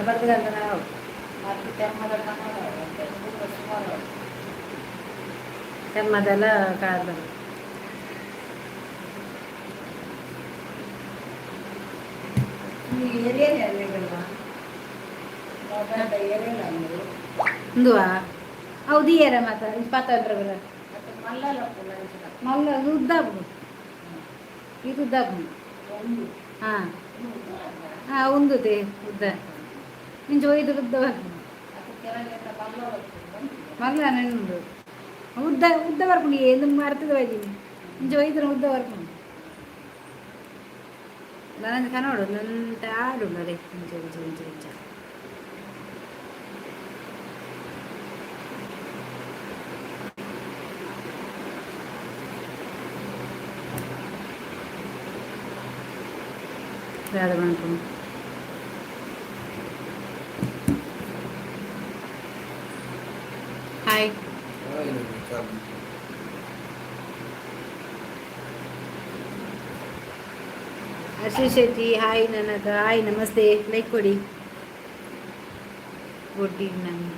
ಬರ್ತೀರಂತ ನಾವು ತೆಮ್ಮದೆಲ್ಲ ಕಾದ ఉందువా అవు తీయరా మాత ఇప్పత్తండ్రు కదా మళ్ళీ ఉద్దాము ఇది ఉద్దాము ఉంది ఉద్ద నుంచి పోయి ఉద్ద మళ్ళీ నిండు ಉದ್ದ ಬರ್ಕೊಂಡು ಏನು ಮಾಡ್ತಿದ್ದ ಇದ್ದೀನಿ ಇಂಚೆ ಒಯ್ದ್ರೆ ಉದ್ದ ಬರ್ಕೊಂಡು ನನ್ನ ಕನ್ನೋಡು ನಂಟ ಆಡು ಮರೆ ಇಂಚೆ ಇಂಚೆ ಇಂಚೆ ಇಂಚೆ ಬೇಡ ಮಾಡ್ಕೊಂಡು ಹಾಯ್ ಆಶೀಶ್ ಶೆಟ್ಟಿ ಹಾಯ್ ನನಗ ಹಾಯ್ ನಮಸ್ತೆ ಲೈಕ್ ಕೊಡಿ ಕೊಡಿ ನಾನು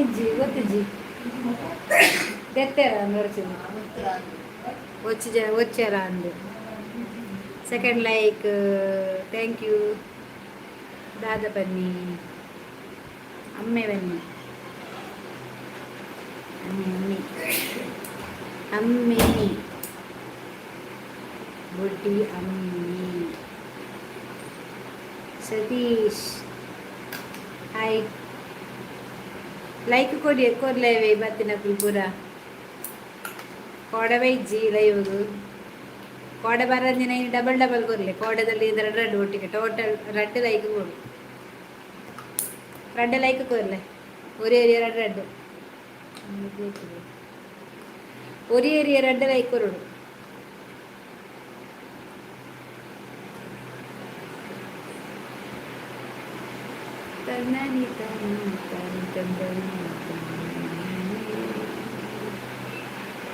ఇజ్జి ఒత్తిజ్జి తెత్తారా నడిచింది వచ్చారా అంది సెకండ్ లైక్ థ్యాంక్ యూ దాదాపన్ని అమ్మేవన్నీ అమ్మి అమ్మి అమ్మి బుడ్డి అమ్మి సతీష్ హాయ్ ಲೈಕ್ ಕೊಡಿ ಕೊಡ್ಲೇವೆ ಬತ್ತಿನ ಪೂರ ಕೋಡವೇ ಇಜ್ಜಿ ಲೈವ್ಗು ಕೋಡೆ ಬರೋದಿನ ಡಬಲ್ ಡಬಲ್ ಕೊರಲಿ ಕೋಡೆದಲ್ಲಿ ಎರಡು ಒಟ್ಟಿಗೆ ಟೋಟಲ್ 2 ಲೈಕ್ ಕೊಡು 2 ಲೈಕ್ ಕೊರಲೆ ഒരു ഏരിയ 2 ഒരു ഏരിയ 2 ലൈക്ക് കൊറോളൂ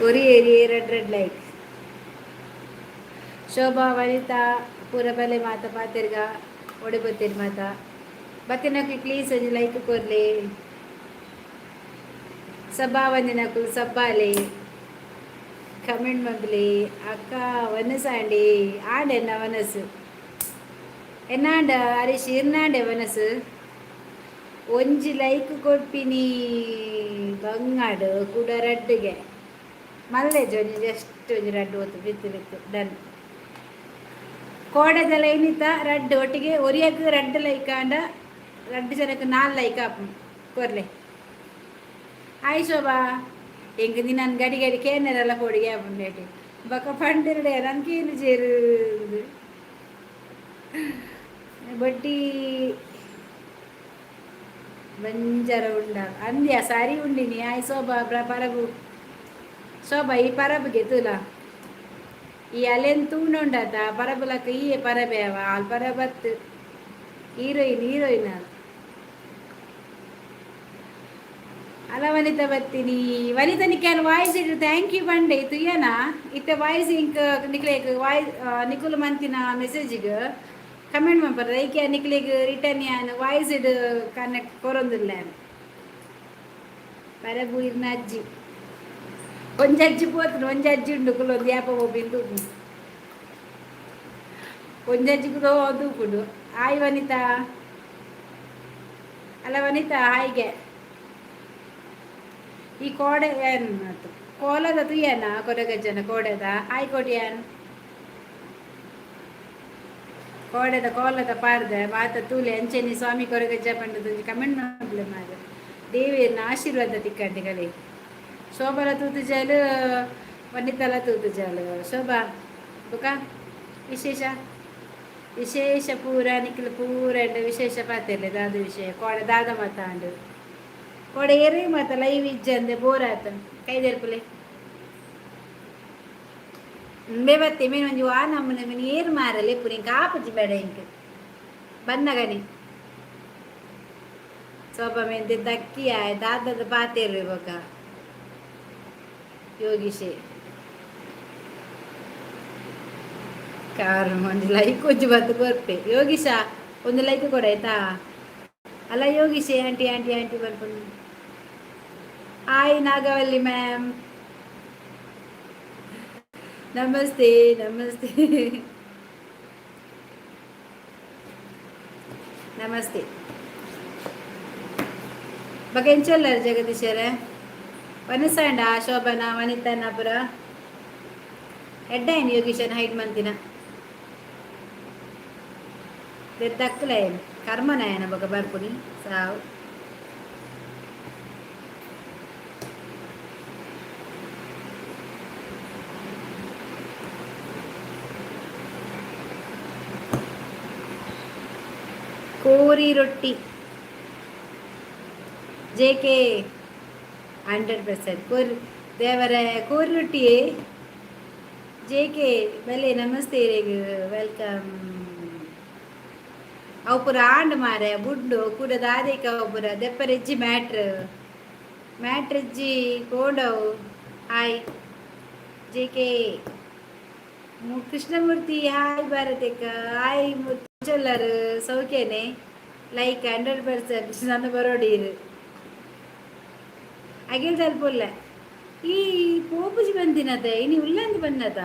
ഒരു ഏരിയ 2 ലൈಕ್ ಶೋಭಾ ವನಿತಾ ಪೂರಬಲೆ ಮಾತಾ ಪಾತಿರ್ಗ ಓಡಿಬತ್ತೀರಿ ಮಾತಾ ಬತ್ತಿನಕ್ಕೆ ಪ್ಲೀಸ್ ಒಂದು ಲೈಕ್ ಕೊರ್ಲಿ ಸಬ್ಬಾ వందినకు సబ్బాలి కమెంట్ మందులి అక్క వనసు అండి ఆడెన్న వనసు ఎన్నాండ హరీష్ ఇర్నాండే వనసు ಒಂಜಿ ಲೈಕ್ ಕೊಡ್ಪಿನಿ ಬಂಗಾಡು ಕೂಡ ರಡ್ಡಿಗೆ ಮಲ್ಲೇಜ್ ಒಂಜಿ ಜಸ್ಟ್ ಒಂಜಿ 2 ಹೊತ್ತು ಬಿತ್ತು ಡನ್ ಕೋಡೆದ ಲೈನಿತ 2 ಒಟ್ಟಿಗೆ ಒರಿಯಕ್ಕೆ 2 ಲೈಕ್ ಆಂಡ 2 ಜನಕ್ಕೆ 4 ಲೈಕ್ ಆಪು ಕೊರ್ಲೆ ಹಾಯ್ ಶೋಭಾ ಹೆಂಗೆ ನೀನು ನನ್ನ ಗಡಿ ಗಡಿ ಕೇನೆಲ್ಲ ಕೊಡಿಗೆ ಆಪುಂಡೇಟಿ ಬಕ್ಕ ಪಂಡಿರಡೆ ನನಗೇನು ಸೇರು ಬಟ್ಟಿ ಬಂಜರ ಉಂಡ ಅಂದ್ಯಾ ಸಾರಿ ಉಂಡಿನಿ ಆಯ್ ಶೋಭಾ ಪರಬು ಶೋಭಾ ಈ ಪರಬ್ಗೆ ತುಲ ಈ ಅಲೆನ್ ತೂಂಡೊಂಡತ ಪರಬುಲಕ್ಕ ಈ ಪರಬೆ ಅವ ಆಲ್ ಪರಬತ್ತು ಹೀರೋಯಿನ್ ಅಲ್ಲ ವನಿತ ಬತ್ತೀನಿ ವನಿತ ನಿಕ್ಕಾನ ವಾಯ್ಸ್ ಇಡ್ರು ಥ್ಯಾಂಕ್ ಯು ಬಂಡೆ ತುಯ್ಯನ ಇತ್ತ ವಾಯ್ಸ್ ಇಂಕ್ ನಿಕ್ಲೇಗ್ ವಾಯ್ಸ್ ನಿಕುಲ್ ಮಂತಿನ ಮೆಸೇಜಿಗೆ ಕಮೆಂಟ್ ಮಾಡ್ಬಾರ ಐಕ್ಯ ನಿಕ್ಲಿಗೆ ರಿಟರ್ನ್ ಯಾನ್ ವಾಯ್ಸ್ ಇಡು ಕನೆಕ್ಟ್ ಕೊರೊಂದಿಲ್ಲ ಪರಬು ಇರ್ನ ಅಜ್ಜಿ ಒಂಜಜ್ಜಿ ಪೋತನು ಒಂಜಜ್ಜಿ ಉಂಡು ಕುಲೊಂದು ಯಾಪ ಹೋಗ್ಬಿಂದು ಒಂಜಜ್ಜಿ ಕೂಡ ದೂಪುಡು ಹಾಯ್ ವನಿತಾ ಅಲ್ಲ ವನಿತಾ ಹಾಯ್ಗೆ ಈ ಕೋಡೆ ಏನು ಕೋಲದ ತುಯ್ಯನ ಕೊರಗಜ್ಜನ ಕೋಡೆದ ಹಾಯ್ ಕೊಡಿಯನ್ ಕೋಡೆದ ಕೋಲದ ಪಾರ್ದೆ ಮಾತ ತೂಲೆ ಅಂಚೆನಿ ಸ್ವಾಮಿ ಕೊರಗಜ್ಜ ಪಂಡದ ಕಮೆಂಟ್ ಮಾಡಲಿ ಮಾದ ದೇವಿಯನ್ನ ಆಶೀರ್ವಾದ ತಿಕ್ಕಂಡಿಗಳೇ ಶೋಭಲ ತೂತುಜಾಲು ವನಿತಲ ತೂತುಜಾಲು ಶೋಭಾ ಬುಕ ವಿಶೇಷ ಪೂರ ನಿಖಿಲ್ ಪೂರ ವಿಶೇಷ ಪಾತಿರ್ಲಿ ದಾದ ವಿಷಯ ಕೋಡೆ ದಾದ ಮಾತಾಂಡು ಕೋಡೆ ಏರಿ ಮಾತ ಲೈವ್ ಇಜ್ಜಂದೆ ಬೋರ್ ಆತ ಕೈದೆರ್ಪುಲೆ ಬೇಬತ್ತಿ ಮೀನು ಒಂಜಿ ವಾ ನಮ್ಮನೆ ಮೀನು ಏರು ಮಾರಲೆ ಪುರಿ ಕಾಪುಜಿ ಬೇಡ ಇಂಕ ಬನ್ನಗನಿ ಶೋಭಾ ಮೆಂತೆ ದಕ್ಕಿ ಆಯ್ ದಾದದ ಪಾತಿರ್ಲಿ ಬೊಕ ಯೋಗೀಶೆ ಕಾರಣ ಒಂದು ಲೈಕ್ ಒಂಚು ಬತ್ತು ಬರ್ಪೆ ಯೋಗೀಶ ಒಂದು ಲೈಕ್ ಕೊಡ ಆಯ್ತಾ ಅಲ್ಲ ಯೋಗೀಶೆ ಆಂಟಿ ಆಂಟಿ ಆಂಟಿ ಬರ್ಕೊಂಡು ಹಾಯ್ ನಾಗವಲ್ಲಿ ಮ್ಯಾಮ್ ನಮಸ್ತೆ ನಮಸ್ತೆ ನಮಸ್ತೆ ಬಗ್ಗೆ ಎಂಚಲ್ಲರು ಜಗದೀಶರೇ ವನಸಾಂಡ ಶೋಭನ ವನಿತನಪುರ ಎಡ್ಡಾಯನ್ ಯೋಗೀಶನ್ ಹೈಟ್ ಮಂತಿನ ದಕ್ಕಲಾಯನ್ ಕರ್ಮನಾಯನ ಬಗ ಬರ್ಪುನಿ ಸಾವು ಕೋರಿ ರೊಟ್ಟಿ ಜೆಕೆ 100% ಕೋರಿ ದೇವರ ಕೋರಿ ರೊಟ್ಟಿಯೇ ಜೆಕೆ ಬಲೆ ನಮಸ್ತೆ ವೆಲ್ಕಮ್ ಅವು ಪುರ ಆಂಡ್ ಮಾರೆ ಬುಡ್ಡು ಕೂಡ ದಾದೇಕ ಪುರ ದೆಪ್ಪರೆಜ್ಜಿ ಮ್ಯಾಟ್ರೆಜ್ಜಿ ಕೋಂಡವು ಹಾಯ್ ಜೆಕೆ ಕೃಷ್ಣಮೂರ್ತಿ ಹಾಯ್ ಭಾರತಕ್ಕ ಹಾಯ್ ಮುಚ್ಚಲ್ಲರು ಸೌಖ್ಯನೇ ಲೈಕ್ 100% ನನ್ನ ಬರೋಡೀರು ಹಾಗೆ ತಲುಪಲ್ಲ ಈ ಪೋಪುಜಿ ಬಂದಿನದ ಇನಿ ಉಲ್ಲಂದು ಬನ್ನದ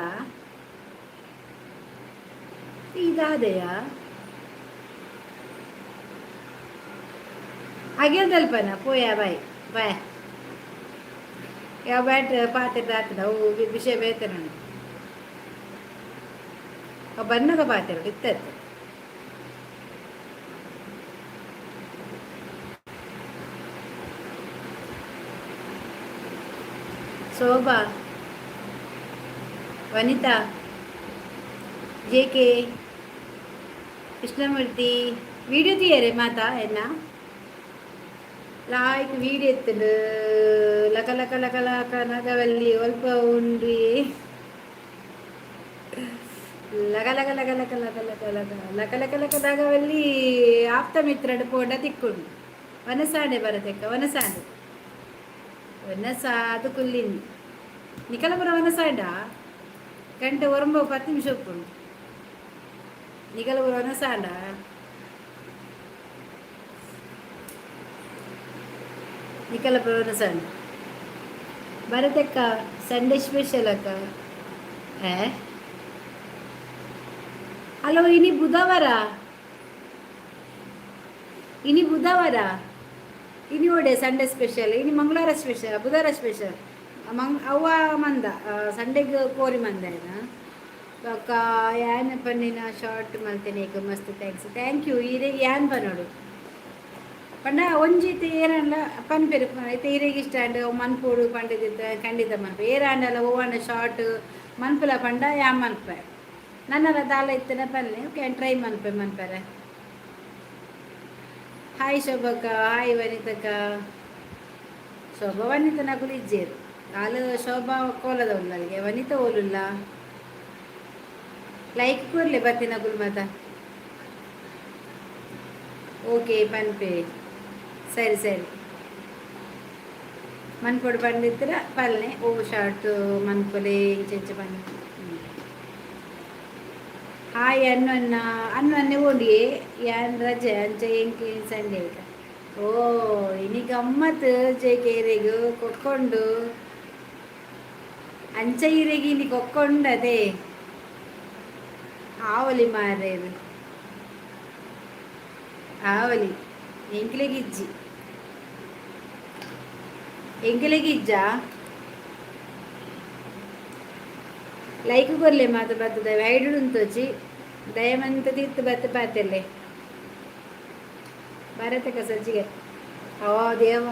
ಇದಾದೆಯ ಹಾಗೆ ತಲ್ಪನ ಪೋಯ ಬಾಯ್ ಬಾಯ್ ಯಾವ ಬ್ಯಾಟ್ ಪಾತ್ರೆ ಆಗ್ತದ ಅವು ವಿಷಯ ಬೇತೆ ನಾನು ಬನ್ನಗ ಪಾತ್ರೆ ಇತ್ತದ್ದು ಶೋಭಾ ವನಿತಾ ಜೆಕೆ ಕೃಷ್ಣಮೂರ್ತಿ ವಿಡಿಯೋ ತೀಯರೆ ಮಾತಾ ಎನ್ನ ಲಾಯ್ಕ್ ವಿಡಿಯೋ ಎತ್ತದು ಲಕ ಲಕ ಲಕ ಲಕ ನಗವಲ್ಲಿ ಸ್ವಲ್ಪ ಉಂಡ್ರಿ ಲಕ ಲಕ ಲಕ ಲಕ ಲಕ ಲಕ ಲಕ ಲಕ ಲಕ ಲಕ ನಗವಲ್ಲಿ ಆಪ್ತ ಮಿತ್ರಡು ಪೋಂಡ ತಿಕ್ಕೊಂಡು ವನಸಾಂಡೆ ಬರತಕ್ಕ ವನಸಾಂಡೆ ವನಸಾದು ಕುಲ್ಲಿನಿ ನಿಕಲಪುರ ವನಸಾಂಡ ಗಂಟೆ 10 ನಿಮಿಷ ಒಪ್ಪುಂಡು ನಿಕಲಪುರ ವನಸಾಂಡ ನಿಕಲಪುರ ವನಸಾಂಡ ಬರತಕ್ಕ ಸಂಡೇ ಸ್ಪೆಷಲ್ ಅಕ್ಕ ಅಲೋ ಇನಿ ಬುಧವಾರ ಇನಿ ಓಡೆ ಸಂಡೇ ಸ್ಪೆಷಲ್ ಇನಿ ಮಂಗಳವಾರ ಸ್ಪೆಷಲ್ ಬುಧವಾರ ಸ್ಪೆಷಲ್ ಅವ್ವ ಮಂದ ಸಂಡೆಗೆ ಕೋರಿ ಮಂದ ಅಕ್ಕ ಯಾನ್ ಪನ್ನಿನ ಶಾರ್ಟ್ ಮಲ್ತೇನೆ ಈಗ ಮಸ್ತ್ ಥ್ಯಾಂಕ್ ಯು ಈರೆಗೆ ಯಾನ್ ಪನ್ನೋಡು ಪಂಡ ಒಂಜಿತ್ತು ಏರಲ್ಲ ಪನ್ಪೆರು ಐತೆ ಈರೆಗೆ ಇಷ್ಟ ಅಂಡ್ ಮನ್ಪೋಡು ಪಂಡಿದ್ದ ಖಂಡಿತ ಮನ್ಪ ಏರಾಂಡಲ್ಲ ಓವಣ್ಣ ಶಾರ್ಟ್ ಮನ್ಪುಲ ಪಂಡ ಯಾ ಮನ್ಪ ನನ್ನೆಲ್ಲ ದಾಲ ಇತ್ತನ ಪಲ್ಲೆ ಓಕೆ ಟ್ರೈ ಮನ್ಪರೆ ಹಾಯ್ ಶೋಭಕ್ಕ ಹಾಯ್ ವನಿತಕ್ಕ ಶೋಭಾ ವನಿತ ನಕುಲು ಇಜ್ಜೇರು ಕಾಲು ಶೋಭಾ ಕೋಲದ ಉಳ್ಳಲ್ಗೆ ವನಿತ ಓಲುಲ್ಲ ಲೈಕ್ ಕೂರ್ಲೆ ಬರ್ತಿ ನಕುಲು ಮಾತ ಓಕೆ ಪನ್ಪೆ ಸರಿ ಮನ್ಪೊಡು ಪಂಡಿತ್ರ ಪಲ್ಲೆ ಓ ಶಾರ್ಟ್ ಮನ್ಪೊಲೆ ಇಂಚೆಂಚ ಪನ್ನೆ ಹಾಯ್ ಅನ್ನೊನ್ನೆ ಓಡಿಯೇ ಯಾನ್ ರಜೆ ಅಂಚ ಎಂಕಿ ಸಂಡೆ ಓ ಇನಿ ಗಮ್ಮತ್ ಜೇಕೇರೆಗು ಕೊಕ್ಕೊಂಡು ಅಂಚ ಇರೆಗಿ ಇನಿ ಕೊಕ್ಕೊಂಡದೆ ಆವಲಿ ಮಾರೇರು ಆವಲಿ ಎಂಕಿಲೆಗಿಜ್ಜ ಲೈಕ್ ಕೊರ್ಲೆ ಮಾತು ಬರ್ತದೆ ವೈಡ್ ಉಂತೋಚಿ ದಯವಂತ ತೀರ್ತು ಬತ್ತು ಪಾತೆಲ್ಲೆ ಭಾರತಕ ಸಜ್ಜಿಗೆ ಓ ದೇವ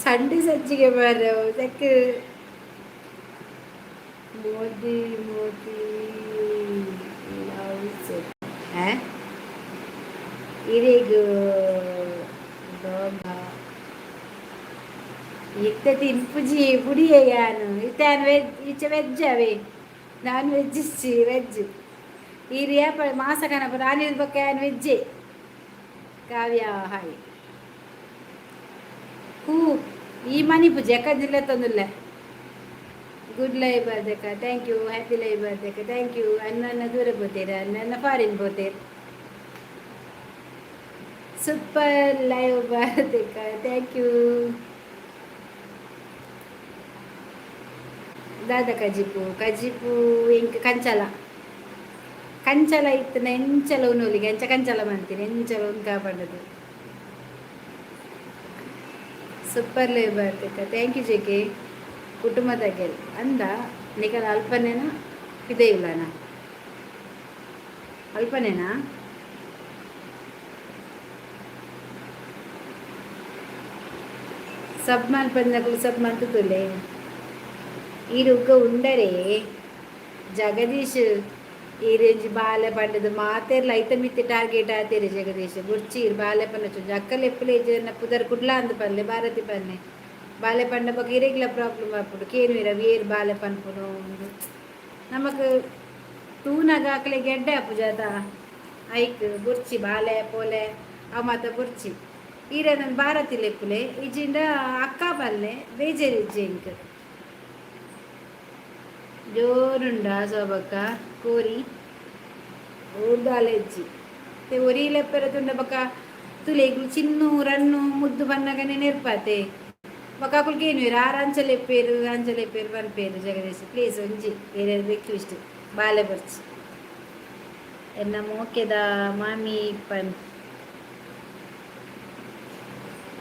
ಸಂಡೆ ಸಜ್ಜಿಗೆ ಬಾರ ತಕ್ಕ ಮೋದಿ ಇರೇಗು ಇತ್ತ ತಿನ್ಪುಜಿ ಪುಡಿಯೇ ಯಾನು ಇತ್ತಾನು ವೆಜ್ ಅವೇ ನಾನ್ ವೆಜ್ ಇಚ್ಚಿ ವೆಜ್ ಈ ರಿಯಾಪ ಮಾಸ ಕನಪ ನಾನಿದ ಬಕ್ಕ ಯಾನು ವೆಜ್ಜೆ ಕಾವ್ಯ ಹಾಯ್ ಹೂ ಈ ಮನಿ ಪೂಜೆ ಅಕ್ಕ ಜಿಲ್ಲೆ ತಂದಿಲ್ಲ ಗುಡ್ ಲೈಫ್ ಬರ್ದಕ್ಕ ಥ್ಯಾಂಕ್ ಯು ಹ್ಯಾಪಿ ಲೈಫ್ ಬರ್ದಕ್ಕ ಥ್ಯಾಂಕ್ ಯು ಅನ್ನ ದೂರ ಬೋತೀರ ನನ್ನ ಫಾರಿನ್ ಬೋತೀರ ಸೂಪರ್ ಲೈವ್ ಬರ್ದಕ್ಕ ಥ್ಯಾಂಕ್ ಯು ದಾದ ಕಜಿಪು ಕಜಿಪು ಇಂಕ ಕಂಚಲ ಕಂಚಲ ಇತ್ತು ಎಂಚಲ ಉನ್ನೋಲಿಗೆ ಎಂಚ ಕಂಚಲ ಮಾಡ್ತೀನಿ ಎಂಚಲ ಒಂದು ಕಾಪಾಡೋದು ಸೂಪರ್ ಲೈವ್ ಬರ್ದಕ್ಕ ಥ್ಯಾಂಕ್ ಯು ಜೆಕೆ ಕುಟುಂಬದಾಗೆ ಅಂದ ನಿಕಲ ಅಲ್ಪನೇನ ಇದೇ ಇಲ್ಲನಾ ಅಲ್ಪನೇನಾ ಸಬ್ ಮಲ್ಪಂದಗಳು ಸಬ್ ಮಂತುಲೆ ಈ ರುಗ್ಗ ಉಂಡರೆ ಜಗದೀಶ್ ಈ ರೇಂಜ್ ಬಾಲೆ ಪಂಡದು ಮಾತೆರ್ಲ ಐತ ಮಿತ್ತಿ ಟಾರ್ಗೆಟ್ ಆತೇರಿ ಜಗದೀಶ್ ಬುರ್ಚಿ ಬಾಲೆ ಪಂಡ ಚುಂಜ ಅಕ್ಕಲೆ ಎಪ್ಪಲೆ ಜನ ಪುದರ್ ಕುಡ್ಲ ಅಂದ್ ಪಲ್ಲೆ ಭಾರತಿ ಪನ್ನೆ ಬಾಲೆ ಪಂಡ ಬಗ್ಗೆ ಇರೆಗ್ಯುಲರ್ ಪ್ರಾಬ್ಲಮ್ ಆಗ್ಬಿಡು ಕೇನು ಇರ ವೇರ್ ಬಾಲೆ ಪನ್ಪುನು ನಮಕ್ ತೂನಾಗ ಆಕಲೆ ಗೆಡ್ಡೆ ಅಪ್ಪು ಜಾತ ಐಕ್ ಬುರ್ಚಿ ಬಾಲೆ ಪೋಲೆ ಅವ ಮಾತ ಬುರ್ಚಿ ಈರ ನನ್ನ ಭಾರತಿ ಲೆಪ್ಪುಲೆ ಇಜಿಂಡ ಅಕ್ಕ ಪಲ್ಲೆ ಬೇಜಾರಿಜ್ಜೆ ಇಂಕ್ ಜೋರುಂಡ ಸೋಬಕ್ಕ ಕೋರಿ ಊರ್ದಾಲೆಜ್ಜಿ ಒರಿ ಲೆಪ್ಪರ ತುಂಡ ಬಕ್ಕ ತುಲೆಗ್ಲು ಚಿನ್ನು ರನ್ನು ಮುದ್ದು ಬನ್ನಗನೆ ನೆರ್ಪಾತೆ ಬಕ್ಕಾಕುಲ್ಗೆ ಏನು ಇರ ಆರು ಅಂಚಲೆಪ್ಪೇರು ಬನ್ಪೇರು ಜಗದೀಶ್ ಪ್ಲೀಸ್ ಒಂಜಿ ಬೇರೆ ರಿಕ್ವೆಸ್ಟ್ ಬಾಲೆ ಬರ್ಚಿ ಎನ್ನ ಮೋಕೆದ ಮಾಮಿ ಪನ್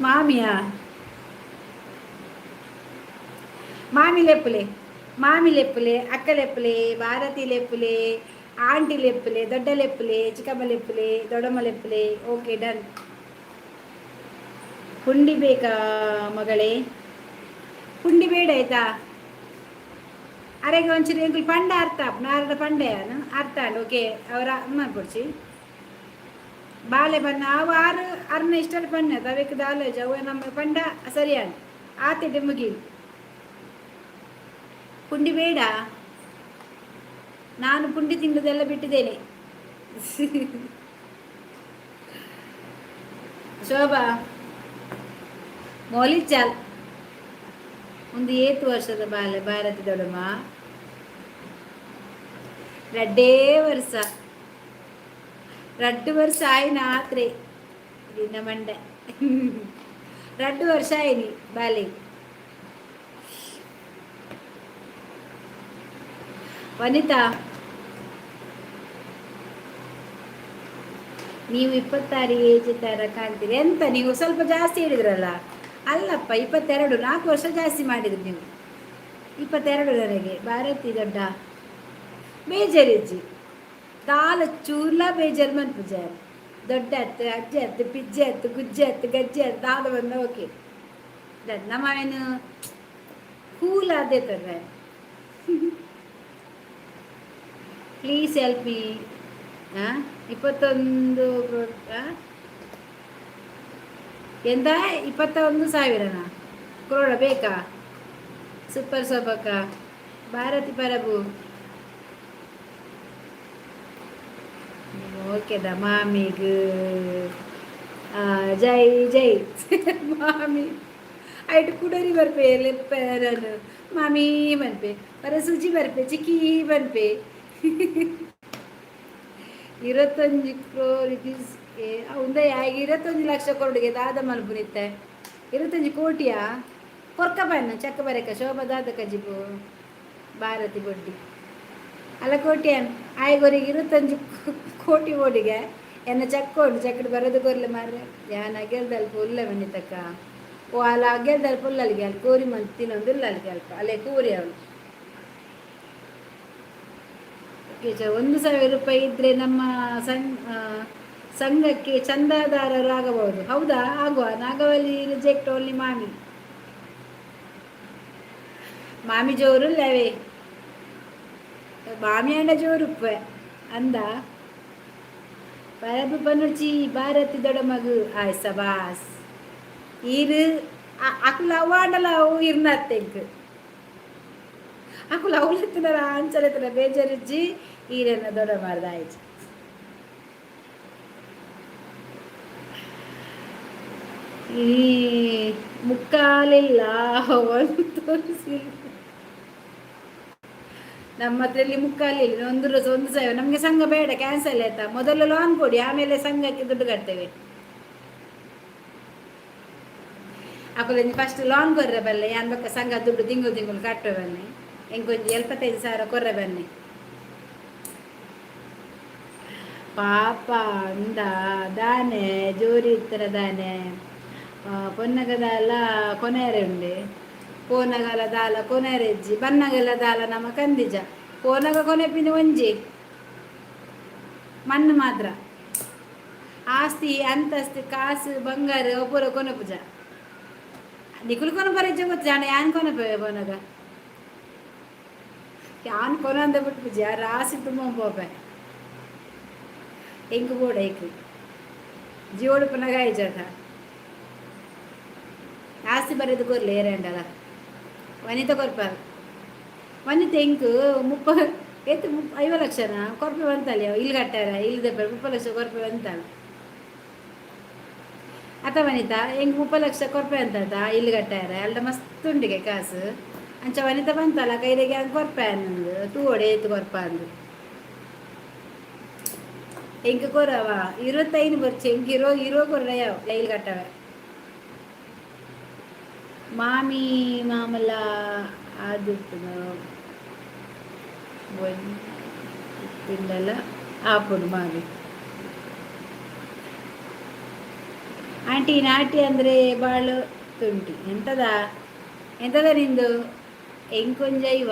ಮಾಮಿಯಾ ಮಾಮಿ ಲೆಪ್ಪುಲೆ ಅಕ್ಕ ಲೆಪ್ಪುಲೆ ಭಾರತಿ ಲೆಪ್ಪುಲೆ ಆಂಟಿ ಲೆಪ್ಪುಲೆ ದೊಡ್ಡ ಲೆಪ್ಪುಲೆ ಚಿಕ್ಕಮ್ಮ ಲೆಪ್ಪುಲೆ ದೊಡ್ಡಮ್ಮ ಲೆಪ್ಪುಲೆ ಓಕೆ ಡನ್ ಪುಂಡಿ ಬೇಕಾ ಮಗಳೇ ಪುಂಡಿ ಬೇಡ ಆಯ್ತಾ ಅರೆಗೆ ಒಂಚೂರು ಎಂಕುಲು ಪಂಡ ಅರ್ಥ ನಾರದ ಪಂಡೆಯನು ಅರ್ಥ ಓಕೆ ಅವರ ಅಮ್ಮ ಕೊಡ್ಸಿ ಬಾಲೆ ಬಣ್ಣ ಅವು ಆರು ಅರ್ನ ಇಷ್ಟಲ್ಲಿ ಬಣ್ಣ ತವೇಕ ದಾಲೇಜ್ ಅವು ನಮ್ಮ ಪಂಡ ಸರಿಯಾನ ಆತಿಡ್ಡೆ ಮುಗಿ ಪುಂಡಿ ಬೇಡ ನಾನು ಪುಂಡಿ ತಿನ್ನೋದೆಲ್ಲ ಬಿಟ್ಟಿದ್ದೇನೆ ಶೋಭಾ ಮೌಲಿಚಾಲ್ ಒಂದು 7 ವರ್ಷದ ಬಾಲೆ ಭಾರತಿ ದೊಡಮ್ಮ ರಡ್ಡು ವರ್ಷ ಆಯ್ನ ಆತ್ರೆ ದಿನ ಮಂಡೆ 2 ವರ್ಷ ಆಯ್ನಿ ಬಾಲೆ ವನಿತಾ ನೀವು 26 ಏಜ್ ಥರ ಕಾಣ್ತೀರಿ ಎಂತ ನೀವು ಸ್ವಲ್ಪ ಜಾಸ್ತಿ ಹೇಳಿದ್ರಲ್ಲ ಅಲ್ಲಪ್ಪ 22 4 ವರ್ಷ ಜಾಸ್ತಿ ಮಾಡಿದ್ರಿ ನೀವು 22 ನನಗೆ ಭಾರತಿ ದೊಡ್ಡ ಬೇಜಾರಿಜ್ಜಿ ದಾಲ ಚೂರ್ಲ ಬೇಜಾರು ಮನ್ಪುಜಾರು ದೊಡ್ಡ ಹತ್ತು ಅಜ್ಜೆ ಹತ್ತು ಪಿಜ್ಜೆ ಹತ್ತು ಗುಜ್ಜೆ ಹತ್ತು ಗಜ್ಜೆ ಹತ್ತು ದಾದ ಬಂದ ಓಕೆ ನಮ್ಮವೇನು ಕೂಲ್ ಅದೇ ಥರ ಪ್ಲೀಸ್ ಹೆಲ್ಪ್ ಮೀ 21 ಎಂತ 21,000ನಾ ಕ್ರೋಡ ಬೇಕಾ ಸೂಪರ್ ಸೋಬಕ್ಕ ಭಾರತಿ ಪರಬು ಓಕೆದ ಮಾಮಿಗ್ ಜೈ ಜೈ ಮಾಮಿ ಐಟು ಕುಡರಿ ಬರ್ಪೆ ಲೆಪ್ಪೆ ಮಾಮಿ ಬನ್ಪೆ ಪರ ಸುಜಿ ಬರ್ಪೆ ಚಿಕ್ಕಿ ಬನ್ಪೆ 25 crore rupees ಒಂದೇ 25 ಲಕ್ಷ ಕೊರಡಿಗೆ ದಾದ ಮಲ್ಪುನಿತ್ತೆ 25 ಕೋಟಿಯಾ ಕೊರ್ಕ ಬನ್ನ ಚಕ್ಕ ಬರಕ ಶೋಭಾ ದಾದ ಕಜಿಬು ಭಾರತಿ ಬೊಡ್ಡಿ ಅಲ್ಲ ಕೋಟಿ ಆಯ್ಗೋರಿಗೆ 25 ಕೋಟಿ ಓಡಿಗೆ ಎನ್ನ ಚಕ್ಕೋಡು ಚಕ್ಕಡು ಬರೋದು ಕೊರ್ಲೆ ಮಾರ್ರೆ ಯಾನ ಗೆಲ್ದಲ್ಪ ಉಲ್ಲ ಬನ್ನಿತಕ್ಕ ಓ ಅಲ್ಲ ಗೆಲ್ದಲ್ಪ ಉಲ್ಲಲ್ಲಿಗೆ ಅಲ್ಲಿ ಕೋರಿ ಮಂತ್ ತಿನ್ನೊಂದು ಉಲ್ಲಲ್ಲಿಗೆ ಅಲ್ಪ ಅಲ್ಲೇ ಕೂರಿ ಅವಳು 1,000 ರೂಪಾಯಿ ಇದ್ರೆ ನಮ್ಮ ಸಂಘಕ್ಕೆ ಚಂದಾದಾರರು ಆಗಬಹುದು ಹೌದಾ ಆಗುವ ನಾಗವಲ್ಲಿ ರಿಜೆಕ್ಟ್ ಓನ್ಲಿ ಮಾಮಿ ಜೋರು ಲೆವೆ ಮಾಮಿ ಅಂಡ ಜೋರು ಅಂದ ಪರಬು ಪನುಚಿ ಭಾರತಿ ದೊಡ್ಡ ಮಗು ಆಯ್ ಸಬಾಸ್ ಇರು ಅಕುಲ ಅವಾಂಡಲ ಅವು ಇರ್ನತ್ತೆಂಕ್ ಅಕುಲ ಅವಳೆತ್ತಿನ ಅಂಚಲೆತ್ತಿನ ಬೇಜಾರಿಜ್ಜಿ ಈರೇನ ದೊಡ್ಡ ಮಾರ್ದ ಆಯ್ತು ಈ ಮುಕ್ಕಾಲಿಲ್ಲ ಒಂದು ತೋರಿಸಿಲ್ಲ ನಮ್ಮ ಹತ್ರಲ್ಲಿ ಮುಕ್ಕಾಲಿ ಒಂದು ಸಾವಿರ ನಮಗೆ ಸಂಘ ಬೇಡ, ಕ್ಯಾನ್ಸಲ್ ಆಯ್ತಾ. ಮೊದಲು ಲೋನ್ ಕೊಡಿ, ಆಮೇಲೆ ಸಂಘಕ್ಕೆ ದುಡ್ಡು ಕಟ್ತೇವೆ. ಅಕುಲ ಫಸ್ಟ್ ಲೋನ್ ಕೊರ್ರೆ ಬಲ್ಲೆ ಯಾನ್ ಬಕ್ಕ ಸಂಘ ದುಡ್ಡು ತಿಂಗಳು ತಿಂಗಳು ಕಟ್ಟುವೆ ಬನ್ನಿ. ಎಂಕೊಂಜಿ 75,000 ಕೊರ್ರೆ ಬನ್ನಿ. ಪಾಪ ಅಂದ ದಾನೆ ಜೋರಿ ಇತ್ತರ ದಾನೆ ಪೊನ್ನಗದಾಲ ಕೊನೆಯರೆ ಉಂಡೆ ಪೋನಗಲ ದಾಲ ಕೊನೆರೆಜ್ಜಿ ಬನ್ನಗಲ ದಾಲ ನಮ್ಮ ಕಂದಿಜ ಪೋನಗ ಕೊನೆಪಿನ ಒಂಜಿ ಮಣ್ಣು ಮಾತ್ರ ಆಸ್ತಿ ಅಂತಸ್ತಿ ಕಾಸು ಬಂಗಾರ ಒಬ್ಬರ ಕೊನೆಪುಜ ನಿಕುಲ್ ಕೊನ ಬರಜ್ಜ ಗೊತ್ತ ಜಾಣ ಯಾನ್ ಕೊನೆಪೆ ಪೋನಗ ಯಾನ್ ಕೊನ ಅಂದ ಬಿಟ್ಟು ಪೂಜ ರಾಸಿ ತುಂಬ ಪೋಪೆ ಎಂಕು ಬೋಡ ಏಕು ಜೀವಡು ಪುನಗಾಯಿ ಜಾತ ಆಸ್ತಿ ಬರೆದು ಕೊರ್ಲಿ ಏರಂಡಲ್ಲ ವನಿತ ಕೊರ್ಪಾರ ವನಿತ ಎಂಕು 5 ಲಕ್ಷನ ಕೊರ್ಪೆ ಬಂತಲ್ಲ ಇಲ್ಲಿ ಕಟ್ಟಾರ ಇಲ್ಲದೆ 30 ಲಕ್ಷ ಕೊರ್ಪೆ ಬಂತಾಳ ಅತ ವನಿತ ಎಂಕ್ 30 ಲಕ್ಷ ಕೊರ್ಪೆ ಅಂತ ಇಲ್ಲಿ ಕಟ್ಟಾರ ಅಲ್ದ ಮಸ್ತ್ ಉಂಡಿಗೆ ಕಾಸು ಅಂಚ ವನಿತ ಬಂತಲ್ಲ ಕೈದಾಗೆ ಹಂಗೆ ಕೊರ್ಪೆ ಅನ್ನೊಂದು ತೂವಡೆ ಎತ್ತು ಕೊರ್ಪ ಅಂದು ಎಂಕ ಕೊರವ 25 ಬರ್ಚೆ ಎಂಕ್ ಇರೋ ಕೊರ್ರ ಯಾವ ಇಲ್ಲಿ ಕಟ್ಟವೆ ಮಾಮಿ ಮಾಮಲ್ಲ ಆದಿತ್ತು ತಿಂಡಲ್ಲ ಆಪುಡು ಮಾಮಿ ಆಂಟಿ ನಾಟಿ ಅಂದರೆ ಭಾಳ ತುಂಟಿ ಎಂತದ ನಿಂದು ಎಂಕೊಂಜ ಇವ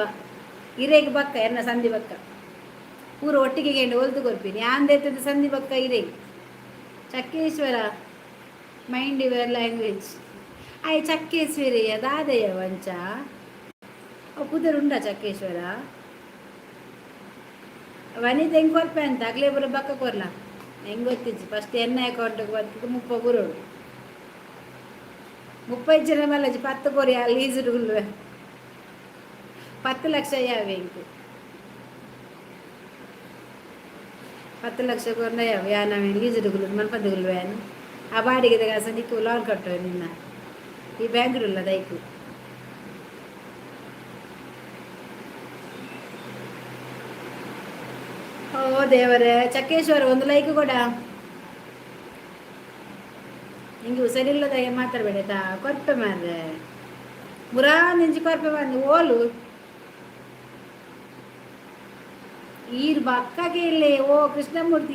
ಇರೇಗೆ ಬಕ್ಕ ಎನ್ನ ಸಂಧಿ ಬಕ್ಕ ಪೂರ ಒಟ್ಟಿಗೆ ಗೆಂಡು ಹೊಲ್ದು ಕೊರ್ಪೀನಿ ಆಂದೆತ್ತದ ಸಂಧಿ ಬಕ್ಕ ಇರೇಗೆ ಚಕ್ಕೇಶ್ವರ ಮೈಂಡ್ ಯುವರ್ ಲ್ಯಾಂಗ್ವೇಜ್ ಆಯ್ ಚಕ್ಕೇಶ್ವರಿಯ ದಾದಯ್ಯ ವಂಚ ಪುದರುಂಡ ಚಕ್ಕೇಶ್ವರ ವನಿತ ಹೆಂಗೆ ಕೊರ್ಪೆ ಅಂತ ಅಗ್ಲೇ ಬರೋ ಬಕ್ಕ ಕೊರ್ಲ ಹೆಂಗೆ ಗೊತ್ತಿಜ್ಜಿ ಫಸ್ಟ್ ಎಣ್ಣೆ ಅಕೌಂಟಿಗೆ ಬರ್ತಿದ್ದು 30 ಗುರುಳು 30 ಜನ ಮೇಲೆ 10 ಕೊರಿ ಅಲ್ಲಿ ಈಸುಡುಗುಲ್ವೆ 10 ಲಕ್ಷ ಯಾವ ಎಂಕು 10 ಲಕ್ಷ ಕೊರ್ನ ಯಾವ ನಾವೇನು ಈಸುಡುಗುಲು ಮನ್ಪದ್ದುಗುಲ್ವೇನು ಆ ಬಾಡಿಗೆ ಕಾಸ ನಿಕ್ಕು ಲೋನ್ ಕಟ್ಟುವೆ ನಿನ್ನ ಈ ಬ್ಯಾಂಗ್ಳೂರ್ಲ ದೈಕು ಓ ದೇವರೇ ಚಕ್ಕೇಶ್ವರ ಒಂದು ಲೈಕ್ ಕೊಡ ಹಿಂಗೆ ಹುಷಾರಿಲ್ಲದ ಮಾತಾಡ್ಬೇಡತಾ ಕೊರ್ಪೆ ಮಾರ್ರೆ ಮುರಾ ನಿಂಜಿ ಕೊರ್ಪೆ ಬಂದು ಓಲು ಈರ್ ಬಕ್ಕಗೆ ಇಲ್ಲೇ ಓ ಕೃಷ್ಣಮೂರ್ತಿ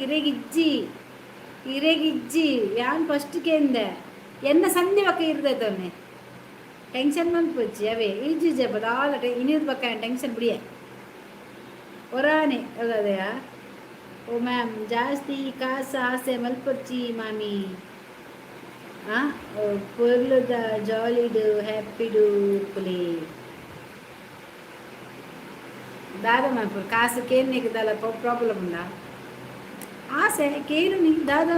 ಇರೇಗಿಜ್ಜಿ ಯಾನ್ ಫಸ್ಟ್ಗೆ ಎಂದೆ ಎನ್ನ ಸಂಧಿ ಬಕ್ಕ ಇರ್ತೈತವನ್ನೇ ಟೆನ್ಷನ್ ಮನ್ಪುಚ್ಚಿ ಅವೇ ಈಜಿ ಬದ ಆಲ ಇನ್ನಿದ್ ಬಕ್ಕ ಟೆನ್ಷನ್ ಬಿಡಿಯ ಒರಾನೆ ಅದೇಯಾ ಓ ಮ್ಯಾಮ್ ಜಾಸ್ತಿ ಕಾಸು ಆಸೆ ಮಲ್ಪೊಚ್ಚಿ ಮಾಮಿ ಫುಲ್ದ ಜಾಲಿಡು ಹ್ಯಾಪಿಡು ಪುಲಿ దాదా మనకు కాసు కేర్ నీకు దాని ప్రాబ్లం ఉందా ఆసೆ ಕೇಳು ನೀ ದಾದಾ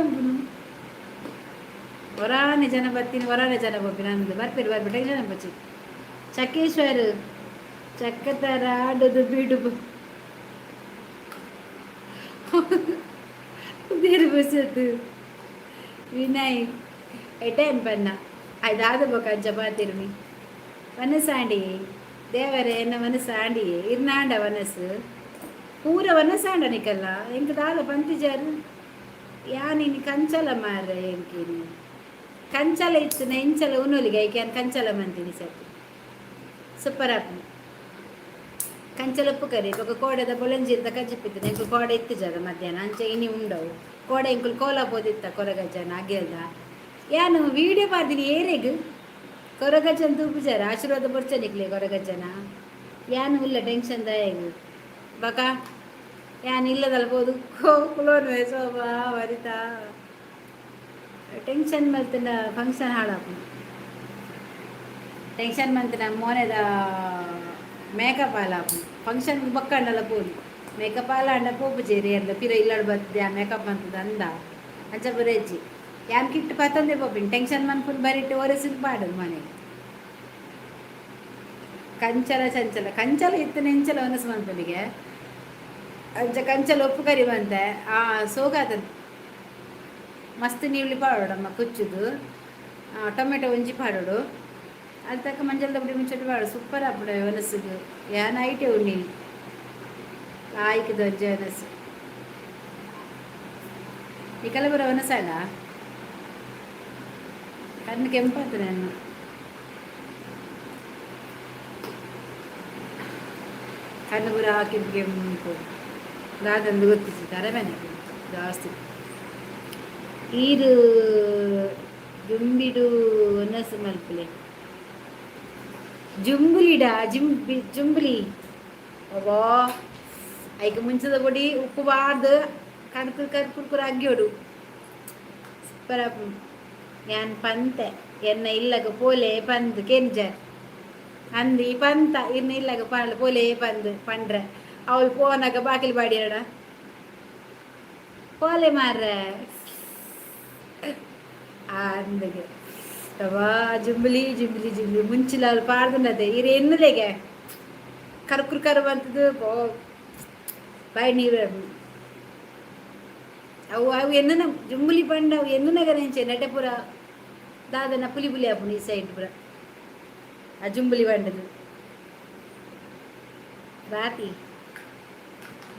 ಹೊರಾನೆ ಜನ ಬರ್ತೀನಿ ಹೊರಾನೆ ಜನ ಬರ್ತೀನಿ ನಂದು ಬರ್ತೀರಿ ಬರ್ಬಿಟ್ಟು ಜನ ಬಚ್ಚಿ ಚಕ್ಕೇಶ್ವರ ಚಕ್ಕತರ ಆಡೋದು ಬಿಡು ಬೇರೆ ಬಸ್ಸತ್ತು ವಿನಯ್ ಎಟೇನ್ ಬನ್ನ ಆಯ್ ದಾದ ಬೋಕ ಅಜ್ಜ ಬಾತಿರ್ಮಿ ವನಸಾಂಡಿ ದೇವರೇ ಎನ್ನ ವನಸಾಂಡಿ ಇರ್ನಾಂಡ ವನಸ್ಸು ಪೂರ ವನಸಾಂಡ ನಿಕಲ್ಲ ಎಂಕ ದಾದ ಪಂತಿಜಾರು ಯಾನಿನಿ ಕಂಚಲ ಮಾರ್ರೆ ಎಂಕಿನಿ ಕಂಚಲ ಇತ್ತು ಎಂಚಲ ಉನ್ನೋಲಿಗೆ ಐಕೆ ಕಂಚಲ ಮಂತೀನಿ ಸತ್ತು ಸೂಪರ್ ಆಪ್ ಕಂಚಲ ಉಪ್ಪು ಕರಿ ఒక ಕೋಡೆದ ಬೊಳಂಜಿರ್ದ ಕಜ್ಜಿಪ್ಪಿತ್ತು ಎಂಕು ಕೋಡೆ ಇತ್ತು ಜದ ಮಧ್ಯಾಹ್ನ ಅಂಚೆ ಇನಿ ಉಂಡವು ಕೋಡೆ ಎಂಕುಲು ಕೋಲಾಪೋದಿತ್ತ ಕೊರಗಜ್ಜನ ಅಗೆಲ್ದ ಯಾನು ವೀಡಿಯೋ ಪಾರ್ದಿನಿ ಏರೆಗು ಕೊರಗಜ್ಜನ ತೂಪುಜಾರ ಆಶೀರ್ವಾದ ಬರ್ಚನಿಕ್ಲೆ ಕೊರಗಜ್ಜನ ಯಾನು ಇಲ್ಲ ಟೆನ್ಷನ್ ದಯಗು ಬಕ ಯಾನು ಇಲ್ಲದಲ್ಲ ಬೋದು ಕುಲೋನ್ ಶೋಭಾ ವರಿತಾ ಟೆನ್ಷನ್ ಮಲ್ತಿನ ಫಂಕ್ಷನ್ ಹಾಳಾಪು ಟೆನ್ಷನ್ ಮಂತಿನ ಮೋನೆದ ಮೇಕಪ್ ಆಲಾಪು ಫಂಕ್ಷನ್ ಬಕ್ಕಂಡಲ್ಲ ಪೋಲಿ ಮೇಕಪ್ ಆಲ ಅಂಡ ಪೋಪು ಚೇರಿ ಅಂದ ಪಿರ ಇಲ್ಲಾಡು ಬರ್ತದೆ ಆ ಮೇಕಪ್ ಅಂತದ ಅಂದ ಅಂಚ ಬರೇಜಿ ಯಾನ್ ಕಿಟ್ಟು ಪತ್ತೊಂದೇ ಪೋಪಿನ್ ಟೆನ್ಷನ್ ಮನ್ಪುನ್ ಬರಿಟ್ಟು ಒರೆಸಿದ್ ಪಾಡದು ಮನೆಗೆ ಕಂಚಲ ಇತ್ತು ನೆಂಚಲ ಒನಸು ಮನ್ಪುನಿಗೆ ಅಂಚ ಕಂಚಲ ಉಪ್ಪು ಕರಿ ಬಂತೆ ಸೋಗಾದ ಮಸ್ತ್ ನೀವಳಿ ಪಾಡೋಡಮ್ಮ ಕುಚ್ಚುದು ಟೊಮೆಟೊ ಒಂಜಿ ಪಾಡೋಡು ಅದು ತಕ್ಕ ಮಂಜಲ್ ದಬ್ಬಡಿ ಮುಂಚೆಟ್ಟು ಪಾಡು ಸೂಪರ್ ಆಪುಡ ಒನಸಿಗೆ ಯಾನ್ ಐಟೆ ಉಣ್ಣಿ ಆಯ್ಕೆ ದೊಜ್ಜ ಅನಸು ಈ ಕಲಬುರ ಒನಸಾಲ ಕಣ್ಣು ಕೆಂಪಾತು ನಾನು ಕಣ್ಣು ಪೂರ ಕೆಂಪು ಕೆಂಪು ದಾದಂದು ಗೊತ್ತಿತ್ತು ತರಬೇನೆ ಜಾಸ್ತಿ ಈರು ಜುಂಬಿಡು ಒನಸು ಮಲ್ಪಲೆ ಜುಂಬುಲಿಡ ಜುಂಬುಲಿ ಅಬ್ಬಾ ಐಕ ಮುಂಚದ ಪೊಡಿ ಉಪ್ಪು ಬಾರ್ದು ಕರ್ಕುರ್ ಕರ್ಕುರ್ ಅಗ್ಗಿಯೋಡು ಸೂಪರ್ ഞാൻ പന്ത് എന്ന ഇല്ലക പോലെ പന്ത് കെഞ്ചർ ಅಂದು ಈ ಪಂತ ಇನ್ನು ಇಲ್ಲಗ പോലെ ಪಂದು ಪಂಡ್ರೆ ಅವಳು ಫೋನಾಗ ಬಾಕಿಲು ಬಾಡಿಯಡ പോലെ ಮಾರ್ರೆ ಅಂದಗೆ ತವಾ ಜುಂಬಲಿ ಜುಂಬಲಿ ಜುಂಬಲಿ ಮುಂಚಿಲ ಅವಳು ಪಾಡ್ದುಂಡದೆ ಇರು ಎನ್ನುಲೆಗೆ ಕರ್ಕುರ್ ಕರು ಬಂತದ್ದು ಬಾಯಿ ನೀರು ಅವು ಅವು ಎನ್ನ ಜುಂಬುಲಿ ಪಂಡ ಅವು ಎನ್ನುನಗ ನೆಂಚೆ ನಟೆ ಪುರ ದಾದನ ಪುಲಿ ಪುಲಿ ಆಪುಂಡು ಈ ಸೈಡ್ ಪುರ ಆ ಜುಂಬುಲಿ ಪಂಡದು ಬಾತಿ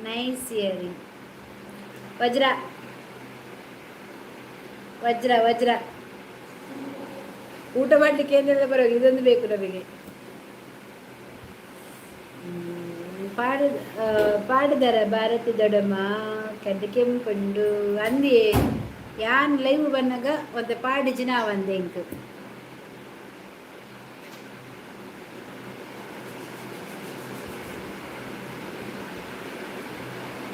ನೈಸ್ ಇಯರಿಂಗ್ ವಜ್ರ ವಜ್ರ ವಜ್ರ ಊಟ ಮಾಡಲಿಕ್ಕೆ ಏನೆಲ್ಲ ಬರೋದು ಇದೊಂದು ಬೇಕು ನಮಗೆ ಪಾಡಿದಾರ ಭಾರತಿ ದೊಡಮ್ಮ ಕಡ್ಡೆ ಕೆಂಪುಂಡು ಅಂದಿ ಯಾನ್ ಲೈವ್ ಬನ್ನಾಗ ಒಂದು ಪಾಡಿಜಿ ನಾವು ಅಂದೆ ಇಂಕ್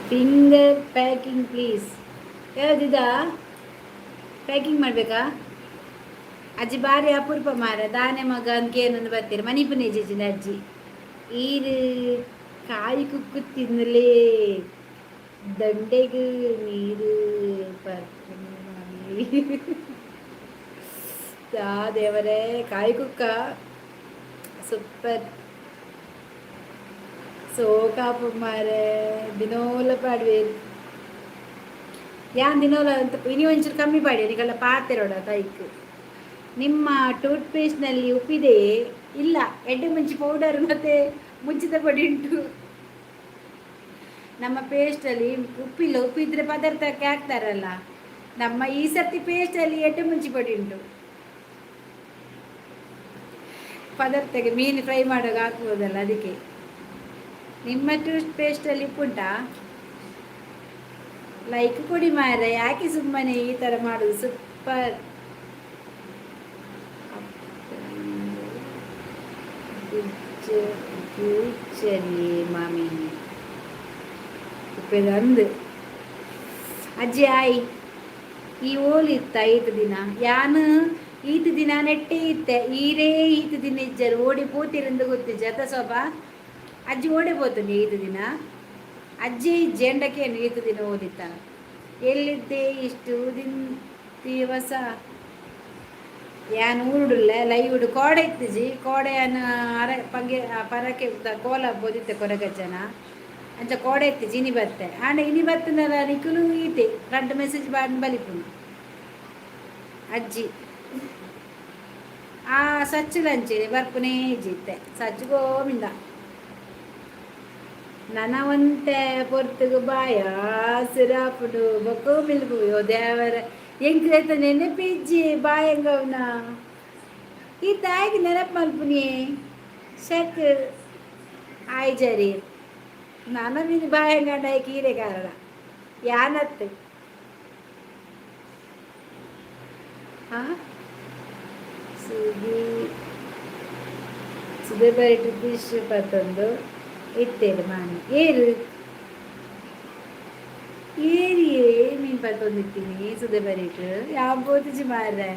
ಫಿಂಗರ್ ಪ್ಯಾಕಿಂಗ್ ಪ್ಲೀಸ್ ಯಾವುದಿದಾ ಪ್ಯಾಕಿಂಗ್ ಮಾಡಬೇಕಾ ಅಜ್ಜಿ ಭಾರಿ ಅಪೂರ್ಪ ಮಾರ ದಾನೆ ಮಗ ಅಂದ್ಕೆ ಏನೊಂದು ಬರ್ತೀರ ಮಣಿಪುನೇ ಜಿಜಿನ ಅಜ್ಜಿ ಈರು ಕಾಯಿ ಕುಕ್ಕು ತಿನ್ನಲೇ ದಂಡೆಗೆ ನೀರು ದೇವರೇ ಕಾಯಿ ಕುಕ್ಕ ಸೂಪರ್ ಸೋಕಾಪುಮಾರೆ ದಿನೋಲ ಪಾಡ್ವೇರು ಯಾನ್ ದಿನೋಲ ಅಂತ ಇನಿ ಒಂಚೂರು ಕಮ್ಮಿ ಪಾಡಿ ನಿಗಳ ಪಾತಿರೋಡ ತೈಕ್ ನಿಮ್ಮ ಟೂತ್ ಪೇಸ್ಟ್ನಲ್ಲಿ ಉಪ್ಪಿದೆ ಇಲ್ಲ ಎಡ್ಡೆ ಮುಂಚಿ ಪೌಡರ್ ಮತ್ತೆ ಮುಂಚಿತ ಪೊಡಿ ಉಂಟು ನಮ್ಮ ಪೇಸ್ಟಲ್ಲಿ ಉಪ್ಪಿಲ್ಲ ಉಪ್ಪಿದ್ರೆ ಪದಾರ್ಥಕ್ಕೆ ಹಾಕ್ತಾರಲ್ಲ ನಮ್ಮ ಈ ಸರ್ತಿ ಪೇಸ್ಟಲ್ಲಿ ಎಡ್ಡೆ ಮುಂಚಿ ಪೊಡಿ ಉಂಟು ಪದಾರ್ಥಕ್ಕೆ ಮೀನು ಫ್ರೈ ಮಾಡೋಕೆ ಹಾಕ್ಬೋದಲ್ಲ ಅದಕ್ಕೆ ನಿಮ್ಮ ಟೂತ್ ಪೇಸ್ಟಲ್ಲಿ ಉಪ್ಪುಂಟಾ ಲೈಕ್ ಕೊಡಿ ಮಾರ ಯಾಕೆ ಸುಮ್ಮನೆ ಈ ಥರ ಮಾಡೋದು ಸೂಪರ್ ಫ್ಯೂಚರಿ ಮಾಮಿ ಉಪ್ಪೆದಂದು ಅಜ್ಜಿ ಆಯಿ ಈ ಓಲಿತ್ತ ಈತ ದಿನ ಯಾನು ಈತ ದಿನ ನೆಟ್ಟೆ ಇತ್ತೆ ಈರೇ ಈತ ದಿನ ಇಜ್ಜರು ಓಡಿ ಪೋತಿರಂದು ಗೊತ್ತಿಜ್ಜ ಅತ ಸೊಬ ಅಜ್ಜಿ ಓಡಿ ಪೋತುಂಡು ಈತ ದಿನ ಅಜ್ಜಿ ಜೆಂಡಕ್ಕೇನು ಈತ ದಿನ ಓದಿತ್ತ ಎಲ್ಲಿದ್ದೆ ಇಷ್ಟು ದಿವಸ ಯಾನ್ ಊರುಡುಲ್ಲ ಲೈವುಡು ಕೋಡೆ ಇತ್ತಿಜಿ ಕೋಡೆಯನ್ನು ಅರ ಪಂಗೆ ಪರಕ್ಕೆ ಕೋಲ ಬೋದಿತ್ತೆ ಕೊರಗಜ್ಜನ ಅಂಚ ಕೋಡೆ ಇತ್ತಿಜಿ ಇನಿ ಬತ್ತೆ ಆಂಡ ಇನಿ ಬತ್ತನಲ್ಲ ನಿಖಲು ಈತೆ ರಡ್ಡು ಮೆಸೇಜ್ ಬಾಡ್ ಬಲಿಪುಂಡು ಅಜ್ಜಿ ಆ ಸಚ್ಚುಲಂಚಿ ಬರ್ಪುನೇ ಇಜ್ಜಿತ್ತೆ ಸಚ್ಚುಗೋ ಮಿಂದ ನನವಂತೆ ಪೊರ್ತುಗು ಬಾಯ ಸಿರಾಪುಡು ಬೊಕ್ಕೋ ಮಿಲ್ಗು ಯೋ ದೇವರ ಎಂಕ್ರೇತ ನೆನಪಿಜ್ಜಿ ಬಾಯಂಗವ್ನ ಈ ತಾಯಿಗೆ ನೆನಪು ಮಲ್ಪುನಿ ಶಕ್ ಆಯ್ ಜರಿ ನನ್ನ ಮೀನು ಬಾಯಂಗಂಡ ಕೀರೆ ಕಾರಣ ಯಾನತ್ತೆ ಸುದೇ ಬರಿಟು ಫಿಶ್ ಪತ್ತೊಂದು ಇತ್ತೇಳಿ ಮಾನಿ ಏರು ಏರಿಯೇ ಮೀನು ಪತ್ತೊಂದಿತ್ತೀನಿ ಸುದೇ ಬರಿಟು ಯಾವ ಬೋತಿಜಿ ಮಾರ್ರೆ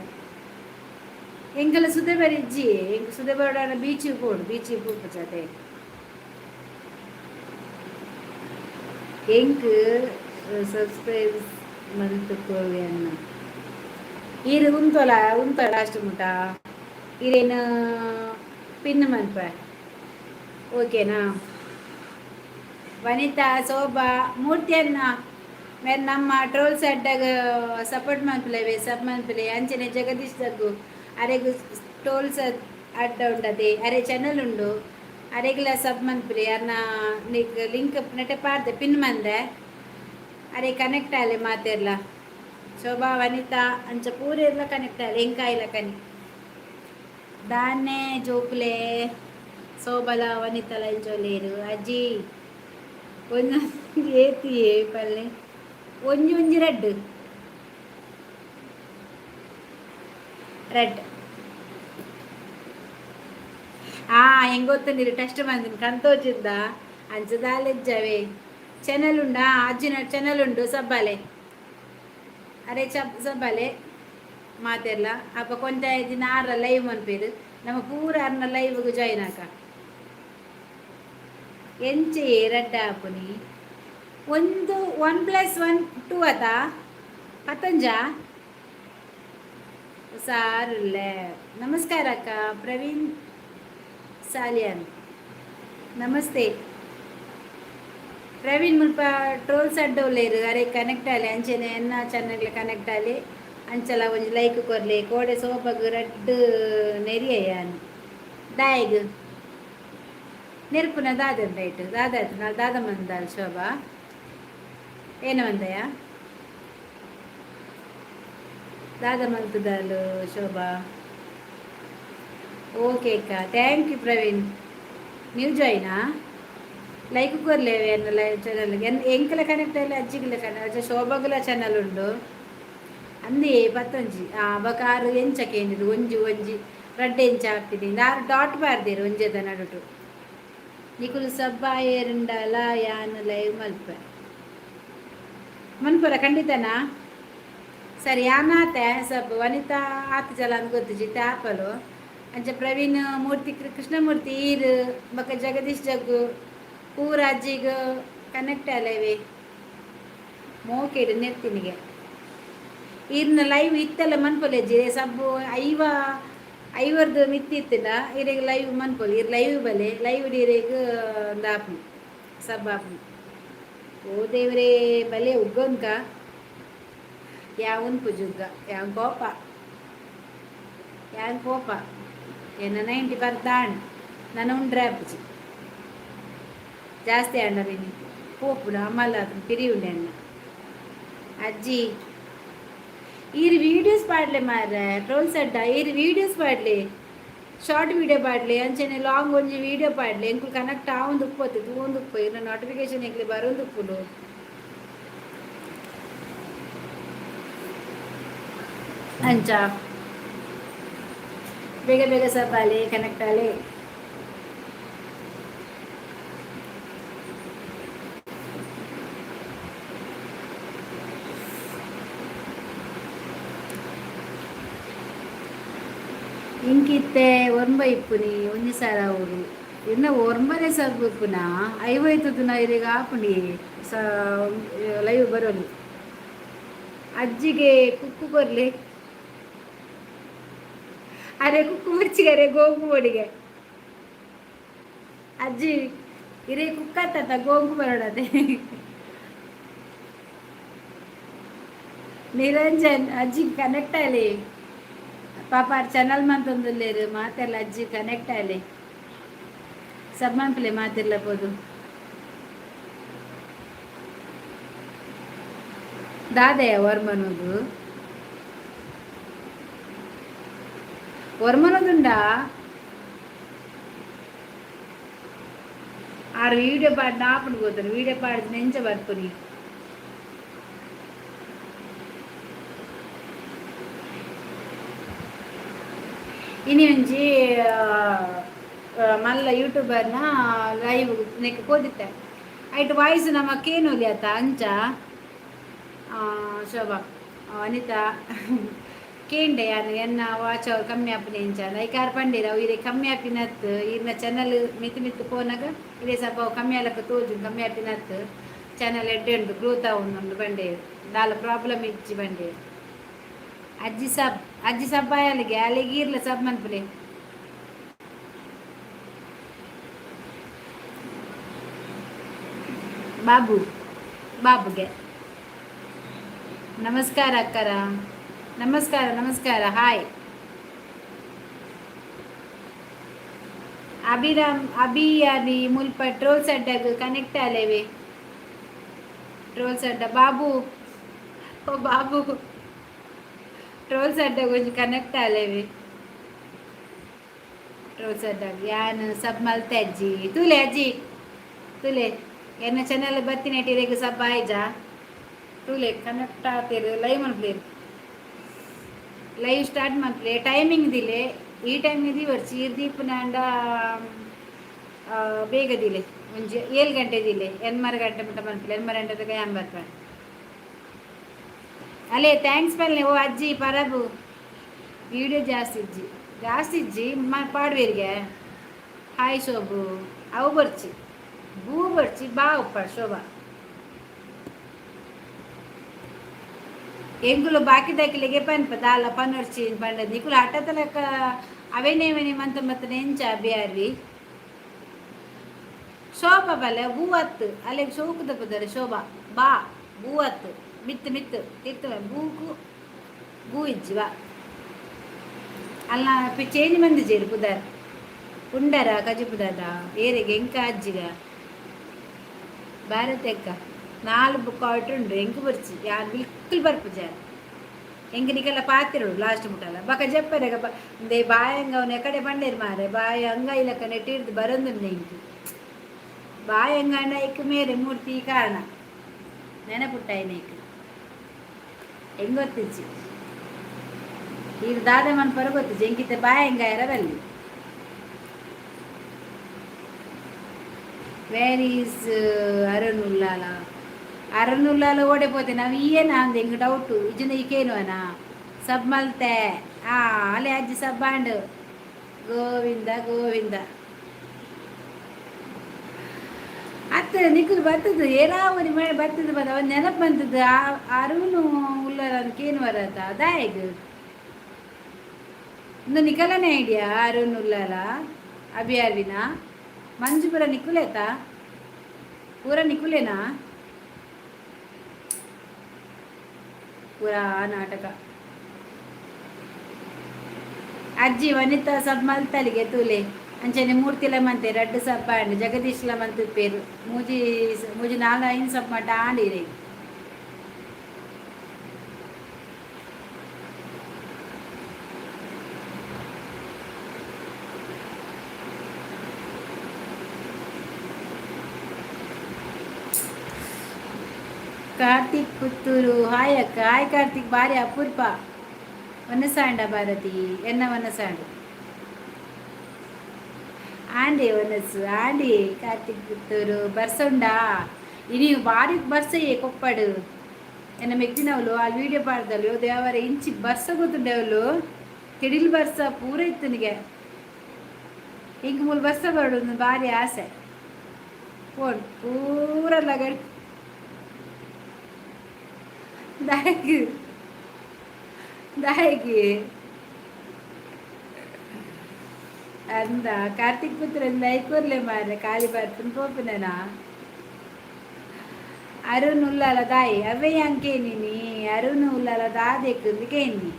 ಎಂಕಲ್ಲ ಸುದೇ ಬರಿಜ್ಜಿ ಎಂಕ ಸುದೇ ಬರೋಣ ಬೀಚಿಗೆ ಪೋಡು ಬೀಚಿಗೆ ಪೋಪಚಾತೆ ಎಂಕ್ ಸಬ್ಸ್ಕ್ರೈಬ್ ಮಂತ್ಕೋವಿ ಅನ್ನ ಈರು ಉಂತೋಲ ಲಾಸ್ಟ್ ಮುಟ ಇರೇನು ಪಿನ್ ಮನ್ಪ ಓಕೆನಾ ವನಿತಾ ಶೋಭಾ ಮೂರ್ತಿಯನ್ನ ಮೇರೆ ನಮ್ಮ ಟ್ರೋಲ್ಸ್ ಅಡ್ಡಾಗ ಸಪೋರ್ಟ್ ಮನ್ಪಲೇವೆ ಸಬ್ ಮನ್ಪಲೆ ಅಂಚನೆ ಜಗದೀಶ್ ದಗ್ಗು ಅರೆಗು ಟೋಲ್ಸ್ ಅಡ್ಡ ಉಂಡದೆ ಅರೆ ಚಾನಲ್ ಉಂಡು ಅರೆಗಿಲ್ಲ ಸಬ್ ಮನ್ಪುರಿ ಯಾರನ್ನ ನೀಕ್ ಲಿಂಕ್ ನೆಟ್ಟೆ ಪಾಡ್ದೆ ಪಿನ್ ಮಂದೆ ಅರೆ ಕನೆಕ್ಟ್ ಆಲೆ ಮಾತೆರ್ಲ ಶೋಭಾ ವನಿತಾ ಅಂಚ ಪೂರ ಇರ್ಲ ಕನೆಕ್ಟ್ ಆಲೆ ಎಂಕಾಯಿಲ ಕನಿ ದಾನ್ನೆ ಜೋಕುಲೆ ಸೋಬಲ ವನಿತಲ ಇಂಚೋಲೇರು ಅಜ್ಜಿ ಒಂದು ಏತಿಯೇ ಪಲ್ಲೆ ಒಂಜಿ ಒಂಜಿ ರೆಡ್ ರೆಡ್ ಹೆಂಗ್ ಗೊತ್ತಂದಿರಿ ಟೆಸ್ಟ್ ಬಂದಿನಿ ಕಂತೋಚಿದ್ದ ಅಂಚದಾಲೆಜ್ಜವೇ ಚಾನಲ್ ಉಂಡಾ ಅಜ್ಜಿನ ಚಾನಲ್ ಉಂಡು ಸಬ್ಬಾಲೆ ಅರೆ ಸಬ್ಬಾಲೆ ಮಾತೆರ್ಲ ಅಪ್ಪ ಕೊಂಚ ದಿನ ಆರ್ರ ಲೈವ್ ಮನ್ಪೇರು ನಮ್ಮ ಪೂರ ಆರ್ನ ಲೈವ್ಗೆ ಜಾಯಿನ್ ಆಕ ಎಂಚೆ ರೆಡ್ ಆಪುನಿ ಒಂದು 1+1 2 ಅದ ಪತಂಜ ಸಾರುಲ್ಲೆ ನಮಸ್ಕಾರ ಅಕ್ಕ ಪ್ರವೀಣ್ ಸಾಲಿಯನ್ ನಮಸ್ತೆ ಪ್ರವೀಣ್ ಮುಲ್ಪ ಟ್ರೋಲ್ಸ್ ಅಡ್ಡೋಲೇರು ಅರೆ ಕನೆಕ್ಟ್ ಆಲೆ ಅಂಚೆನೆ ಎನ್ನ ಚಾನಲ್ ಕನೆಕ್ಟ್ ಆಲೆ ಅಂಚಲ ಒಂಜಿ ಲೈಕ್ ಕೊರ್ಲೆ ಕೋಡೆ ಸೋಪಗ್ ರೆಡ್ ನೆರಿಯಾನು ದಾಯಗ್ ನೆರ್ಪುನ ದಾದನ್ ರೈಟ್ ದಾದಾಯ್ತು ನಾಳೆ ದಾದ ಮಂದಾಲ್ ಶೋಭಾ ಏನು ಮಂದಯ ದಾದ ಮಂತದಾಲು ಶೋಭಾ ಓಕೆ ಅಕ್ಕ ಥ್ಯಾಂಕ್ ಯು ಪ್ರವೀಣ್ ನೀವು ಜಾಯ್ನಾ ಲೈಕ್ ಕೊರ್ಲೇವೆ ಎನ್ನ ಲೈವ್ ಚಾನಲ್ಗೆ ಎಂಕಲ ಕನೆಕ್ಟ್ ಆಯ್ಲೆ ಅಜ್ಜಿಗಿಲ್ಲ ಕನೆಕ್ಟ್ ಶೋಭಾಗುಲ ಚಾನಲ್ ಉಂಡು ಅಂದೇ ಪತ್ತೊಂಜಿ ಬಕಾರು ಎಂಚಕ್ಕೆ ಏನಿದು ಒಂಜಿ ಒಂಜಿ ರೆಡ್ ಎಂಚ ಹಾಕ್ತಿದ್ದೀನಿ ಆರು ಡಾಟ್ ಬಾರ್ದೇರು ಒಂಜೆದ ನಡುಟು ನಿಕುಲು ಸಬ್ಬ ಏರುಂಡಲ ಯಾನ್ ಲೈವ್ ಮಲ್ಪೆ ಮನ್ಪುರ ಖಂಡಿತನಾ ಸರಿ ಯಾನಾತೆ ಸಬ್ ವನಿತಾ ಆತ ಜಲ ಅಂತ ಗೊತ್ತಿಜಿ ಆಪಲು ಅಂಚ ಪ್ರವೀಣ್ ಮೂರ್ತಿ ಕೃಷ್ಣಮೂರ್ತಿ ಈರ್ ಬಕ ಜಗದೀಶ್ ಜಗ್ಗು ಪೂರ ಅಜ್ಜಿಗ ಕನೆಕ್ಟ್ ಅಲ್ಲವೇ ಮೋಕೆಡು ನೆತ್ತಿನಿಗೆ ಈರ್ನ ಲೈವ್ ಇತ್ತೆಲ್ಲ ಮನ್ಪೊಲೆಜ್ಜಿ ಸಬ್ಬು ಐವರ್ದು ಮಿತ್ತಿತ್ತಿಲ್ಲ ಇರೆಗ್ ಲೈವ್ ಮನ್ಪೊಲಿ ಇರ್ ಲೈವ್ ಬಲೆ ಲೈವ್ ಡೀರೆಗ್ ದಾಪು ಸಬ್ ಆಪು ಓ ದೇವ್ರೇ ಬಲೆ ಉಗ್ಗೊಂಕ ಯಾವನ್ ಪುಜುಗ್ಗ ಯಾನ್ ಕೋಪ ಎನ್ನ 90 ಬರ್ದಾಣ್ ನನ್ನ ಉಂಡ್ರೆ ಅಪ್ಪಜಿ ಜಾಸ್ತಿ ಅಣ್ಣವಿನಿ ಪೋಪುನ ಅಮ್ಮಲ್ಲ ಅದನ್ನು ಪಿರಿ ಉಂಡೆ ಅಣ್ಣ ಅಜ್ಜಿ ಈರು ವೀಡಿಯೋಸ್ ಪಾಡ್ಲೆ ಮಾರ್ರೆ ಟ್ರೋಲ್ಸ್ ಅಡ್ಡ ಈರು ವೀಡಿಯೋಸ್ ಪಾಡ್ಲೆ ಶಾರ್ಟ್ ವೀಡಿಯೋ ಪಾಡ್ಲೆ ಅಂಚನೆ ಲಾಂಗ್ ಒಂಜಿ ವೀಡಿಯೋ ಪಾಡ್ಲೆ ಎಂಕು ಕನೆಕ್ಟ್ ಆವೊಂದು ಉಪ್ಪತ್ತು ತೂವೊಂದು ಉಪ್ಪು ಇನ್ನು ನೋಟಿಫಿಕೇಶನ್ ಎಂಕ್ಲೆ ಬರೋದು ಉಪ್ಪುಡು ಅಂಚ ಬೇಗ ಬೇಗ ಸಬ್ಬಾಲೆ ಕನೆಕ್ಟ್ ಆಲೆ ಇಂಕಿತ್ತೆ ಒರ್ಂಬ ಇಪ್ಪುನಿ ಒಂಜಿ ಸಾರ ಅವರು ಇನ್ನು ಒರ್ಂಬನೆ ಸಬ್ ಇಪ್ಪುನ ಐವೈತದ ಇರಿಗೆ ಆಪುನಿ ಲೈವ್ ಬರೋಲಿ ಅಜ್ಜಿಗೆ ಕುಕ್ಕು ಕೊರ್ಲಿ ಅರೆ ಕುಕ್ಕು ಮುಚ್ಚಿಗರೆ ಗೋಂಗು ಬಡಿಗೆ ಅಜ್ಜಿ ಇರೇ ಕುಕ್ಕತ್ತ ಗೋಂಗು ಬರೋಡದೆ ನಿರಂಜನ್ ಅಜ್ಜಿ ಕನೆಕ್ಟ್ ಆಲಿ ಪಾಪ ಚಾನಲ್ ಮಂತೊಂದುಲ್ಲೇರು ಮಾತೆಲ್ಲ ಅಜ್ಜಿ ಕನೆಕ್ಟ್ ಆಲಿ ಸಬ್ ಮನ್ಪಲೆ ಮಾತೆಲ್ಲ ಬೋದು ದಾದೆಯ ವರ್ಮನದುಂಡಾ ಆರು ವೀಡಿಯೋ ಪಾಡಿನ ಆಪುಂಡು ಹೋದ್ರು ವೀಡಿಯೋ ಪಾಡಿದ ನೆಂಚ ಬರ್ಪುನಿ ಇನಿ ಒಂಜಿ ಮಲ್ಲ ಯೂಟ್ಯೂಬರ್ನ ಲೈವ್ ನೆಕ್ ಕೋದಿತ್ತೆ ಐಟ್ ವಾಯ್ಸ್ ನಮಕ್ಕೇನೊಲಿ ಆತ ಅಂಚ ಶೋಭಾ ಅನಿತಾ ಕೇಂಡೆ ಯಾನು ಎನ್ನ ವಾಚ್ ಅವ್ರು ಕಮ್ಮಿ ಆಪಿನ ಇಂಚ ಐಕಾರ್ ಪಂಡೀರ ಅವು ಇರೇ ಕಮ್ಮಿ ಆಪಿನತ್ ಇರ್ನ ಚಾನಲ್ ಮಿತ್ತು ಮಿತ್ತು ಪೋನಾಗ ಇರೇ ಸ್ವಲ್ಪ ಅವು ಕಮ್ಮಿ ಆಲಕ್ಕ ತೋಜು ಕಮ್ಮಿ ಆಪಿನತ್ ಚಾನಲ್ ಎಡ್ಡೆ ಉಂಟು ಗ್ರೋತ್ ಉಂಡು ಬಂಡೆ ದಾಲ ಪ್ರಾಬ್ಲಮ್ ಇಚ್ಚಿ ಬಂಡೆ ಅಜ್ಜಿ ಸಬ್ ಅಲ್ಲಿಗೆ ಅಲ್ಲಿಗೆ ಇರ್ಲ ಸಬ್ ಮನ್ಪುಲೆ ಬಾಬುಗೆ ನಮಸ್ಕಾರ ಅಕ್ಕರ ನಮಸ್ಕಾರ ಹಾಯ್ ಅಭಿರಾಮ್ ಅಭಿ ಅಭಿ ಮುಲ್ಪ ಟ್ರೋಲ್ಸ್ ಅಡ್ಡಾಗ ಕನೆಕ್ಟ್ ಆಲೇವೆ ಟ್ರೋಲ್ಸ್ ಅಡ್ಡ ಬಾಬು ಓ ಬಾಬು ಟ್ರೋಲ್ಸ್ ಅಡ್ಡಾಗ ಒಂಜಿ ಕನೆಕ್ಟ್ ಆಲೇವೆ ಟ್ರೋಲ್ಸ್ ಅಡ್ಡಾಗ ಯಾನ್ ಸಬ್ ಮಲ್ತೆ ಅಜ್ಜಿ ತೂಲೆ ಅಜ್ಜಿ ತೂಲೆ ಎನ್ನ ಚಾನಲ್ ಬತ್ತಿನ ಇಟ್ಟಿರೆಗ್ ಸಬ್ ಆಯ್ಜಾ ತೂಲೆ ಕನೆಕ್ಟ್ ಆತೀರು ಲೈವ್ ಮನ್ಪ್ಲೇರು ಲೈವ್ ಸ್ಟಾರ್ಟ್ ಮನ್ಪ್ಲೆ ಟೈಮಿಂಗ್ ದಿಲೆ ಈ ಟೈಮಿಗೆ ಬರ್ಚಿ ದೀಪನಾಂಡ ಬೇಗ ದಿಲೆ ಒಂಜಿ 7 ಗಂಟೆ ದಿಲೆ ಎನ್ಮರ ಗಂಟೆ ಮುಟ್ಟ ಮನ್ಪ್ಲೆ ಎನ್ಮರ ಗಂಟೆ ಯಾನ್ ಬರ್ಪೇನೆ ಅಲ್ಲೇ ಥ್ಯಾಂಕ್ಸ್ ಪಲ್ಲೆ ಓ ಅಜ್ಜಿ ಪರಬು ವಿಡಿಯೋ ಜಾಸ್ತಿ ಇಜ್ಜಿ ಜಾಸ್ತಿ ಇಜ್ಜಿ ಪಾಡ್ವೇರಿಗೆ ಹಾಯ್ ಶೋಭು ಅವು ಬರ್ಚಿ ಬೂ ಬರ್ಚಿ ಬಾ ಉಪ್ಪ ಶೋಭಾ ಎಂಗುಲು ಬಾಕಿ ದಾಕಿಲೆಗೆ ಪನ್ಪ ದಾಲ ಪನ್ನರ್ಚಿ ಪಂಡ ನಿಕುಲು ಹಠತಲಕ ಅವೇನೇವನಿ ಮಂತ ಮತ್ತ ನೆಂಚ ಬಿಯಾರ್ವಿ ಶೋಭಾ ಬಲೆ ಬೂವತ್ತು ಅಲ್ಲೇ ಶೋಕದ ಪದರ ಶೋಭಾ ಬಾ ಬೂವತ್ತು ಮಿತ್ತು ಮಿತ್ತು ತಿರ್ತವೆ ಬೂಕು ಬೂ ಇಜ್ಜಿ ಬಾ ಅಲ್ಲ ಚೇಂಜ್ ಮಂದಿಜೇರು ಪುದರ್ ಪುಂಡರ ಕಜಿ ಪುದರ ಏರೆಗೆ ಎಂಕ ಅಜ್ಜಿಗ ಭಾರತ ಎಕ್ಕ 4 ಬುಕ್ ಉಂಡು ಎಂಕು ಬರ್ಚಿ ಯಾರು ಬಿಲ್ಕುಲ್ ಬರ್ಪುಜಾರ ಎಂಕ ನಿಕಲ್ಲ ಪಾತಿರೋಡು ಲಾಸ್ಟ್ ಮುಟ್ಟಲ್ಲ ಬಕ ಜಪ್ಪರೆಗ ದೇ ಬಾಯಂಗ ಅವನ ಎಕಡೆ ಬಂಡೇರು ಮಾರೆ ಬಾಯ ಅಂಗ ಇಲಕ ನೆಟ್ಟಿರ್ದು ಬರೊಂದು ಎಂಕಿ ಬಾಯಂಗ ನೈಕ್ ಮೇರೆ ಮೂರ್ತಿ ಕಾರಣ ನೆನಪುಟ್ಟಾಯಿ ನೈಕ್ ಹೆಂಗೊತ್ತಿಚ್ಚಿ ಈಗ ದಾದ ಮನ್ ಪರ ಗೊತ್ತು ಜಂಕಿತ ಬಾಯಂಗ ಎರವಲ್ಲಿ ವೇರ್ ಈಸ್ ಅರುಣುಲ್ಲಾಲ ಅರುಣುಲ್ಲಾಲ ಓಡಿಪೋತೆ ನಾವು ಏನ ಅಂದೆ ಹಿಂಗೆ ಡೌಟು ಇಜನ ಈಕೇನು ಅನ ಸಬ್ ಮಲ್ತೆ ಅಲೆ ಅಜ್ಜಿ ಸಬ್ಬಾಂಡು ಗೋವಿಂದ ಗೋವಿಂದ ಅತ್ತ ನಿಖಿಲ್ ಬರ್ತದ್ದು ಏನಾವನಿ ಮಳೆ ಬರ್ತದ್ದು ಬಂದ ಒಂದು ನೆನಪು ಬಂತದ್ದು ಅರುಣು ಉಲ್ಲಾರ ಅದಕ್ಕೇನು ಬರತ್ತ ಅದಾಯಗ ಒಂದು ನಿಖಲನೇ ಐಡಿಯಾ ಅರುಣ್ ಉಲ್ಲಾಲ ಅಭಿಯಾರ್ವಿನ ಮಂಜು ಪೂರ ನಿಖುಲೇತಾ ಪೂರ ನಿಖುಲೇನಾ ಪೂರಾ ನಾಟಕ ಅಜ್ಜಿ ವನಿತಾ ಸಬ್ ಮಲ್ತಲಿಗೆ ತೂಲೆ ಅಂಚನೆ ಮೂರ್ತಿಲ ಮಂತೆ ರಡ್ಡು ಸಬ್ಬ ಅಂಡ್ ಜಗದೀಶ್ಲ ಮಂತ ಪೇರು ಮೂಜಿ ಮೂಜಿ 4-5 ಸಬ್ ಮಟ್ಟ ಆಂಡಿರೆ ಕಾರ್ತಿಕ್ ಪುತ್ತೂರು ಹಾಯ್ ಅಕ್ಕ ಹಾಯ್ ಕಾರ್ತಿಕ್ ಬಾರಿ ಅಪೂರ್ಪ ವನಸಾಂಡ ಭಾರತಿ ಎನ್ನ ವನಸಾಂಡು ಆಂಡಿ ಒನಸು ಆಂಡಿ ಕಾರ್ತಿಕ್ ಪುತ್ತೂರು ಬರ್ಸೊಂಡಾ ಇನಿ ಬಾರಿ ಬರ್ಸಯ್ಯೆ ಕೊಪ್ಪಡು ಎನ್ನ ಮೆಗ್ದಿನವಳು ಆ ವಿಡಿಯೋ ಪಾಡ್ದಲು ದೇವರ ಇಂಚಿ ಬರ್ಸ ಗೊತ್ತುಂಡೆವಳು ಕೆಡಿಲ್ ಬರ್ಸ ಪೂರ ಇತ್ತು ನಿಗೆ ಹಿಂಗೆ ಮೂಲ ಬರ್ಸ ಬರೋದು ಭಾರಿ ಆಸೆ ಫೋನ್ ಪೂರ ಲಗಡ್ ದಾಯಕಿ ದಾಯಕಿ ಅಂದ ಕಾರ್ತಿಕ್ ಪುತ್ರ ಐಕೂರ್ಲೆ ಮಾರೆ ಖಾಲಿ ಬರ್ಪನ್ ಪೋಪುನನ ಅರುಣ್ ಉಲ್ಲಾಲ ದಾಯಿ ಅವೇ ಅಂಕೇನಿ ಅರುಣ್ ಉಲ್ಲಾಲ ದಾದೆಕ್ಕು ಕೇನಿ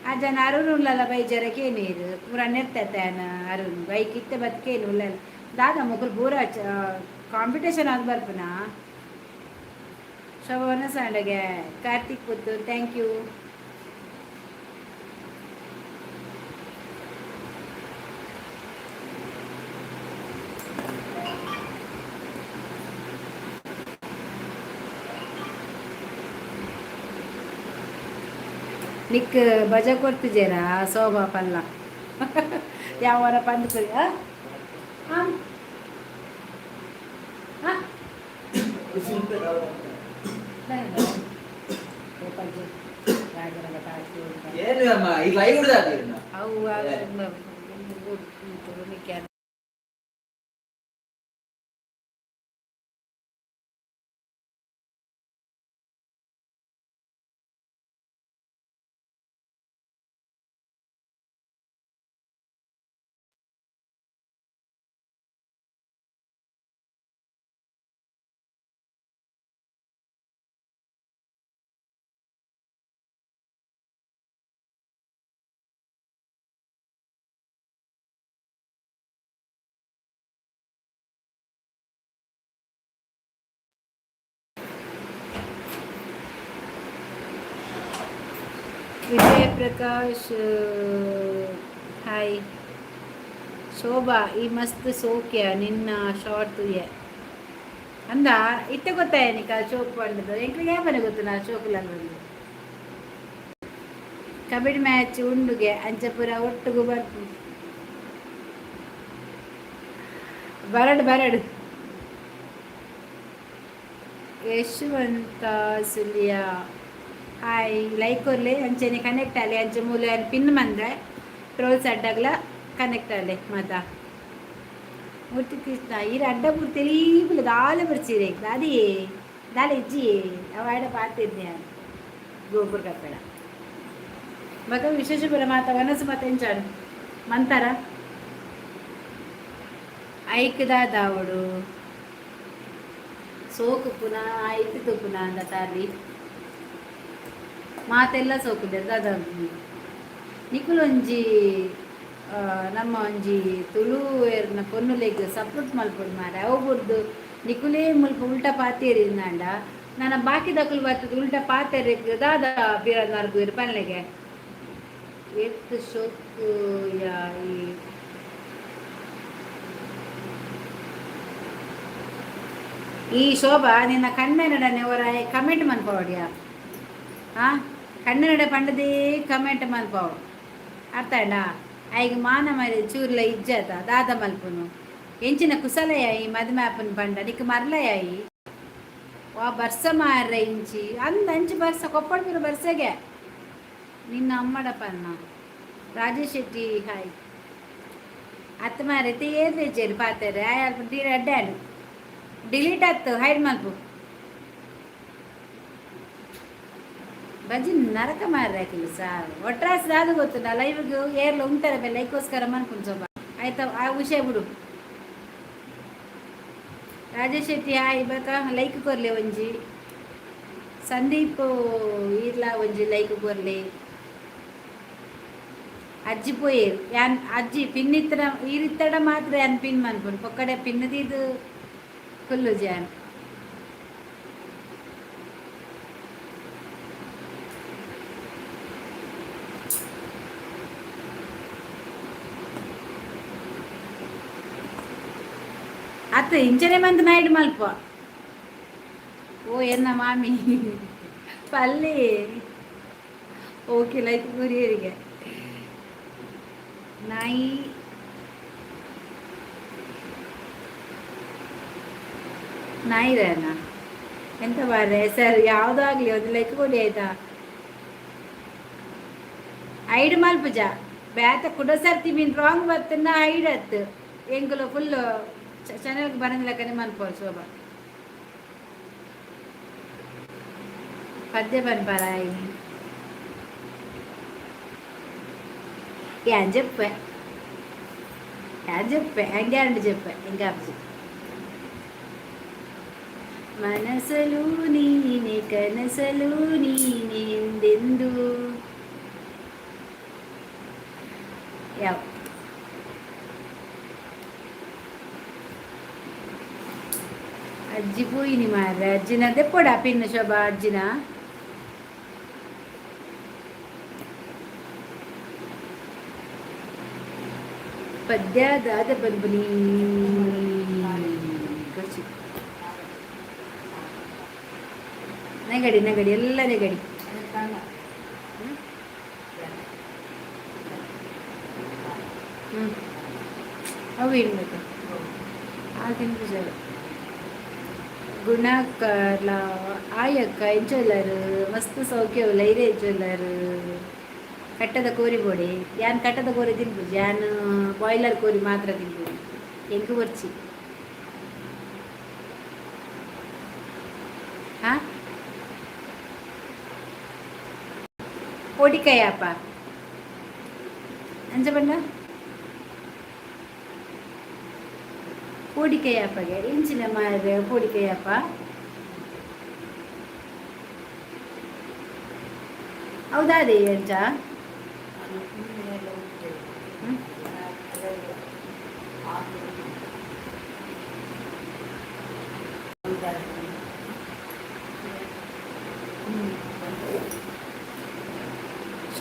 ಆ ಜನ ಅರುಣ್ ಉಲ್ಲಾಲ ಬೈಜರ ಕೇನೀರು ಪೂರ ನೆರ್ತೈತೆ ಅರುಣ್ ಬೈಕ್ ಇತ್ತೆ ಬತ್ಕೇನು ಉಲ್ಲಾಲ ದಾದ ಮುಗ್ರು ಪೂರ ಕಾಂಪಿಟೇಷನ್ ಆಗಿ ಬರ್ಪುನಾ ಶೋಭವನ ಸಾಂಡಗೆ ಕಾರ್ತಿಕ್ ಪುತ್ತೂರು ಥ್ಯಾಂಕ್ ಯು ನಿಕ್ ಬಜ ಕೊಡ್ತಿದ್ದೀರ ಶೋಭಾ ಪಲ್ಲ ಯಾವರ ಪಂದ್ಕರಿ ಅವು ವಿಜಯ್ ಪ್ರಕಾಶ್ ಹಾಯ್. ಶೋಭಾ ಈ ಮಸ್ತ್ ಸೋಕ್ಯ ನಿನ್ನ ಶಾರ್ಟ್ ತುಯ್ಯ ಅಂದ ಇತ್ತ ಗೊತ್ತಾಯ ನಿಕ ಶೋಕ್ ಪಂಡದು ಎಂಕ್ಲಿಗೆ ಯಾಪನೆ ಗೊತ್ತು ನಾ ಶೋಕುಲಂದು ಕಬಡ್ಡಿ ಮ್ಯಾಚ್ ಉಂಡುಗೆ ಅಂಚಪುರ ಒಟ್ಟಿಗೂ ಬರ್ತು ಬರಡು ಬರಡು ಯಶವಂತ ಸುಲಿಯ ಹಾಯ್ ಲೈಕ್ ಕೊರ್ಲೆ ಅಂಚೆನೆ ಕನೆಕ್ಟ್ ಆಲೆ ಅಂಚೆ ಮೂಲೆ ಪಿನ್ ಮಂದ್ರೆ ಟ್ರೋಲ್ಸ್ ಅಡ್ಡಾಗ್ಲ ಕನೆಕ್ಟ್ ಆಲೆ ಮಾತಾ ಮುಟ್ಟಿ ಕೃಷ್ಣ ಈರ ಅಡ್ಡ ಪೂರ್ತಿ ತೆಲೀಪುಲ ದಾಲೆ ಬರ್ಚೀರೆ ದಾದಿಯೇ ದಾಲೆ ಇಜ್ಜಿಯೇ ಅವಾಡ ಪಾತಿದ್ದೆ ಗೋಪುರ ಕಪ್ಪಡ ಮಗ ವಿಶೇಷಪುರ ಮಾತಾ ವನಸು ಮತ್ತೆ ಎಂಚಾಡು ಮಂತಾರ ಐಕ್ದ ದಾವಡು ಸೋಕು ಪುನಃ ಐಕ್ದು ಪುನಃ ಅಂದ ತಾರಿ ಮಾತೆಲ್ಲ ಸೋಕುದೆ ದಾದ ನಿಕುಲು ಒಂಜಿ ನಮ್ಮ ಒಂಜಿ ತುಳು ಏರ್ನ ಪೊನ್ನುಲೆಗ್ ಸಪೋರ್ಟ್ ಮಲ್ಪೊಡು ಮಾರೆ ಅವು ಬುಡ್ದು ನಿಕುಲೇ ಮುಲ್ಪ ಉಲ್ಟಾ ಪಾತೇರಿನಾಂಡ ನನ್ನ ಬಾಕಿ ದಕ್ಕಲು ಬರ್ತದೆ ಉಲ್ಟಾ ಪಾತೇರಿಗ್ ದಾದ ಬೀರನಾರ್ಗು ಇರು ಪನ್ಲೆಗೆ ಎತ್ತು ಶೋಕು ಯಾ ಈ ಶೋಭಾ ನಿನ್ನ ಕನ್ನಡನೆ ಅವರ ಕಮೆಂಟ್ ಮನ್ಪವಡಿಯಾ ಹಾಂ ಕನ್ನಡ ಪಂಡದೇ ಕಮೆಂಟ್ ಮಲ್ಪವ ಅರ್ಥ ಆಂಡ ಐಗೆ ಮಾನ ಮರಿ ಚೂರ್ಲ ಇಜ್ಜತ ದಾದ ಮಲ್ಪುನು ಎಂಚಿನ ಕುಸಲಯಾಯಿ ಮದುವೆ ಆಪನ್ ಪಂಡ ನಿಕ್ ಮರ್ಲಯಾಯಿ ವಾ ಬರ್ಸ ಮಾರ ಇಂಚಿ ಅಂಚಿ ಬರ್ಸ ಕೊಪ್ಪಡ್ಬಿರು ಬರ್ಸಗೆ ನಿನ್ನ ಅಮ್ಮಡಪ್ಪನ್ನ ರಾಜೇಶ್ ಶೆಟ್ಟಿ ಹಾಯ್ ಅತ್ತ ಮಾರೈತೆ ಏದ್ರೇಜೇರಿ ಪಾತಾರೆ ಅಲ್ಪ ತೀರ ಅಡ್ಡಾಡು ಡಿಲೀಟ್ ಆಯ್ತು ಹೈಡ್ ಮಲ್ಪು ಬಜ್ಜಿ ನರಕ ಮಾರ್ರಾಕಿಲ್ಲ ಸಾರ್ ಒಟ್ರಾಸ್ ಅದು ಗೊತ್ತು ನಾ ಲೈವ್ಗೆ ಏರ್ಲ ಉಂಟಾರ ಮೇಲೆ ಲೈಕೋಸ್ಕರ ಮನ್ಪುನ್ ಸೊಬ್ಬ ಆಯ್ತಾ ಆ ವಿಷಯ ಬಿಡು ರಾಜೇಶ್ ಶೆಟ್ಟಿ ಹಾಯ್ ಬೇಕಾ ಲೈಕ್ ಕೊರ್ಲೆ ಒಂಜಿ ಸಂದೀಪ್ ಈರ್ಲ ಒಂಜಿ ಲೈಕ್ ಕೊರ್ಲೆ ಅಜ್ಜಿ ಪೋಯೇರು ಯಾನ್ ಅಜ್ಜಿ ಪಿನ್ ಇತ್ತರ ಈರಿತ್ತಡ ಮಾತ್ರ ಯಾನ್ ಪಿನ್ ಮನ್ಪುನ್ ಪೊಕ್ಕಡೆ ಪಿನ್ನದಿದು ಫುಲ್ಲು ಜಾನ್ ಅತ್ತ ಇಂಚನೆ ಮಂತ್ ನಾಯ್ಡು ಮಲ್ಪ ಓ ಎನ್ನ ಮಾಮಿ ಪಲ್ಲಿ ಓಕೆ ಲೈಕ್ ಗುರಿಯರಿಗೆ ನಾಯಿ ನಾಯಿರೇನ ಎಂತ ಬಾರ್ರೆ ಸರ್ ಯಾವುದಾಗ್ಲಿ ಒಂದು ಲೈಕ್ ಕೊಡಿ ಆಯ್ತಾ ಐಡ್ ಮಲ್ಪುಜ ಬ್ಯಾತ ಕುಡ ಸರ್ತಿ ಮೀನ್ ರಾಂಗ್ ಬರ್ತನ್ನ ಐಡ್ ಅತ್ತು ಎಂಗುಲು ಫುಲ್ ಚಾನಲ್ಗೆ ಬರಂದಿಲ್ಲಕನೆ ಮಲ್ಪೋರು ಶೋಭಾ ಪದ್ಯ ಬನ್ಪಾರ ಯಾನ್ చెప్పೆ ಹಂಗೆ ಅಂಡು చెప్పೆ ಹಿಂಗೆ ಅಪ್ಸಿ ಮನಸಲು ನೀನೆ ಕನಸಲು ನೀನೆ ಎಂದೆಂದು ಯಾವ ಅಜ್ಜಿ ಪೋಯಿನಿ ಮಾರ್ರೆ ಅಜ್ಜಿನ ದೆಪ್ಪೊಡ ಪಿನ್ನು ಶೋಭಾ ಅಜ್ಜಿನ ಪದ್ಯ ದಾದ ಬಲ್ಬನಿ ಖರ್ಚು ನೆಗಡಿ ನೆಗಡಿ ಎಲ್ಲ ನೆಗಡಿ ಅವು ಇಡ್ಬೇಕು ಆಗಿನ ವಿಚಾರ ಗುಣಕರ್ಲ ಆಯಕ್ಕ ಎಂಚೊಲ್ಲರು ಮಸ್ತ್ ಸೌಖ್ಯವುಲ್ಲ ಇರೇ ಎಂಚೊಲ್ಲರು ಕಟ್ಟದ ಕೋರಿ ಬೋಡಿ ಯಾನ್ ಕಟ್ಟದ ಕೋರಿ ತಿನ್ಬೋದು ಯಾನ್ ಬಾಯ್ಲರ್ ಕೋರಿ ಮಾತ್ರ ತಿನ್ಬೋದು ಎಂಕು ಬರ್ಚಿ ಹಾ ಪೋಡಿಕಾಯಪ್ಪ ಅಂಚ ಬಂಡ ಪೋಡಿಕಾಯಪ್ಪಗೆ ಇಂಚಿನ ಮಾರ ಪೋಡಿಕಾಯಪ್ಪ ಹೌದಾದೇ ಅಂಚ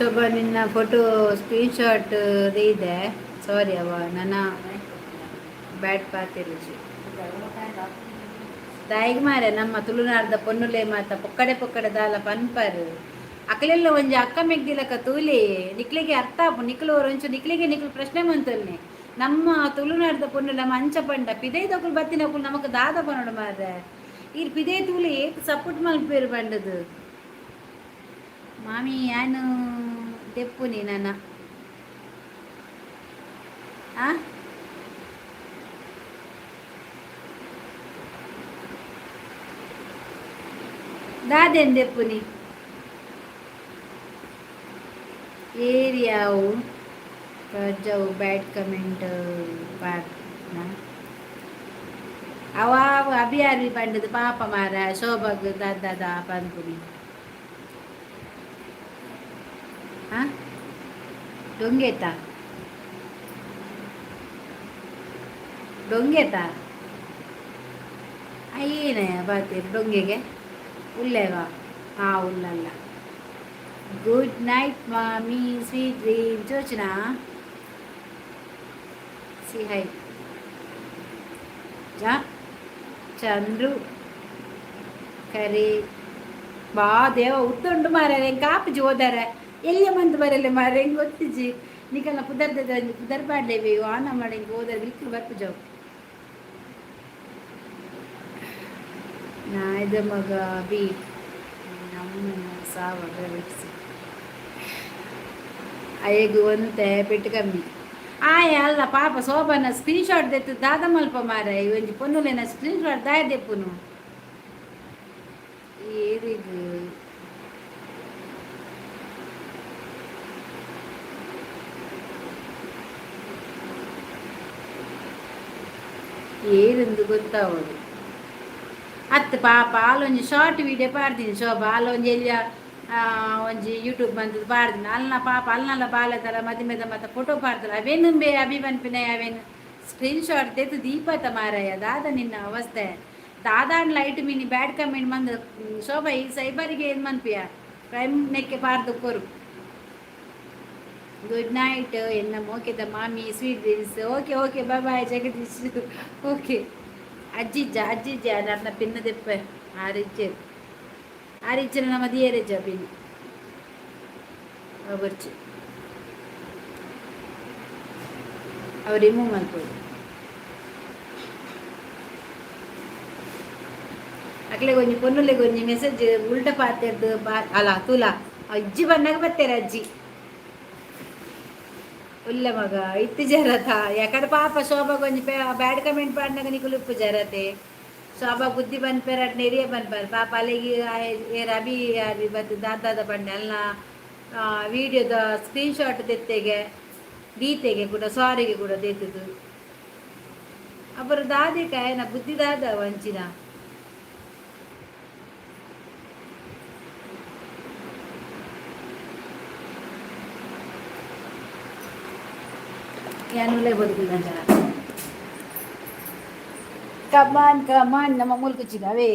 ಶೋಭಾ ನಿನ್ನ ಫೋಟೋ ಸ್ಕ್ರೀನ್ಶಾಟ್ ಇದೆ. ಸಾರಿ ಅವ ನನ್ನ ಬ್ಯಾಡ್ ಪಾತಿರುಚಿ ದಾಯಿಗೆ ಮಾರೆ ನಮ್ಮ ತುಳುನಾಡ್ದ ಪೊನ್ನುಲೆ ಮಾತ ಪೊಕ್ಕಡೆ ಪೊಕ್ಕಡೆ ದಾಲ ಪನ್ಪರ್ ಅಕಲೆಲ್ಲ ಒಂಜಿ ಅಕ್ಕ ಮೆಗ್ದಿಲಕ ತೂಲಿ ನಿಕ್ಲಿಗೆ ಅರ್ಥ ಆಪು ನಿಕ್ಲೋರು ಒಂಚು ನಿಕ್ಲಿಗೆ ನಿಕ್ಲು ಪ್ರಶ್ನೆ ಮಂತಲ್ನೆ ನಮ್ಮ ತುಳುನಾಡ್ದ ಪೊನ್ನುಲ ಮಂಚ ಪಂಡ ಪಿದೈ ತಕುಲು ಬತ್ತಿನಕುಲು ನಮಕ್ ದಾದ ಪನೋಡು ಮಾರೆ ಈ ಪಿದೈ ತೂಲಿ ಸಪೋರ್ಟ್ ಮಲ್ಪೇರು ಬಂಡದು ಮಾಮಿ ಯಾನು ತೆಪ್ಪುನಿ ನನ್ನ ಆ ದಾದೇನು ತೆಪ್ಪುನಿ ಏರಿಯಾವು ರಜವು ಬ್ಯಾಡ್ ಕಮೆಂಟ್ ಪಾಡ್ನ ಅವ ಅಭಿಯಾರಿ ಪಂಡದು ಪಾಪ ಮಾರ ಶೋಭಗ್ ದಾದ ಪನ್ಪುನಿ ಹಾಂ ಡೊಂಗೆತ ಡೊಂಗೆತ ಏನೇ ಬಾತೀರಿ ಡೊಂಗೆಗೆ ಉಲ್ಲೇವಾ ಹಾಂ ಉಲ್ಲಲ್ಲ ಗುಡ್ ನೈಟ್ ಮಾಮಿ ಸ್ವೀಟ್ ಡ್ರೀಮ್ ಯೋಚನಾ ಸಿ ಹೈ ಜಾ ಚಂದ್ರು ಕರಿ ಬಾ ದೇವ ಉತ್ತುಂಡು ಮಾರ ಹೆಂಗೆ ಕಾಪುಜಿ ಹೋದಾರೆ ಎಲ್ಲಿ ಮಂತ್ ಬರಲ್ಲ ಮಾರ ಹೆಂಗೆ ಗೊತ್ತಿಜಿ ನಿಕಲ್ಲ ಪುದರ್ ಪಾಡ್ಲೇವಿ ಆನ ಮಾಡಿ ಹಿಂಗೆ ಹೋದ್ರೆ ಬಿಲ್ಕುಲ್ ಬರ್ಪುಜವು ನಾ ಇದ ಮಗ ಬಿ ನಮ್ಮ ಸಾವಾಗ ಬಿಡಿಸಿ ಅಯ್ಯಗೂ ಒಂತೆ ಪೆಟ್ಟು ಕಮ್ಮಿ ಆಯ ಅಲ್ಲ ಪಾಪ ಶೋಭನ ಸ್ಕ್ರೀನ್ಶಾಟ್ ತೆತ್ತು ದಾದ ಮಲ್ಪ ಮಾರ ಒಂಜಿ ಪೊನ್ನುಲೆನ ಸ್ಕ್ರೀನ್ಶಾಟ್ ದಾಯ ತೆಪ್ಪುನು ಏರಿದು ಏರಿಂದು ಗೊತ್ತಾಗೋದು ಅತ್ತು ಪಾಪ ಅಲ್ಲೊಂಜಿ ಶಾರ್ಟ್ ವಿಡಿಯೋ ಪಾಡ್ತೀನಿ ಶೋಭಾ ಅಲ್ಲೊಂಜಿ ಎಲ್ಲಿಯ ಒಂಜಿ ಯೂಟ್ಯೂಬ್ ಬಂದದ್ದು ಪಾಡ್ತೀನಿ ಅಲ್ಲ ಪಾಪ ಅಲ್ಲಲ್ಲ ಬಾಲತರ ಮದಿಮೆದ ಮತ್ತು ಫೋಟೋ ಪಾಡ್ತಾರೆ ಅವೇನು ಬೇ ಅಭಿಮನ್ಪಿನ ಅವೇನು ಸ್ಕ್ರೀನ್ಶಾಟ್ ತೆತ್ತು ದೀಪತ ಮಾರಾಯ ದಾದ ನಿನ್ನ ಅವಸ್ಥೆ ದಾದಾಂಡ್ ಲೈಟ್ ಮೀನಿ ಬ್ಯಾಡ್ ಕಮೆಂಟ್ ಬಂದು ಶೋಭಾ ಈ ಸೈಬರಿಗೆ ಏನು ಮನ್ಪಿಯ ಕ್ರೈಮ್ ನೆಕ್ಕೆ ಪಾರ್ದು ಕೊರು ಗುಡ್ ನೈಟ್ ಎನ್ನ ಮೋಕೆದ ಮಾಮಿ sweet dreams okay okay bye Jagadish okay ಅಜ್ಜಿಜ್ಜ ನನ್ನ ಪಿನ್ನ ತೆಪ್ಪೆ ಆರಿಚ್ಚನ ನಮ್ಮ ದಿಯರೆಜ್ಜ ಪಿನ್ ಬರ್ಚು ಅವ್ರು ರಿಮೂವ್ ಮಾಡ್ಬೋದು ಅಕ್ಲೆಗೆ ಒಂಜಿ ಪೊನ್ನುಲೆಗೆ ಒಂಜಿ ಮೆಸೇಜ್ ಉಲ್ಟ ಪಾತೆರ್ದು ಅಲ್ಲ ತುಲಾ ಅಜ್ಜಿ ಬಂದಾಗ ಬರ್ತಾರೆ ಅಜ್ಜಿ ಉಲ್ಲ ಮಗ ಇತ್ತು ಜರತ ಯಾಕಂದ್ರೆ ಪಾಪ ಶೋಭಾಗ ಒಂಜಿ ಬ್ಯಾಡ್ ಕಮೆಂಟ್ ಪಾಡ್ನಾಗ ನಿಕುಲು ಉಪ್ಪು ಜರತೆ ಶೋಭಾ ಬುದ್ಧಿ ಬಂದ್ಪೇರ ನೆರಿಯ ಬಂದ್ಪಾರ ಪಾಪ ಅಲ್ಲಿಗೆ ಏರ್ ಅಭಿ ಅಭಿ ಬತ್ತು ದಾದಾದ ಪಂಡೆ ಅಲ್ಲ ವಿಡಿಯೋದ ಸ್ಕ್ರೀನ್ಶಾಟ್ ತೆತ್ತೆಗೆ ದೀತೆಗೆ ಕೂಡ ಸಾರಿಗೆ ಕೂಡ ತೆತ್ತದು ಅಬ್ಬರು ದಾದೆ ಕಾಯನ ಬುದ್ಧಿ ದಾದ ವಂಚಿನ ಯಾನುಲೆ ಬದುಕಿಲ್ಲ ಜನ ಕಮಾನ್ ನಮ್ಮ ಮುಲ್ಕುಚ್ಚಿನವೇ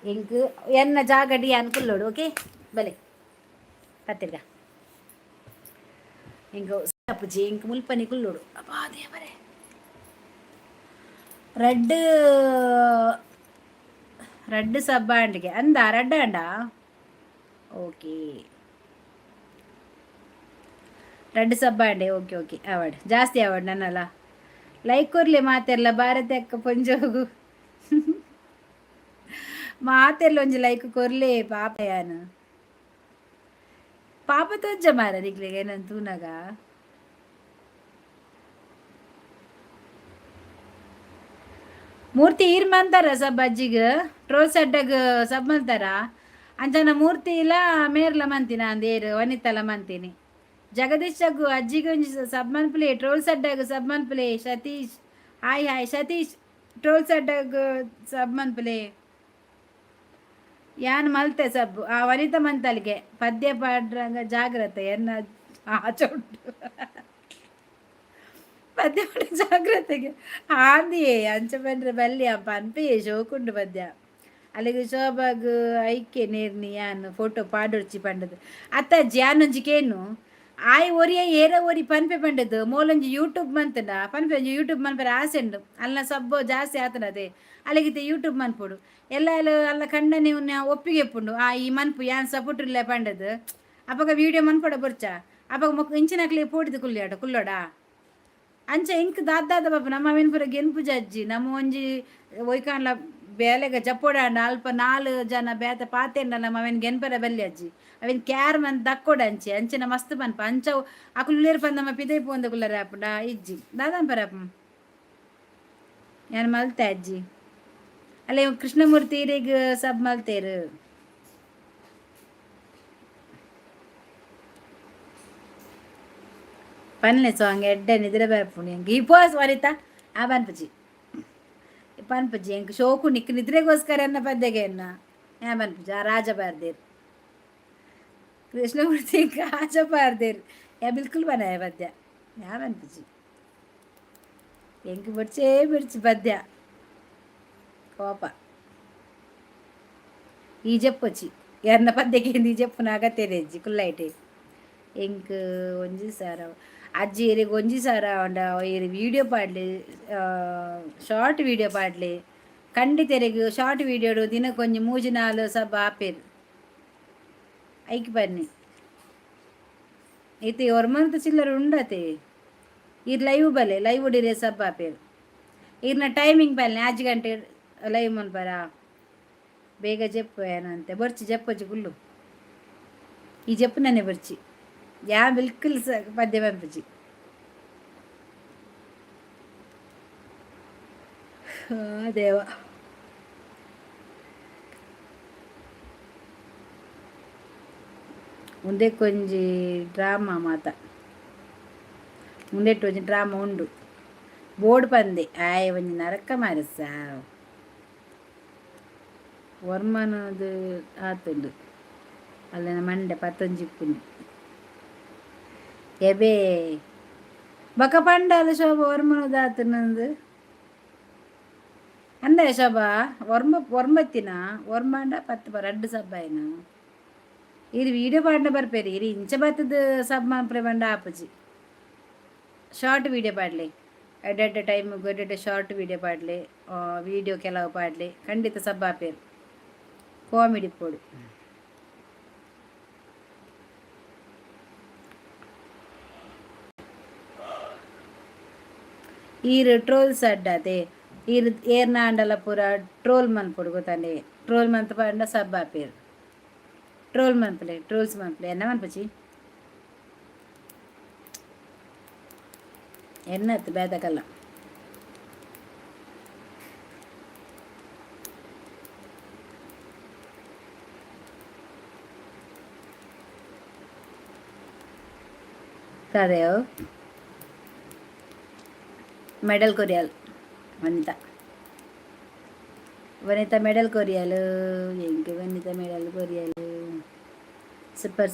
ಎಂಕ್ ಎನ್ನ ಜಾಗಡಿ ಅನ್ಕುಲ್ಲೋಡು ಓಕೆ ಬಲೆ ಕತ್ತಿರ್ಗ ಎಂಕ ಅಪ್ಪುಜಿ ಎಂಕ್ ಮುಲ್ಪನಿ ಕುಲ್ಲೋಡು ಅಪ್ಪಾ ದೇವರೇ రెడ్ సబ్బా అండిಗೆ ಅಂದ రెడ్ అంಡ ఓకే రెడ్ సబ్బా అండి ಓಕೆ ಓಕೆ ಅವಾರ್ಡ್ ಜಾಸ್ತಿ ಅವಾರ್ಡ್ ನನ್ನಲ್ಲ ಲೈಕ್ ಕೊರ್ಲಿ ಮಾತೆಲ್ಲ ಭಾರತ ಅಕ್ಕ ಪೊಂಜೋಗು ಮಾತೆಲ್ಲ ಒಂಜಿ ಲೈಕ್ ಕೊರ್ಲಿ ಪಾಪ ಯಾನು ಪಾಪ ತೋಜ್ಜ ಮಾರ ನಿಗ್ಲಿಗೆ ಏನಂತ ತೂನಗ ಮೂರ್ತಿ ಈರ್ ಮಂತಾರ ಸಬ್ ಅಜ್ಜಿಗೆ ಟ್ರೋಲ್ ಸಡ್ಡಗ ಸಬ್ ಮಂತಾರ ಅಂಚನ ಮೂರ್ತಿ ಇಲ್ಲ ಮೇರ್ಲ ಮಂತಿನ ಅಂದೇರು ವನಿತಲ ಮಂತೀನಿ ಜಗದೀಶ್ ಅಜ್ಜಿಗೆ ಒಂಜಿ ಸಬ್ ಮನ್ಪ್ಲೆ ಟ್ರೋಲ್ ಸಡ್ಡಾಗ ಸಬ್ ಮನ್ಪ್ಲೆ Satish hi hi Satish troll ಸಡ್ಡಾಗ ಸಬ್ ಮನ್ಪ್ಲೆ ಯಾನ್ ಮಲ್ತೆ ಸಬ್ ಆ ವನಿತ ಮಂತಲ್ಗೆ ಪದ್ಯ ಪಾಡ್ರಂಗ ಜಾಗ್ರತೆ ಎನ್ನ ಆಚೊಂಡು ಪದ್ಯ ಪಾಡ ಜಾಗ್ರತೆಗೆ ಆಂದಿಯೇ ಅಂಚ ಬಂದ್ರೆ ಬಲ್ಲಿ ಅಪ್ಪ ಅನ್ಪೇ ಶೋಕುಂಡು ಪದ್ಯ ಅಲ್ಲಿಗೆ ಶೋಭಾಗ್ ಐಕೆ ನೇರ್ನಿ ಯಾನ್ ಫೋಟೋ ಪಾಡೊಡ್ಚಿ ಪಂಡದು ಅತ್ತಾಜಿ ಯಾನೊಂಜಿಕೇನು ಆಯ್ ಒರಿಯ ಏರ ಒರಿ ಪನ್ಪೆ ಪಂಡದು ಮೋಲೊಂಜಿ ಯೂಟ್ಯೂಬ್ ಮಂತನ ಪನ್ಪೆ ಒಂಜಿ ಯೂಟ್ಯೂಬ್ ಮನ್ಪರೆ ಆಸೆ ಉಂಡು ಅಲ್ಲ ಸಬ್ಬು ಜಾಸ್ತಿ ಆತನದೆ ಅಲ್ಲಿಗಿತ್ತೆ ಯೂಟ್ಯೂಬ್ ಮನ್ಪೊಡು ಎಲ್ಲ ಅಲ್ಲ ಕಂಡನೆ ಉನ್ನ ಒಪ್ಪಿಗೆ ಎಪ್ಪುಂಡು ಈ ಮನ್ಪು ಯಾನ್ ಸಪೋರ್ಟ್ ಇಲ್ಲ ಪಂಡದು ಅಪಗ ವಿಡಿಯೋ ಮನ್ಪಡ ಬರ್ಚ ಅಪಗ ಮೊಕ್ಕ ಇಂಚಿನಕ್ಲೆ ಪೋಡಿದು ಕುಲ್ಲೋಡ ಅಂಚ ಇಂಕ್ ದಾದ ಬಾಬು ನಮ್ಮ ಅವಿನ ಪುರ ಗೆನ್ಪು ಜಜ್ಜಿ ನಮ್ಮ ಒಂಜಿ ಒಯ್ಕಾನ್ಲ ಬೇಲೆಗ ಜಪ್ಪೋಡಾಂಡ ಅಲ್ಪ 4 ಜನ ಬೇತ ಪಾತೆಂಡ ನಮ್ಮ ಅವಿನ ಗೆನ್ಪರ ಬೆಲ್ಲಿ ಅಜ್ಜಿ ಅವಿನ ಕ್ಯಾರ್ ಮಂತ್ ದಕ್ಕೋಡ ಅಂಚಿನ ಮಸ್ತ್ ಪನ್ಪ ಅಂಚ ಅಕುಲ್ಲೇರ್ ಪಂದ ನಮ್ಮ ಪಿದೈ ಪೋಂದ ಕುಲ್ಲರ ಆಪುಂಡ ಇಜ್ಜಿ ದಾದಂಪರ ಯಾನ್ ಮಲ್ತೆ ಅಜ್ಜಿ ಅಲ್ಲ ಕೃಷ್ಣಮೂರ್ತಿ ಇರಿಗ್ ಸಬ್ ಮಲ್ತೇರು ಪನ್ಲೆ ಸಾಂಗ್ ಎಡ್ಡೆ ನಿದ್ರೆ ಬರ್ಪುಣಿ ಹೆಂಗೆ ಈ ಪೋಸ್ ವರಿತ ಆ ಪನ್ಪಜಿ ಪನ್ಪಜಿ ಹೆಂಗೆ ಶೋಕು ನಿಕ್ ನಿದ್ರೆಗೋಸ್ಕರ ಎನ್ನ ಪದ್ಯಗೆ ಎನ್ನ ಯಾ ಪನ್ಪಜಿ ಆ ರಾಜ ಬಾರ್ದೇರ್ ಕೃಷ್ಣಮೂರ್ತಿ ರಾಜ ಬಾರ್ದೇರ್ ಯಾ ಬಿಲ್ಕುಲ್ ಬನಾಯ ಪದ್ಯ ಯಾ ಪನ್ಪಜಿ ಹೆಂಗೆ ಬಿಡ್ಚಿ ಪದ್ಯ ಕೋಪ ಈ ಜಪ್ಪೊಚ್ಚಿ ಎನ್ನ ಪದ್ಯಕ್ಕೆ ಈ ಜಪ್ಪುನ ಅಗತ್ಯದ ಅಜ್ಜಿ ಕುಲ್ಲೈಟೆ ಎಂಕ್ ಒಂಜಿ ಸಾರ ಅಜ್ಜಿ ಎರಿಗೆ ಒಂಜಿ ಸಾರ ಉಂಡ ಎರಿ ವೀಡಿಯೋ ಪಾಡ್ಲೆ ಶಾರ್ಟ್ ವೀಡಿಯೋ ಪಾಡ್ಲೆ ಖಂಡಿತ ಎರಿಗೆ ಶಾರ್ಟ್ ವೀಡಿಯೋಡು ದಿನಕ್ಕೊಂಜಿ 3-4 ಸಬ್ ಆಪೇರು ಐಕ್ ಬನ್ನಿ ಐತೆ ಹೊರ್ಮಂತ ಚಿಲ್ಲರ ಉಂಡತೆ ಇರ್ ಲೈವ್ ಬಲೆ ಲೈವ್ ಉಡಿರೆ ಸಬ್ ಆಪೇರು ಇರ್ನ ಟೈಮಿಂಗ್ ಬಲ್ಲೆ 5 ಗಂಟೆ ಲೈವ್ ಮನ್ಪರ ಬೇಗ ಜಪ್ಪು ಏನಂತೆ ಬರ್ಚಿ ಜಪ್ಪೊಚ್ಚಿ ಕುಲ್ಲು ಈ ಜಪ್ಪು ನನ್ನೆ ಬರ್ಚಿ ಯಾ ಬಿಲ್ಕುಲ್ ಪದ್ಯ ಪಂಪಜಿ ದೇವ ಮುಂದೆ ಕೊಂಜಿ ಡ್ರಾಮಾ ಮಾತ ಮುಂದೆಟ್ಟು ಒಂಜಿ ಡ್ರಾಮಾ ಉಂಡು ಬೋರ್ಡ್ ಪಂದೆ ಆಯ್ ಒಂಜಿ ನರಕ ಮಾರಸ ವರ್ಮನದು ಆತುಂಡು ಅಲ್ಲನ ಮಂಡೆ ಪತ್ತೊಂಜಿಪ್ಪುನಿ ಎಬೇ ಬಕ ಪಂಡಾಲ ಶೋಭ ವರ್ಮನದು ಆತನಂದು ಅಂದ ಶೋಭ ವರ್ಮತ್ತಿನ ವರ್ಮಾಂಡ 10 2 ಸಬ್ಬಾಯಿನ ಇರು ವೀಡಿಯೋ ಪಾಡ್ನ ಬರ್ಪೇರಿ ಇರು ಇಂಚ ಬತ್ತದ ಸಬ್ ಮಾಪ್ರೆ ಬಂಡ ಆಪಜಿ ಶಾರ್ಟ್ ವೀಡಿಯೋ ಪಾಡ್ಲೆ ಎಡ್ಡೆಡ್ಡ ಟೈಮಿಗೆ ಎಡ್ಡೆಡ್ಡ ಶಾರ್ಟ್ ವೀಡಿಯೋ ಪಾಡ್ಲೆ ವೀಡಿಯೋ ಕೆಲವು ಪಾಡ್ಲೆ ಖಂಡಿತ ಸಬ್ ಆಪೇರು ಕಾಮಿಡಿ ಪೋಡು ಈರು ಟ್ರೋಲ್ಸ್ ಅಡ್ಡದೆ ಈರು ಏರ್ನಾಂಡಲ ಪೂರ ಟ್ರೋಲ್ ಮನ್ಪೊಡು ಗೊತ್ತಂಡೆ ಟ್ರೋಲ್ ಮಂತ್ ಪಂಡ ಸಬ್ ಆಪೇರು ಟ್ರೋಲ್ ಮನ್ಪಲೆ ಟ್ರೋಲ್ಸ್ ಮನ್ಪಲೆ ಎನ್ನ ಮನ್ಪಚಿ ಎನ್ನತ್ತು ಬೇದಕಲ್ಲ ಕದೆಯೋ ಮೆಡಲ್ ಕೊರಿಯಲ್ ವನಿತಾ ಮೆಡಲ್ ಕೊರಿಯಲ್ ಹೆಂಗೆ ವನಿತಾ ಮೆಡಲ್ ಕೊರಿಯಲ್ ಸೂಪರ್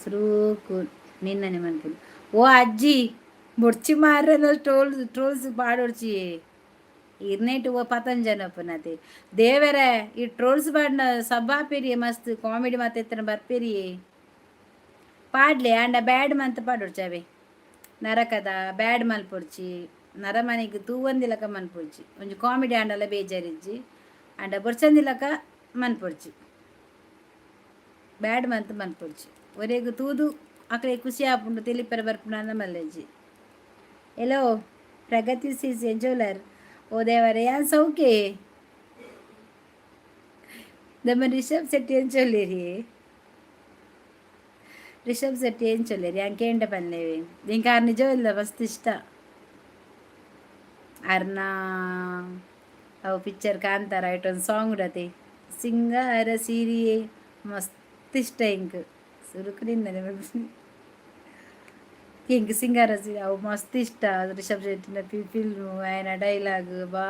ಸುರೂಕು ನಿನ್ನನೆ ಮನ್ಕೊಂಡು ಓ ಅಜ್ಜಿ ಮುಡ್ಚಿ ಮಾರ ಟ್ರೋಲ್ಸ್ ಪಾಡೊಡ್ಚಿ ಇರ್ನೇಟ್ ಓ ಪತಂಜನಪ್ಪನತೆ ದೇವರೇ ಈ ಟ್ರೋಲ್ಸ್ ಪಾಡ್ನ ಸಬ್ಬಾಪೇರಿಯೇ ಮಸ್ತ್ ಕಾಮಿಡಿ ಮಾತೆತ್ತನ ಬರ್ಪೇರಿಯೇ ಪಾಡ್ಲೆ ಅಂಡ ಬ್ಯಾಡ್ ಮಂತ್ ಪಾಡೊಡ್ಚಾವೆ ನರಕದ ಬ್ಯಾಡ್ ಮಲ್ಪೊಡ್ಚಿ ನರಮನೆಗೆ ತೂವಂದಿಲಕ ಮನ್ಪೊಡ್ಚಿ ಒಂಜಿ ಕಾಮಿಡಿ ಆಂಡಲ ಬೇಜಾರಿಜ್ಜಿ ಅಂಡ ಬೊರ್ಚಂದಿಲಕ ಮನ್ಪೊಡ್ಚಿ ಬ್ಯಾಡ್ ಮಂತ್ ಮನ್ಪೊಡ್ಚಿ ಒರೆಗು ತೂದು ಅಕಡೆ ಖುಷಿ ಆಪುಂಡು ತೆಲಿಪರ ಬರ್ಪುಂಡು ಅನ್ನ ಮಲ್ಲಜ್ಜಿ ಎಲ್ಲೋ ಪ್ರಗತಿ ಸೀಸ್ ಎಂಜೋಲರ್ ಓ ದೇವರೇ ಯಾನ್ ಸೌಕೆ ನಮ್ಮ ರಿಷಬ್ ಶೆಟ್ಟಿ ಎಂಚೊಲ್ಲೇರಿ ರಿಷಬ್ ಶೆಟ್ಟಿ ಎಂಚೊಲ್ಲೇರಿ ಅಂಕೇಂಡ ಪನ್ಲೇವಿ ನಿಂಗೆ ಆರ್ ನಿಜ ಇಲ್ಲ ಮಸ್ತ್ ಇಷ್ಟ ಅರ್ನ ಅವು ಪಿಕ್ಚರ್ ಕಾಂತಾರ ಇಟ್ಟೊಂದು ಸಾಂಗ್ ಉಡತೆ ಸಿಂಗಾರ ಸೀರಿಯೇ ಮಸ್ತ್ ಇಷ್ಟ ಇಂಕ್ ಸುರುಕುನಿಂದನೆ ಹಿಂಗೆ ಸಿಂಗಾರ ಸೀರೆ ಅವು ಮಸ್ತ್ ಇಷ್ಟ ರಿಷಬ್ ಶೆಟ್ಟಿನ ಫಿಲ್ಮು ಆಯನ ಡೈಲಾಗ್ ಬಾ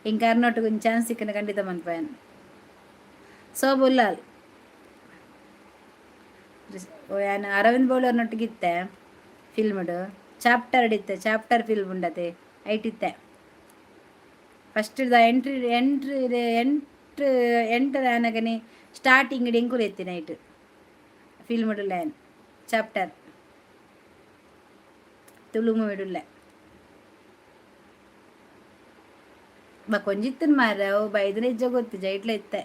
ಹಿಂಗೆ ಕರ್ನಾಟಕ ಒಂದು ಚಾನ್ಸ್ ಸಿಕ್ಕನ ಖಂಡಿತ ಮನ್ಪಾಯನ್ ಸೋಬುಲ್ಲಾಲ್ ಆಯನ ಅರವಿಂದ್ ಬೋಳರ್ನೊಟ್ಟಿಗಿತ್ತೆ ಫಿಲ್ಮ್ಡು ಚಾಪ್ಟರ್ ಇತ್ತೆ ಚಾಪ್ಟರ್ ಫಿಲ್ಮ್ ಉಂಡತೆ ಐಟಿತ್ತೆ ಫಸ್ಟ್ ಎಂಟ್ರಿ ಫಸ್ಟ್ ಎಂಟರ್ ಆನಗನೆ ಸ್ಟಾರ್ಟಿಂಗ್ ಎಂಕುಲು ಎತ್ತಿ ನೈಟ್ ಫಿಲ್ಮ್ ಲ್ಯಾನ್ ಚಾಪ್ಟರ್ ತುಳು ಮೂವಿಡುಲ್ಲೆ ಕೊಂಜಿತ್ತನ್ ಮಾರ ಅವು ಬೈದನ ಇಜ್ಜ ಗೊತ್ತು ಜೈಟ್ಲ ಇತ್ತೆ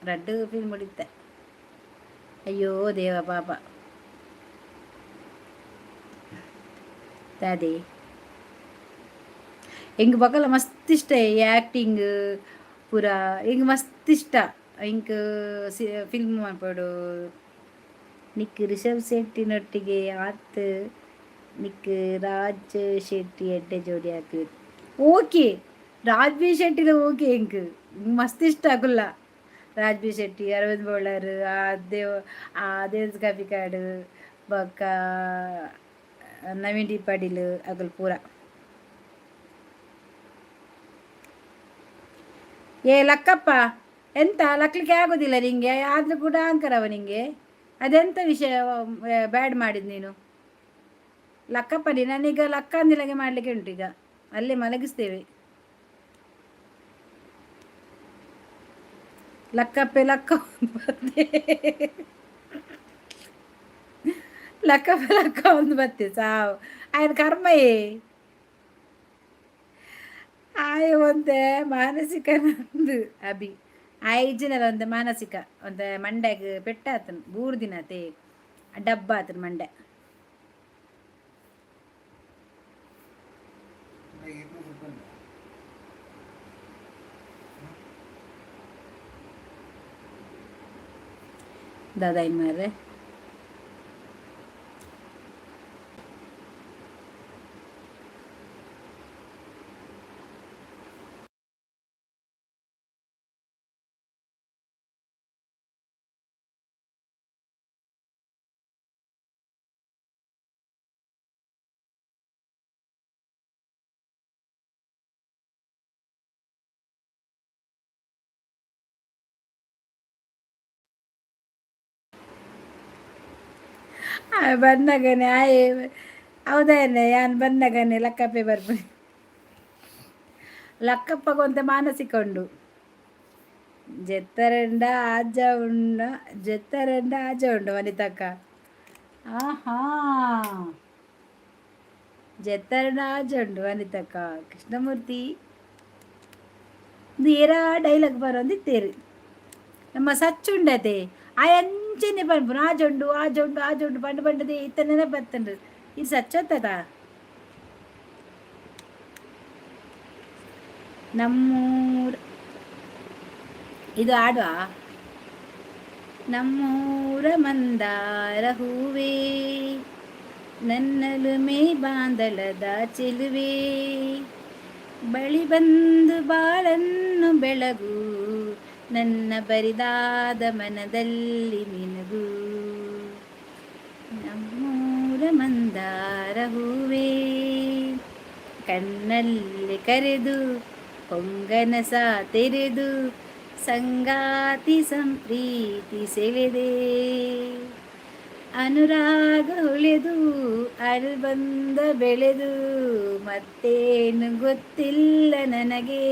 ರಡ್ಡು ಫಿಲ್ಮ್ ಹೊಡಿತ್ತೆ ಅಯ್ಯೋ ದೇವ ಪಾಪ ಅದೇ ಹೆಂಗೆ ಬಕಲ್ಲ ಮಸ್ತ್ ಇಷ್ಟ ಆ್ಯಕ್ಟಿಂಗ್ ಪೂರ ಹಿಂಗೆ ಮಸ್ತ್ ಇಷ್ಟ ಹಿಂಗೆ ಫಿಲ್ಮ್ ಮಾಡ್ಬೋಡು ನಿಕ್ ರಿಷಬ್ ಶೆಟ್ಟಿನೊಟ್ಟಿಗೆ ಆತ್ ನಿಕ್ ರಾಜ್ ಶೆಟ್ಟಿ ಎಡ್ಡೆ ಜೋಡಿ ಹಾಕಿ ಓಕೆ ರಾಜ್ಬಿ ಶೆಟ್ಟಿದ ಓಕೆ ಹೆಂಗೆ ಮಸ್ತ್ ಇಷ್ಟ ಆಗುಲ್ಲ ರಾಜ್ಬಿ ಶೆಟ್ಟಿ ಅರವಿಂದ್ ಬೋಳರ್ ಆ ದೇವ್ಸ್ ಕಾಪಿಕಾಡು ಬೊಕ್ಕ ನವೀನ್ ಡಿ ಪಾಟೀಲ್ ಅಗಲ್ ಪೂರ ಏ ಲಕ್ಕಪ್ಪ ಎಂತ ಲಕ್ಲಿಕ್ಕೆ ಆಗೋದಿಲ್ಲ ನಿಂಗೆ ಆದರೂ ಕೂಡ ಅಂಕರವ ನಿಂಗೆ ಅದೆಂಥ ವಿಷಯ ಬ್ಯಾಡ್ ಮಾಡಿದ್ದು ನೀನು ಲಕ್ಕಪ್ಪನಿ ನಾನೀಗ ಲಕ್ಕ ಅಂದಿಲ್ಲಗೆ ಮಾಡಲಿಕ್ಕೆ ಉಂಟು ಈಗ ಅಲ್ಲೇ ಮಲಗಿಸ್ತೇವೆ ಲಕ್ಕಪ್ಪೆ ಲಕ್ಕ ಒಂದು ಬತ್ತೆ ಲಕ್ಕಪ್ಪೆ ಲಕ್ಕ ಒಂದು ಬತ್ತೆ ಸಾವು ಆಯ್ತು ಕರ್ಮಯೇ ಆಯ ಒಂದೆ ಮಾನಸಿಕ ನಂದು ಅಭಿ ಆಯ್ಜಿನಲ್ಲ ಒಂದು ಮಾನಸಿಕ ಒಂದು ಮಂಡ್ಯಾಗ ಪೆಟ್ಟಾತನು 3 ದಿನ ತೇ ಡಬ್ಬ ಆತನು ಮಂಡ್ಯ ದಾದಾ ಇನ್ ಮಾರ್ರೆ ಬಂದಾಗನೆ ಆಯ್ ಹೌದೇನೆ ಯಾನ್ ಬಂದಾಗನೆ ಲಕ್ಕಪ್ಪೆ ಬರ್ಬಿ ಲಕ್ಕಪ್ಪಗೊಂತ ಮಾನಸಿಕ ಉಂಡು ಜೆತ್ತರೆಂಡ ಆಜ ಉಂಡ ಜೆತ್ತರೆಂಡ ಆಜ ಉಂಡು ವನಿತಕ್ಕ ಆಹಾ ಜೆತ್ತರೆಂಡ ಆಜ ಉಂಡು ವನಿತಕ್ಕ ಕೃಷ್ಣಮೂರ್ತಿ ನೀರಾ ಡೈಲಾಗ್ ಬರೋಂದಿತ್ತೇರು ನಮ್ಮ ಸಚ್ಚುಂಡತೆ ಆ ಅಂಚೆನೆ ಪನ್ಪುನು ಆಜೊಂಡು ಪಂಡು ಪಂಡದೆ ಇತ್ತನೇ ಬತ್ತಂಡು ಇದು ಸಚ್ಚೊತ್ತದ ನಮ್ಮೂರ ಇದು ಆಡುವ ನಮ್ಮೂರ ಮಂದಾರ ಹೂವೇ ನನ್ನಲು ಮೇ ಬಾಂದಳದ ಚೆಲುವೆ ಬಳಿ ಬಂದು ಬಾಳನ್ನು ಬೆಳಗು ನನ್ನ ಬರಿದಾದ ಮನದಲ್ಲಿ ನಿನಗೂ ನಮ್ಮೂರ ಮಂದಾರ ಹೂವೇ ಕಣ್ಣಲ್ಲಿ ಕರೆದು ಹೊಂಗನಸ ತೆರೆದು ಸಂಗಾತಿ ಸಂಪ್ರೀತಿ ಸೆಳೆದೆ ಅನುರಾಗ ಹೊಳೆದು ಅಲ್ಬಂದ ಬೆಳೆದು ಮತ್ತೇನು ಗೊತ್ತಿಲ್ಲ ನನಗೆ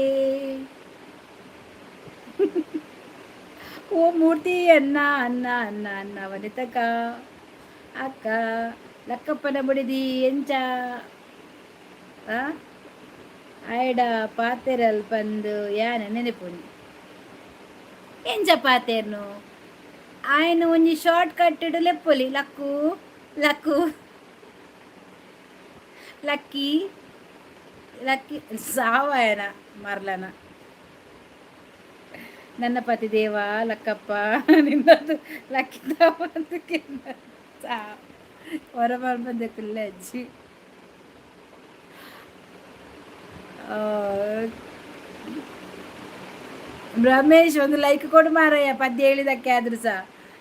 ಓ ಮೂರ್ತಿ ಅನ್ನ ಅನ್ನ ಅನ್ನ ಅನ್ನ ವನಿತಕ್ಕ ಅಕ್ಕ ಲಕ್ಕಪ್ಪನ ಬಡಿದಿ ಎಂಚ ಆಯ್ಡ ಪಾತೆರಲ್ ಪಂದು ಯಾನ ನೆನಪುನಿ ಎಂಚ ಪಾತೆರ್ನು ఆయన ಒಂಜಿ ಶಾರ್ಟ್ ಕಟ್ಟೆಡು ಲೆಪ್ಪೊಲಿ ಲಕ್ಕು ಲಕ್ಕು ಲಕ್ಕಿ ಲಕ್ಕಿ ಸಾವಾಯನ ಮರ್ಲನ ನನ್ನ ಪತಿ ದೇವ ಲಕ್ಕಪ್ಪ ನಿನ್ನದು ಲಕ್ಕಿದ ಹೊರ ಬಂದಕ್ಕಿಲ್ಲ ಅಜ್ಜಿ ರಮೇಶ್ ಒಂದು ಲೈಕ್ ಕೊಡು ಮಾರಯ್ಯ ಪದ್ಯ ಹೇಳಿದಕ್ಕೆ ಆದ್ರೂ ಸಹ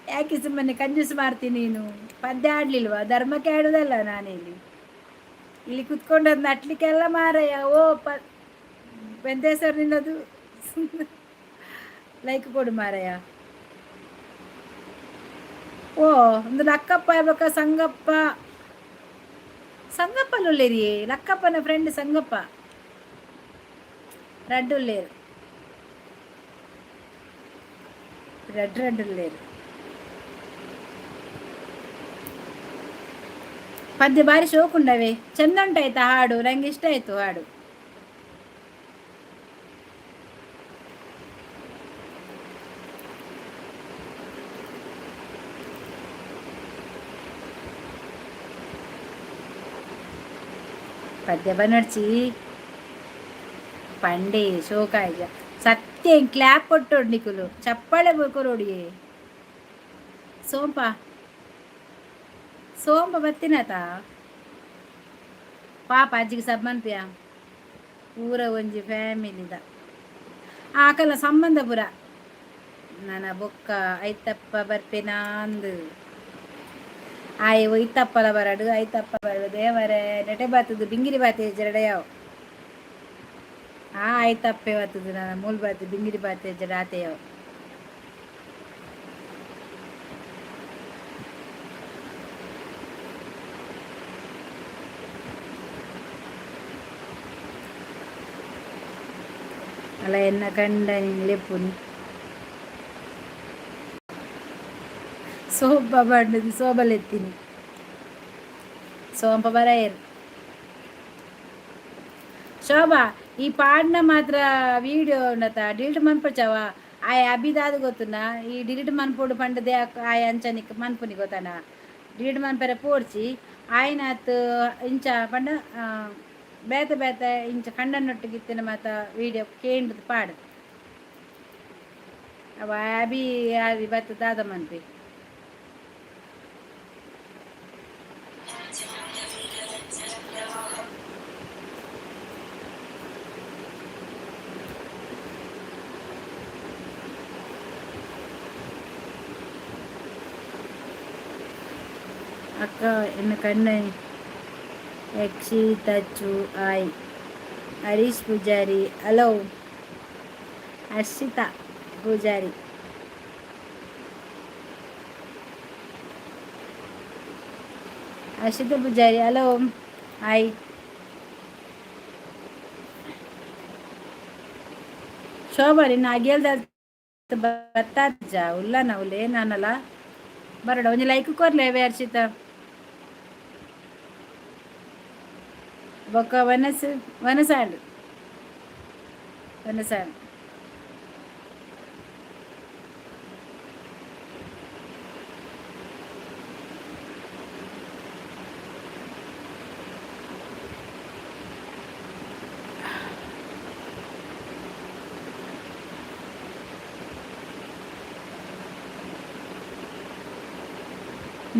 ಯಾಕೆ ಸುಮ್ಮನೆ ಕಂಜೂಸ್ ಮಾಡ್ತೀನಿ ನೀನು ಪದ್ಯ ಆಡ್ಲಿಲ್ವಾ ಧರ್ಮಕ್ಕೆ ಆಡೋದಲ್ಲ ನಾನಿಲ್ಲಿ ಇಲ್ಲಿ ಕುತ್ಕೊಂಡದ್ದು ನಟ್ಲಿಕ್ಕೆಲ್ಲ ಮಾರಯ್ಯ ಓ ಬೆಂದೇಶ್ವರ ನಿನ್ನದು ಲೈಕ್ ಕೊಡು ಮಾರಯ್ಯ ಓ ಒಂದು ಲಕ್ಕಪ್ಪ ಇರ್ಬೇಕ ಸಂಗಪ್ಪ ಸಂಗಪ್ಪಲ್ಲೊಳ್ಳೇರಿ ಲಕ್ಕಪ್ಪನ ಫ್ರೆಂಡ್ ಸಂಗಪ್ಪ ರಡ್ಡುಳ್ಳೇರು రెడ్ రెడ్ లేరు ಪದ್ಯ ಬಾರಿ ಶೋಕ್ ಉಂಡವೆ ಚಂದ ಉಂಟಾಯ್ತಾ ಹಾಡು ನಂಗೆ ಇಷ್ಟ ಆಯ್ತು ಹಾಡು ಪದ್ಯ ಬನ್ನಡ್ಚಿ ಪಂಡೆ ಶೋಕಾಯ್ಜ ಸತ್ಯ ಕ್ಲಾಪ್ ಕೊಟ್ಟೋಡು ನಿಕುಲು ಚಪ್ಪಾಳೆ ಕೊರೋಡಿ ಸೋಂಪ ಸೋಂಪ ಬತ್ತಿನತ ಪಾಪ ಅಜ್ಜಿಗೆ ಸಬ್ ಮನ್ಪಿಯ ಊರ ಒಂಜಿ ಫ್ಯಾಮಿಲಿದ ಆಕಲ ಸಂಬಂಧ ಪುರ ನನ್ನ ಬೊಕ್ಕ ಐತಪ್ಪ ಬರ್ಪೆನಾಂದು ಆಯ್ ಐತಪ್ಪಲ ಬರಡು ಐತಪ್ಪ ಬರಡು ದೇವರೇ ನೆಟೆ ಬಾತದು ಬಿಂಗಿರಿ ಬಾತಿ ಜರಡೆಯಾವ್ ಐತಪ್ಪೆ ಬರ್ತದು ನನ್ನ ಮೂಲ್ ಬಾತಿ ಬಿಂಗಿರಿ ಬಾತಿ ಜಡಾತೆಯಾವ್ ಅಲ್ಲ ಎನ್ನ ಕಂಡ ಲೆಪ್ಪುನಿ ಸೋಂಪ ಬಣ್ಣದು ಸೋಬಲೆತ್ತೀನಿ ಸೋಂಪ ಬರೆಯರು ಶೋಭಾ ಈ ಪಾಡ್ನ ಮಾತ್ರ ವೀಡಿಯೋ ಉಂಡತ ಡಿಲೀಟ್ ಮನ್ಪಚಾವ ಆಯ್ ಅಬಿದಾದ ಗೊತ್ತುನ ಈ ಡಿಲೀಟ್ ಮನ್ಪೋಡು ಪಂಡದೆ ಆಯ್ ಅಂಚನಿಕ್ ಮನ್ಪುನಿ ಗೊತ್ತಾನ ಡಿಲೀಟ್ ಮನ್ಪರೆ ಪೋಡ್ಸಿ ಆಯ್ನಾತ್ ಇಂಚ ಪಂಡ ಬೇತೆ ಬೇತೆ ಇಂಚ ಕಂಡನೊಟ್ಟಿಗಿತ್ತಿನ ಮಾತ ವೀಡಿಯೋ ಕೇಂದ್ರದ ಪಾಡು ಅವ ಅಬಿ ಅಬಿ ಬತ್ತ ದಾದ ಮನ್ಪಿ ಅಕ್ಕ ಎನ್ನ ಕಣ್ಣ ಯಕ್ಷಿ ತಚ್ಚು ಆಯ್ ಹರೀಶ್ ಪೂಜಾರಿ ಹಲೋ ಹರ್ಷಿತಾ ಪೂಜಾರಿ ಹರ್ಷಿತಾ ಪೂಜಾರಿ ಹಲೋ ಆಯ್ ಶೋಭಾ ನಿನ್ನ ಅಗಿಯಲ್ದ ಬತ್ತಾಜ ಉಲ್ಲ ನಾವುಲೇ ನಾನಲ್ಲ ಬರಡ ಒಂಜಿ ಲೈಕ್ ಕೊರ್ಲೇವೆ ಹರ್ಷಿತಾ ಬೊಕ್ಕ ವನಸಾಂಡ್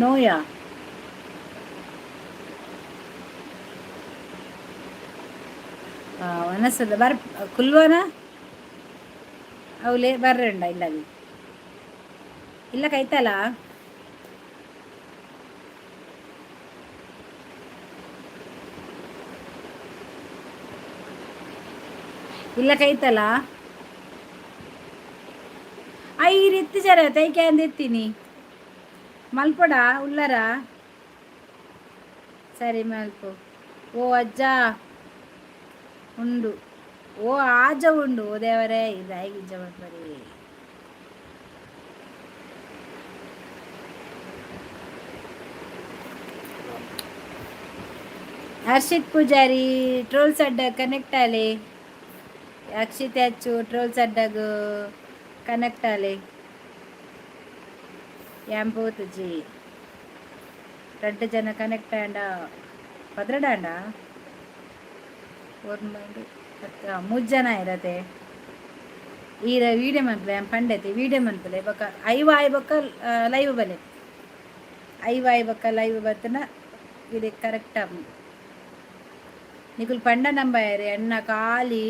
ನೋಯಾ ವನಸದ ಬರ್ ಕುಲ್ವನ ಅವಲೇ ಬರ್ರಂಡ ಇಲ್ಲది ಇಲ್ಲ ಕೈತಲ್ಲ ಇಲ್ಲ ಕೈತಲ್ಲ ಈ ರೀತಿ ಜರ ತೈಕೆ ಅಂದೆತ್ತೀನಿ ಮಲ್ಪಡ ಉಲ್ಲರ ಸರಿ ಮಲ್ಪು ಓ ಅಜ್ಜ ಉಂಡು ಓ ಆಜ ಉಂಡು ಓ ದೇವರೇ ಇದು ಹೇಗಿಜ್ಜ ಮಾಡ್ಬರಿ ಹರ್ಷಿತ್ ಪೂಜಾರಿ ಟ್ರೋಲ್ಸ್ ಅಡ್ಡ ಕನೆಕ್ಟ್ ಆಲೆ ಅಕ್ಷಿತ್ ಹೆಚ್ಚು ಟ್ರೋಲ್ಸ್ ಅಡ್ಡಗ ಕನೆಕ್ಟ್ ಆಲೆ ಯಾಂಪೋತುಜಿ 2 ಜನ ಕನೆಕ್ಟ್ ಆಂಡ 12 ಆಂಡ 3 ಜನ ಇರತ್ತೆ ಈರ ವೀಡಿಯೋ ಮನ್ಪಲೆ ಪಂಡೈತಿ ವೀಡಿಯೋ ಮನ್ಪಲೆ ಬೊಕ್ಕ ಐವಾಯ್ ಬೊಕ್ಕ ಲೈವ್ ಬಲೆ ಐವಾಯ್ ಬೊಕ್ಕ ಲೈವ್ ಬರ್ತನ ಇದು ಕರೆಕ್ಟ್ ನಿಕುಲ್ ಪಂಡ ನಂಬಾಯರೆ ಎಣ್ಣ ಖಾಲಿ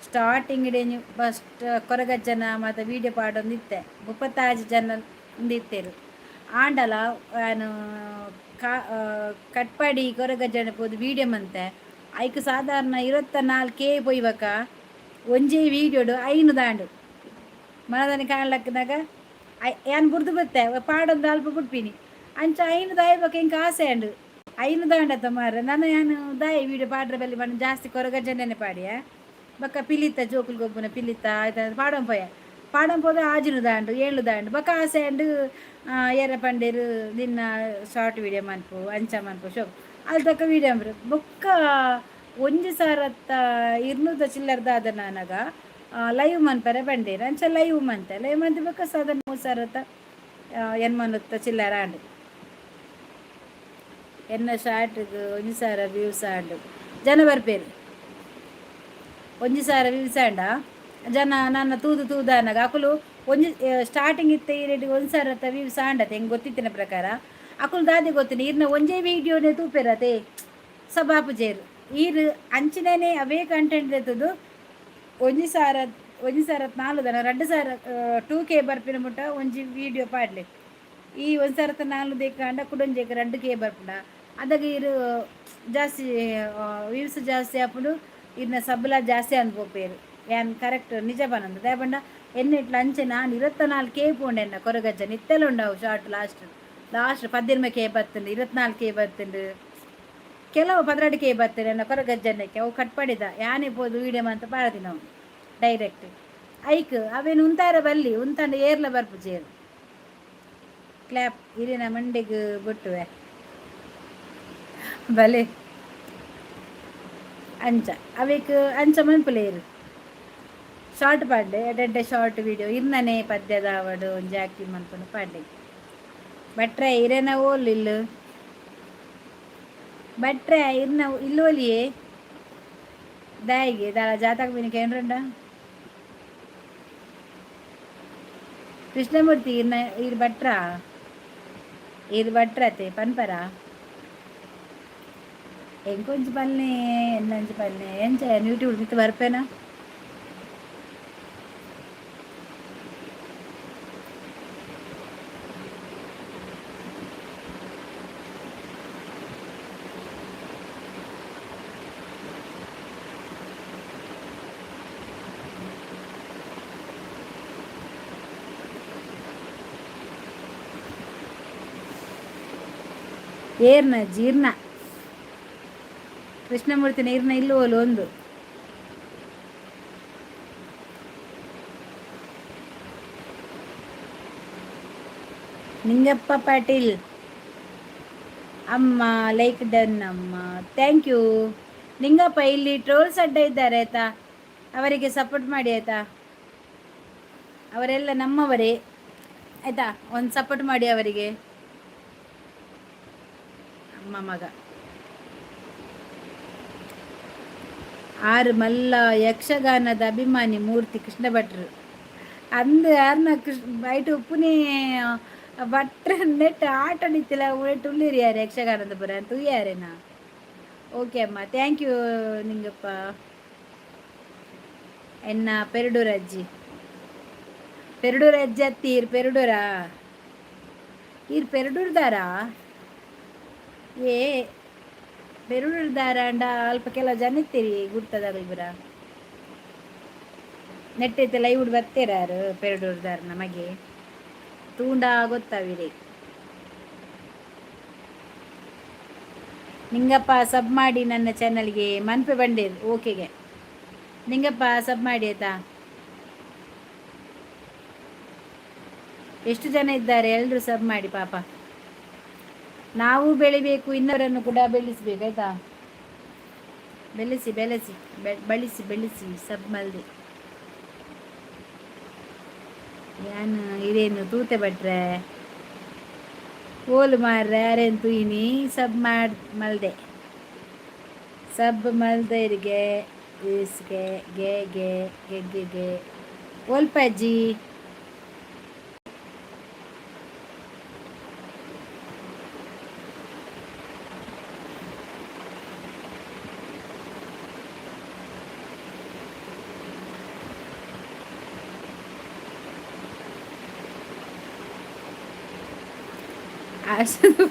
ಸ್ಟಾರ್ಟಿಂಗ್ ಇಡೇ ಫಸ್ಟ್ ಕೊರಗಜ್ಜನ ಮತ್ತು ವೀಡಿಯೋ ಪಾಡೊಂದಿತ್ತೆ 36 ಜನ ಒಂದಿತ್ತೇರು ಆಂಡಲ ನಾನು ಕಟ್ಪಾಡಿ ಕೊರಗಜ್ಜನ ಪೋದು ವೀಡಿಯೋ ಮಂತೆ ಐಕ್ ಸಾಧಾರಣ 24K ಪೊಯ್ವಕ ಒಂಜೇ ವೀಡಿಯೋಡು 5 ದಾಂಡು ಮನದನಿ ಕಾಣ್ಲಕ್ಕನಾಗ ಏನು ಬುರ್ದು ಬತ್ತೆ ಪಾಡೊಂದು ಅಲ್ಪ ಬಿಡ್ಪೀನಿ ಅಂಚ 5 ದಾಯ್ಬೇಕು ಹಿಂಗೆ ಆಸೆ ಅಂಡು 5 ದಾಂಡತ್ತ ಮಾರ ನಾನು ದಾಯಿ ವೀಡಿಯೋ ಪಾಡ್ರ ಬಲ್ಲಿ ಜಾಸ್ತಿ ಕೊರಗಜ್ಜನೇ ಪಾಡಿಯ ಬಕ್ಕ ಪಿಲಿತ ಜೋಕುಲ್ ಗೊಬ್ಬನ ಪಿಲಿತ ಆಯ್ತು ಪಾಡೋನ್ ಪೋಯ ಪಾಡಂ ಪೋದ ಆಜಿನ ದಾಂಡು ಏಳು ದಾಂಡು ಬೊಕ ಆ ಸೈಡ್ ಎರ ಪಂಡೇರು ದಿನ ಶಾರ್ಟ್ ವಿಡಿಯೋ ಮನ್ಪು ಅಂಚ ಮನ್ಪು ಶೋ ಅಲ್ದಕ್ಕ ವಿಡಿಯೋ ಅಂಬ್ರು ಬೊಕ್ಕ ಒಂಜಿ ಸಾರತ್ತ ಇರ್ನೂದ ಚಿಲ್ಲರ್ದ ಅದ ನನಗ ಲೈವ್ ಮನ್ಪರೆ ಬಂಡೇರು ಅಂಚ ಲೈವ್ ಮಂತೆ ಬೊಕ್ಕ ಸಾಧಾರಣ 3 ಸಾರತ್ತ ಎನ್ಮನೊತ್ತ ಚಿಲ್ಲರ ಆಂಡು ಎನ್ನ ಶಾರ್ಟ್ಗೆ 1,000 ವ್ಯೂಸ್ ಆಂಡು ಜನ ಬರ್ಪೇರು 1,000 ವ್ಯೂಸ್ ಆಂಡ ಜನ ನನ್ನ ತೂದು ಅನ್ನಗ ಅಕುಲು ಒಂಜಿ ಸ್ಟಾರ್ಟಿಂಗ್ ಇತ್ತೆ ಈ ರೇಟಿಗೆ 1,000 ವ್ಯೂಸ್ ಆಂಡತೆ ಹೆಂಗೆ ಗೊತ್ತಿತ್ತಿನ ಪ್ರಕಾರ ಅಕುಲು ದಾದಿ ಗೊತ್ತಿನ ಇರ್ನ ಒಂಜೇ ವೀಡಿಯೋನೇ ತೂಪೆರತೆ ಸಬಾಪು ಜೇರು ಈರು ಅಂಚಿನೇ ಅವೇ ಕಂಟೆಂಟ್ ಎತ್ತದು 1,000 4 ದನ 2,000 2K ಬರ್ಪಿನ ಮುಟ್ಟ ಒಂಜಿ ವೀಡಿಯೋ ಪಾಡ್ಲಿ ಈ 1,000 4 ದೇಕಾಂಡ ಕುಡೊಂಜೇಕ 2K ಬರ್ಪುಂಡ ಅದಾಗ ಇರು ಜಾಸ್ತಿ ವ್ಯೂಸ್ ಜಾಸ್ತಿ ಆಪುಂಡು ಇರ್ನ ಸಬ್ಲ ಜಾಸ್ತಿ ಅನ್ಪೋಪೇರು ಏನ್ ಕರೆಕ್ಟ್ ನಿಜ ಬನಂದು ದೇಪಂಡ ಎನ್ನ ಇಟ್ಲ ಅಂಚೆ ನಾನು 24K ಪೋಂಡೆ ಎನ್ನ ಕೊರಗಜ್ಜನ ಇತ್ತೆಲ್ಲ ಉಂಡವು ಶಾರ್ಟ್ ಲಾಸ್ಟ್ 18K ಬರ್ತುಂಡು 24K ಬರ್ತುಂಡು ಕೆಲವು 12K ಬರ್ತೇನೆ ಎನ್ನ ಕೊರಗಜ್ಜನಕ್ಕೆ ಅವು ಕಟ್ ಪಡಿದ ಯಾನೇ ಪೋದು ವೀಡಿಯೋ ಅಂತ ಪಾಡ್ದಿ ನಾವು ಡೈರೆಕ್ಟ್ ಐಕ್ ಅವೇನು ಉಂತಾರ ಬಲ್ಲಿ ಉಂತಂಡು ಏರ್ಲ ಬರ್ಪು ಚೇರು ಕ್ಲಾಪ್ ಇರಿನ ಮಂಡಿಗೆ ಬಿಟ್ಟುವೆ ಬಲೆ ಅಂಚ ಅವೇಕ್ ಅಂಚ ಮನ್ಪುಲೇರು ಶಾರ್ಟ್ ಪಾಡ್ಡೆ ಎಡ್ಡೆ ಶಾರ್ಟ್ ವಿಡಿಯೋ ಇರ್ನನೆ ಪದ್ಯದ ಅವಡು ಒಂಜಿ ಆಕ್ಟಿಂಗ್ ಮನ್ಪುಂಡು ಪಾಡ್ಡೆ ಬಟ್ರೆ ಇರೇನ ಓಲ್ ಇಲ್ಲು ಬಟ್ರೆ ಇರ್ನ ಇಲ್ಲೋಲಿಯೇ ದಾಯಿಗೆ ದಾಳ ಜಾತಕ ಬಿನಿಕೆ ಏನ್ರಂಡ ಕೃಷ್ಣಮೂರ್ತಿ ಇರ್ನ ಇರ್ ಭಟ್ರ ಇರ್ ಭಟ್ರತೆ ಪನ್ಪರ ಎಂಕೊಂಚು ಪಲ್ಲೆ ಎನ್ನಂಚು ಪಲ್ಲೆ ಎಂಚ ಯೂಟ್ಯೂಬ್ ಮಿತ್ತು ಬರ್ಪೇನ ಏರ್ನ ಜೀರ್ಣ ಕೃಷ್ಣಮೂರ್ತಿ ನೀರ್ನ ಇಲ್ಲುವಲು ಒಂದು ನಿಂಗಪ್ಪ ಪಾಟೀಲ್ ಅಮ್ಮ ಲೈಕ್ ಡನ್ ಅಮ್ಮ ಥ್ಯಾಂಕ್ ಯು ನಿಂಗಪ್ಪ ಇಲ್ಲಿ ಟ್ರೋಲ್ಸ್ ಅಡ್ಡ ಇದ್ದಾರೆ ಆಯ್ತಾ ಅವರಿಗೆ ಸಪೋರ್ಟ್ ಮಾಡಿ ಆಯ್ತಾ ಅವರೆಲ್ಲ ನಮ್ಮವರೇ ಆಯ್ತಾ ಒಂದು ಸಪೋರ್ಟ್ ಮಾಡಿ ಅವರಿಗೆ ಅಮ್ಮ ಮಗ ಆರು ಮಲ್ಲ ಯಕ್ಷಗಾನದ ಅಭಿಮಾನಿ ಮೂರ್ತಿ ಕೃಷ್ಣ ಭಟ್ರು ಅಂದು ಯಾರನ್ನ ಬೈಟ್ ಉಪ್ಪುನೇ ಭಟ್ರ ನೆಟ್ ಆಟ ನಿತ್ತಿಲ್ಲ ನೆಟ್ ಉಳ್ಳಿರಿ ಯಾರು ಯಕ್ಷಗಾನದ ಬರ ಅಂತ ಯಾರೇನಾ ಓಕೆ ಅಮ್ಮ ಥ್ಯಾಂಕ್ ಯು ನಿಂಗಪ್ಪ ಎನ್ನ ಪೆರಡೂರು ಅಜ್ಜಿ ಅತ್ತೀರ್ ಪೆರಡೂರಾ ಈರ್ ಪೆರಡೂರ್ದಾರಾ ಏ ಬೆರುಳ್ದಾರ ಅಂಡ ಅಲ್ಪ ಕೆಲವು ಜನ ಇತ್ತೀರಿ ಗುರ್ತದಾಗ ಇಬ್ಬರ ನೆಟ್ಟೈತೆ ಲೈವ್ ಬರ್ತೀರಾರು ಪೆರಡೂರ್ದಾರ ನಮಗೆ ತೂಂಡ ಗೊತ್ತಾವಿರಿ ನಿಂಗಪ್ಪ ಸಬ್ ಮಾಡಿ ನನ್ನ ಚಾನಲ್ಗೆ ಮನ್ಪೆ ಬಂಡೇರು ಓಕೆಗೆ ನಿಂಗಪ್ಪ ಸಬ್ ಮಾಡಿ ಆಯ್ತಾ ಎಷ್ಟು ಜನ ಇದ್ದಾರೆ ಎಲ್ಲರೂ ಸಬ್ ಮಾಡಿ ಪಾಪ ನಾವು ಬೆಳಿಬೇಕು ಇನ್ನವರನ್ನು ಕೂಡ ಬೆಳೆಸಬೇಕು ಆಯ್ತಾ ಬೆಳೆಸಿ ಸಬ್ ಮಲ್ದಿ ಯಾನು ಇದೇನು ತೂತೆ ಭಟ್ರೆ ಓಲು ಮಾರ್ರೆ ಯಾರೇನು ತೂಯಿನಿ ಸಬ್ ಮಲ್ದೆ ಸಬ್ ಮಲ್ದರಿಗೆ ಇಸ್ಗೆ ಗೆ ಓಲ್ಪಜ್ಜಿ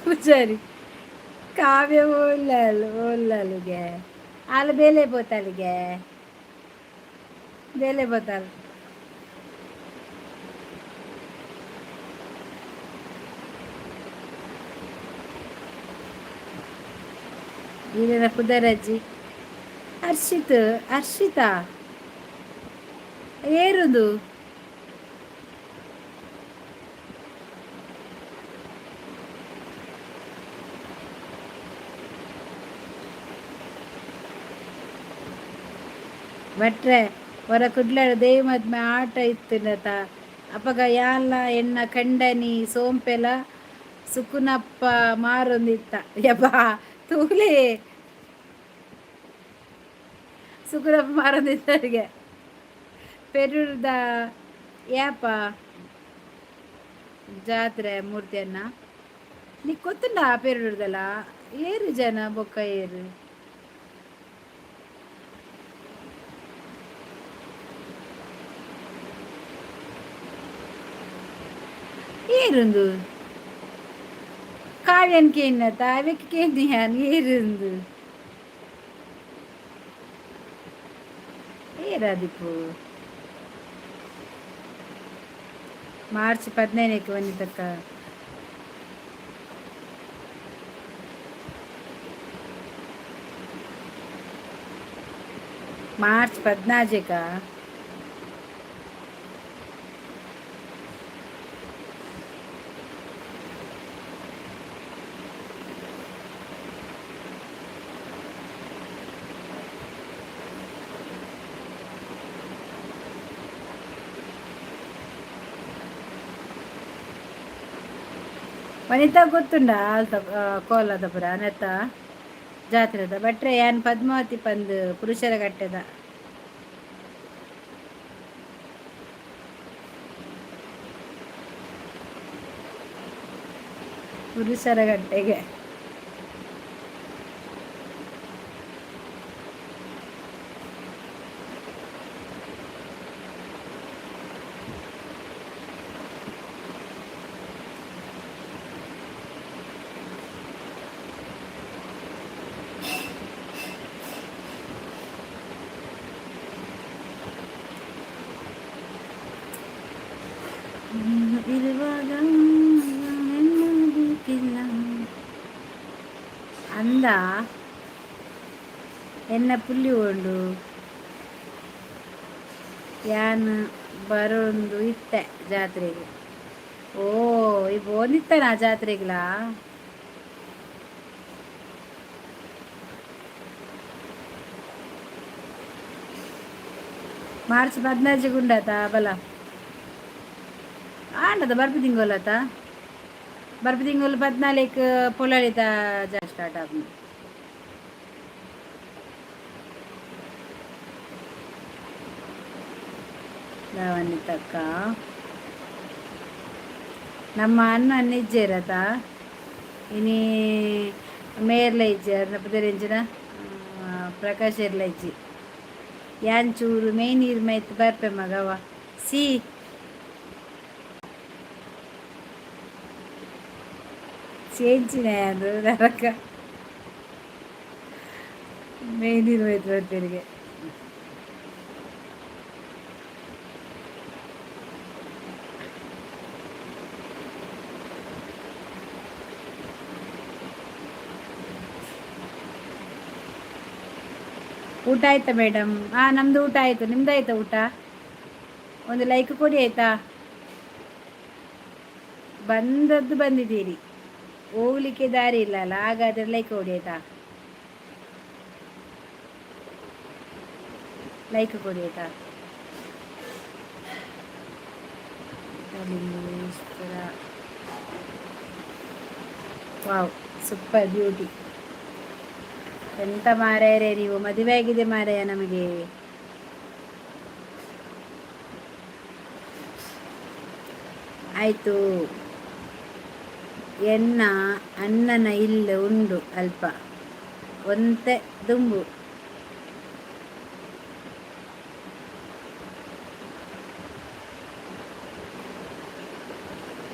ಪೂಜಾರಿ ಕಾವ್ಯ ಓಲ್ಲಲ್ಗೆ ಆಲ ಬೇಲೆ ಬೋತಲ್ಗೆ ಬೇಲೆ ಬೋತಲ್ ಈಗಿನ ಕುದರಜ್ಜಿ ಹರ್ಷಿತಾ ಏರುದು ಭಟ್ರೆ ಹೊರ ಕುಡ್ಲಾಡ ದೇವಿ ಮದ್ಮೆ ಆಟ ಇತ್ತಿನತ ಅಪಗ ಯಾಲ ಎನ್ನ ಕಂಡನಿ ಸೋಂಪೆಲ ಸುಕುನಪ್ಪ ಮಾರೊಂದಿತ್ತ ಯಬ್ಬಾ ತೂಲೆ ಸುಕುನಪ್ಪ ಮಾರೊಂದಿತ್ತರಿಗೆ ಪೆರುಡ್ದ ಯಾಪ ಜಾತ್ರೆ ಮೂರ್ತಿಯನ್ನ ನೀ ಗೊತ್ತುಂಡ ಪೆರುಡ್ದಲ್ಲ ಏರು ಜನ ಬೊಕ್ಕ ಏರು ಏರುಂದು ಕಾವ್ಯನ್ ಕೇನ್ನತ ಅವಕ್ಕೆ ಕೇಂದಿಯಾನ್ ಏರುಂದು ಏರಾದಿಪ್ಪು ಮಾರ್ಚ್ 15ಕ್ಕೆ ಬಂದಿದ್ದಕ್ಕ ಮಾರ್ಚ್ 14ಕ ವನಿತಾ ಗೊತ್ತುಂಡ ಆಲ್ತ ಕೋಲದ ಪುರ ನೆತ್ತ ಜಾತ್ರೆದ ಬಟ್ರೆ ಯಾನ್ ಪದ್ಮಾವತಿ ಪಂದ್ ಪುರುಷರ ಕಟ್ಟೆದ ಪುರುಷರ ಗಟ್ಟೆಗೆ ಇರುವಾಗ ನೆಮ್ಮದಿಕ್ಕಿಲ್ಲ ಅಂದ ಎನ್ನ ಪುಲ್ಲಿ ಉಂಡು ಯಾನ್ ಬರೋಂದು ಇತ್ತೆ ಜಾತ್ರೆಗೆ ಓ ಈಗ ಓದಿತ್ತನಾ ಜಾತ್ರೆಗ್ಲಾ ಮಾರ್ಚ್ 14 ಉಂಡಾತ ಬಲ ಆಂಡದ ಬರ್ಪು ತಿಂಗೋಲತ ಬರ್ಪು ತಿಂಗಳು 14 ಪೊಲಳಿತ ಸ್ಟಾರ್ಟ್ ಆಗ ತಕ್ಕ ನಮ್ಮ ಅನ್ನ ನಿಜ್ಜೇರತ ಇನಿ ಮೇರ್ಲ ಇಜ್ಜಾರ ನಪ್ಪದೆಂಚಿನ ಪ್ರಕಾಶ್ ಇರ್ಲ ಇಜ್ಜಿ ಯಾಂಚೂರು ಮೇ ನೀರು ಮೈತ್ ಬರ್ಪೆ ಮಗವ ಸಿ ಸೇಂಚಿನ ಅದು ನರಕ ಮೇ ನೀರು ಮೈತ್ ಬರ್ತಿರಿಗೆ ಊಟ ಆಯ್ತಾ ಮೇಡಮ್? ನಮ್ಮದು ಊಟ ಆಯಿತು. ನಿಮ್ದು ಆಯ್ತಾ ಊಟ? ಒಂದು ಲೈಕ್ ಕೊಡಿ ಆಯಿತಾ? ಬಂದದ್ದು ಬಂದಿದ್ದೀರಿ, ಹೋಗ್ಲಿಕ್ಕೆ ದಾರಿ ಇಲ್ಲಲ್ಲ, ಹಾಗಾದರೆ ಲೈಕ್ ಕೊಡಿ ಆಯಿತಾ? ಲೈಕ್ ಕೊಡಿ ಆಯಿತಾ? Wow, super beauty. ಎಂತ ಮಾರಾಯರೇ ನೀವು, ಮದುವೆ ಆಗಿದೆ ಮಾರಾಯ ನಮಗೆ. ಆಯಿತು. ಎನ್ನ ಅಣ್ಣನ ಇಲ್ಲ ಉಂಡು ಅಲ್ಪ ಒಂತೆ ದುಂಬು.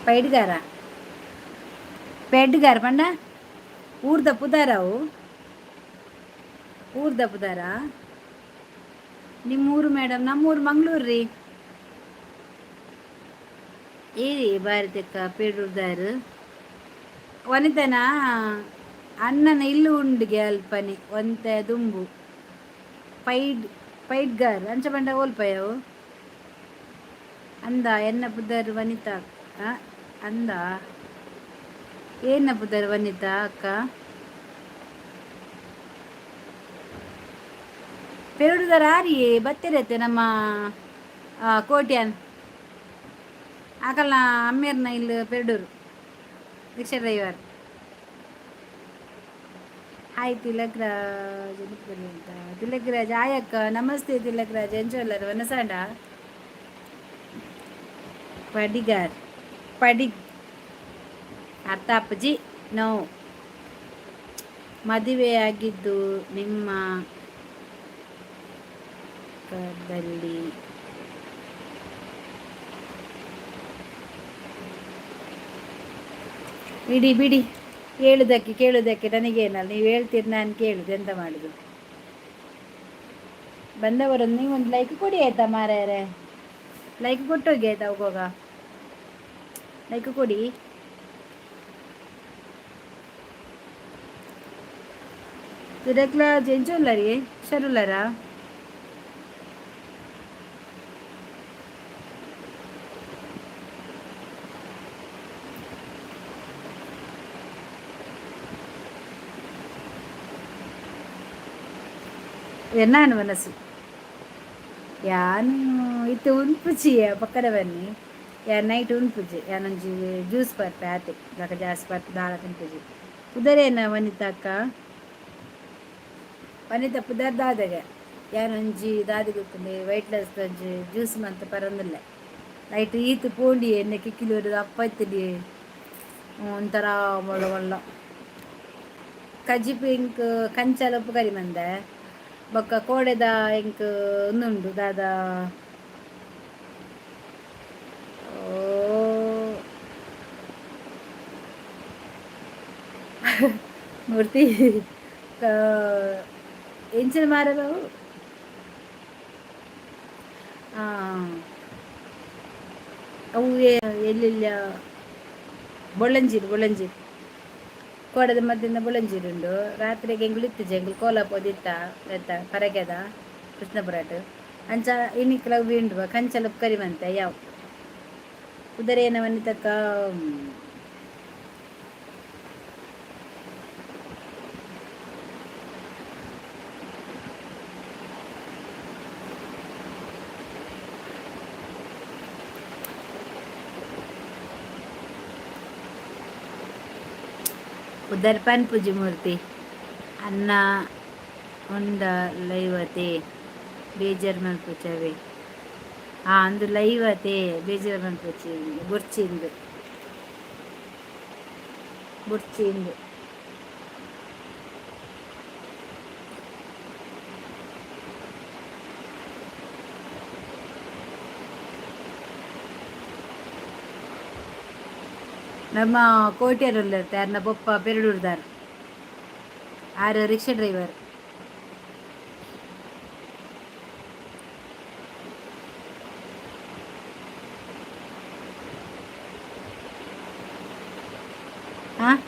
ಪೈಡ್ಗಾರ ಪೆಡ್ಗಾರ ಪಂಡ ಊರ್ದ ಪುದಾರವು ಊರ್ದ ಪುದಾರ. ನಿಮ್ಮೂರು ಮೇಡಮ್? ನಮ್ಮೂರು ಮಂಗಳೂರು ರೀ. ಏರಿ ಭಾರತಕ್ಕ ಪೇಡೂರ್ದಾರು ವನಿತನ ಅಣ್ಣನ ಇಲ್ಲು ಉಂಡಿಗೆ ಅಲ್ಪನೆ ಒಂತೆ ದುಂಬು ಪೈಡ್ಗಾರ್ ಅಂಚ ಬಂಡ ಓಲ್ಪಯವು ಅಂದ ಎನ್ನ ಪುದರ್ ವನಿತಾ ಅಂದ ಏನ ಪುದರ್ ವನಿತಾ ಅಕ್ಕ ಪೆರುಡುದಾರ ಆರಿ ಬತ್ತಿರತ್ತೆ ನಮ್ಮ ಕೋಟ್ಯಾನ್ ಆಕಲ್ನ ಅಮ್ಮೇರ್ನ ಇಲ್ಲಿ Perdoor rickshaw driver. Hi Tilak Raj ಅಂತ ತಿಲಕ್ ರಾಜ್ ಆಯಕ್ಕ ನಮಸ್ತೆ ತಿಲಕ್ ರಾಜ್ ಎಂಚೋಲ್ಲರು ವನಸಾಂಡ ಪಡಿಗಾರ್ ಪಡಿಗ್ ಅರ್ಥ ಅಪ್ಪಜಿ ನೋ ಮದುವೆಯಾಗಿದ್ದು ನಿಮ್ಮ ಕದಲ್ಲಿ ಬಿಡಿ ಬಿಡಿ ಕೇಳುವುದಕ್ಕೆ ನನಗೇನಲ್ಲ, ನೀವು ಹೇಳ್ತೀರಿ, ನಾನು ಕೇಳುದು ಎಂತ ಮಾಡುದು. ಬಂದವರನ್ನು ನೀವು ಒಂದು ಲೈಕ್ ಕೊಡಿ ಆಯ್ತಾ ಮಾರ್ಯಾರೆ, ಲೈಕ್ ಕೊಟ್ಟೋಗಿ ಆಯ್ತಾ ಹೋಗುವಾಗ, ಲೈಕ್ ಕೊಡಿ. ತಿರಕ್ಲ ಜೆಂಚುಲ್ಲ ರೀ ಹುಷಾರುಲ್ಲರ ಎನ್ನಾನು ಮನಸ್ಸು ಯಾನು ಇತ್ತು ಉನ್ಪುಚಿಯ ಪಕ್ಕದ ಬನ್ನಿ ಯಾರು ನೈಟ್ ಉನ್ಪುಜಿ ಯಾನೊಂಜಿ ಜ್ಯೂಸ್ ಬರ್ಪೆ ಆತೆ ಇವಾಗ ಜಾಸ್ತಿ ಬರ್ಪೆ ದಾಳ ತಿನ್ಪುಜಿ ಪುದರೇನ ವನಿತಾ ಅಕ್ಕ ವನಿತಾ ಪುದರ್ದಾದಾಗ ಯಾನೊಂಜಿ ದಾದಿ ಗೊತ್ತುಂಡೆ ವೈಟ್ ಲೆಸ್ ಒಂಜಿ ಜ್ಯೂಸ್ ಮಂತ ಪರಂದಿಲ್ಲ ನೈಟ್ ಈತು ಪೋಂಡಿ ಎಣ್ಣೆ ಕಿಕ್ಕಿಲೂರು ಅಪ್ಪ ಇತ್ತಿಡಿ ಒಂಥರ ಒಳ್ಳ ಒಳ್ಳ ಕಜ್ಜಿ ಪಿಂಕ್ ಕಂಚಾಲ ಉಪ್ಪು ಕರಿ ಮಂದೆ ಬೊಕ್ಕ ಕೋಡೆದ ಇಂಕ್ ಒಂದುಂಡು ದಾದ ಮೂರ್ತಿ ಎಂಚಿನ ಮಾರವು ಅವು ಎಲ್ಲಿಲ್ಲ ಬೊಳ್ಳಂಜೀರು ಕೋಡದ ಮಧ್ಯದಿಂದ ಬೊಳ್ಳಂಜೀರುಂಡು ರಾತ್ರಿಗೆ ಎಂಗ್ಳು ಜಂಗ್ಳು ಕೋಲಾಪೋದಿತ್ತ ಎತ್ತ ಪರಗ್ಯದ ಕೃಷ್ಣಪುರಾಟ್ ಅಂಚ ಇನಿಕ್ಲ ವೀಂಡುವ ಕಂಚಲ ಕರಿಮಂತೆ ಯಾವ ಉದರೇನ ವನಿತಕ್ಕ ಉದರ್ಪನ್ ಪೂಜಿ ಮೂರ್ತಿ ಅನ್ನ ಉಂಡ ಲೈವತೆ ಬೇಜಾರು ಮಲ್ಪುಚವೆ ಅಂದು ಲೈವತೆ ಬೇಜಾರು ಮಲ್ಪುಚಿ ಬುರ್ಚಿಂದು ನಮ್ಮ ಕೋಟ್ಯಾರಲ್ಲಿ ಇರ್ತಾರೆ ಯಾರನ್ನ ಪಪ್ಪ ಪೆರಡೂರ್ದಾರ್ ಆರು ರಿಕ್ಷಾ ಡ್ರೈವರ್ ಹಾಂ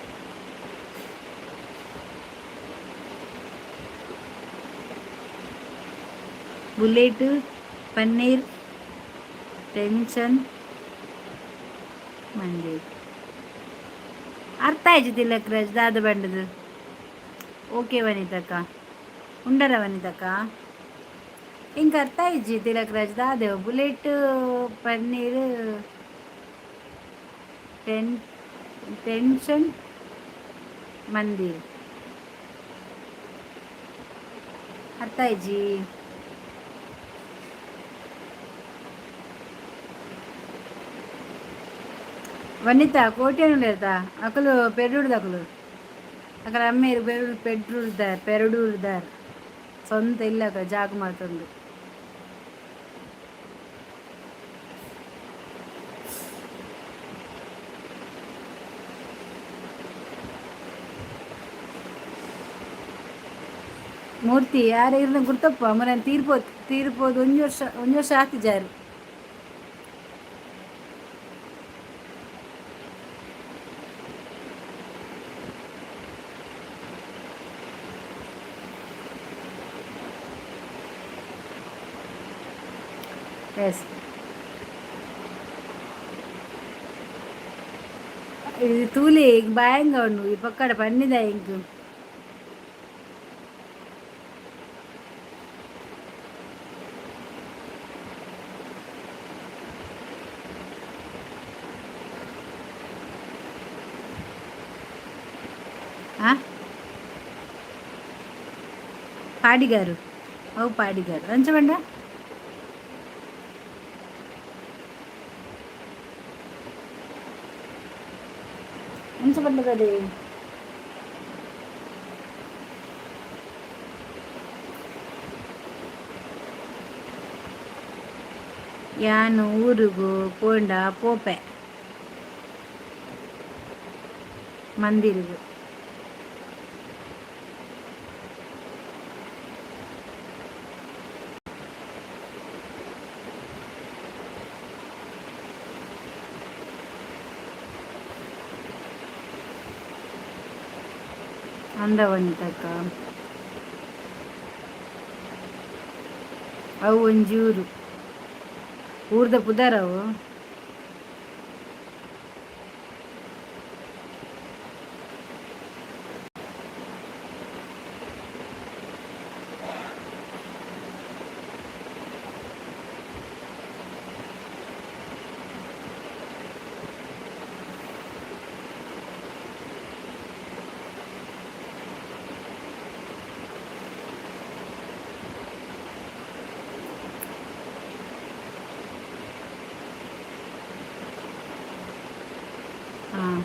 ಬುಲೆಟ್ ಪನ್ನೀರ್ ಟೆನ್ಷನ್ ಮಂದಿ ಅರ್ಥ ಆಯ್ತು ತಿಲಕ್ ರಾಜ್ ದಾದ ಬಂಡದು ಓಕೆ ವನಿತಕ್ಕ ಉಂಡರ ವನಿತಕ್ಕ ಹಿಂಗೆ ಅರ್ಥ ಆಯ್ಜಿ ತಿಲಕ್ ರಾಜ್ ದಾದೇವು ಬುಲೆಟ್ ಪನ್ನೀರ್ ಟೆನ್ಷನ್ ಮಂದಿರ್ ಅರ್ಥ ಆಯ್ಜಿ ವನಿತಾ ಕೋಟೆಯಲ್ಲಿ ಇರ್ತಾ ಅಕಲು ಪೆರಡೂರ್ದು ಅಕಲ ಅಮ್ಮೇರು ಪೆರಡೂರ್ದಾರ್ ಸ್ವಂತ ಇಲ್ಲ ಜಾಗ ಮಾಡ್ತಂದು ಮೂರ್ತಿ ಯಾರು ಇರ್ನ ಗುರ್ತಪ್ಪ ಮನೇಲಿ ತೀರ್ಬೋದು ಒಂದು ವರ್ಷ ಆಗ್ತಿದ್ದಾರೆ ಎಸ್ ఇది తూలి భయంగా ఉండు ఈ పక్కడ పన్నిదా ఇంక పాడిగారు ఓ పాడిగారు అంచమండ అంచమండది ಯಾನು ಊರಿಗೂ ಪೋಂಡ ಪೋಪೆ ಮಂದಿರಿಗೂ ಅಂದವಂತಕ್ಕ ಅವು ಒಂಜಿ ಊರು ಊರ್ದ ಪುದಾರವು ಹಾಂ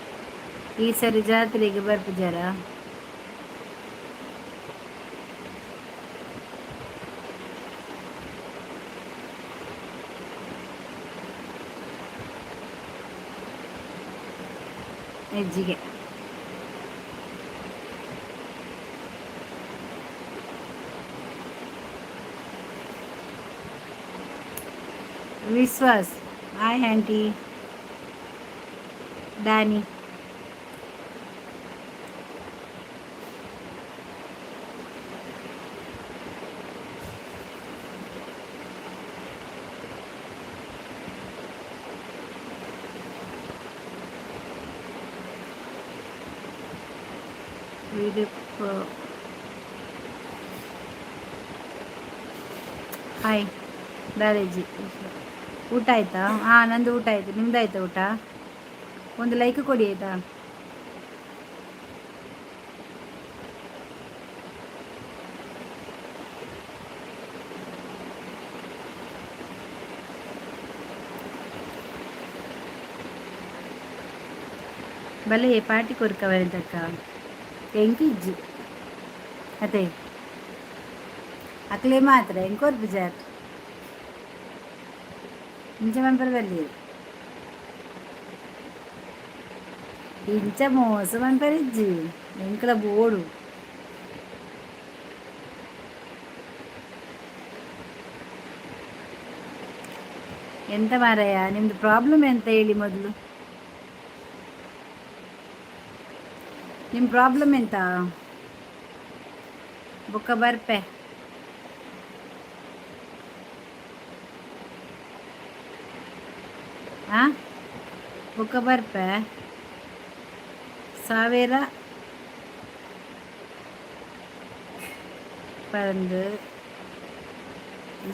ಈ ಸರಿ ಜಾತ್ರೆಗೆ ಬರ್ತಿದ್ದಾರ ಹೆಜ್ಜಿಗೆ ವಿಶ್ವಾಸ್ ಹಾಯ್ ಆಂಟಿ ಡ್ಯಾನಿ ಹಾಯ್ ದಾರೇಜಿ ಊಟ ಆಯ್ತಾ ಹಾಂ ನಂದು ಊಟ ಆಯಿತು ನಿಮ್ದು ಆಯ್ತಾ ಊಟ ಒಂದು ಲೈಕ್ ಕೊಡಿ ಆಯಿತಾ ಭಲೆ ಪಾರ್ಟಿ ಕೊರ್ಕವರಿದ್ದಕ್ಕ ಎಂಕಿಜ್ಜಿ ಅದೇ ಅಕ್ಲೆ ಮಾತ್ರ ಹೆಂಗೆ ಕೊರ್ಪು ಜಾರ್ ಇಂಚ ಮನ್ಪರದಲ್ಲಿ ಇಂಚ ಮೋಸ ಮನ್ಪರಿಜ್ಜಿ ಎಂಕಲ ಬೋಡು ಎಂತ ಮಾರಾಯ ನಿಮ್ದು ಪ್ರಾಬ್ಲಮ್ ಎಂತ ಹೇಳಿ ಮೊದಲು ನಿಮ್ಮ ಪ್ರಾಬ್ಲಮ್ ಎಂತ ಬೊಕ್ಕ ಬರ್ಪೆ ಹಾಂ ಬೊಕ್ಕ ಬರ್ಪೆ ಸಾವಿರ ಪಂದು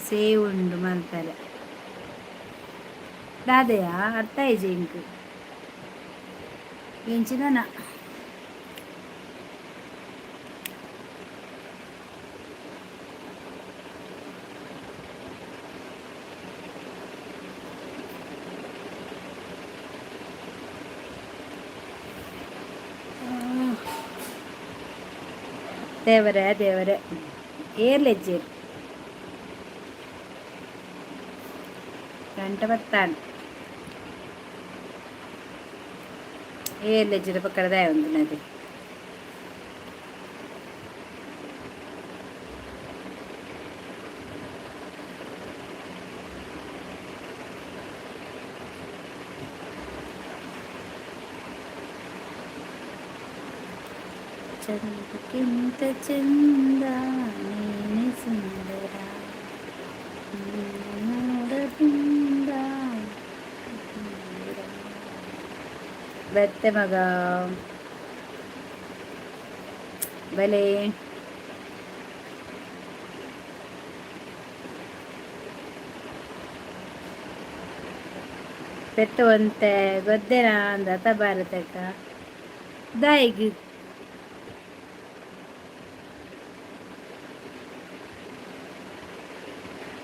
ಸೇವ್ ಉಂಡು ಮಲ್ಪರೆ ದಾದೆಯ ಅರ್ಥ ಆಯ್ತು ಇಂಕು ಎಂಚಿನ ದೇವರೇ ದೇವರೇ ಏರ್ಲೆಜ್ಜೇರು ಗಂಟೆ ಬತ್ತಾನು ಏರ್ಲೆಜ್ಜರ ಪಕ್ಕದ ಒಂದು ನದಿ ಚಂದಕ್ಕಿಂತ ಚಂದ ನೀನೆ ಸುಂದರ ನೋಡದಿಂದ ಬತ್ತೆ ಮಗ ಬಲೆ ಪೆತ್ತುವಂತೆ ಗೊದ್ದೆನ ಅಂದ ಅತ ಭಾರತಕ್ಕ ದಾಯಿಗೆ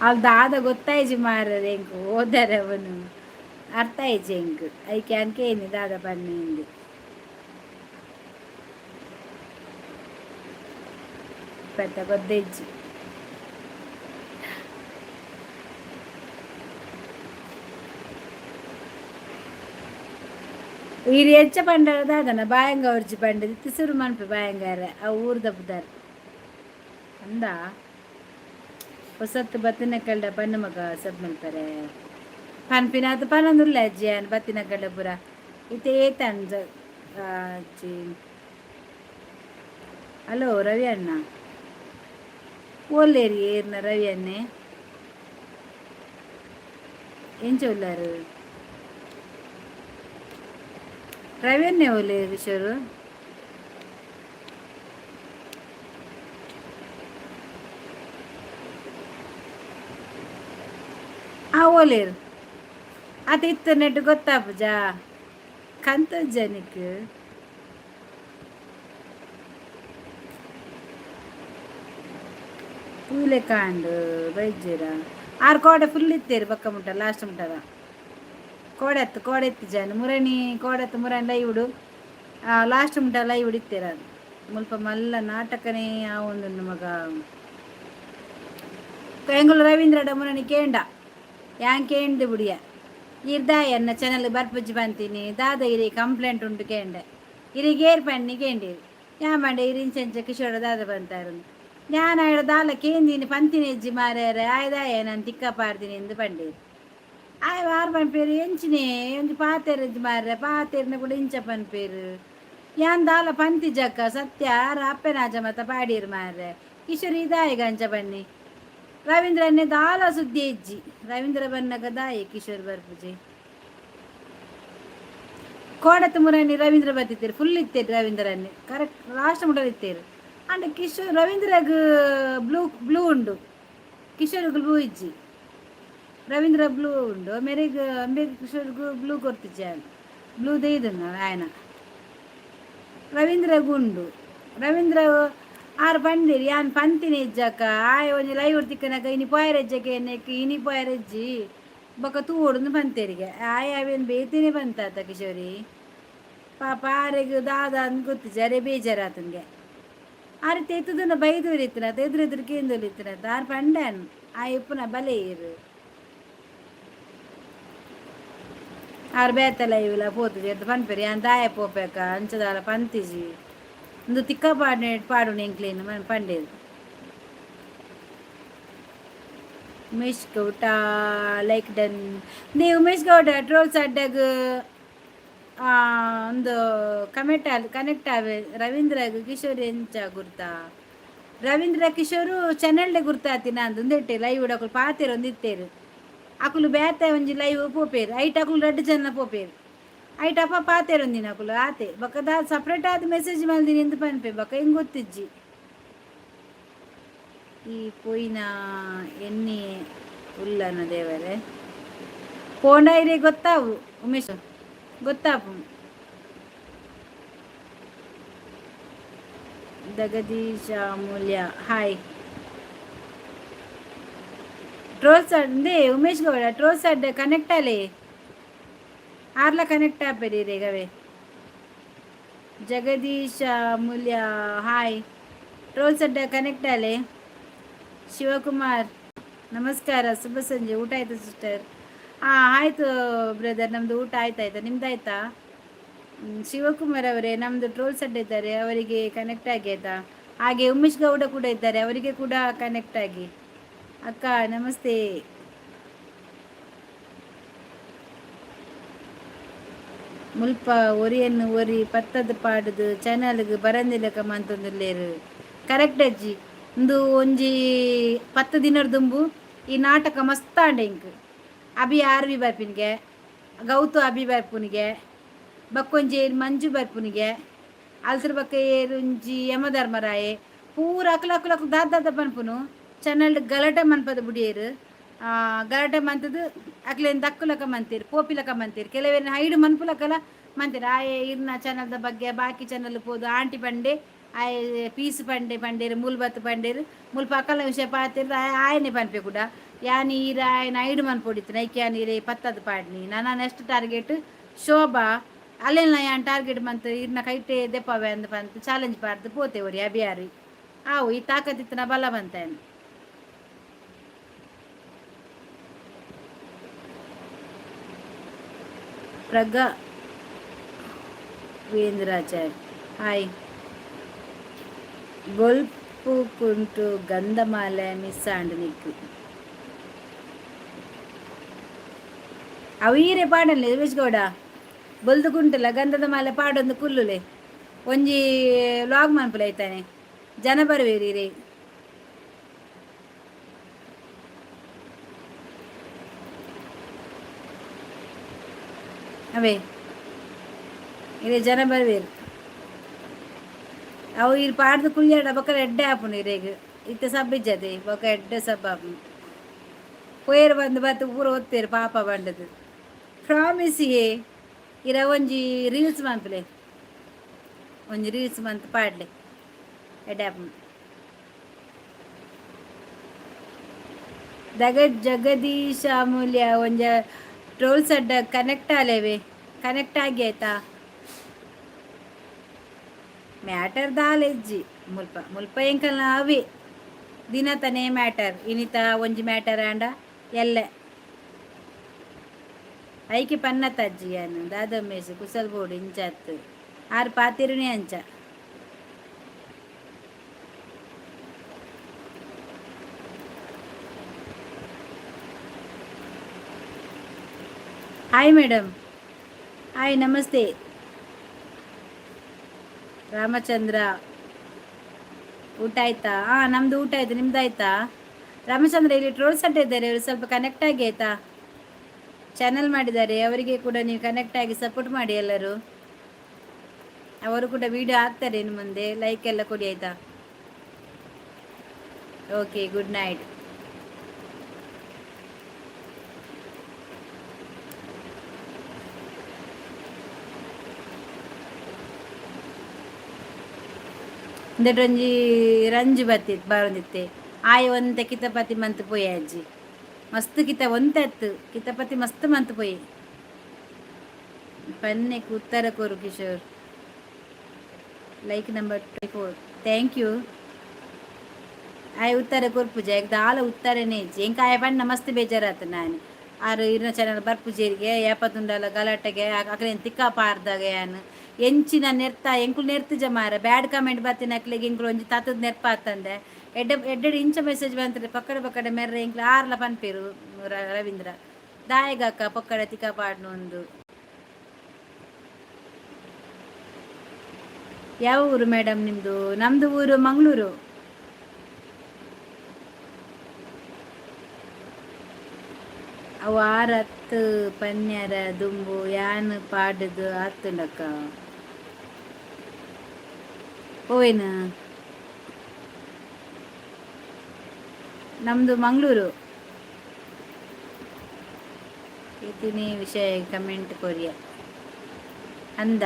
ಅವ್ಳು ದಾದ ಗೊತ್ತಾಯ್ಜಿ ಮಾರ್ರೆ ಎಂಕು ಓದಾರೆ ಅವನು ಅರ್ಥ ಆಯ್ತು ಎಂಕ್ ಐಕೆ ಅಂಕೇನಿ ದಾದ ಪನ್ನಿಂದು ಪೆತ್ತ ಗೊದ್ದೆಜ್ಜಿ ಈರು ಹೆಚ್ಚ ಪಂಡರ ದಾದನ ಬಾಯಂಗ ಹೊರ್ಜಿ ಪಂಡದ ತಿಸುರು ಮನ್ಪೆ ಬಾಯಂಗಾರ ಆ ಊರ್ದ ಬುದಾರ ಅಂದ ಹೊಸತ್ತು ಬತ್ತಿನ ಕಳ್ಳ ಪನ್ನ ಮಗ ಸದ್ ಮಲ್ಪರೆ ಪನ್ಪಿನ ಅದು ಪನೊಂದುಲ್ಲ ಅಜ್ಜಿ ಅನ್ ಬತ್ತಿನ ಕಳ್ಳ ಪುರ ಇತ್ತೆ ಏತಂಜ ಅಜ್ಜಿ ಹಲೋ ರವಿ ಅಣ್ಣ ಓಲ್ಲೇರಿ ಏರ್ನ ರವಿ ಅಣ್ಣೆ ಎಂಚೊಲ್ಲಾರು ರವಿ ಅಣ್ಣೆ ಓಲೆ ಕಿಶೋರು ಆ ಓಲೇರು ಅದು ಇತ್ತು ನೆಟ್ಟು ಗೊತ್ತಾಪುಜ ಕಂತ ಜನಕ್ಕೆ ಪೂಲೆ ಕಾಂಡು ಬೈಜೀರ ಆರು ಕೋಡೆ ಫುಲ್ ಇತ್ತೇರು ಪಕ್ಕ ಮುಟ್ಟ ಲಾಸ್ಟ್ ಮುಟ್ಟದ ಕೋಡೆ ಎತ್ತು ಜನ ಮುರಣಿ ಕೋಡೆತ್ತು ಮುರಣಿ ಲೈವುಡು ಲಾಸ್ಟ್ ಮುಟ್ಟ ಲೈವುಡು ಇತ್ತೇರ ಅದು ಮುಲ್ಪ ಮಲ್ಲ ನಾಟಕನೇ ಆ ಒಂದು ಮಗ ಎಂಗುಲು ರವೀಂದ್ರ ಮುರಣಿ ಕೇಂಡ ಯಾಂಗ್ ಕೇಂಡು ಬಿಡಿಯ ಇರ್ದಾಯ ಅನ್ನ ಚಾನಲ್ ಬರ್ಪುಜ್ಜಿ ಬಂತೀನಿ ದಾದ ಇರಿ ಕಂಪ್ಲೇಂಟ್ ಉಂಟು ಕೇಂಡೆ ಇರಿಗೆ ಏರ್ ಪಣ್ಣಿ ಕೇಂಡೀರಿ ಯಾ ಮಂಡೆ ಇರಿ ಇಂಚೆಂಚ ಕಿಶೋರ ದಾದ ಬಂತಾರು ನಾನು ಆಡ ದಾಲ ಕೇಂದಿನಿ ಪಂತಿನ ಹೆಜ್ಜಿ ಮಾರ್ಯಾರ ಆಯ್ದಾಯ ನಾನು ತಿಕ್ಕ ಪಾಡ್ತೀನಿ ಎಂದು ಪಂಡೀರಿ ಆಯ್ ವಾರ ಪನ್ಪೇರು ಎಂಚಿನೇ ಒಂದು ಪಾತೆರ್ ಹೆಜ್ಜಿ ಮಾರ್ರೆ ಪಾತೆರ್ನ ಕೂಡ ಇಂಚ ಪನ್ಪೇರು ಯಾನ್ ದಾಲ ಪಂತಿ ಜಕ್ಕ ಸತ್ಯ ಅಪ್ಪೆನಾಜ ಮತ್ತ ಪಾಡೀರು ಮಾರ್ರೆ ಕಿಶೋರ್ ಇದಾಯ ಗಂಚ ಬನ್ನಿ ರವೀಂದ್ರನ್ನೇ ದಾಲ ಸುದ್ದಿ ಹೆಜ್ಜಿ ರವೀಂದ್ರ ಬನ್ನಗ ದಾಯಿ ಕಿಶೋರ್ ಬರ್ಪುಜಿ ಕೋಡತ್ ಮುರಣಿ ರವೀಂದ್ರ ಬತ್ತಿತ್ತೇರು ಫುಲ್ ಇತ್ತೇರು ರವೀಂದ್ರನ್ನೇ ಕರೆಕ್ಟ್ ಲಾಸ್ಟ್ ಮುಟ ಇತ್ತೇರು ಅಂಡ್ ಕಿಶೋರ್ ರವೀಂದ್ರಗ್ ಬ್ಲೂ ಉಂಡು ಕಿಶೋರ್ಗ್ ಬ್ಲೂ ಇಜ್ಜಿ ರವೀಂದ್ರ ಬ್ಲೂ ಉಂಡು ಮೇರೆಗ್ ಅಂಬೇಗ್ ಕಿಶೋರ್ಗು ಬ್ಲೂ ಕೊರ್ತಿಜ್ಜಿ ఆయన ಬ್ಲೂ ದೇಯ್ದನ್ನ ఆయన ರವೀಂದ್ರಗ್ ಉಂಡು ರವೀಂದ್ರ ಆರು ಪಂಡೀರಿ ಯಾನ್ ಪಂತಿನ ಇಜ್ಜಕ್ಕ ಆಯ ಒಂಜಿ ಲೈವ್ ತಿಕ್ಕನಕ ಇನಿ ಪೋಯರೆಜ್ಜಕ್ಕೆ ಎನ್ನಕ್ಕೆ ಇನಿ ಪೋಯರೆಜ್ಜಿ ಬೊಕ್ಕ ತೂವೊಡು ಪಂತೇರಿಗೆ ಆಯ ಅವೇನು ಬೇತೇನೆ ಬಂತಾತ ಕಿಶೋರಿ ಪಾಪ ಆರೆಗ್ ದಾದ ಅಂದ್ ಗೊತ್ತಿಜ್ಜಿ ಅರೆ ಬೇಜಾರಾತನ್ಗೆ ಆರೆ ತೆತ್ತದನ್ನ ಬೈದೂರು ಇತ್ತನತ ಎದುರೆದುರು ಕೇಂದೋಲಿ ಇತ್ತನತ ಆರು ಪಂಡನ್ ಆ ಎಪ್ಪುನ ಬಲೆ ಇರು ಆರು ಬೇತ ಲೈವ್ಲ ಪೋತುಜಿ ಅಂತ ಪನ್ಪೇರಿ ಯಾನ್ ದಾಯ ಪೋಪೇಕ ಅಂಚದಾಲ ಪಂತಿಜಿ ಒಂದು ತಿಕ್ಕ ಪಾಡು ಎಂಕ್ಲೇನು ಪಂಡೇದು ಉಮೇಶ್ ಗೌಡ ಲೈಕ್ ಡನ್ ದೇ ಉಮೇಶ್ ಗೌಡ ಟ್ರೋಲ್ಸ್ ಅಡ್ಡಾಗ ಒಂದು ಕನೆಕ್ಟ್ ಆವೆ ರವೀಂದ್ರಗ್ ಕಿಶೋರ್ ಎಂಚ ಗುರ್ತಾ ರವೀಂದ್ರ ಕಿಶೋರು ಚಾನಲ್ಡೆ ಗುರ್ತಾತಿನ ಅಂದುಂದೆಟ್ಟೆ ಲೈವ್ ಉಡಕುಲು ಪಾತೆರು ಒಂದಿತ್ತೇರು ಅಕುಲು ಬೇತ ಒಂಜಿ ಲೈವ್ ಪೋಪೇರು ಐಟ್ ಅಕುಲು ರಡ್ಡು ಜನ ಪೋಪೇರು ಐಟ್ ಅಪ್ಪ ಪಾತೆರು ಒಂದಿನ ಅಕುಲು ಆತೆ ಬೊಕ್ಕ ಸಪ್ರೇಟ್ ಆದ ಮೆಸೇಜ್ ಮಲ್ದಿನಿ ಎಂದು ಪನ್ಪೆ ಬೊಕ್ಕ ಹಿಂಗೆ ಗೊತ್ತಿಜ್ಜಿ ಈ ಪೋಯಿನ ಎಣ್ಣೆ ಉಲ್ಲನ ದೇವರೇ ಪೋಂಡೈರೆ ಗೊತ್ತಾವು ಉಮೇಶ್ ಗೊತ್ತಾಪು ಜಗದೀಶ ಮೂಲ್ಯ ಹಾಯ್ ಟ್ರೋಲ್ಸ್ ಅಂದೆ ಉಮೇಶ್ ಗೌಡ ಟ್ರೋಲ್ಸ್ ಅಡ್ಡ ಕನೆಕ್ಟ್ ಅಲೆ ಆರ್ಲ connect ಆಪೇರಿ ರೇಗವೇ Jagadish Moolya hi trolls ಅಡ್ಡ ಕನೆಕ್ಟ್ ಅಲೆ ಶಿವಕುಮಾರ್ ನಮಸ್ಕಾರ ಶುಭ ಸಂಜೆ ಊಟ ಆಯ್ತು ಸಿಸ್ಟರ್ ಆಯಿತು ಬ್ರದರ್ ನಮ್ಮದು ಊಟ ಆಯ್ತಾಯ್ತಾ ನಿಮ್ದು ಆಯ್ತಾ ಶಿವಕುಮಾರ್ ಅವರೇ ನಮ್ಮದು ಟ್ರೋಲ್ಸ್ ಅಡ್ಡ ಇದ್ದಾರೆ ಅವರಿಗೆ ಕನೆಕ್ಟ್ ಆಗಿ ಆಯ್ತಾ ಹಾಗೆ ಉಮೇಶ್ ಗೌಡ ಕೂಡ ಇದ್ದಾರೆ ಅವರಿಗೆ ಕೂಡ ಕನೆಕ್ಟ್ ಆಗಿ ಅಕ್ಕ ನಮಸ್ತೆ ಮುಲ್ಪ ಒರಿಯನ್ನು ಒರಿ ಪತ್ತದ ಪಾಡುದು ಚಾನಲ್ಗೆ ಬರಂದಿಲ್ಲಕ ಮಂತೊಂದುಲ್ಲೇರು ಕರೆಕ್ಟ್ ಅಜ್ಜಿ ಒಂದು ಒಂಜಿ 10 ದಿನದ ದುಂಬು ಈ ನಾಟಕ ಮಸ್ತ್ ಆಂಡೆ ಇಂಕ್ ಅಭಿ ಆರ್ವಿ ಬರ್ಪಿನ್ಗೆ ಗೌತು ಅಭಿ ಬರ್ಪುನಿಗೆ ಬಕ್ಕೊಂಜಿ ಮಂಜು ಬರ್ಪುನಿಗೆ ಅಲ್ಸರ್ ಬಕ್ಕ ಏರುಂಜಿ ಯಮಧರ್ಮರಾಯೆ ಪೂರ ಅಕ್ಲಕ್ಲಕ್ ದಾದ ಪನ್ಪುನು ಚಾನಲ್ ಗಲಾಟೆ ಮನ್ಪದ ಬುಡಿಯೇರು ಗಲಾಟೆ ಮಂತದ್ದು ಅಕ್ಲೇನು ದಕ್ಕುಲಕ ಮಂತೀರು ಪೋಪಿಲಕ ಮಂತೀರು ಕೆಲವೇನು ಹೈಡು ಮನ್ಪುಲಕಲ ಮಂತೀರು ಆಯೆ ಇರ್ನ ಚಾನಲ್ದ ಬಗ್ಗೆ ಬಾಕಿ ಚಾನಲ್ ಪೋದು ಆಂಟಿ ಪಂಡೆ ಆಯೆ ಪೀಸ್ ಪಂಡೇರು ಮೂಲ್ಬತ್ತು ಪಂಡೇರು ಮುಲ್ಪ ಅಕ್ಕಲ ವಿಷಯ ಪಾತಿರು ಆಯನೆ ಪನ್ಪೆ ಕೂಡ ಯಾನ್ ಈರ ಐಡು ಮನ್ ಪೊಡಿತು ನೈಕ್ ಯಾನ್ ಈರೆ ಪತ್ತದು ಪಾಡ್ನಿ ನನ್ನ ನೆಕ್ಸ್ಟ್ ಟಾರ್ಗೆಟ್ ಶೋಭಾ ಅಲ್ಲೆಲ್ಲ ಯಾನ್ ಟಾರ್ಗೆಟ್ ಮಂತ್ ಇರ್ನ ಕೈಟೆ ದೆಪ್ಪವೆ ಅಂದ್ ಪಂತ್ ಚಾಲೆಂಜ್ ಪಾಡ್ದು ಪೋತೆ ಒರಿ ಅಬಿಯಾರಿ ಆವು ಈ ತಾಕತ್ತಿತ್ತನ ಬಲ ಬಂತೇನು ಪ್ರಗಾ ವೇಂದ್ರಾಚಾರ್ಯ ಹಾಯ್ ಗೊಲ್ಪು ಕುಂಟು ಗಂಧಮಾಲೆ ಮಿಸ್ಸಾಂಡ್ ನಿಕ್ಕು ಅವೀರೆ ಪಾಡಲ್ಲ ವಿಶ್ಗೌಡ ಬೊಲ್ದು ಕುಂಟಲ್ಲ ಗಂಧದ ಮಾಲೆ ಪಾಡೊಂದು ಕುಲ್ಲುಲೆ ಒಂಜಿ ಲಾಗ್ ಮನ್ಪುಲ ಐತಾನೆ ಜನ ಬರುವೇರಿ ರೇ ಅವೇ ಇರೇ ಜನ ಬರುವೇರು ಅವು ಇಲ್ಲಿ ಪಾಡ್ದು ಕುಲ್ಯಾಡ ಬೊಕ್ಕ ಎಡ್ಡೆ ಆಪುಂಡು ಇರೇಗ ಇತ್ತೆ ಸಬ್ ಇಜ್ಜತೆ ಬೊಕ್ಕ ಎಡ್ಡೆ ಸಬ್ ಆಪುಂಡು ಪೋಯರ್ ಬಂದು ಬತ್ತು ಪೂರ ಒತ್ತೇರು ಪಾಪ ಬಂಡದು ಪ್ರಾಮಿಸಿಯೇ ಇರ ಒಂಜಿ ರೀಲ್ಸ್ ಮನ್ಪುಲೆ ಒಂಜಿ ರೀಲ್ಸ್ ಮಂತ್ ಪಾಡ್ಲೆ ಎಡ್ಡೆ ಆಪುಂಡು ಜಗದೀಶ ಅಮೂಲ್ಯ ಒಂಜ ಟ್ರೋಲ್ಸ್ ಅಡ್ಡ ಕನೆಕ್ಟ್ ಆಲೇವೆ ಕನೆಕ್ಟ್ ಆಗಿ ಆಯ್ತಾ ಮ್ಯಾಟರ್ ದಾಲೆಜ್ಜಿ ಮುಲ್ಪ ಮುಲ್ಪ ಎಂಕಲ್ನ ಅವೇ ದಿನ ತನೇ ಮ್ಯಾಟರ್ ಇನಿತ ಒಂಜಿ ಮ್ಯಾಟರ್ ಆಂಡ ಎಲ್ಲ ಐಕೆ ಪನ್ನತ್ತಜ್ಜಿ ಅನ್ನು ದಾದಮ್ಮೇಸಿ ಕುಸಲ್ ಬೋಡು ಇಂಚತ್ತು ಆರು ಪಾತಿರುನೇ ಅಂಚ ಹಾಯ್ ಮೇಡಮ್ ಹಾಯ್ ನಮಸ್ತೆ ರಾಮಚಂದ್ರ ಊಟ ಆಯ್ತಾ ನಮ್ದು ಊಟ ಆಯ್ತು ನಿಮ್ದು ಆಯ್ತಾ ರಾಮಚಂದ್ರ ಇಲ್ಲಿ ಟ್ರೋಲ್ಸ್ ಅಡ್ಡ ಇದ್ದಾರೆ ಅವರು ಸ್ವಲ್ಪ ಕನೆಕ್ಟ್ ಆಗಿ ಆಯ್ತಾ ಚಾನಲ್ ಮಾಡಿದ್ದಾರೆ ಅವರಿಗೆ ಕೂಡ ನೀವು ಕನೆಕ್ಟ್ ಆಗಿ ಸಪೋರ್ಟ್ ಮಾಡಿ ಎಲ್ಲರೂ ಅವರು ಕೂಡ ವಿಡಿಯೋ ಹಾಕ್ತಾರೆ ಇನ್ನು ಮುಂದೆ ಲೈಕ್ ಎಲ್ಲ ಕೊಡಿ ಆಯ್ತಾ ಓಕೆ ಗುಡ್ ನೈಟ್ ಒಂದೊಂಜಿ ರಂಜು ಬತ್ತಿತ್ತು ಬರೋದಿತ್ತೆ ಆಯ ಒಂತೆ ಕಿತಪತಿ ಮಂತ್ ಪೋಯಿ ಅಜ್ಜಿ ಮಸ್ತ್ ಕಿತ ಒಂತೆತ್ತು ಕಿತಪತಿ ಮಸ್ತ್ ಮಂತ್ ಪೋಯಿ ಪನ್ನೆಕ್ ಉತ್ತರ ಕೋರು Kishore like number 24 thank you ಆಯ್ ಉತ್ತರ ಕೊರ್ಪುಜ ದಾಲ ಉತ್ತರನೇ ಇಜ್ಜಿ ಎಂಕ ಆಯ ಪಣ್ಣ ಮಸ್ತ್ ಬೇಜಾರಾತು ನಾನು ಆರು ಇರ್ನ ಚಾನಲ್ ಬರ್ಪುಜೇರಿಗೆ ಏಪತ್ತುಂಡಲ ಗಲಾಟೆಗೆ ಅಕಲೇನು ತಿಕ್ಕ ಪಾರ್ದಾಗ ಏನು ಎಂಚಿನ ನೆರ್ತ ಎಂಕುಲು ನೆರ್ತು ಜಮಾರ ಬ್ಯಾಡ್ ಕಮೆಂಟ್ ಬತ್ತಿನ ಅಕ್ಲೆಗೆ ಎಂಕುಲು ಒಂಜಿ ತತ್ತದ ನೆರ್ಪ ಆತಂದೆ ಎಡ್ಡೆ ಇಂಚ ಮೆಸೇಜ್ ಬಂತದೆ ಪಕ್ಕಡೆ ಮೆರ್ರೆ ಎಂಕ್ಲು ಆರ್ಲ ಪನ್ಪೇರು ರವೀಂದ್ರ ದಾಯಗಕ್ಕ ಪಕ್ಕಡೆ ತಿಕ್ಕ ಪಾಡ್ನು ಒಂದು ಯಾವ ಊರು ಮೇಡಮ್ ನಿಮ್ಮದು ನಮ್ಮದು ಊರು ಮಂಗಳೂರು ಅವು ಆರತ್ತು ಪನ್ಯರ ದುಂಬು ಯಾನ್ ಪಾಡದು ಆತುಂಡಕ್ಕ ಓವೇನ ನಮ್ಮದು ಮಂಗಳೂರು ಇತಿನಿ ವಿಷಯ ಕಮೆಂಟ್ ಕೊರಿಯ ಅಂದ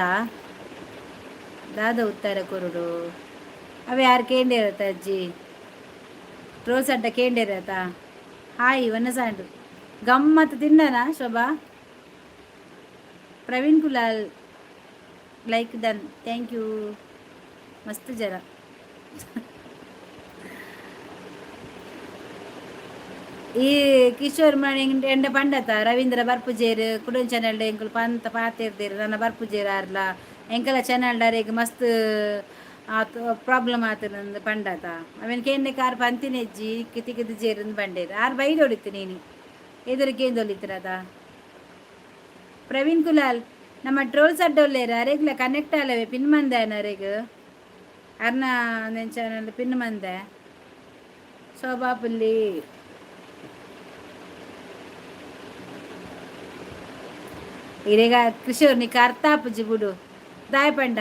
ದಾದ ಉತ್ತರ ಕೊರುಡು ಅವ ಯಾರು ಕೇಂಡಿರತ್ತ ಅಜ್ಜಿ ರೋಸ್ ಅಡ್ಡ ಕೇಂಡಿರತ್ತ ಹಾಯ್ ವನಸಾಂಡು ಗಮ್ಮತ್ತು ತಿಂಡನ Shobha Praveen Kulal like done thank you ಮಸ್ತ್ ಜನ ಈ ಕಿಶೋರ್ ಮಣಿ ಎಂಡ ಪಂಡತ ರವೀಂದ್ರ ಬರ್ಪುಜೇರು ಕುಡನ್ ಚಾನಲ್ ಎಂಕುಲು ಪಂತ ಪಾತಿರ್ದೇರು ನನ್ನ ಬರ್ಪುಜೇರು ಆರ್ಲ ಎಂಕಲ ಚಾನಲ್ ಡಾರೆಗ್ ಮಸ್ತ್ ಆತು ಪ್ರಾಬ್ಲಮ್ ಆತು ನಂದು ಪಂಡತ ಅವೇನು ಕೇಂದ್ರ ಕಾರ್ ಪಂತಿನೆಜ್ಜಿ ಕಿತಿಕಿದು ಜೇರು ಬಂಡೇರು ಆರು ಬೈದು ಹೊಡಿತು ನೀನು ಎದುರಿಗೆ ಏನು ತೊಲಿತಿರದ ಪ್ರವೀಣ್ ಕುಲಾಲ್ ನಮ್ಮ ಟ್ರೋಲ್ಸ್ ಅಡ್ಡೊಲ್ಲೇರ ಅರೆಗ್ಲ ಕನೆಕ್ಟ್ ಅಲ್ಲವೇ ಪಿನ್ ಮಂದೆ ಅರೆಗ್ ಅರ್ನ ಚಾನಲ್ ಪಿನ್ ಮಂದೆ ಶೋಭಾ ಪುಲ್ಲಿ ಇರೇಗ ಕಿಶೋರ್ ನೀಕು ಅರ್ಥ ಆಪುಜಿ ಬಿಡು ದಾಯ ಪಂಡ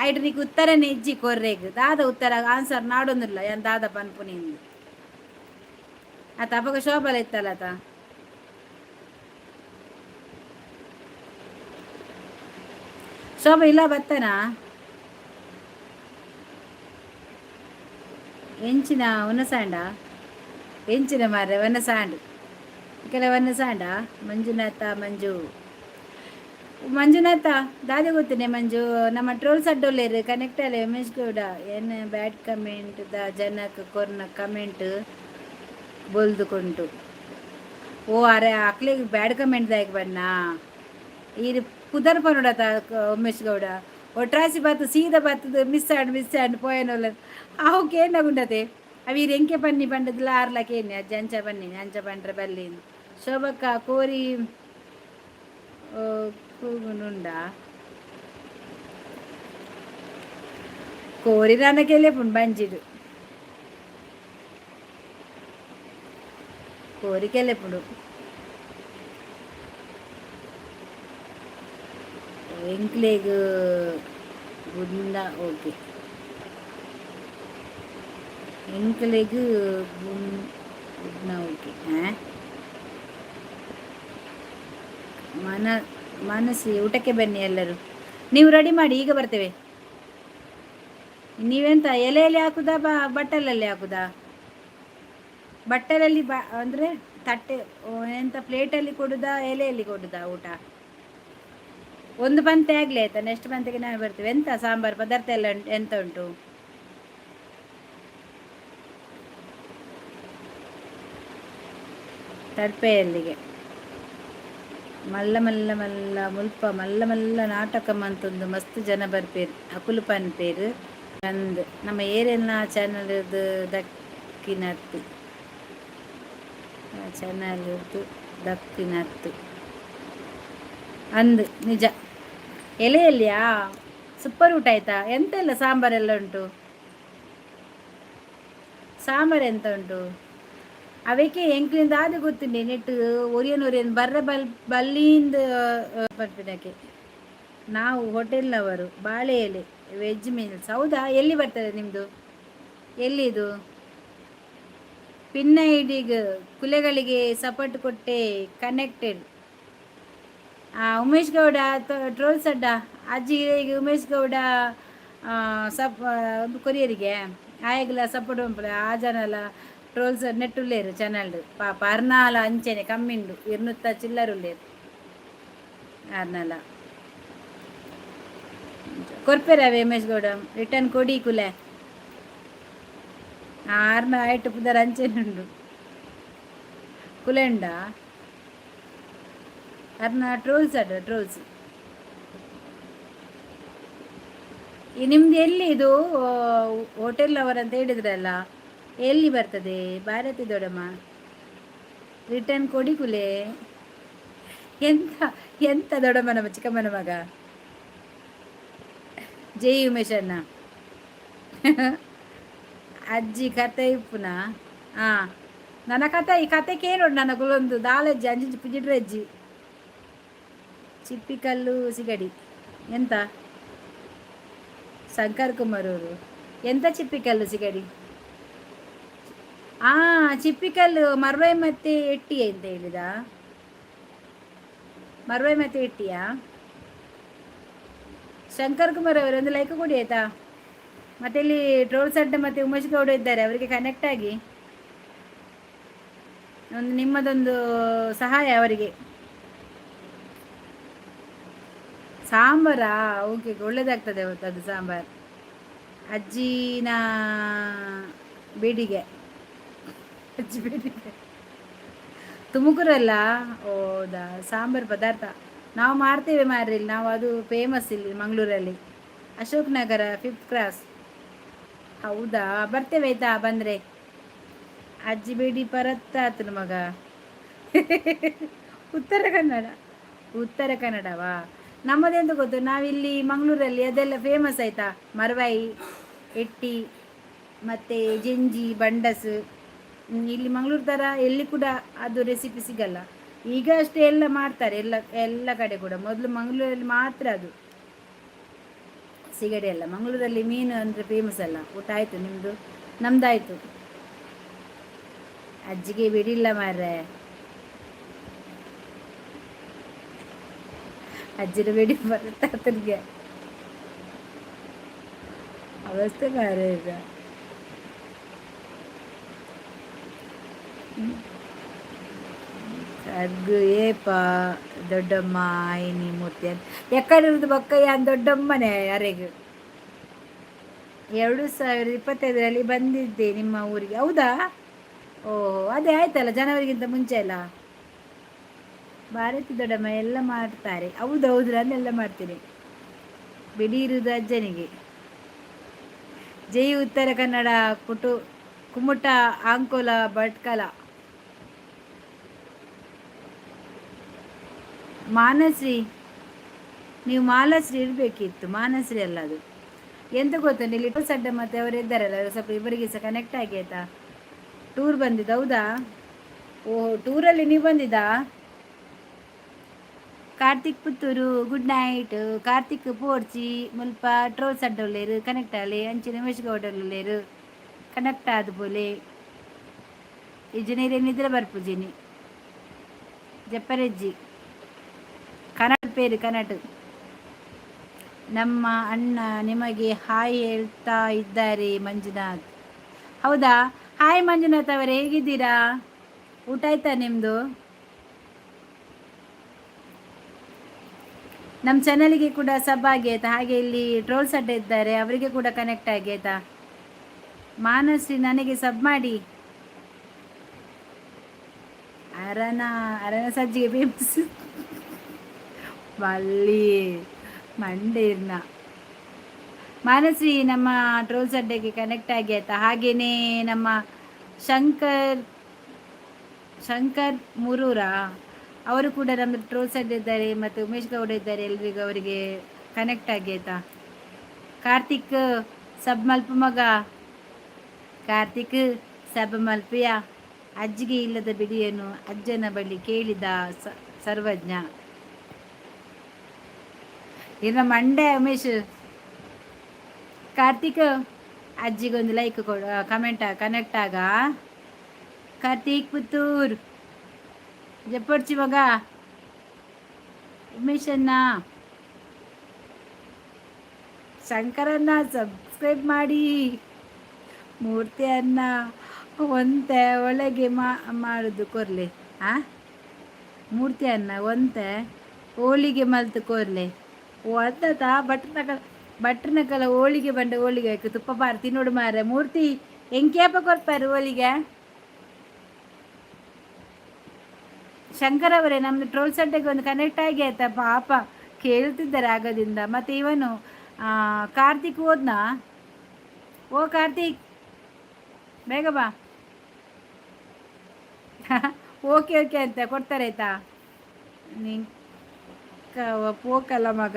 ಐಟ್ ನೀಕು ಉತ್ತರನೇ ಇಜ್ಜಿ ಕೊರ್ರೆಗ್ ದಾದ ಉತ್ತರ ಆನ್ಸರ್ ನಾಡೊಂದಿಲ್ಲ ಏನು ದಾದ ಪನ್ಪುನಿಂದು ಆತ ಅಪಗ ಶೋಭಲ ಇತ್ತಲ್ಲ ಆತ ಶೋಭಾ ಇಲ್ಲ ಬತ್ತನಾ ಎಂಚಿನ ಉನಸಾಂಡ ಎಂಚಿನ ಮಾರ್ರೆ ವನ್ನ ಸಾಂಡು ಕೆಲ ವನ್ನ ಸಾಂಡ ಮಂಜುನಾಥ ಮಂಜುನಾಥ ದಾದ ಗೊತ್ತೇನೆ ಮಂಜು ನಮ್ಮ ಟ್ರೋಲ್ಸ್ ಅಡ್ಡೋಲೇರು ಕನೆಕ್ಟ್ ಅಲ್ಲ ಉಮೇಶ್ ಗೌಡ ಏನು ಬ್ಯಾಡ್ ಕಮೆಂಟ್ ದ ಜನಕ್ಕೆ ಕೊರ್ನ ಕಮೆಂಟ್ ಬೋಲ್ದುಕೊಂಟು ಓ ಅರೆ ಅಕ್ಲಿಗೆ ಬ್ಯಾಡ್ ಕಮೆಂಟ್ ದಾಯಕ್ ಬಣ್ಣ ಇದು ಪುದರ್ ಪನೋಡತ ಉಮೇಶ್ ಗೌಡ ಒಟ್ರಾಸಿ ಬಾತು ಸೀದಾ ಬಾತದು ಮಿಸ್ ಆಂಡ್ ಪೋಯನೋಲ್ಲ ಅವಕ್ಕೆ ಏನಾಗುಂಡತೆ ಅవి ಎಂಕೆ ಪನ್ನಿ ಪಂಡದಿಲ್ಲ ಆರ್ಲಕೇನೆ ಅಜ್ಜ ಅಂಚ ಬನ್ನಿ ಅಂಚ ಪಂಡ್ರೆ ಬಲ್ಲಿ ಶೋಭಕ್ಕ ಕೋರಿ ಕೂಗುನುಂಡ ಕೋರಿ ನನಗೆಲ್ಲೇ ಪುಣ್ ಬಂಜಿಡು ಕೋರಿಕೆಲ್ಲೇ ಪುಡು ಎಂಕ್ಲೆಗ್ ಗುಂಡ ಓಕೆ ಎಂಕ್ಲೆಗ್ ಗುಡ್ನ ಓಕೆ ಮನಸ್ಸಿ ಊಟಕ್ಕೆ ಬನ್ನಿ ಎಲ್ಲರೂ ನೀವು ರೆಡಿ ಮಾಡಿ ಈಗ ಬರ್ತೇವೆ ನೀವೆಂತ ಎಲೆಯಲ್ಲಿ ಹಾಕುದಾ ಬಟ್ಟಲಲ್ಲಿ ಹಾಕುದಾ ಬಟ್ಟಲಲ್ಲಿ ಅಂದರೆ ತಟ್ಟೆ ಎಂತ ಪ್ಲೇಟಲ್ಲಿ ಕೊಡುದಾ ಎಲೆಯಲ್ಲಿ ಕೊಡುದಾ ಊಟ ಒಂದು ಪಂತೆ ಆಗಲಿ ಆಯ್ತಾ ನೆಕ್ಸ್ಟ್ ಪಂತೆಗೆ ನಾವು ಬರ್ತೇವೆ ಎಂತ ಸಾಂಬಾರು ಪದಾರ್ಥ ಎಲ್ಲ ಎಂತ ಉಂಟು ತಡ್ಪೆಯಲ್ಲಿಗೆ ಮಲ್ಲ ಮಲ್ಲ ಮಲ್ಲ ಮುಲ್ಪ ಮಲ್ಲ ಮಲ್ಲ ನಾಟಕ ಮಂತೊಂದು ಮಸ್ತ್ ಜನ ಬರ್ಪೇರು ಅಕುಲು ಪನ್ಪೇರು ಅಂದು ನಮ್ಮ ಏರಿಯನ್ನ ಚಾನಲ್ ದಕ್ಕಿನತ್ತು ಚಾನಲ್ ದಕ್ಕಿನತ್ತು ಅಂದು ನಿಜ ಎಲೆಯಲ್ಲಿಯಾ ಸೂಪರ್ ಊಟ ಆಯ್ತಾ ಎಂತೆಲ್ಲ ಸಾಂಬಾರೆಲ್ಲ ಉಂಟು ಸಾಂಬಾರು ಎಂತ ಉಂಟು ಅವಕ್ಕೆ ಎಂಕ್ಲಿಂದ ಅದು ಗೊತ್ತುಂಡೆ ನೆಟ್ಟು ಒರಿಯನ್ ಬರ್ರ ಬಲ್ಲಿಂದ ಬರ್ತಿದ್ದಕ್ಕೆ ನಾವು ಹೋಟೆಲ್ನವರು ಬಾಳೆ ಎಲೆ ವೆಜ್ ಮೀಲ್ಸ್ ಹೌದಾ ಎಲ್ಲಿ ಬರ್ತದೆ ನಿಮ್ಮದು ಎಲ್ಲಿದು ಪಿನ್ನ ಐಡಿಗೆ ಕುಲೆಗಳಿಗೆ ಸಪೋರ್ಟ್ ಕೊಟ್ಟೆ ಕನೆಕ್ಟೆಡ್ ಉಮೇಶ್ ಗೌಡ ಟ್ರೋಲ್ಸ್ ಅಡ್ಡ ಅಜ್ಜಿಗೆ ಉಮೇಶ್ ಗೌಡ ಕೊರಿಯರಿಗೆ ಆಯಗಲ ಸಪೋರ್ಟ್ ಉಂಪು ಆ ಜನಲ ಟ್ರೋಲ್ಸ್ ನೆಟ್ಟುಲ್ಲೇರು ಚಾನಲ್ ಪಾಪ ಅರ್ನಾಲ ಅಂಚೆನೆ ಕಮ್ಮಿಂಡು ಇರ್ನುತ್ತ ಚಿಲ್ಲರುಲ್ಲೇರು ಅರ್ನಾಲ ಕೊರ್ಪೆರವೆ ಉಮೇಶ್ ಗೌಡ ರಿಟರ್ನ್ ಕೊಡಿ ಕುಲೆ ಆರ್ನ ಆಯ್ತು ಪುದರ್ ಅಂಚೆನುಂಡು ಕುಲೆಂಡ ಅರ್ನ ಟ್ರೋಲ್ಸ್ ಅಡ್ಡ ಟ್ರೋಲ್ಸ್ ಈ ನಿಮ್ದು ಎಲ್ಲಿ ಇದು ಹೋಟೆಲ್ ಅವರಂತ ಹೇಳಿದ್ರಲ್ಲ ಎಲ್ಲಿ ಬರ್ತದೆ ಭಾರತಿ ದೊಡಮ್ಮ ರಿಟರ್ನ್ ಕೊಡಿ ಕುಲೆ ಎಂತ ಎಂತ ದೊಡಮ್ಮನ ಚಿಕ್ಕಮ್ಮನ ಮಗ ಜೈ ಉಮೇಶ್ ಅಣ್ಣ ಅಜ್ಜಿ ಕತೆ ಇಪ್ಪುನ ಹಾಂ ನನ್ನ ಕತೆ ಈ ಕತೆ ಕೇಳೋಡು ನನಗೊಂದು ದಾಲಜ್ಜಿ ಅಂಜಿ ಪಿಜಿಡ್ರೆ ಅಜ್ಜಿ ಚಿಪ್ಪಿಕಲ್ಲು ಸಿಗಡಿ ಎಂತ ಶಂಕರ್ ಕುಮಾರ್ ಅವರು ಎಂತ ಚಿಪ್ಪಿಕಲ್ಲು ಸಿಗಡಿ ಚಿಪ್ಪಿಕಲ್ಲು ಮರ್ವೈ ಮತ್ತೆ ಎಟ್ಟಿ ಅಂತ ಹೇಳಿದ ಮರ್ವೈ ಮತ್ತೆ ಎಟ್ಟಿಯಾ ಶಂಕರ್ ಕುಮಾರ್ ಅವರು ಒಂದು ಲೈಕ್ ಕೊಡಿ ಆಯ್ತಾ ಮತ್ತೆ ಇಲ್ಲಿ ಟ್ರೋಲ್ಸ್ ಅಡ್ಡ ಮತ್ತೆ ಉಮೇಶ್ ಗೌಡ ಇದ್ದಾರೆ ಅವರಿಗೆ ಕನೆಕ್ಟ್ ಆಗಿ ಒಂದು ನಿಮ್ಮದೊಂದು ಸಹಾಯ ಅವರಿಗೆ ಸಾಂಬಾರಾ ಓಕೆ ಒಳ್ಳೇದಾಗ್ತದೆ ಅವತ್ತು ಅದು ಸಾಂಬಾರು ಅಜ್ಜಿನ ಬೇಡಿಗೆ ಅಜ್ಜಿ ಬೇಡಿಗೆ ತುಮಕೂರಲ್ಲ ಹೌದಾ ಸಾಂಬಾರು ಪದಾರ್ಥ ನಾವು ಮಾಡ್ತೇವೆ ಮಾರ್ರಿ ಇಲ್ಲಿ ನಾವು ಅದು ಫೇಮಸ್ ಇಲ್ಲಿ ಮಂಗಳೂರಲ್ಲಿ ಅಶೋಕ್ ನಗರ 5th ಕ್ರಾಸ್ ಹೌದಾ ಬರ್ತೇವೆ ಆಯ್ತಾ ಬಂದರೆ ಅಜ್ಜಿ ಬೇಡಿ ಪರತ್ತಾತನ ಮಗ ಉತ್ತರ ಕನ್ನಡವಾ ನಮ್ಮದೆಂತ ಗೊತ್ತು ನಾವಿಲ್ಲಿ ಮಂಗಳೂರಲ್ಲಿ ಅದೆಲ್ಲ ಫೇಮಸ್ ಆಯಿತಾ ಮರ್ವಾಯಿ ಎಟ್ಟಿ ಮತ್ತು ಜಂಜಿ ಬಂಡಸ್ ಇಲ್ಲಿ ಮಂಗಳೂರು ಥರ ಎಲ್ಲಿ ಕೂಡ ಅದು ರೆಸಿಪಿ ಸಿಗಲ್ಲ ಈಗ ಅಷ್ಟೇ ಎಲ್ಲ ಮಾಡ್ತಾರೆ ಎಲ್ಲ ಕಡೆ ಕೂಡ ಮೊದಲು ಮಂಗಳೂರಲ್ಲಿ ಮಾತ್ರ ಅದು ಸಿಗಡೆ ಅಲ್ಲ ಮಂಗಳೂರಲ್ಲಿ ಮೀನು ಅಂದರೆ ಫೇಮಸ್ ಅಲ್ಲ ಊಟ ಆಯಿತು ನಿಮ್ಮದು ನಮ್ಮದಾಯಿತು ಅಜ್ಜಿಗೆ ಬಿಡಿಲ್ಲ ಮಾರ್ರೆ ಅಜ್ಜಿನ ಬೇಡಿ ಬರುತ್ತಾತನಿಗೆ ಅವಸ್ಥೆ ಮಾರ ಈಗ ಸರ್ಗು ಏಪ ದೊಡ್ಡಮ್ಮ ಐನಿ ಮೂರ್ತಿ ಅಂತ ಎಕ್ಕಡಿರೋದು ಬಕ್ಕಯ್ಯ ದೊಡ್ಡಮ್ಮನೆ ಯಾರಿಗೂ 2025ರಲ್ಲಿ ಬಂದಿದ್ದೆ ನಿಮ್ಮ ಊರಿಗೆ, ಹೌದಾ? ಓಹೋ, ಅದೇ ಆಯ್ತಲ್ಲ, ಜನವರಿಗಿಂತ ಮುಂಚೆ ಅಲ್ಲ. ಭಾರತಿ ದೊಡ್ಡಮ್ಮ ಎಲ್ಲ ಮಾಡ್ತಾರೆ, ಹೌದೌದು, ನಾನೆಲ್ಲ ಮಾಡ್ತೀನಿ. ಬಿಡಿ ಇರುವುದು ಅಜ್ಜನಿಗೆ. ಜೈ ಉತ್ತರ ಕನ್ನಡ ಕುಮುಟ ಆಂಕೋಲ ಭಟ್ಕಲ. ಮಾನಶ್ರೀ, ನೀವು ಮಾಲಾಶ್ರೀ ಇರಬೇಕಿತ್ತು, ಮಾನಶ್ರೀ ಅಲ್ಲ ಅದು. ಎಂತ ಗೊತ್ತಾ, ಇಲ್ಲಿ ಸಡ್ಡ ಮತ್ತೆ ಅವರು ಇದ್ದಾರಲ್ಲ, ಸ್ವಲ್ಪ ಇವರಿಗೆ ಸಹ ಕನೆಕ್ಟ್ ಆಗಿ ಆಯ್ತಾ. ಟೂರ್ ಬಂದಿದ್ದು, ಹೌದಾ? ಓಹೋ, ಟೂರಲ್ಲಿ ನೀವು ಬಂದಿದ್ದಾ? Karthik Puttur good night. ಕಾರ್ತಿಕ್ ಪೋರ್ಚಿ ಮುಲ್ಪ ಟ್ರೋಲ್ ಸಡ್ಡೊಳ್ಳೇರು ಕನೆಕ್ಟ್ ಆಗಲಿ ಅಂಚಿನ ಉಮೇಶ್ ಗೌಡರ್ಲೇರು ಕನೆಕ್ಟ್ ಆದ ಬೋಲೆ ಇಜನೇರಿ ನಿದ್ರೆ ಬರ್ಪುಜಿನಿ ಜಪ್ಪರೆಜ್ಜಿ ಕನ್ನಡ ಪೇರು ಕನ್ನಡ. ನಮ್ಮ ಅಣ್ಣ ನಿಮಗೆ ಹಾಯ್ ಹೇಳ್ತಾ ಇದ್ದಾರೆ ಮಂಜುನಾಥ್. ಹೌದಾ? ಹಾಯ್ ಮಂಜುನಾಥ್ ಅವರೇ, ಹೇಗಿದ್ದೀರಾ? ಊಟ ಆಯ್ತಾ ನಿಮ್ಮದು? ನಮ್ಮ ಚಾನಲ್ಗೆ ಕೂಡ ಸಬ್ ಆಗಿ ಆಯ್ತಾ, ಹಾಗೆ ಇಲ್ಲಿ ಟ್ರೋಲ್ಸ್ ಅಡ್ಡ ಇದ್ದಾರೆ, ಅವರಿಗೆ ಕೂಡ ಕನೆಕ್ಟ್ ಆಗಿ ಆಯ್ತಾ. ಮಾನಶ್ರೀ ನನಗೆ ಸಬ್ ಮಾಡಿ. ಅರನ ಅರನ ಸಜ್ಜಿಗೆ ಫೇಮಸ್ ಬಳ್ಳಿ ಮಂಡೇರ್ನ. ಮಾನಶ್ರೀ ನಮ್ಮ ಟ್ರೋಲ್ಸ್ ಅಡ್ಡೆಗೆ ಕನೆಕ್ಟ್ ಆಗಿ ಆಯ್ತಾ. ಹಾಗೆಯೇ ನಮ್ಮ ಶಂಕರ್ ಶಂಕರ್ ಮುರೂರ ಅವರು ಕೂಡ ನಮ್ಮ ಟ್ರೋಲ್ಸ್ ಅಡ್ಡ ಇದ್ದಾರೆ, ಮತ್ತು ಉಮೇಶ್ ಗೌಡ ಇದ್ದಾರೆ, ಎಲ್ರಿಗೂ ಅವರಿಗೆ ಕನೆಕ್ಟ್ ಆಗಿ ಆಯ್ತಾ. ಕಾರ್ತಿಕ್ ಸಬ್ ಮಲ್ಪ ಮಗ, ಕಾರ್ತಿಕ್ ಸಬ್ ಮಲ್ಪಿಯ. ಅಜ್ಜಿಗೆ ಇಲ್ಲದ ಬಿಡಿಯನ್ನು ಅಜ್ಜನ ಬಳಿ ಕೇಳಿದ ಸರ್ವಜ್ಞ. ಇನ್ನು ಮಂಡೆ ಉಮೇಶ್. ಕಾರ್ತಿಕ್ ಅಜ್ಜಿಗೊಂದು ಲೈಕ್ ಕೊಡು, ಕನೆಕ್ಟ್ ಆಗ. ಕಾರ್ತಿಕ್ ಪುತ್ತೂರ್ ಜಪ್ಪಡ್ಚಿ ಮಗ ಉಮೇಶನ್ನ ಶಂಕರನ್ನ ಸಬ್ಸ್ಕ್ರೈಬ್ ಮಾಡಿ. ಮೂರ್ತಿಯನ್ನ ಒಂತೆ ಒಳಗೆ ಮಾಡುದು ಕೊರ್ಲೆ. ಮೂರ್ತಿಯನ್ನ ಒಂತೆ ಹೋಳಿಗೆ ಮಲ್ತು ಕೊರ್ಲೆ. ಓ ಅಂತ ಭಟ್ರನಕಲ ಹೋಳಿಗೆ ಬಂಡ ಹೋಳಿಗೆ ಆಯ್ತು ತುಪ್ಪ ಬಾರಿ ತಿನ್ನೋಡು ಮಾರ. ಮೂರ್ತಿ ಎಂಕೇಪ ಕೊಡ್ತಾರೆ ಹೋಳಿಗೆ. ಶಂಕರ್ ಅವರೇ, ನಮ್ಮದು ಟ್ರೋಲ್ ಸಡ್ಡೆಗೆ ಒಂದು ಕನೆಕ್ಟ್ ಆಗಿ ಆಯ್ತಾ ಪಾಪ, ಕೇಳ್ತಿದ್ದಾರೆ ಆಗದಿಂದ. ಮತ್ತು ಇವನು ಕಾರ್ತಿಕ್ ಹೋದ್ನಾ? ಓ ಕಾರ್ತಿಕ್, ಬೇಗ ಬಾ. ಓಕೆ ಓಕೆ ಅಂತ ಕೊಡ್ತಾರೆ ಆಯ್ತಾ. ಪೋಕಲ್ಲ ಮಗ,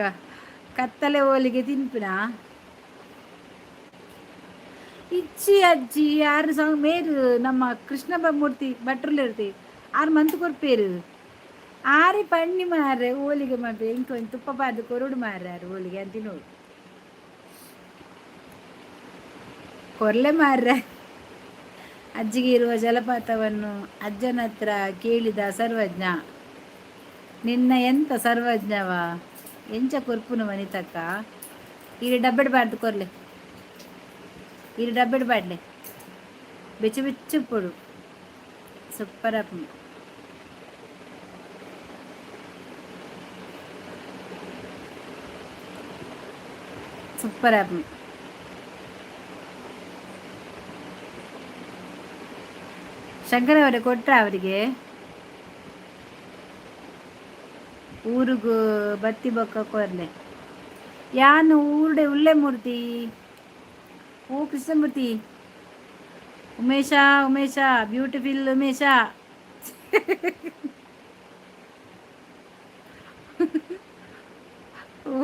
ಕತ್ತಲೆ ಹೋಲಿಗೆ ತಿನ್ಪಿನ ಇಚ್ಚಿ ಅಜ್ಜಿ ಯಾರು ಮೇರು ನಮ್ಮ ಕೃಷ್ಣ ಮೂರ್ತಿ ಭಟ್ರಲ್ಲಿ ಇರ್ತಿ ಆರು ಮಂತ್ ಕೊರ್ಪೇರು ಆರಿ ಪಣ್ಣಿ ಮಾರ್ರೆ ಹೋಳಿಗೆ ಮಾಡ್ರೆ ಇಂಕ ತುಪ್ಪ ಬಾರ್ದು ಕೊರಡು ಮಾರ್ರೆ ಆರು ಹೋಳಿಗೆ ಅಂತ ನೋಡು ಕೊರ್ಲೆ ಮಾರ್ರೆ. ಅಜ್ಜಿಗೆ ಇರುವ ಜಲಪಾತವನ್ನು ಅಜ್ಜನ ಹತ್ರ ಕೇಳಿದ ಸರ್ವಜ್ಞ. ನಿನ್ನ ಎಂತ ಸರ್ವಜ್ಞವ ಎಂಚ ಕೊರ್ಪುನು ಮನಿತಕ್ಕ. ಇಲ್ಲಿ ಡಬ್ಬೆಡ್ಬಾರ್ದು ಕೊರ್ಲೆ, ಇಲ್ಲಿ ಡಬ್ಬೆಡ್ಬಾಡ್ಲೆ ಬೆಚ್ಚು ಬೆಚ್ಚು ಪೊಡು ಸೂಪರ್ ಅಪ್ಪ. ಸೂಪರ್ ಆಪ್. ಶಂಕರ ಅವರೇ ಕೊಟ್ರ ಅವರಿಗೆ ಊರಿಗೂ ಬತ್ತಿ ಬೊಕ್ಕ ಕೊರ್ಲೆ. ಯಾನು ಊರ್ಡೆ ಉಳ್ಳೆ ಮೂರ್ತಿ. ಓ Krishnamurthy, Umesha Umesha beautiful Umesha.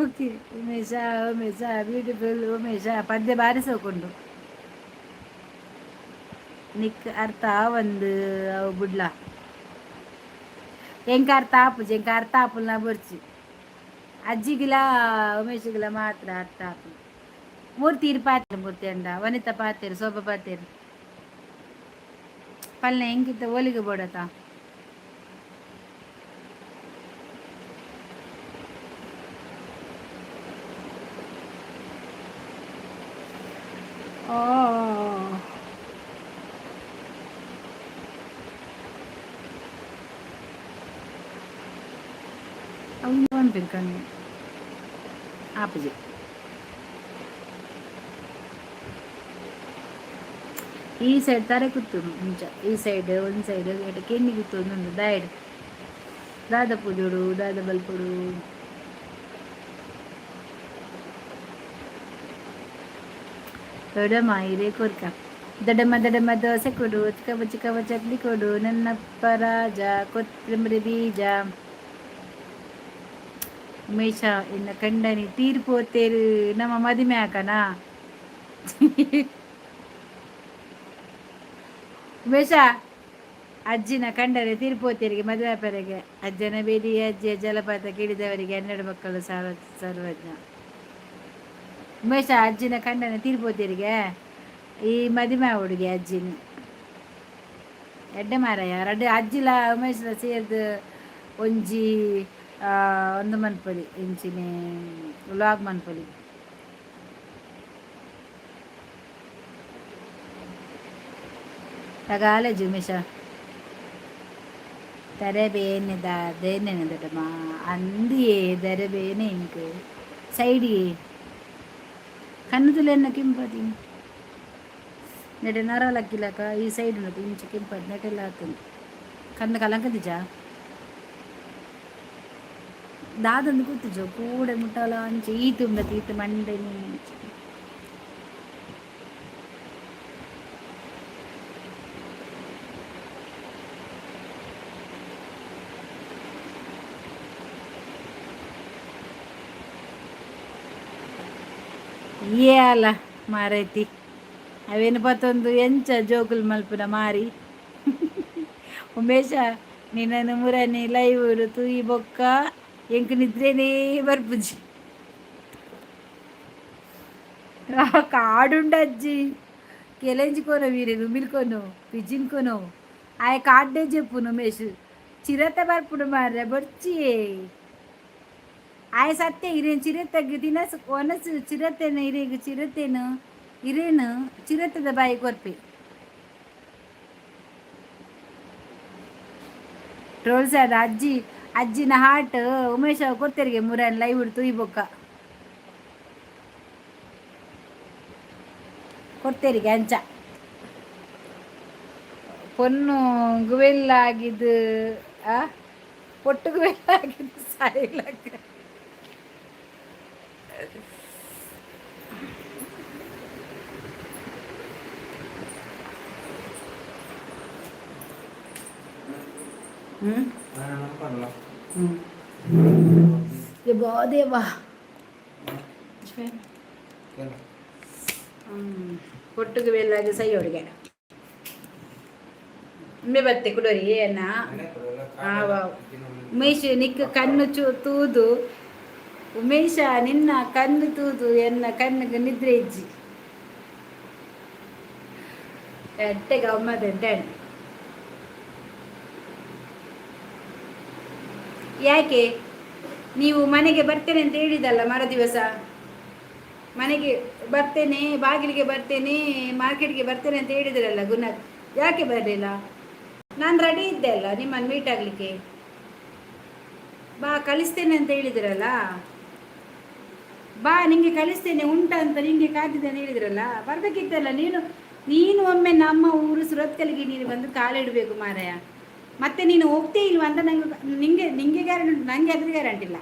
Okay Umesha Umesha beautiful Umesha ಪದ್ಯ ಬಾರಿಸೋಕೊಂಡು ನಿಕ್ ಅರ್ಥ ಒಂದು ಅವು ಬುಡ್ಲ ಎಂಕ ಅರ್ಥ ಆಪುಜಿ ಎಂಕ ಅರ್ಥ ಆಪುಲ್ನ ಬರ್ಚಿ ಅಜ್ಜಿಗಿಲ ಉಮೇಶಿಗಿಲ ಮಾತ್ರ ಅರ್ಥ ಆಪು. ಮೂರ್ತಿ ಇರು ಪಾತ್ರೆ ಮೂರ್ತಿ ಅಂಡ ವನಿತಾ ಪಾತೇರು ಶೋಭಾ ಪಾತೇರು ಪಲ್ಲೆ ಹೆಂಗಿತ್ತ ಹೋಲಿಗೆ ಬೋಡತ. ಓ ಅವ್ನು ಅನ್ಬೇಕು ಆಪಜಿ ಈ ಸೈಡ್ ತಾರೆ ಕೂತು ಮುಂಚ ಈ ಸೈಡ್ ಒಂದು ಸೈಡ್ ಕೆನ್ನಿ ಕೂತು ಒಂದು ದಾಯಡ್ ದಾದ ಪೂಜೋಡು ದಾದ ಬಲ್ಪುಡು ದೊಡ್ಡಮ್ಮ ಹಿರೇ ಕೋರ್ಕ ದೊಡ್ಡಮ್ಮ ದೋಸೆ ಕೊಡು ಚಿಕ್ಕವ ಚಟ್ನಿ ಕೊಡು ನನ್ನಪ್ಪ ರಾಜ ಕೊತ್ತಂಬರಿ ಬೀಜ ಉಮೇಶ ಇನ್ನ ಕಂಡನಿ ತೀರ್ಪೋತೇರು ನಮ್ಮ ಮದುವೆ ಹಾಕನಾ ಉಮೇಶ ಅಜ್ಜಿನ ಕಂಡರೆ ತೀರ್ಪೋತಿಯರಿಗೆ ಮದುವೆ ಅಪ್ಪರಿಗೆ ಅಜ್ಜನ ಬೇಡಿ ಅಜ್ಜಿಯ ಜಲಪಾತ ಕೇಳಿದವರಿಗೆ 12 ಮಕ್ಕಳು ಸರ್ವಜ್ಞ ಉಮೇಶ ಅಜ್ಜಿನ ಕಂಡನೆ ತೀರ್ಪೋತಿಯರಿಗೆ ಈ ಮದುವೆ ಹುಡುಗಿ ಅಜ್ಜಿನ ಎಡ್ಡೆ ಮಾರಾಯ ರಡ್ಡೆ ಅಜ್ಜಿಲ ಉಮೇಶಲ ಸೇರ್ದು ಒಂಜಿ ಒಂದು ಮನ್ಪೊಲಿ ಇಂಚಿನ ವ್ಲಾಗ್ ಮನ್ಪೊಲಿ ತಗಾಲಜಿ ಉಮೇಶ ತರಬೇನೆ ದೇನೆ ದೊಡ್ಡಮ್ಮ ಅಂದಿಯೇ ತರಬೇನೆ ಇಂಕ್ ಸೈಡಿಗೆ ಕಣ್ಣುದುಲೆನ್ನ ಕೆಂಪದಿ ನೆಡೆ ನರಲಕ್ಕಿಲಕ ಈ ಸೈಡ್ ಉಂಟು ಇಂಚು ಕೆಂಪದಿ ನೆಟೆಲ್ಲ ಆಗ್ತದೆ ಕಣ್ಣು ಕಲಂಕದಿಜ ದಾದಂದು ಕೂತಿಜೋ ಕೂಡೆ ಮುಟ್ಟಲ ಅಂಚೆ ಈತು ಉಂಡತಿ ಈತು ಮಂಡೆನಿ ಅಲ್ಲ ಮಾರೈತಿ ಅವೇನು ಪತ್ತೊಂದು ಎಂಚ ಜೋಗುಲ್ ಮಲ್ಪುನ ಮಾರಿ ಉಮೇಶ ನಿನ್ನನ್ನು ಮುರನಿ ಲೈವ್ ತೂಯಿ ಬೊಕ್ಕ ಎಂಕ್ ನಿದ್ರೇನೇ ಬರ್ಪುಜಿ ಕಾಡುಂಡ ಅಜ್ಜಿ ಕೆಲೆಂಜಿಕೋನು వీరేను మిల్కొను పిజిన్కొను ఆయ కాడ్డే చెప్పును ఉమేష్ చిరత బర్పుడు మారే బొచ్చి ಆಯ ಸತ್ಯ ಇರೇನು ಚಿರತೆಗೆ ತಿನಸು ಒನಸು ಚಿರತೆನ ಇರೇಗ ಚಿರತೆನು ಇರೇನು ಚಿರತೆದ ಬಾಯಿ ಕೊರ್ಪೆ ಟ್ರೋಲ್ಸ್ ಅದ ಅಜ್ಜಿನ ಹಾಟ್ ಉಮೇಶ ಕೊಡ್ತೇರಿಗೆ ಮುರನ್ ಲೈವ್ ಹಿಡ್ತು ಈ ಬೊಕ್ಕ ಕೊಡ್ತೇರಿಗೆ ಅಂಚ ಪೊನ್ನು ಗುವೆಲ್ಲಾಗಿದ್ದು ಪೊಟ್ಟು ಗುವೆಲ್ಲಾಗಿದ್ದು ಸಾಯಿಲಕ್ಕ ದೇವಾ ಕೊಟ್ಟಿಗೆ ವೇಲಾಗಿ ಸೈಯೋಡಿಗೆ ಒಮ್ಮೆ ಬತ್ತೆ ಕುಡೋರಿ ಏನ ಉಮೇಶ್ ನಿಕ್ಕ ಕಣ್ಣು ತೂದು ಉಮೇಶ ನಿನ್ನ ಕಣ್ಣು ತೂದು ಎನ್ನ ಕಣ್ಣಿಗೆ ನಿದ್ರೆ ಇಜ್ಜಿ ಎಟ್ಟೆ ಗಮ್ಮತ್ತೆ ಯಾಕೆ ನೀವು ಮನೆಗೆ ಬರ್ತೇನೆ ಅಂತ ಹೇಳಿದಲ್ಲ ಮರ ದಿವಸ ಮನೆಗೆ ಬರ್ತೇನೆ ಬಾಗಿಲಿಗೆ ಬರ್ತೇನೆ ಮಾರ್ಕೆಟ್ಗೆ ಬರ್ತೇನೆ ಅಂತ ಹೇಳಿದ್ರಲ್ಲ ಗುಣ ಯಾಕೆ ಬರಲಿಲ್ಲ ನಾನು ರೆಡಿ ಇದ್ದೆ ಅಲ್ಲ ನಿಮ್ಮನ್ನು ಮೀಟ್ ಆಗಲಿಕ್ಕೆ ಬಾ ಕಳಿಸ್ತೇನೆ ಅಂತ ಹೇಳಿದ್ರಲ್ಲ ಬಾ ನಿಂಗೆ ಕಳಿಸ್ತೇನೆ ಉಂಟ ಅಂತ ನಿಂಗೆ ಕಾದಿದ್ದೇನೆ ಹೇಳಿದ್ರಲ್ಲ ಬರ್ಬೇಕಿತ್ತಲ್ಲ ನೀನು ಒಮ್ಮೆ ನಮ್ಮ ಊರು ಸುರತ್ಕಲ್ಗೆ ನೀನು ಬಂದು ಕಾಲಿಡಬೇಕು ಮಾರಾಯ ಮತ್ತೆ ನೀನು ಹೋಗ್ತೇ ಇಲ್ವಾ ಅಂತ ನಿಂಗೆ ಗ್ಯಾರಂಟಿ ಉಂಟು ನನಗೆ ಅದ್ರ ಗ್ಯಾರಂಟಿ ಇಲ್ಲ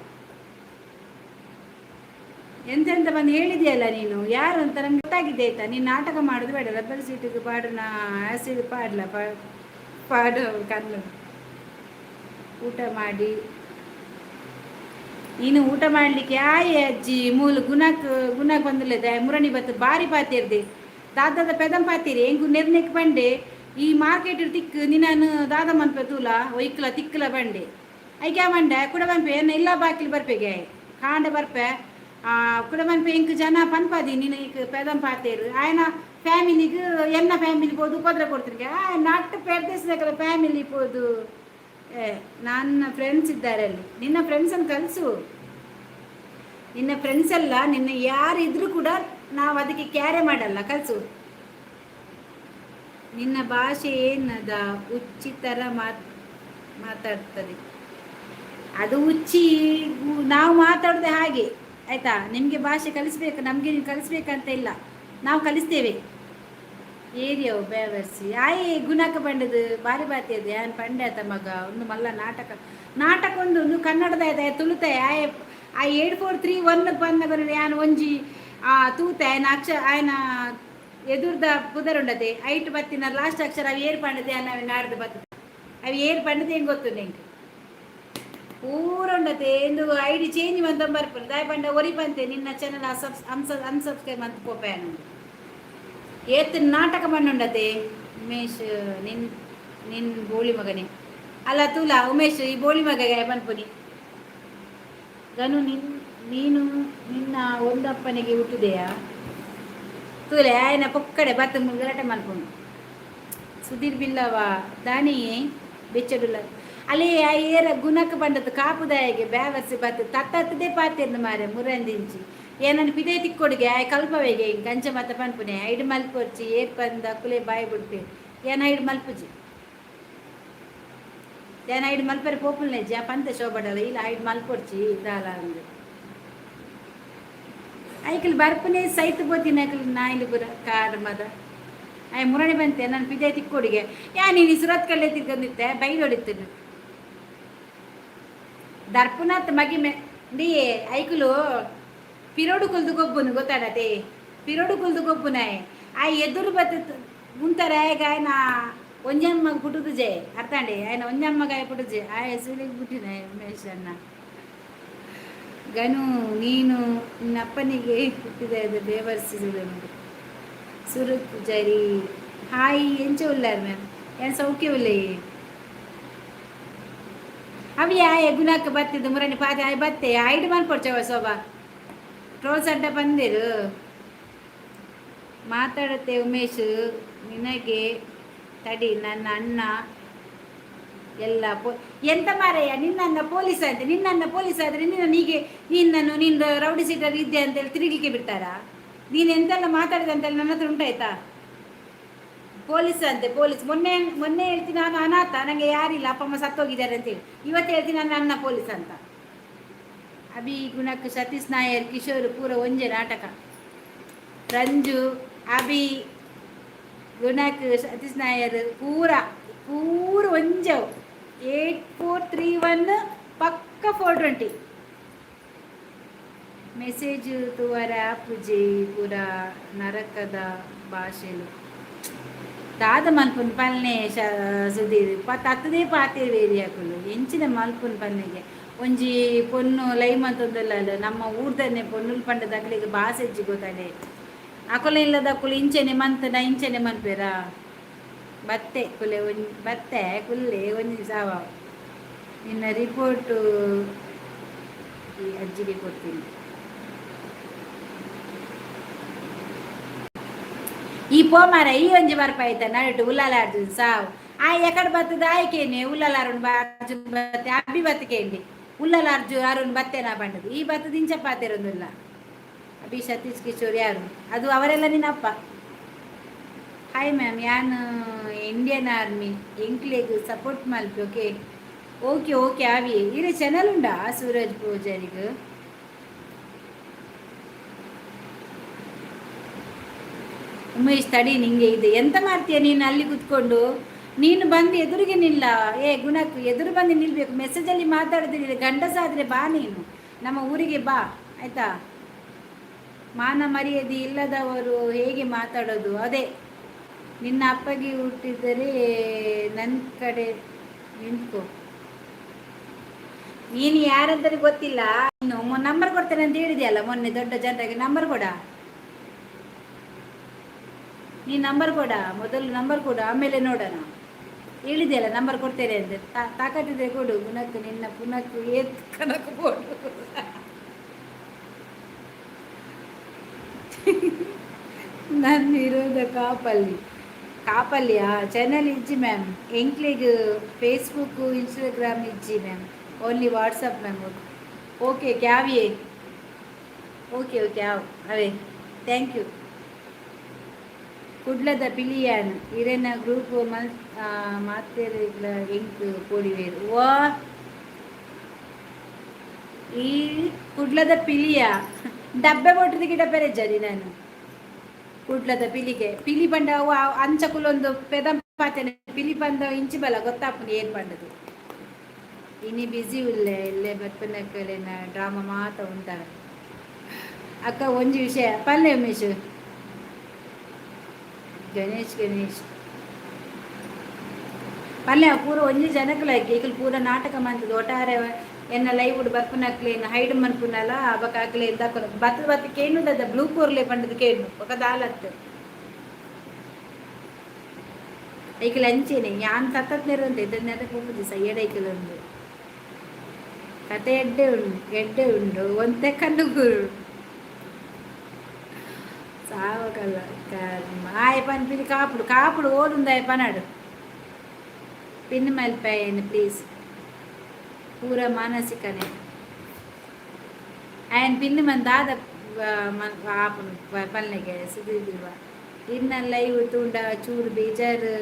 ಎಂತೆಂತ ಬಂದು ಹೇಳಿದೆಯಲ್ಲ ನೀನು ಯಾರು ಅಂತ ನಮ್ಗೆ ಗೊತ್ತಾಗಿದೆ ಆಯ್ತಾ ನೀನು ನಾಟಕ ಮಾಡೋದು ಬೇಡ ರಬ್ಬರ್ ಸೀಟಿಗೆ ಪಾಡನ ಆ್ಯಸಿಡ್ ಪಾಡ್ಲ ಪಾಡು ಕಣ್ಣು ಊಟ ಮಾಡಿ ನೀನು ಊಟ ಮಾಡಲಿಕ್ಕೆ ಆಯೆ ಅಜ್ಜಿ ಮೂಲ ಗುಣಕ್ಕೆ ಬಂದಿಲ್ಲದೆ ಮುರಣಿ ಬತ್ತು ಬಾರಿ ಪಾತಿರ್ದೆ ದಾದದ ಪೆದಂ ಪಾತೀರಿ ಹೆಂಗು ನೆರ್ನೆಕ್ ಬಂಡೆ ಈ ಮಾರ್ಕೆಟ್ ತಿಕ್ ನಿನ್ನನ್ನು ದಾದ ಮನ್ಪೆ ತೂಲ ಒಯ್ಕಲ ತಿಕ್ಕಲ ಬಂಡೆ ಐಕ್ಯಾ ಬಂಡೆ ಕುಡ ಬಂಪೆ ಏನ ಇಲ್ಲ ಬಾಕಿಲ್ ಬರ್ಪೆಗೆ ಕಾಂಡ ಬರ್ಪೆ ಕುಡ ಬಂಪೆ ಇಂಕ್ ಜನ ಪನ್ಪಾದಿ ನೀನು ಈಗ ಪೆದಂ ಪಾತೇರು ಆಯ್ನ ಫ್ಯಾಮಿಲಿಗೆ ಎನ್ನ ಫ್ಯಾಮಿಲಿ ಹೋದು ಉಪದ್ರ ಕೊಡ್ತಿರ್ಗೆ ನಟ್ಟು ಪೆರ್ದೇಶದ ಫ್ಯಾಮಿಲಿ ಹೋದು ನನ್ನ ಫ್ರೆಂಡ್ಸ್ ಇದ್ದಾರೆ ಅಲ್ಲಿ ನಿನ್ನ ಫ್ರೆಂಡ್ಸನ್ನು ಕಲಿಸು ನಿನ್ನ ಫ್ರೆಂಡ್ಸ್ ಎಲ್ಲ ನಿನ್ನ ಯಾರಿದ್ರೂ ಕೂಡ ನಾವು ಅದಕ್ಕೆ ಕ್ಯಾರೆ ಮಾಡಲ್ಲ ಕಲಿಸು ನಿನ್ನ ಭಾಷೆ ಏನದ ಉಚಿತರ ಮಾತಾಡ್ತದೆ ಅದು ಹುಚ್ಚಿ ನಾವು ಮಾತಾಡೋದೆ ಹಾಗೆ ಆಯ್ತಾ. ನಿಮಗೆ ಭಾಷೆ ಕಲಿಸ್ಬೇಕು, ನಮಗೆ ನೀವು ಕಲಿಸ್ಬೇಕಂತ ಇಲ್ಲ, ನಾವು ಕಲಿಸ್ತೇವೆ. ಏರಿಯವು ಬೇವರ್ಸಿ ಆಯ್ ಗುಣಕ ಪಂಡದು ಬಾರಿ ಬಾತಿಯದು ಯಾನ್ ಪಂಡೆ ಆತ ಮಗ ಒಂದು ಮಲ್ಲ ನಾಟಕ ಒಂದು ಕನ್ನಡದ ಆಯ್ತಾ ತುಳುತಾಯ ಆಯ್ ಆ 8431 ಪಂದ ಯಾನ್ ಒಂಜಿ ತೂತೆ ఆయన ఆయన ಎದುರ್ದ ಪುದರುಂಡದೆ ಐಟ್ ಬತ್ತಿನ ಲಾಸ್ಟ್ ಅಕ್ಷರ ಅವು ಏರ್ ಪಂಡದೆ ಅನ್ನ ನಾಡ್ದು ಬರ್ತದೆ. ಅವು ಏರ್ ಪಂಡದೆ ಹೆಂಗೆ ಗೊತ್ತು ನಿಂಗೆ ಪೂರ ಉಂಡತೆ ಎಂದು ಐಡಿ ಚೇಂಜ್ ಮಂತ ಬರ್ಪುಂಡು ದಾಯ್ ಪಂಡ ಒರಿ ಬಂತೆ ನಿನ್ನ ಚಾನಲ್ ಅನ್ಸಬ್ಸ್ಕ್ರೈಬ್ ಅಂತ ಕೋಪೆ ಏತ್ ನಾಟಕ ಮಣ್ಣುಂಡತೆ ಉಮೇಶ್ ನಿನ್ ಬೋಳಿ ಮಗನೇ ಅಲ್ಲ ತೂಲ ಉಮೇಶ್ ಈ ಬೋಳಿ ಮಗ ಬನ್ಪುನಿ ಗನು ನೀನು ನಿನ್ನ ಒಂದಪ್ಪನಿಗೆ ಹುಟ್ಟಿದೆಯಾ ತೂಲೆ ಆಯ್ನ ಪೊಕ್ಕಡೆ ಬತ್ತು ಗಲಾಟೆ ಮನ್ಪುಂಡು ಸುಧೀರ್ ಬಿಲ್ಲವ ದಾನಿ ಬೆಚ್ಚಡುಲ್ಲ ಅಲ್ಲಿ ಏರ ಗುಣಕ್ಕೆ ಬಂದದ್ದು ಕಾಪುದಾಯಿಗೆ ಬ್ಯಾವರ್ಸಿ ಬತ್ತು ತತ್ತದೇ ಪಾತಿರ್ದು ಮಾರೆ ಮುರಂದಿಂಚಿ ಏನನ್ನು ಪಿದೇ ತಿಕ್ಕೊಡಿಗೆ ಆಯ್ ಕಲ್ಪವೆಗೆ ಕಂಚ ಮತ್ತ ಪನ್ಪುನೆ ಐಡು ಮಲ್ಪೊರ್ಚಿ ಏರ್ ಪಂದ ಕುಲೆ ಬಾಯಿ ಬಿಡ್ಪೆ ಏನ ಐಡು ಮಲ್ಪುಜಿ ಏನ ಐಡು ಮಲ್ಪರೆ ಪೋಪುಲ್ನೆಜ್ಜಿ ಆ ಪಂತ ಶೋಭಡಲ್ಲ ಇಲ್ಲ ಐಡು ಮಲ್ಪೊರ್ಚಿ ದಾಲ ಅಂದು ಐಕಲ್ ಬರ್ಪುನೆ ಸೈತ್ ಬೋತಿನ ಐಕಲ್ ನಾಯಿಲು ಬುರ ಕಾರ್ ಮದ ಆಯ್ ಮುರಣಿ ಬಂತೆ ನಾನು ಪಿದೇ ತಿಕ್ಕೊಡಿಗೆ ಯಾ ನೀನು ಸುರತ್ ಕಳ್ಳೆ ತಿರ್ಕೊಂಡಿತ್ತೆ ಬೈಲ್ ಹೊಡಿತೀನಿ ದರ್ಪುನಾತ್ ಮಗಿಮೆ ಡಿ ಐಕುಲು ಪಿರೋಡು ಕುಲ್ದು ಗೊಬ್ಬುನು ಗೊತ್ತಾಡತೆ ಪಿರೋಡು ಕುಲ್ದು ಗೊಬ್ಬುನಾಯ್ ಆ ಎದುರು ಬತ್ತ ಮುಂತಾರೆ ಆಯ್ಗ ಆಯ್ನ ಒಂಜಮ್ಮಗ ಪುಟುದು ಜೆ ಅರ್ಥಾಂಡಿ ಆಯ್ನ ಒಂಜಮ್ಮಗಾಯ ಪುಟುಜೆ ಆಯ ಸುಲಿಗೆ ಬಿಟ್ಟಿನ ಉಮೇಶ್ ಅನ್ನ ಗನು ನೀನು ನಿನ್ನಪ್ಪನಿಗೆ ಹುಟ್ಟಿದ ಬೇವರ್ಸಿದ ಸುರುತ್ ಪೂಜಾರಿ ಹಾಯ್ ಎಂಚ ಉಲ್ಲಾರ್ ಮ್ಯಾಮ್ ಏನು ಸೌಖ್ಯ ಉಲ್ಲೇ ಅವಿ ಆಯ ಗುಣಕ್ಕೆ ಬತ್ತಿದ್ದು ಮುರಣಿ ಪಾತಿ ಆಯ್ ಬತ್ತೆ ಐಡು ಮಲ್ಪೊಡ್ಚವ ಶೋಭಾ ಟ್ರೋಲ್ಸ್ ಅಡ್ಡ ಬಂದಿರು ಮಾತಾಡುತ್ತೆ ಉಮೇಶ್ ನಿನಗೆ ತಡಿ ನನ್ನ ಅಣ್ಣ ಎಲ್ಲ ಎಂತ ಮಾರಯ್ಯ ನಿನ್ನನ್ನ ಪೊಲೀಸ್ ಅಂತೆ ನಿನ್ನನ್ನ ಪೊಲೀಸ್ ಆದರೆ ನಿನ್ನನ್ನು ನೀನು ರೌಡಿ ಸೀಟರ್ ಇದ್ದೆ ಅಂತೇಳಿ ತಿರುಗಲಿಕ್ಕೆ ಬಿಡ್ತಾರಾ ನೀನು ಎಂತೆಲ್ಲ ಮಾತಾಡಿದಂತೆಲ್ಲ ನನ್ನ ಹತ್ರ ಉಂಟಾಯ್ತಾ ಪೊಲೀಸ್ ಅಂತೆ ಪೊಲೀಸ್ ಮೊನ್ನೆ ಹೇಳ್ತೀನಿ ನಾನು ಅನಾಥ ನನಗೆ ಯಾರಿಲ್ಲ ಅಪ್ಪ ಅಮ್ಮ ಸತ್ತೋಗಿದ್ದಾರೆ ಅಂತೇಳಿ ಇವತ್ತು ಹೇಳ್ತೀನಿ ನನ್ನ ಅಣ್ಣ ಪೊಲೀಸ್ ಅಂತ ಅಭಿ ಗುಣಕ್ ಸತೀಶ್ ನಾಯರ್ ಕಿಶೋರ್ ಪೂರ ಒಂಜೆ ನಾಟಕ ರಂಜು ಅಭಿ ಗುಣಕ್ ಸತೀಶ್ ನಾಯರ್ ಪೂರ ಒಂಜವು 8431 ಪಕ್ಕ 420 ಮೆಸೇಜ್ ತುವರ ಪೂಜೆ ಪೂರ ನರಕದ ಭಾಷೆಲು ದಾದ ಮಲ್ಪುನ್ ಪಲ್ನೆ ಸುದೀರ್ ತತ್ತದೇ ಪಾತಿರ್ವೇರಿ ಹಾಕಲು ಎಂಚಿನ ಮಲ್ಪುನ್ ಪಲ್ನೆಗೆ ಒಂಜಿ ಪೊನ್ನು ಲೈಮ್ ಅಂತಂದಲ್ಲ ನಮ್ಮ ಊರ್ದನ್ನೇ ಪೊನ್ನುಲ್ ಪಂಡ ದಕ್ಲಿಗೆ ಬಾಸೆಜ್ಜಿ ಗೊತ್ತಾಡೆ ಅಕೊಲ ಇಲ್ಲದ ಕುಲು ಇಂಚೆನೆ ಮಂತನ ಇಂಚೆನೆ ಮನ್ಪೇರ ಬತ್ತೆ ಕುಲೆ ಬತ್ತೆ ಕುಲ್ಲೆ ಒಂಜಿ ಸಾವ ನಿನ್ನ ರಿಪೋರ್ಟು ಈ ಅಜ್ಜಿಗೆ ಕೊಡ್ತೀನಿ ಈ ಪೋಮಾರ ಈ ಒಂಜಿ ಬರ್ಪ ಆಯ್ತಾ ನಡಟು ಉಲ್ಲಾಲಾಡ್ದು ಸಾವು ಎಕಡೆ ಬತ್ತದ ಆಯ್ಕೇನೆ ಉಲ್ಲಲಾರುಣ್ ಬಾರ್ಜು ಬತ್ತೆ ಅಬ್ಬಿ ಬತ್ತಕೇಂಡಿ ಉಲ್ಲಲಾರ್ಜು ಅರುಣ್ ಬತ್ತೇನಾ ಬಂಡದು ಈ ಬತ್ತದ ಇಂಚ ಪಾತಿರೊಂದಿಲ್ಲ ಅಭಿ ಸತೀಶ್ ಕಿಶೋರ್ ಯಾರು ಅದು ಅವರೆಲ್ಲ ನಿನ್ನಪ್ಪ ಹಾಯ್ ಮ್ಯಾಮ್ ಯಾನ್ ಇಂಡಿಯನ್ ಆರ್ಮಿ ಎಂಕ್ಲೆಗ್ ಸಪೋರ್ಟ್ ಮಲ್ಪಿ ಓಕೆ ಆವಿ ಇರ ಚಾನಲ್ ಉಂಡಾ ಸೂರಜ್ ಪೂಜಾರಿಗೂ ಉಮೇಶ್ ತಡಿ ನಿಂಗೆ ಇದೆ ಎಂತ ಮಾಡ್ತೀಯ ನೀನು ಅಲ್ಲಿ ಕೂತ್ಕೊಂಡು ನೀನು ಬಂದು ಎದುರಿಗೆ ನಿಲ್ಲ ಗುಣಕ್ಕೆ ಎದುರು ಬಂದು ನಿಲ್ಬೇಕು ಮೆಸೇಜಲ್ಲಿ ಮಾತಾಡೋದಿಲ್ಲ ಗಂಡಸಾದರೆ ಬಾ ನೀನು ನಮ್ಮ ಊರಿಗೆ ಬಾ ಆಯಿತಾ ಮಾನ ಮರ್ಯಾದೆ ಇಲ್ಲದವರು ಹೇಗೆ ಮಾತಾಡೋದು ಅದೇ ನಿನ್ನ ಅಪ್ಪಗೆ ಹುಟ್ಟಿದರೆ ನನ್ನ ಕಡೆ ನಿಂತ್ಕೋ ನೀನು ಯಾರಂದರೆ ಗೊತ್ತಿಲ್ಲ ನೀನು ನಂಬರ್ ಕೊಡ್ತೇನೆ ಅಂತ ಹೇಳಿದೆಯಲ್ಲ ಮೊನ್ನೆ ದೊಡ್ಡ ಜನರಿಗೆ ನಂಬರ್ ಕೊಡ ನೀನು ನಂಬರ್ ಕೊಡ ಮೊದಲು ನಂಬರ್ ಕೊಡು ಆಮೇಲೆ ನೋಡೋಣ ಹೇಳಿದೆಯಲ್ಲ ನಂಬರ್ ಕೊಡ್ತೇನೆ ಅಂತ ತಾಕತ್ತಿದೆ ಕೊಡು ಗುಣಕ್ಕೆ ನಿನ್ನ ಪುನಕ್ಕು ಏತ್ ಕನಕ ಕೊಡು ನನ್ನ ಇರೋದು ಕಾಪಲ್ಲಿಯಾ ಚಾನಲ್ ಇಜ್ಜಿ ಮ್ಯಾಮ್ ಎಂಕ್ಲಿಗ್ ಫೇಸ್ಬುಕ್ಕು ಇನ್ಸ್ಟಾಗ್ರಾಮ್ ಇಜ್ಜಿ ma'am only WhatsApp ma'am okay ಕ್ಯಾವಿಯೇ ಓಕೆ ಆವ್ ಅವೇ ಥ್ಯಾಂಕ್ ಯು ಕುಡ್ಲದ ಪಿಲಿಯಾನ್ ಇರೆನ ಗ್ರೂಪ್ ಮಲ್ ಮಾತೆರೆಗ್ಲ ಎಂಕ್ ಪೋಡಿವೇರು ಓ ಈ ಕುಡ್ಲದ ಪಿಲಿಯ ಡಬ್ಬೆ ಕೊಟ್ಟಿದ್ದು ಗಿಡ ಬೆರೆಜ್ಜರಿ ನಾನು ಕುಡ್ಲದ ಪಿಲಿಗೆ ಪಿಲಿ ಬಂಡ ಅವು ಅಂಚಕುಲೊಂದು ಪೆದಂ ಪಾತೆನೆ ಪಿಲಿ ಬಂದ ಇಂಚಿ ಬಲ ಗೊತ್ತಾಪುಂಡು ಏನ್ ಪಂಡದು ಇನಿ ಬಿಸಿ ಉಲ್ಲೆ ಇಲ್ಲೇ ಬರ್ಪನಕ್ಕಲೇನ ಡ್ರಾಮಾ ಮಾತ ಉಂಟ ಅಕ್ಕ ಒಂಜಿ ವಿಷಯ ಪಲ್ಲೆ ಉಮೇಶ್ ಗಣೇಶ್ ಪಲ್ಯ ಪೂರ ಒಂಜಿ ಜನಕ್ಲಾಕಿ ಈಗಲ್ ಪೂರ ನಾಟಕ ಮಂತದ ಒಟ್ಟಾರೆ ಎನ್ನ ಲೈವ್ ಉಡ್ ಬರ್ಪನಕ್ಲೇನ ಹೈಡ್ ಮನ್ಪುನಲ ಅಬಕ ಅಕ್ಲೆ ದಾಖಲ ಬತ್ತ ಕೇನುದದ ಬ್ಲೂ ಕೋರ್ಲೆ ಪಂಡದ ಕೇನು ఒక ದಾಲತ್ ಐಕಲ್ ಅಂಚೇನೆ ಯಾನ್ ಸತತ್ ನೆರಂತ ಇದನ್ನೆಲ್ಲ ಹೋಗುದು ಸೈಯಡೈಕಲೊಂದು ಕತೆ ಎಡ್ಡೆ ಉಂಡು ಒಂತೆ ಕಣ್ಣುಗುರು ಸಾವಕಲ್ಲ ಆಯ ಪನ್ ಪಿಲಿ ಕಾಪುಡು ಓದುಂದಾಯ ಪನಾಡು ಪಿನ್ ಮಲ್ಪಾಯನು ಪ್ಲೀಸ್ ಪೂರ ಮಾನಸಿಕನೇ ఆయన పిన్ని మన దాద ఆపను పల్లెಗೆ ಸುದಿಲ್ವ ಇನ್ನ ಲೈವ್ ತುಂಡ ಚೂರು ಬೇಜಾರು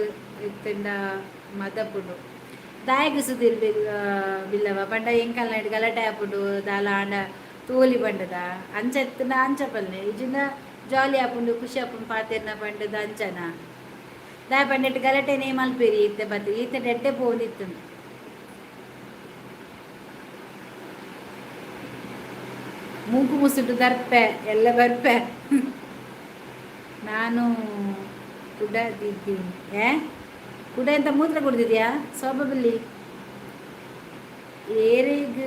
ಇತ್ತಂಡ ಮದಪುಡು ದಾಯಗ ಸುದಿಲ್ ಬಿಲ್ಲವ ಪಂಡ ಎಂಕಲ್ ನೈಟ್ ಗಲಾಟೆ ಆಪುಡು ದಾಲ ಆಂಡ ತೋಲಿ ಬಂಡದ ಅಂಚೆತ್ತನ ಅಂಚ ಪಲ್ಲೆ ಇಜಿನ ಜಾಲಿ ಆಪುಂಡು ಖುಷಿ ಆಪುಂಡು ಪಾತೆರ್ನ ಪಂಡದ ಅಂಚನ ದಾಯ ಪಂಡೆಟ್ಟು ಗಲಾಟೆನೇ ಮಲ್ಪೇರಿ ಇತ್ತೆ ಬತ್ತು ಈತ ಡೆಡ್ಡೆ ಪೋನಿತ್ತು ಮೂಗು ಮುಸುಟು ದರ್ಪೆ ಎಲ್ಲ ಬರ್ಪೆ ನಾನು ಕುಡದಿದ್ದೀನಿ ಕುಡ ಅಂತ ಮೂತ್ರ ಕುಡ್ದಿದ್ಯಾ ಸೋಬಬಲ್ಲಿ ಏರಿಗ್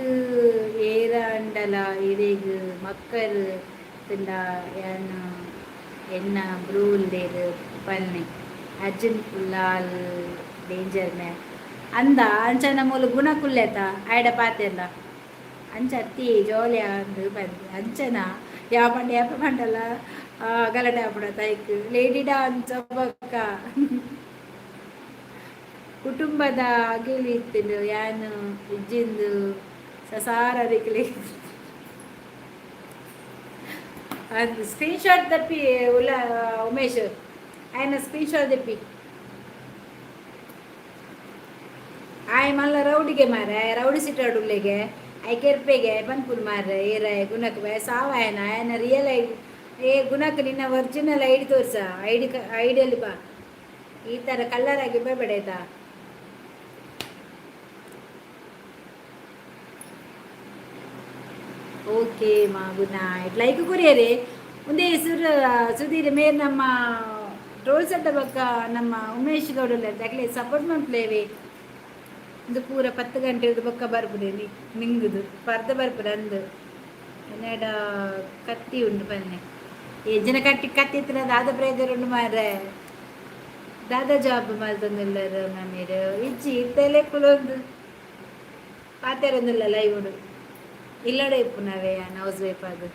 ಏರ ಅಂಡಲ ಏರಿಗ್ ಮಕ್ಕಳು ತಿಂಡ ಏನು ಎನ್ನ ಬ್ರೂಲ್ದೇರು ಪಲ್ನೆ ಅರ್ಜುನ್ ಲಾಲ್ ಡೇಂಜರ್ನೆ ಅಂದ ಅಂಚನ ಮೂಲ ಗುಣ ಕುಲ್ಲೆತ ಆಯ್ಡ ಪಾತೆಲ್ಲ ಅಂಚ ಅತ್ತಿ ಜೋಲಿ ಅಂದು ಬಂದು ಅಂಚನ ಯಾಪ ಪಂಡಲ್ಲ ಗಲಾಟೆ ಆಪಡ ತೈಕ್ ಲೇಡಿ ಡಾನ್ಸ್ ಬಕ್ಕ ಕುಟುಂಬದ ಅಗಿಲಿ ಇತ್ತಿಂದು ಯಾನು ಇಜ್ಜಿಂದು ಸಸಾರ ದಿಕ್ಲಿ ಅದು ಸ್ಕ್ರೀನ್ ಶಾಟ್ ತಪ್ಪಿ ಉಮೇಶ್ ఆయన స్క్రీన్ షాట్ తెప్పి ಆಯ್ ಮಲ್ಲ ರೌಡಿಗೆ ಮಾರ ರೌಡಿ ಸಿಟ್ಟಾಡು ಉಳ್ಳೆಗೆ ಐ ಕೆರ್ಪೆಗೆ ಪನ್ಪುಲ್ ಮಾರ ಏರ ಗುಣಕ್ ಸಾವ ఆయన ರಿಯಲ್ ಐಡಿ ಏ ಗುಣಕ್ ನಿನ್ನ ಒರಿಜಿನಲ್ ಐಡಿ ತೋರ್ಸ ಐಡಿಯಲ್ಲಿ ಬಾ ಈ ಥರ ಕಲ್ಲರ್ ಆಗಿ ಬೇಡ ಆಯ್ತಾ ಓಕೆ ಮಾ ಗುಡ್ ನೈಟ್ ಲೈಕ್ ಕೊರಿಯರೇ ಮುಂದೆ ಸುಧೀರ್ ಮೇರ್ ನಮ್ಮ ರೋಲ್ ಸಡ್ಡ ಬಕ್ಕ ನಮ್ಮ ಉಮೇಶ್ ಗೌಡಲ್ಲ ಯಾಕಲೆ ಸಪೋರ್ಟ್ ಮಾಡ್ಲೇವೆ ಇದು ಪೂರ 10 ಗಂಟೆ ಬೊಕ್ಕ ಬರ್ಪುಡೆ ನಿಂಗುದು ಪರ್ದ ಬರ್ಪುಡೆ ಅಂದು ಎನ್ನಡ ಕತ್ತಿ ಉಂಡು ಪನ್ನೆ ಜನ ಕತ್ತಿ ಎತ್ತಿನ ದಾದ ಪ್ರೇಜರ್ ಉಂಡು ಮಾರ್ರೆ ದಾದ ಜಾಬ್ ಮಲ್ತೊಂದುಲ್ಲರು ನಮ್ಮೀರು ಇಜ್ಜಿ ಇತ್ತಲೆ ಕುಲೊಂದು ಪಾತೆರೊಂದುಲ್ಲ ಲೈವ್ ಉಂಡು ಇಲ್ಲಡೆ ಇಪ್ಪು ನಾವೇ ಹೌಸ್ ವೈಫ್ ಅದು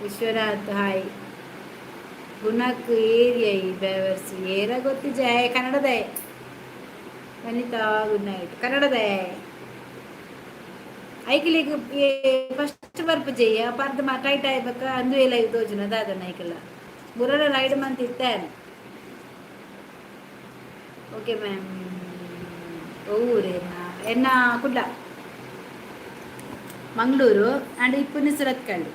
ವಿಶ್ವನಾಥ್ ಹಾಯ್ ಗುಣಕ್ ಏರಿಯಾ ಈ ಬೇವರ್ಸಿ ಏರ ಗೊತ್ತಿಜ ಕನ್ನಡದ ವನಿತಾ ಗುಡ್ ನೈಟ್ ಕನ್ನಡದ ಐಕಿಲಿಗೆ ಫಸ್ಟ್ ಬರ್ಪ ಜಯ್ಯ ಪರ್ದ ಟೈಟ್ ಆಯ್ಬೇಕ ಅಂದು ಎಲ್ಲ ತೋಜನ ದಾದನ ಐಕಲ್ಲ ಬುರ್ರ ಲೈಡ್ ಮಂತ್ ಇತ್ತೇನೆ ಓಕೆ ಮ್ಯಾಮ್ ಊರೇನ ಎನ್ನ ಕುಡ್ಲ ಮಂಗಳೂರು ಅಂಡ್ ಇಪ್ಪುನಿ ಸುರತ್ಕಳ್ಳಿ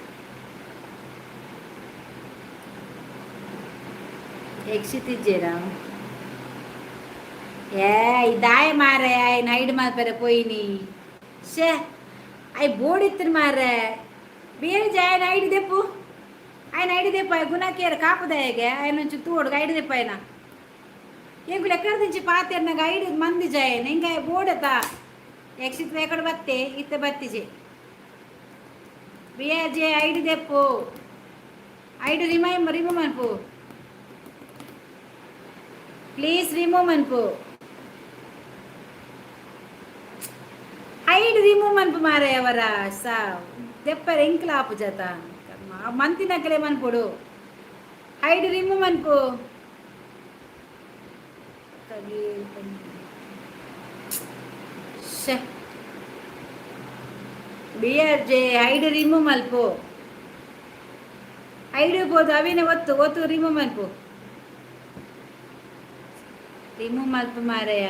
ಯಕ್ಷಿತಿಜ್ಜೇರಾ ಇದಾಯ ಮಾರೆ ಆಯ್ನ ಐಡ್ ಮಾಲ್ಪರೆ ಪೋಯಿನಿ ಶೇ ಆಯ್ ಬೋಡಿತ್ತಿನ ಮಾರೆ ಬೇರೆ ಆಯ್ನ ಐಡಿ ದೆಪ್ಪು ఆయన ఐడి తెప్ప గుణకేర కాపుదాయగే ఆయన నుంచి తోడుగా ఐడి తెప్ప ఆయన ఏగులు ఎక్కడ నుంచి పాత నాకు ఐడి మంది జాయన ఇంకా బోడత ఎక్సిట్ ఎక్కడ బత్తే ఇత్త బత్తి చే బిఆర్జే ఐడి తెప్పు ఐడి రిమూవ్ అనిపో ప్లీజ్ రిమూవ్ అనిపో ಐಡ್ ರಿಮೂವ್ ಮನ್ಪು ಮಾರೆ ಅವರ ಸಾ ದೆಪ್ಪರ ಎಂಕ್ಲಾಪು ಜತ ಮಂತಿನಕಲೆ ಮನ್ಪೊಡು ಐಡ್ ರಿಮೂವ್ ಮನ್ಪು ಬಿಆರ್ಜೆ ಐಡ್ ರಿಮೂವ್ ಮಲ್ಪು ಐಡ್ ಬೋದು ಅವೇನೆ ಒತ್ತು ರಿಮೂವ್ ಮನ್ಪು ರಿಮೂವ್ ಮಲ್ಪು ಮಾರೆಯ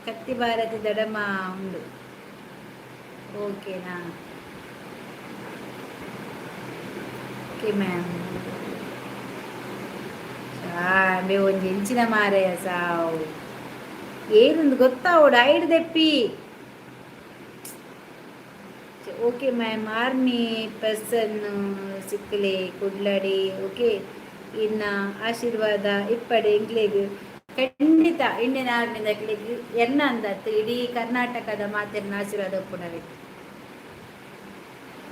ಕತ್ತಿ ಭಾರತಿ ದಡಮ ಉಂಡು ಓಕೆನಾ? Okay ma'am. ಮೇ ಒಂದು ಹೆಂಚಿನ ಮಾರೆಯ ಸಾವು ಏನೊಂದು ಗೊತ್ತಾವಡು ಐಡ್ ದೆಪ್ಪಿ. ಓಕೆ ಮ್ಯಾಮ್, ಆರ್ಮಿ ಪರ್ಸನ್ ಸಿಕ್ಕಲೆ ಕುಡ್ಲಡಿ. ಓಕೆ, ಇನ್ನ ಆಶೀರ್ವಾದ ಇಪ್ಪಡೆ ಇಂಗ್ಲಿಗೆ ಖಂಡಿತ ಇಂಡಿಯನ್ ಆರ್ಮಿದ ಕ್ಲಿಗ್ ಎನ್ನ ಅಂದತ್ತು ಇಡೀ ಕರ್ನಾಟಕದ ಮಾತಿನ ಆಶೀರ್ವಾದ ಒಪ್ಪುನವೆ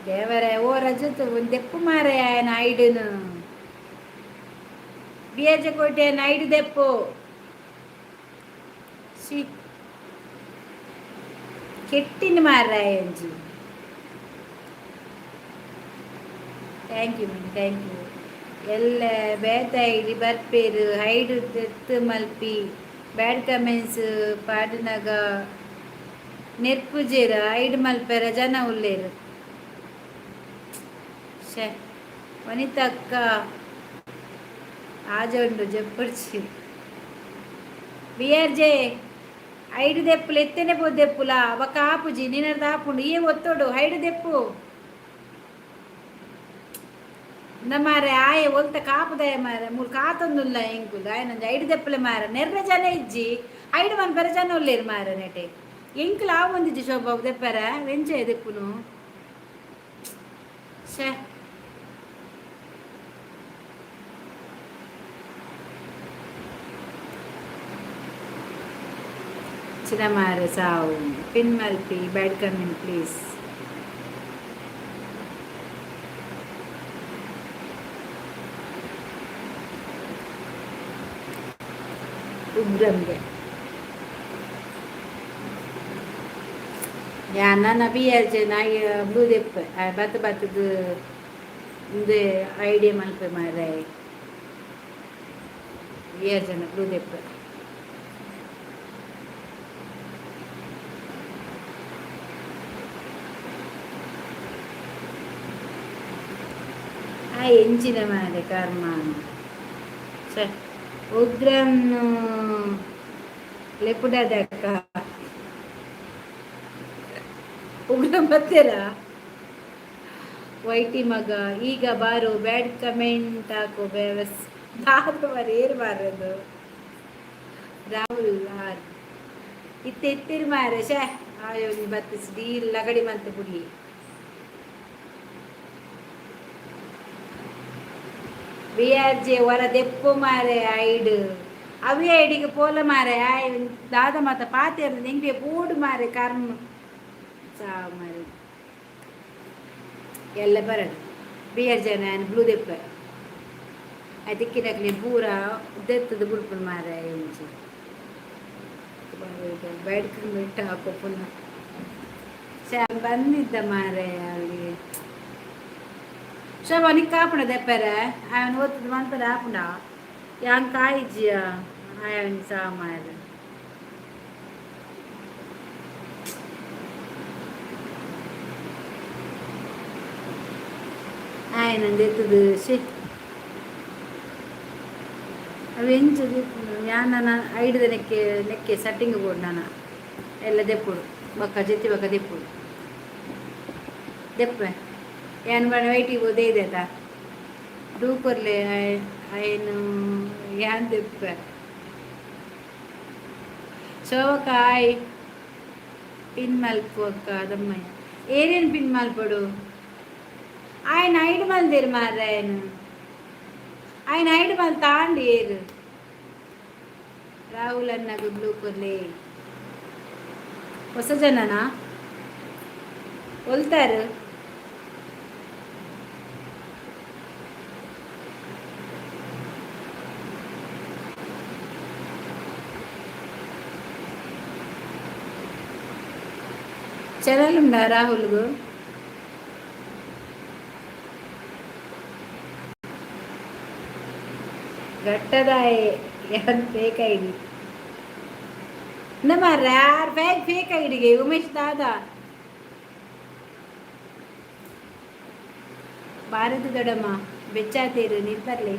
ದೇವರ. ಓ ರಜತ್ ಒಂದು ದೆಪ್ಪು ಮಾರೆಯ ಐಡನು ಬಿಯಜ ಕೋಟೆ ಐಡು ದೆಪ್ಪು ಶಿ ಕೆಟ್ಟಿನ ಮಾರಾಯ ಅಂಜಿ. Thank you ma'am, thank you. ಎಲ್ಲ ಬೇತ ಐಡಿ ಬರ್ಪೇರು ಹೈಡು ತೆತ್ತು ಮಲ್ಪಿ ಬ್ಯಾಡ್ ಕಮೆಂಟ್ಸ್ ಪಾಡಿನಾಗ ನೆರ್ಪುಜೇರ ಐಡು ಮಲ್ಪೆರ ಜನ ಉಳ್ಳೇರು. ಶೇ ವನಿತಾ ಅಕ್ಕ ಆಜೊಂಡು ಜಪ್ಪಡ್ಚಿ ಬಿ ಆರ್ ಜೆ ಐಡು ದೆಪ್ಪುಲು ಎತ್ತನೆ ಪೋ ದೆಪ್ಪುಲ ಅವ ಕಾಪುಜಿ ನಿನ್ನರ್ದು ಆಪುಂಡು ಈ ಒತ್ತೋಡು ಐಡು ದೆಪ್ಪು ಮಾರೆ ಆಯ ಒಲ್ತ ಕಾಪುದಾಯ ಮಾರ ಮೂರು ಕಾತೊಂದುಲ್ಲ ಎಂಕುಲು ಆಯ್ನಂಜ ಐಡು ದೆಪ್ಪಲೆ ಮಾರ ನೆರ್ರೆ ಜನ ಇಜ್ಜಿ ಐಡು ಮನ್ಪೆರ ಜನ ಉಳ್ಳೇರು ಮಾರ ನೆಟೆ ಎಂಕುಲು ಆ ಒಂದಿಜ್ಜಿ ಶೋಭಾ ದೆಪ್ಪರ ವೆಂಚ ದೆಪ್ಪುನು. ಶೇ ಚಿನ್ನ ಮಾರ ಸಾವು ಪಿನ್ ಮಲ್ಪಿ ಬ್ಯಾಡ್ ಕಮೆಂಟ್ ಪ್ಲೀಸ್. ಉಗ್ರಂಗೆ ನನ್ನ ಬಿ ಆರ್ ಜೆ ನಾಯಿ ಬ್ಲೂ ದೆಪ್ಪ ಬತ್ತದು ಇದು ಐಡಿಯಾ ಮಲ್ಪೆ ಮಾರ ಬಿ ಆರ್ ಜನ ಬ್ಲೂ ದೆಪ್ಪ. ಎಂಚಿನ ಮಾರೆ ಕರ್ಮ. ಛೆ ಉಗ್ರನ್ನು ಲೆಪುಡದಕ್ಕ ಉಗ್ರ ಬರ್ತೀರ ವೈಟಿ ಮಗ ಈಗ ಬಾರು ಬ್ಯಾಡ್ ಕಮೆಂಟ್ ಹಾಕೋ ಬೇವಸ್ ದಾದವರ ಏರು ಬಾರದು ರಾಹುಲ್ ಆರ್ ಇತ್ತೆತ್ತಿರು ಮಾರೆ. ಶೇ ಆಯೋ ಬತ್ತಿಸಿ ಡೀಲ್ ಲಗಡಿ ಮಂತ ಪುಡಿ ಬಿ ಆರ್ ಜೆ ಹೊರ ದೆಪ್ಪು ಮಾರೆ ಐಡು ಅವೇ ಐಡಿಗೆ ಪೋಲ ಮಾರೆ ಆಯ್ ದಾದ ಮಾತ ಪಾತೆ ಇರ್ತದೆ ನಿಂಗೆ ಬೂಡು ಮಾರೆ ಕರ್ಮ ಸಾ ಮಾರೆ ಎಲ್ಲ ಬರಡು ಬಿ ಆರ್ ಜೆ ನಾನು ಬ್ಲೂ ದೆಪ್ಪ ಅದಕ್ಕಿನಕ್ಲಿ ಪೂರ ದೆತ್ತದ ಬುಡ್ಪುಲ್ ಮಾರೆ ಎಂಚಿ ಬೇಡ್ಕೊಂಡು ಹಾಕೋ ಪುನಃ ಶಾ ಬಂದಿದ್ದ ಮಾರೆ ಅವಳಿಗೆ ಶೋಭಾ ನಿಕ್ಕ ಆಪುಣ ದೆಪ್ಪರ ಅವನು ಓದ್ತದ ಮಂತದ ಆಪುಣ ಯಾಂಗ್ ಕಾಯಿಜಿಯ ಅವನ್ ಸಾಮಾರ ಆಯ್ನಂದು ಎತ್ತದು ಶೇ ಅವು ಎಂಚದು ಯಾನ ಐದು ನೆಕ್ಕೆ ಸಟ್ಟಿಂಗ್ ಬೋರ್ಡ್ ನಾನು ಎಲ್ಲ ದೆಪ್ಪುಡು ಬಕ್ಕ ಜೆತ್ತಿ ಬಕ್ಕ ದೆಪ್ಪುಡು ದೆಪ್ಪೆ ಏನು ಮಾಡಿ ವೈಟಿಗೆ ಹೋದೆ ಇದೆಯಲ್ಲ ಡೂಪರ್ಲೆ ಏನು ಯಾನ್ ದೆಪ್ಪೆ ಶೋಕಾಯ್ ಪಿನ್ ಮಲ್ಪು ಅಕ್ಕ ಅದಮ್ಮಯ್ಯ ಏನೇನು ಪಿನ್ ಮಲ್ಪಡು ఆయన ఐదు మంది తెరిమారు ఆయన ఐదు మంది తాండి ఏరు రాహుల్ అన్న గుడ్లు కొర్లే ಹೊಸ ಜನನಾ ಹೊಲ್ತಾರು చదవాలండా రాహుల్కు ಗಟ್ಟದಾಯೆ ಯಾರು ಫೇಕ್ ಐ ಡಿ ನಮ್ಮ ಯಾರು ಫೇಕ್ ಐ ಡಿಗೆ ಉಮೇಶ್ ದಾದಾ ಭಾರತ ದೊಡಮ್ಮ ಬೆಚ್ಚಾತೇರು ನೀರು ಬರಲಿ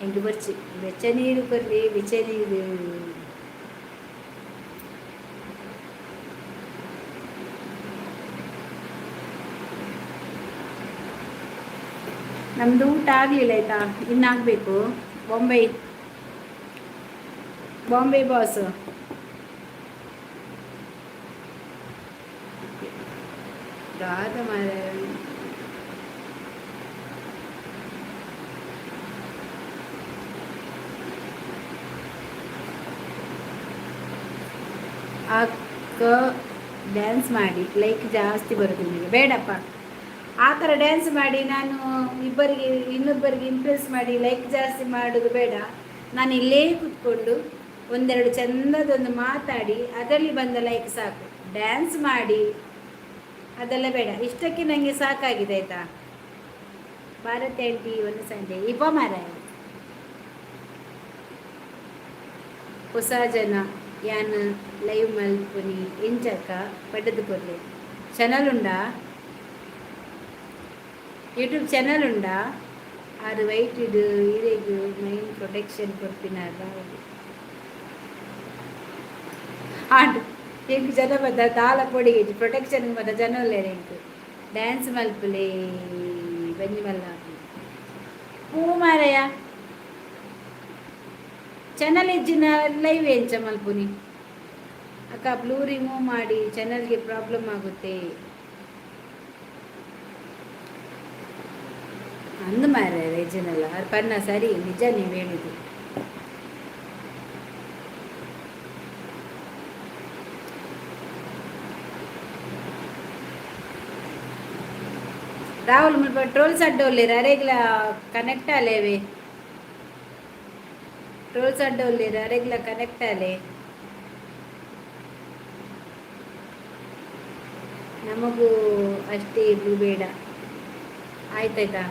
ಹೆಂಗೆ ಬರ್ಚಿ ಬೆಚ್ಚ ನೀರು ಬರಲಿ ಬೆಚ್ಚ ನೀರು ನಮ್ಮದು ಊಟ ಆಗಲಿಲ್ಲ ಆಯಿತಾ, ಇನ್ನಾಗಬೇಕು. ಬಾಂಬೆ ಬಾಂಬೆ ಬಾಸ್ ರಾಧ ಮಾರ ಅಕ್ಕ ಡ್ಯಾನ್ಸ್ ಮಾಡಿ ಲೈಕ್ ಜಾಸ್ತಿ ಬರುತ್ತೆ ನಿಮಗೆ. ಬೇಡಪ್ಪ ಆ ಥರ ಡ್ಯಾನ್ಸ್ ಮಾಡಿ ನಾನು ಇನ್ನೊಬ್ಬರಿಗೆ ಇಂಪ್ರೆಸ್ ಮಾಡಿ ಲೈಕ್ ಜಾಸ್ತಿ ಮಾಡೋದು ಬೇಡ. ನಾನು ಇಲ್ಲೇ ಕೂತ್ಕೊಂಡು ಒಂದೆರಡು ಚೆಂದದೊಂದು ಮಾತಾಡಿ ಅದರಲ್ಲಿ ಬಂದ ಲೈಕ್ ಸಾಕು. ಡ್ಯಾನ್ಸ್ ಮಾಡಿ ಅದೆಲ್ಲ ಬೇಡ. ಇಷ್ಟಕ್ಕೆ ನನಗೆ ಸಾಕಾಗಿದೆ ಆಯಿತಾ. ಭಾರತಿ ಆಂಟಿ ಒಂದು ಸಂಡೆ ಇಪ್ಪ ಮಾರಾಯ ಹೊಸ ಜನ ಯಾನ್ ಲೈವ್ ಮಲ್ಪುನಿ ಎಂಚಕ್ಕ ಪಡ್ಡದು ಕೊರ್ಲೆ ಚಾನಲ್ ಉಂಡಾ, ಯೂಟ್ಯೂಬ್ ಚಾನಲ್ ಉಂಡಾ? ಅದು ವೈಟ್ ಇದು ಇರೆಗು ಮೈನ್ ಪ್ರೊಟೆಕ್ಷನ್ ಕೊಡ್ಪಿನಾರ ಆಡು ಎಂಟು ಜನ ಬದ್ದ ತಾಲ ಪೊಡಿಗೆ ಪ್ರೊಟೆಕ್ಷನ್ ಬದ್ದ ಜನ ಒಳ್ಳೆ ಎಂಟು ಡ್ಯಾನ್ಸ್ ಮಲ್ಪುಲೆ ಬನ್ನಿ ಮಲ್ಲ ಹೂ ಮಾರಯ್ಯ ಚಾನಲ್ ಇಜ್ಜಿನ ಲೈವ್ ಎಂಚ ಮಲ್ಪುನಿ ಅಕ್ಕ ಬ್ಲೂ ರಿಮೂವ್ ಮಾಡಿ, ಚಾನಲ್ಗೆ ಪ್ರಾಬ್ಲಮ್ ಆಗುತ್ತೆ ಅಂದು ಮಾರ ರೇಜನಲ್ಲ ಅದು ಪನ್ನ ಸರಿ ನಿಜ ನೀವು ಹೇಳಿದ್ದು. ರಾಹುಲ್ ಮುಲ್ಪ ಟ್ರೋಲ್ಸ್ ಅಡ್ಡೋಲ್ಲಿರ ಅರೆಗ್ಲ ಕನೆಕ್ಟ್ ಅಲೇವೆ ಟ್ರೋಲ್ಸ್ ಅಡ್ಡೋಲ್ಲಿರ ಅರೆಗ್ಲ ಕನೆಕ್ಟ್ ಅಲೆ ನಮಗೂ ಅಷ್ಟೇ ಇದು ಬೇಡ ಆಯ್ತಾಯ್ತಾ.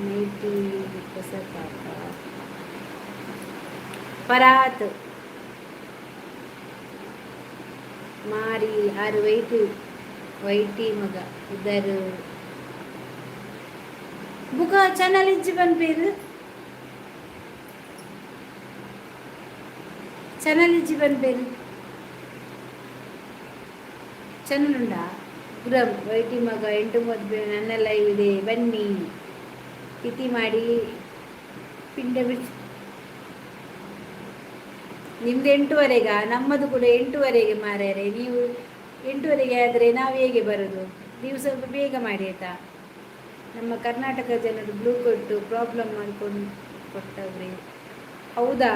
ನೈಟಿ ಹೊಸ ಪಾಪ ಪರಾತ್ ಮಾರಿ ಆರು ವೈಟಿ ಮಗ ಇದ್ದರು ಬುಕ ಚಾನಲ್ ಇಜ್ಜಿ ಬಂದ್ಪೇರು ಚಾನಲ್ ಇಜ್ಜಿ ಬಂದ್ಪೇರು ಚಾನಲ್ ಉಂಡಾ ಗುರಂ ವೈಟಿ ಮಗ 8 ಮದುವೆ ನನ್ನ ಲೈವ್ ಇದೆ ಬನ್ನಿ ತಿಥಿ ಮಾಡಿ ಪಿಂಡ ಬಿಡಿಸಿ. ನಿಮ್ದು 8:30ಗಾ? ನಮ್ಮದು ಕೂಡ 8:30ಗೆ ಮಾರ್ಯಾರೆ. ನೀವು 8:30ಗೆ ಆದರೆ ನಾವು ಹೇಗೆ ಬರೋದು? ನೀವು ಸ್ವಲ್ಪ ಬೇಗ ಮಾಡಿ ಆಯಿತಾ. ನಮ್ಮ ಕರ್ನಾಟಕ ಜನರು ಬ್ಲೂ ಕೊಟ್ಟು ಪ್ರಾಬ್ಲಮ್ ಮಾಡ್ಕೊಂಡು ಕೊಟ್ಟವ್ರಿ. ಹೌದಾ?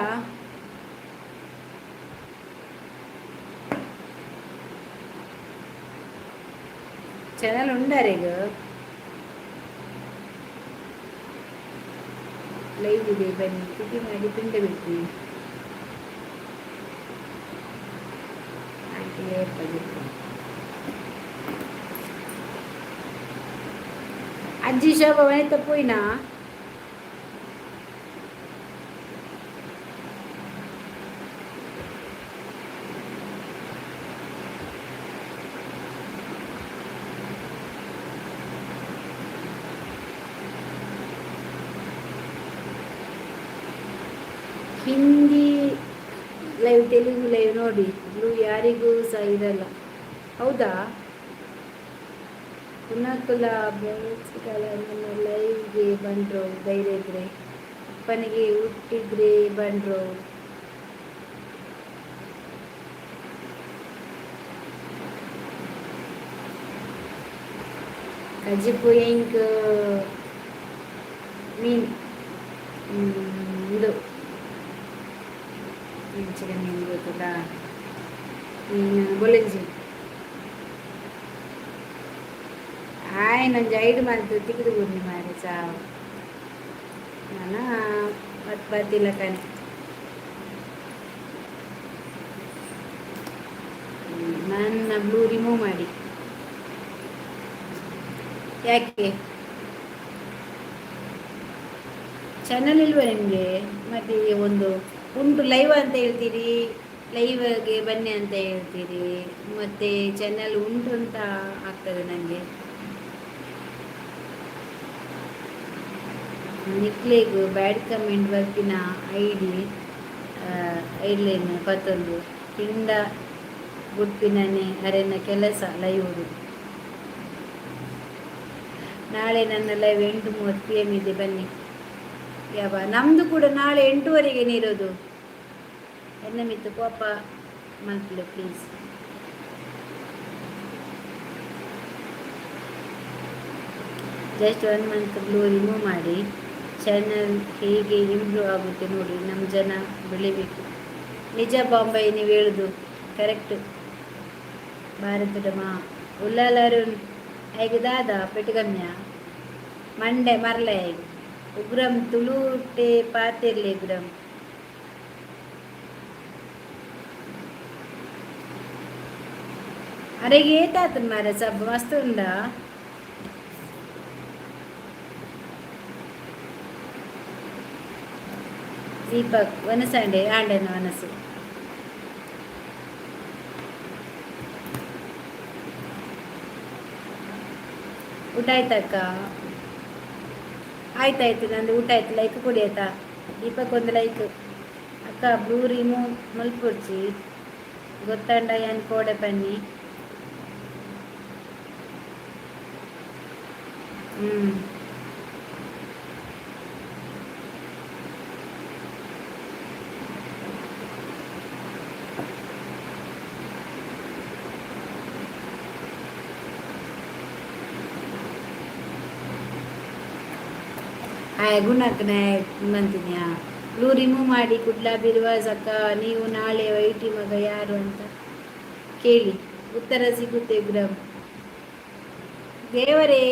ಚಾನಲ್ ಉಂಡಾರೀಗ ಲೈವ್ ಇದೆ ಬನ್ನಿ ತಿಥಿ ಮಾಡಿ ಪಿಂಡ ಬಿಡ್ತೀವಿ. ಅಜ್ಜಿ ಶೋಭಾ ವನಿತ ಪೋಯ್ನಾ? ಹಿಂದಿ ಲೈವ್ ತೆಲುಗು ಲೈವ್ ನೋಡಿ ಬ್ಲೂ ಯಾರಿಗೂ ಸಹ ಇರಲ್ಲ. ಹೌದಾ? ಪುನಃಕುಲ ನನ್ನ ಲೈವ್ಗೆ ಬಂದ್ರು ಧೈರ್ಯ ಇದ್ರೆ ಅಪ್ಪನಿಗೆ ಹುಟ್ಟಿದ್ರೆ ಬಂದ್ರು. ಕಜಿಪು ಇಂಕ್ ಮೀನ್ ಇದು ಮೆಣಸಿನ ಮೀನು ಗೊತ್ತದ ಮೀನು ಬೊಲೆಂಜಿ ಆಯ್ ನಂಗೆ 5 ಮಂತ್ ತೆಗೆದು ಬಂದು ಮಾರಿ ಸಾವು ನಾನು ಮತ್ತೆ ಬರ್ತಿಲ್ಲ ಕಣೆ. ನನ್ನ ಬ್ಲೂ ರಿಮೂವ್ ಮಾಡಿ. ಯಾಕೆ ಚಾನಲ್ ಇಲ್ವಾ ನಿಮಗೆ? ಮತ್ತೆ ಒಂದು ಉಂಟು ಲೈವ್ ಅಂತ ಹೇಳ್ತೀರಿ, ಲೈವ್ಗೆ ಬನ್ನಿ ಅಂತ ಹೇಳ್ತೀರಿ, ಮತ್ತು ಚಾನಲ್ ಉಂಟು ಅಂತ ಆಗ್ತದೆ ನನಗೆ. ನಿಕ್ಲೇಗು ಬ್ಯಾಡ್ ಕಮೆಂಟ್ ಬರ್ತಿನ ಐಡ್ಲೇನು 11 ಹಿಂಡ ಗುಡ್ಪಿನೇ ಅರೆನ ಕೆಲಸ ಲೈವ್ ನಾಳೆ ನನ್ನ ಲೈವ್ 8:30 PM ಇದೆ, ಬನ್ನಿ. ಯಾವ ನಮ್ಮದು ಕೂಡ ನಾಳೆ 8:00ವರೆಗೆ ಇರೋದು. ಎನ್ನ ಮಿತ್ತು ಕೋಪ ಮಲ್ಪಲೆ please. Just 1 month blue remove ಮಾಡಿ ಚಾನಲ್ ಹೇಗೆ ಇಂಪ್ರೂವ್ ಆಗುತ್ತೆ ನೋಡಿ. ನಮ್ಮ ಜನ ಬೆಳಿಬೇಕು. ನಿಜ ಬಾಂಬೆ ನೀವು ಹೇಳುದು ಕರೆಕ್ಟ್. ಭಾರತದ ಉಲ್ಲಾಲರು ಹೇಗೆ ದಾದ ಪೆಟ್ಟುಗಮ್ಯ ಮಂಡೆ ಮರಲೆ ಉಗ್ರಂ ತುಳುಟೆ ಪಾತಿರ್ಲಿ ಉಗ್ರಂ. ಅರೆಗೆ ಏತಾತ ಮಾರ ಸಬ್ ಮಸ್ತ್ ಉಂಡಾ. ದೀಪಕ್ ವನಸಂಡೆ ಆಂಡನ ವನಸು. ಊಟ ಆಯ್ತಕ್ಕ? ಆಯ್ತಾಯ್ತು, ನಂದು ಊಟ ಆಯ್ತು. ಲೈಕ್ ಕೊಡಿ ಆಯ್ತಾ? ದೀಪಕ್ ಒಂದು ಲೈಕ್. ಅಕ್ಕ ಬ್ಲೂ ರಿಮೂವ್ ಮಲ್ಪೊಡ್ಚಿ ಗೊತ್ತಂಡ ಏನು ಕೋಡೆ ಪನ್ನಿ. ಗುಣಕ್ಕನೆ ಬಂತಿದ್ಯಾ? ಬ್ಲೂ ರಿಮೂವ್ ಮಾಡಿ ಕುಡ್ಲಾ ಬಿರುವಾಜ್ ಅಕ್ಕ. ನೀವು ನಾಳೆ ವೈಟಿ ಮಗ ಯಾರು ಅಂತ ಕೇಳಿ ಉತ್ತರ ಸಿಗುತ್ತೆ ಗ್ರಾಮ್. ದೇವರೇ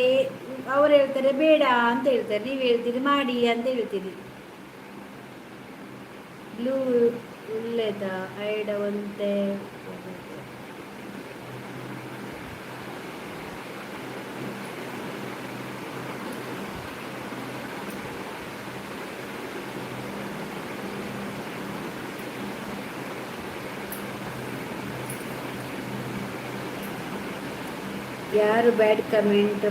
ಅವ್ರು ಹೇಳ್ತಾರೆ ಬೇಡ ಅಂತ ಹೇಳ್ತಾರೆ, ನೀವು ಹೇಳ್ತೀರಿ ಮಾಡಿ ಅಂತ ಹೇಳ್ತೀರಿ. ಬ್ಲೂ ಒಳ್ಳೆದ ಐಡ ಒಂದೇ. ಯಾರು ಬ್ಯಾಡ್ ಕಮೆಂಟ್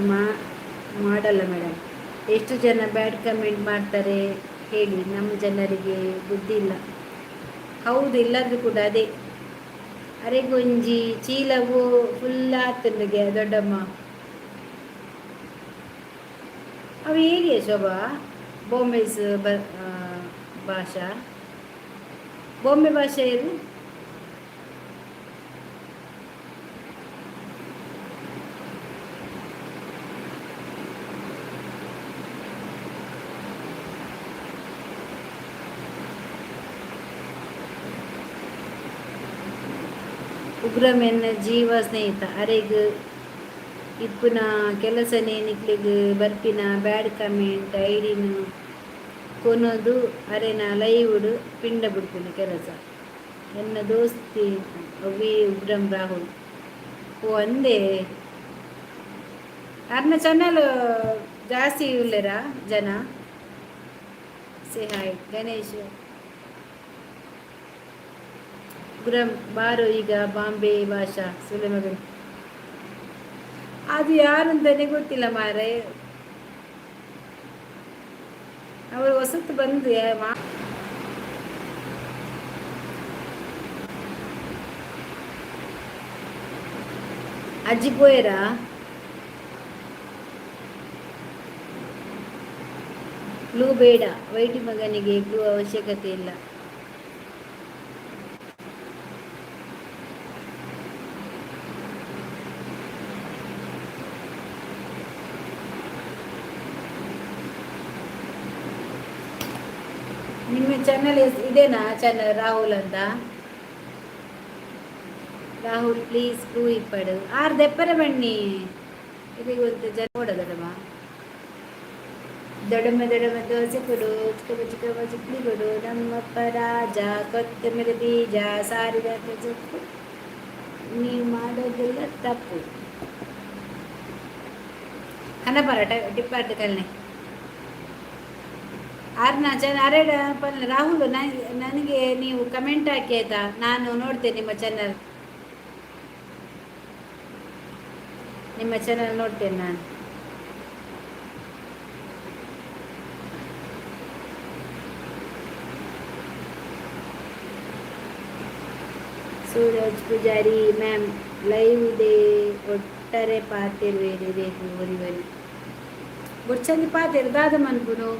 ಮಾಡಲ್ಲ ಮೇಡಮ್. ಎಷ್ಟು ಜನ ಬ್ಯಾಡ್ ಕಮೆಂಟ್ ಮಾಡ್ತಾರೆ ಹೇಳಿ? ನಮ್ಮ ಜನರಿಗೆ ಬುದ್ಧಿ ಇಲ್ಲ. ಹೌದು, ಇಲ್ಲಾದರೂ ಕೂಡ ಅದೇ. ಅರೆಗೊಂಜಿ ಚೀಲವು ಫುಲ್ ಆತನಿಗೆ ದೊಡ್ಡಮ್ಮ. ಅವು ಹೇಗೆ ಶೋಭಾ? ಬಾಂಬೆಸ್ ಭಾಷಾ, ಬಾಂಬೆ ಭಾಷೆ ಇದು. ಉಗ್ರಮೆನ್ನ ಜೀವ ಸ್ನೇಹಿತ ಅರೆಗ್ ಇಪ್ಪುನ ಕೆಲಸನೇ ನಿಕ್ಲಿಗ್ ಬರ್ಪಿನ ಬ್ಯಾಡ್ ಕಮೆಂಟ್ ಐಡಿನ ಕೊನೋದು ಅರೆನ ಲೈವ್ಡು ಪಿಂಡ ಬಿಡ್ಪಿನ ಕೆಲಸ ಎನ್ನ ದೋಸ್ತಿ ಅವಿ ಉಗ್ರಂ ರಾಹುಲ್. ಓ ಅಂದೆ ಅರ್ನ ಚಾನಲ್ ಜಾಸ್ತಿ ಇಲ್ಲರ ಜನ. Say hi Ganesh. ಉಗ್ರಂ ಬಾರೋ ಈಗ ಬಾಂಬೆ ಭಾಷಾ ಸುಲೆ ಮಗನ್. ಅದು ಯಾರು ಅಂತಾನೆ ಗೊತ್ತಿಲ್ಲ ಮಾರೆ. ಅವರು ಹೊಸತ್ತು ಬಂದು ಅಜ್ಜಿ ಪೋಯರಾ? ಬ್ಲೂ ಬೇಡ, ವೈಟಿ ಮಗನಿಗೆ ಬ್ಲೂ ಅವಶ್ಯಕತೆ ಇಲ್ಲ. ನಿಮ್ಮ ಚಾನಲ್ ಇದೇನಾ ಚಾನಲ್ ರಾಹುಲ್ ಅಂತ? ರಾಹುಲ್ ಪ್ಲೀಸ್ ಬ್ಲೂ ಇಪ್ಪಡು ಆರು ದೆಪ್ಪರ ಬನ್ನಿ. ಇದು ಒಂದು ಜನ ನೋಡೋದಮ್ಮ. ದೊಡಮ ದೋಸೆ ಕೊಡು, ಚಿಕ್ಕಮ್ಮ ಚಿಕ್ಕಮ್ಮ ಚಟ್ನಿ ಕೊಡು, ನಮ್ಮಪ್ಪ ರಾಜ ಕೊತ್ತಂಬರಿ ಬೀಜ ಸಾರಿದ ಸೊಪ್ಪು. ನೀವು ಮಾಡೋದೆಲ್ಲ ತಪ್ಪು. ಕನ್ನಪರ ಟಿಪ್ಪಾರ್ದು ಕಲ್ನೆ ಆರ್ನ ಅರೆಡ ಪಲ್ ರಾಹುಲ್ ನನಗೆ ನೀವು ಕಮೆಂಟ್ ಹಾಕಿ ಆಯ್ತಾ? ನಾನು ನೋಡ್ತೇನೆ ನಿಮ್ಮ ಚಾನಲ್ ನೋಡ್ತೇನೆ ನಾನು. ಸೂರಜ್ ಪೂಜಾರಿ ಮ್ಯಾಮ್ ಲೈವ್ ಇದೆ, ಒಟ್ಟಾರೆ ಪಾತಿರ್ವೇರಿ ಬೇಕು ಒರಿವರಿ. బుచ్చంది పాతేరు దాదమనుకును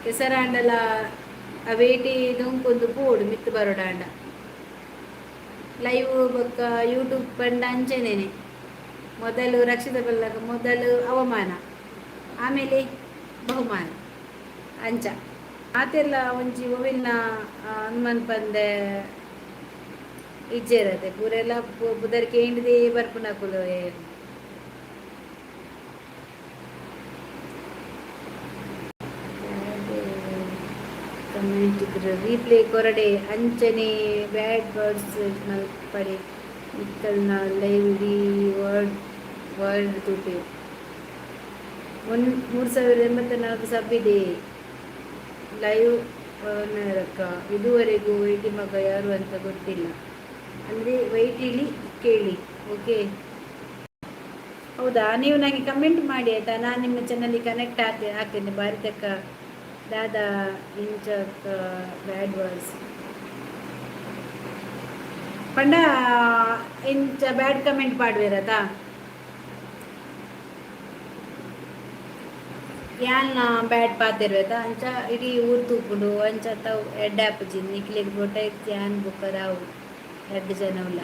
ಕೆಸರಾಂಡಲ ಅವೇಟಿ ದುಂಕೊಂದು ಪೋಡು ಮಿತ್ತು ಬರೋಡಾಂಡ ಲೈವ್ ಬೊಕ್ಕ ಯೂಟ್ಯೂಬ್ ಪಂಡ ಅಂಚೆನೇನೆ ಮೊದಲು ರಕ್ಷಿತ ಬಲ್ಲಕ ಮೊದಲು ಅವಮಾನ ಆಮೇಲೆ ಬಹುಮಾನ ಅಂಚ ಆತೆಲ್ಲ ಒಂಜಿ ಒವಿನ ಹನುಮನ್ ಪಂದೆ ಇಜ್ಜೆರತೆ ಪೂರೆಲ್ಲ ಬುದರ್ಕೆ ಹಿಂಡಿದೇ ಬರ್ಪುನಕುಲು ಕಮೆಂಟ್ ರೀಪ್ಲೇ ಕೊರಡೆ ಅಂಚನೆ ಬ್ಯಾಡ್ ವರ್ಡ್ಸ್ ಮಲ್ಪಡೆ ಮಿಕ್ಕಲ್ನ ಲೈವ್ ಡಿ ವರ್ಲ್ಡ್ ತುಟಿ 3084 ಸಬ್ಬಿದೆ ಲೈವ್ ರೊಕ್ಕ ಇದುವರೆಗೂ ವೈಟಿ ಮಗ ಯಾರು ಅಂತ ಗೊತ್ತಿಲ್ಲ ಅಂದರೆ ವೈಟಿಲಿ ಕೇಳಿ. ಓಕೆ, ಹೌದಾ? ನೀವು ನನಗೆ ಕಮೆಂಟ್ ಮಾಡಿ ಆಯಿತಾ, ನಾನು ನಿಮ್ಮ ಚಾನಲ್ಗೆ ಕನೆಕ್ಟ್ ಆಗ್ತೇನೆ. ಭಾರಿ ತಕ್ಕ ದಾದಾ ಇಂಚ ಬ್ಯಾಡ್ ವರ್ಡ್ಸ್ ಪಂಡ ಇಂಚ ಬ್ಯಾಡ್ ಕಮೆಂಟ್ ಪಾಡ್ವೇರತಾ ಯಾನ್ನ ಬ್ಯಾಡ್ ಪಾತಿರ್ವೇತ ಅಂಚ ಇಡೀ ಊರು ತೂಪುಂಡು ಅಂಚ ತಾವು ಎಡ್ಡೆ ಆಪುಜಿಂದು ನಿಕ್ಲಿಗೆ ಬೋಟ ಇತ್ತು ಯಾನ್ ಬುಕ್ಕದಾವು 2 ಜನ ಉಲ್ಲ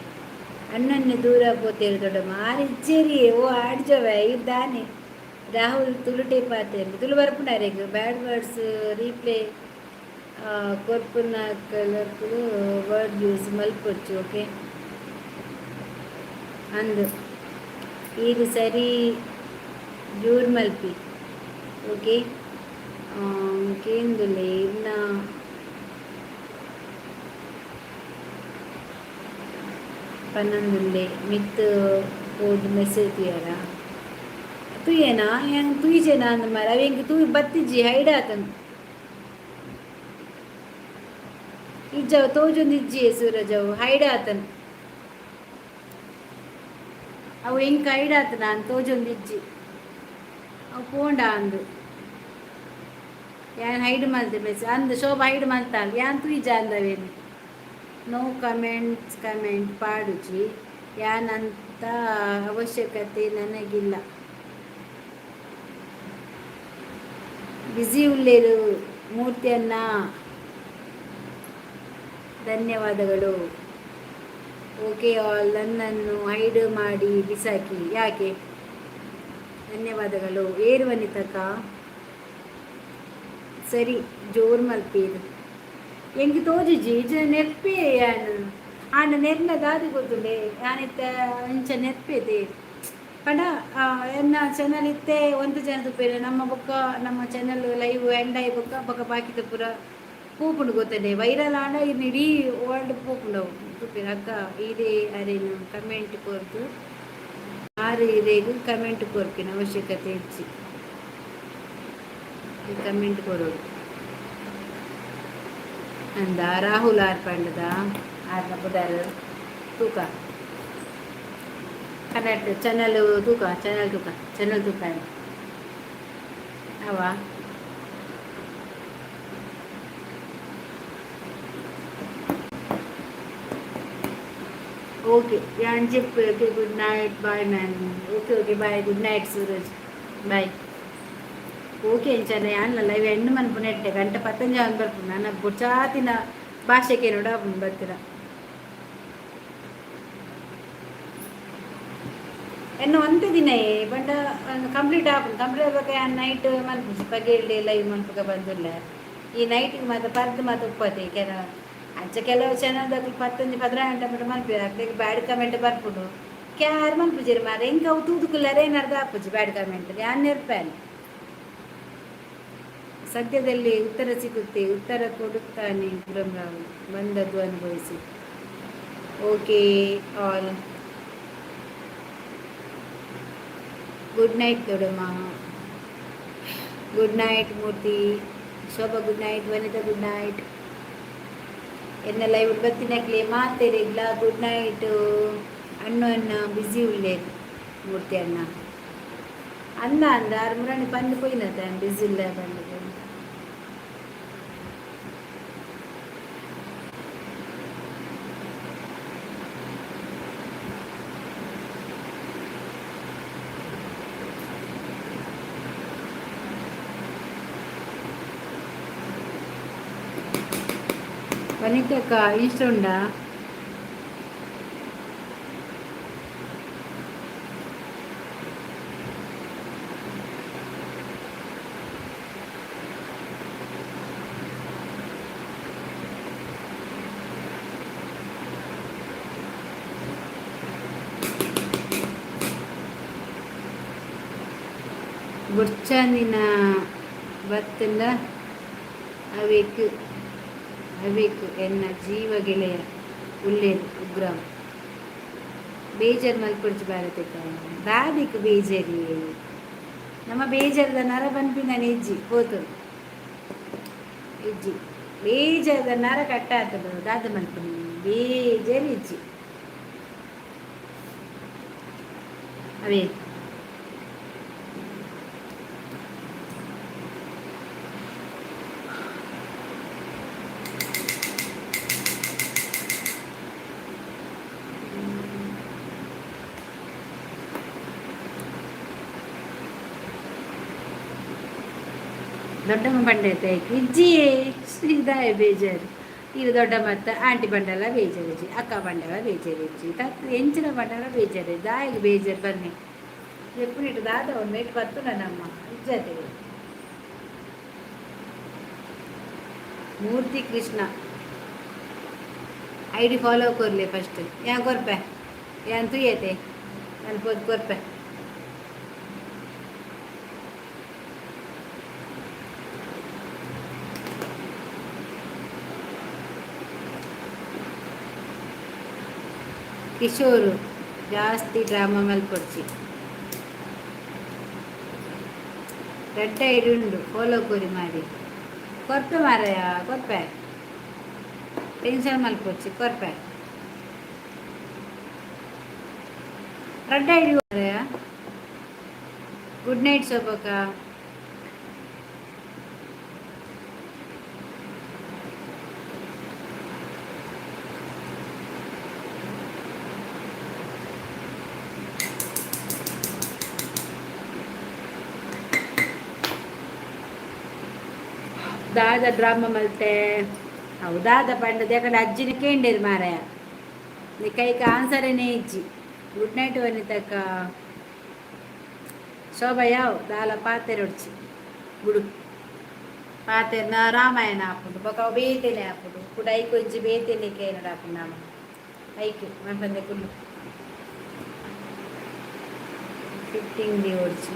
ಅಣ್ಣನ್ನೇ ದೂರ ಪೋತೇರು ದೊಡ್ಡಮ್ಮ ಆರಿಜ್ಜೇರಿ ಓ ಆಡ್ಜವೆ ಇದ್ದಾನೆ ರಾಹುಲ್ ತುಳುಟೆ ಪಾತೇರು ತುಳು ಬರ್ಪುಂಡಾರೆಗ್ ಬ್ಯಾಡ್ ವರ್ಡ್ಸ್ ರೀಪ್ಲೇ ಕೊರ್ಪುನ ಕಲರ್ಪುಡು ವರ್ಡ್ ಯೂಸ್ ಮಲ್ಪೊಚ್ಚು. ಓಕೆ, ಅಂದು ಇದು ಸರಿ ಜೂರ್ ಮಲ್ಪಿ. ಓಕೆ, ಕೇಂದುಲೆ ಇನ್ನ ಪನ್ನೊಂದುಲ್ಲೆ ಮಿತ್ ಓದು ಮೆಸೇಜ್ ತುಯ್ಯಾರ ತುಯ್ಯೇನಾ ಹೆಂಗೆ ತುಯ್ಜೇನಾ ಅಂದ ಮಾರ ಅವ ಹೆಂಗೆ ತುಯ್ ಬತ್ತಿಜ್ಜಿ ಹೈಡ್ ಆತನು ಇಜ್ಜವು ತೋಜೊಂದು ಇಜ್ಜಿ ಸೂರಜವು ಹೈಡ್ ಆತನು ಅವು ಹೆಂಗೆ ಹೈಡ್ ಆತನ ಅಂತ ತೋಜೊಂದು ಇಜ್ಜಿ ಅವು ಪೋಂಡ ಅಂದು ಯಾನ್ ಹೈಡ್ ಮಲ್ತೆ ಮೆಸೇಜ್ ಅಂದು ಶೋಭಾ ಹೈಡ್ ಮಲ್ತಾಳ ಯಾನ್ ತುಯ್ಜ ಅಂದವೇನು ನೋ ಕಮೆಂಟ್ ಪಾಡುಜಿ ಯಾನಂತ ಅವಶ್ಯಕತೆ ನನಗಿಲ್ಲ. ಬ್ಯುಸಿ ಉಳ್ಳೇರು ಮೂರ್ತಿಯನ್ನ ಧನ್ಯವಾದಗಳು. ಓಕೆ ಆಲ್ ನನ್ನನ್ನು ಹೈಡ್ ಮಾಡಿ ಬಿಸಾಕಿ ಯಾಕೆ ಧನ್ಯವಾದಗಳು. ಏರು ವನಿತಕ ಸರಿ ಜೋರು ಮಲ್ಪೇರು ಹೆಂಗೆ ತೋಜುಜಿ ಇಜ್ಜ ನೆರ್ಪೆ ಯಾನು ಆಂಡ ನೆರ್ನ ದಾದಿ ಗೊತ್ತುಂಡೆ ಯಾನಿತ್ತ ಇಂಚ ನೆರ್ಪೇದೆ ಪಂಡ ಎನ್ನ ಚಾನಲ್ ಇತ್ತೆ ಒಂದು ಜನ ತುಪ್ಪೇರು ನಮ್ಮ ಬೊಕ್ಕ ನಮ್ಮ ಚಾನಲ್ ಲೈವ್ ಎಂಡಾಯಿ ಬೊಕ್ಕ ಬೊಕ್ಕ ಬಾಕಿದ ಪೂರ ಪೂಪುಂಡು ಗೊತ್ತಂಡೆ ವೈರಲ್ ಆಂಡ ಇನ್ನು ಇಡೀ ವರ್ಲ್ಡ್ ಪೂಪುಂಡವು ತುಪ್ಪೇರು ಅಕ್ಕ ಇದೇ ಅರೇನು ಕಮೆಂಟ್ ಕೊರ್ದು ಆರು ಇದೇಗು ಕಮೆಂಟ್ ಕೊರ್ಪಿನ ಅವಶ್ಯಕತೆ ಹೆಚ್ಚಿ ಕಮೆಂಟ್ ಕೊಡೋದು ಅಂದ ರಾಹುಲ್ ಆರ್ಪಂಡದ ಆರ್ನ ಬುದಾರ ತೂಕ ಕನೆಕ್ಟ್ ಚಾನಲ್ ತೂಕ ಚಾನಲ್ ತೂಕ ಅವ ಓಕೆ ಯಾನ್ ಜಿಪ್. Okay, good night, bye man. Okay bye, good night Suraj, bye. Okay ಎಂಚನ ಯಾನ್ಲ ಲೈವ್ ಹೆಣ್ಣು ಮನ್ಪು ನೆಟ್ಟೆ ಗಂಟೆ 15 ಅವನು ಬರ್ಪು ನನ್ನ ಬುಚಾತಿನ ಭಾಷೆಗೆ ನೋಡ ಬರ್ತೀರ ಎನ್ನು ಒಂದೇ ದಿನ ಬಂಡ ಕಂಪ್ಲೀಟ್ ಆಗ್ಬೇಕು ನೈಟ್ ಮನ್ಪು ಪಗೇಳ್ಡೆ ಲೈವ್ ಮನ್ಪುಗ ಬಂದಿಲ್ಲ ಈ ನೈಟಿಗೆ ಮಾತ್ರ ಪರ್ದು ಮಾತು ಉಪ್ಪತ್ತೆ ಅಂಚ ಕೆಲವು ಚಾನಲ್ದಾಗ 15-16 ಗಂಟೆ ಮಟ್ಟ ಮನ್ಪಿರ ಬ್ಯಾಡ್ ಕಮೆಂಟ್ ಬರ್ಪುಡು ಕ್ಯಾರು ಮನ್ಪುಜಿರಿ ಮಾರ ಹೆಂಗೆ ಅವು ತೂದುಕುಲ್ಲರೆ ಏನಾರ್ದು ಹಾಪುಜಿ ಬ್ಯಾಡ್ ಕಮೆಂಟ್ ಯಾನ್ ನೆರ್ಪಾನು. ಸದ್ಯದಲ್ಲಿ ಉತ್ತರ ಸಿಗುತ್ತೆ, ಉತ್ತರ ಕೊಡುತ್ತಾನೆ ಗುರಂರಾವ್, ಬಂದದ್ದು ಅನುಭವಿಸಿ. ಓಕೆ ಆಲ್, ಗುಡ್ ನೈಟ್ ದೊಡ್ಡಮ್ಮ, ಗುಡ್ ನೈಟ್ ಮೂರ್ತಿ, ಶೋಭಾ ಗುಡ್ ನೈಟ್, ವನಿತಾ ಗುಡ್ ನೈಟ್. ಎನ್ನ ಲೈವ್ ಬತ್ತಿನಕ್ಲೆ ಮಾತೇರಿಗ್ಲ ಗುಡ್ ನೈಟ್. ಅಣ್ಣ ಬ್ಯುಸಿ ಉಳ್ಳೇ ಮೂರ್ತಿ ಅಣ್ಣ ಅಂದ 6 ಮುರಾಣಿ ಬಂದು ಪೋಯಿನತ ಬ್ಯುಸಿ ಇಲ್ಲ ಬಂದು వనితక్క ఇస్తుండా ಬುರ್ಚಾಂದಿನ ಬತ್ತಿಂದ ಅವೇಕು ಅವೇಕು ಎನ್ನ ಜೀವ ಗೆಳೆಯ ಉಳ್ಳೇದು ಉಗ್ರಂ ಬೇಜಾರು ಮಲ್ಪೊಡ್ಚಿ ಭಾರತಕ್ಕ ದಾದಿಕ್ ಬೇಜಾರಿ ನಮ್ಮ ಬೇಜಾರದ ನರ ಬಂಪಿನ ಇಜ್ಜಿ ಹೋತು ಇಜ್ಜಿ ಬೇಜಾರದ ನರ ಕಟ್ಟಾತದು ದಾದ ಮಲ್ಪನಿ ಬೇಜಾರು ಇಜ್ಜಿ ಅವೇ ದೊಡ್ಡಮ್ಮ ಬಂಡೆ ಇಜ್ಜಿ ಇದಾಯ ಬೇಜಾರು ಈಗ ದೊಡ್ಡ ಮತ್ತ ಆಂಟಿ ಬಂಡಲ ಬೇಜಾರಿಜ್ಜಿ ಅಕ್ಕ ಬಂಡಲ ಬೇಜಾರಿಜ್ಜಿ ಎಂಚಿನ ಬಂಡಲ ಬೇಜಾರಿ ದಾಯಿಗೆ ಬೇಜಾರು ಬನ್ನಿ ಎప్పుడు ಇಟ್ಟು ದಾದ ಒಂದು ಮೇಟ್ ಬತ್ತು ನನ್ನಮ್ಮ ಇಜ್ಜತೆ Murthy Krishna I D follow ಕೊರ್ಲಿ ಫಸ್ಟ್ ಯಾ ಕೊರ್ಪೆ ಯಾನ್ ತುಯ್ಯತೆ ನಾನು ಪೋದ್ ಕೊರ್ಪೆ ಕಿಶೋರು ಜಾಸ್ತಿ ಡ್ರಾಮಾ ಮಲ್ಪೊಡ್ಚಿ ರೆಡ್ ಐಡಿ ಉಂಡು ಫಾಲೋ ಕೋರಿ ಮಾಡಿ ಕೊರ್ಪೆ ಮಾರಾಯ ಕೊರ್ಪೆ ಟೆನ್ಷನ್ ಮಲ್ಪೊಡ್ಚಿ ಕೊರ್ಪೆ ರೆಡ್ ಐಡಿ ಮಾರಾಯ ಗುಡ್ ನೈಟ್ ಶೋಭಕ್ಕ ದಾದ ಡ್ರಾಮಾ ಮಲ್ತೆ ಅವು ದಾದ ಪಂಡದ ಯಾಕಂದ್ರೆ ಅಜ್ಜಿನ ಕೇಂಡೇರು ಮಾರಾಯ ನೀ ಕೈಕ ಆನ್ಸರೇನೇ ಇಜ್ಜಿ ಗುಡ್ ನೈಟ್ ವನಿತಕ್ಕ ಶೋಭಾ ಯಾವ ದಾಲ ಪಾತೆರೆ ಹೊಡ್ಚಿ ಗುಡು ಪಾತೆರ್ನ ರಾಮಾಯಣ ಹಾಪುಂಡು ಬೊಕ ಅವು ಬೇತೇನೆ ಹಾಪುಂಡು ಕೂಡ ಐಕು ಇಜ್ಜಿ ಬೇತೇನೆ ಕೇನಡ ಹಾಪುಂಡು ನಾನು ಐಕು ಮನ್ಪಂದೆ ಕುಲ್ಲು ಫಿಟ್ಟಿಂಗ್ ದಿ ಹೊಡ್ಚಿ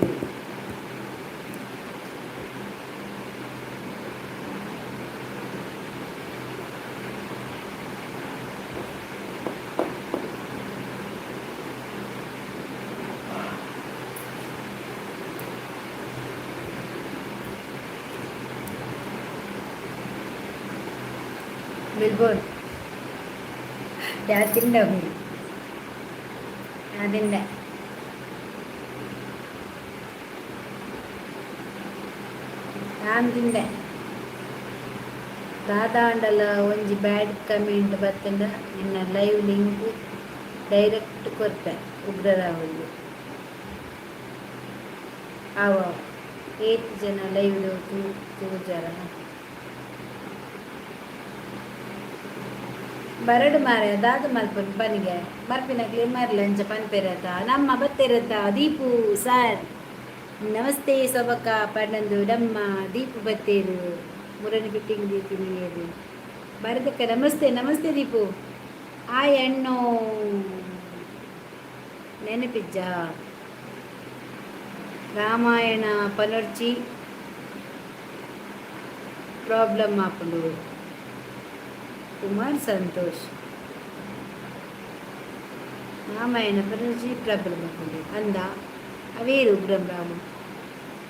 ಬಿಲ್ಬೋರ್ಡ್ ಯಾರು ತಿಂಡ ಅದಿಂದೆ ನಾನು ತಿಂದೆ ದಾದಾಂಡಲ ಒಂಜಿ ಬ್ಯಾಡ್ ಕಮೆಂಟ್ ಬತ್ತಂಡ ನಿನ್ನ ಲೈವ್ ಲಿಂಕ್ ಡೈರೆಕ್ಟ್ ಕೊರ್ಪೆ ಉಗ್ರರಾಹುಲ್ ಆವ 8 ಜನ ಲೈವ್ ತೂಜಾರ ಬರಡು ಮಾರೆ ದಾದ ಮಲ್ಪನ್ ಬನಿಗೆ ಬರ್ಪಿನಾಗ್ಲಿ ಮರ್ಲ ಅಂಚ ಪನ್ಪೆರತ ನಮ್ಮ ಬತ್ತಿರತ್ತ ದೀಪು ಸರ್ ನಮಸ್ತೆ ಸೊಬಕ ಪಣ್ಣಂದು ನಮ್ಮ ದೀಪು ಬತ್ತೇರು ಮುರನಿ ಫಿಟ್ಟಿಂಗ್ ದೀಪಿನಿ ಅದು ಬರದಕ್ಕ ನಮಸ್ತೆ ನಮಸ್ತೆ ದೀಪು ಆಯ್ ಅಣ್ಣು ನೆನಪಿಜ್ಜ ರಾಮಾಯಣ ಪನರ್ಚಿ ಪ್ರಾಬ್ಲಮ್ ಆಪುಂಡು ಕುಮಾರ್ ಸಂತೋಷ್ ರಾಮಾಯಣ ಪನರ್ಜಿ ಪ್ರಾಬ್ಲಮ್ ಆಪುಂಡು ಅಂದ ಅವೇರು ಉಗ್ರಂ ರಾಮ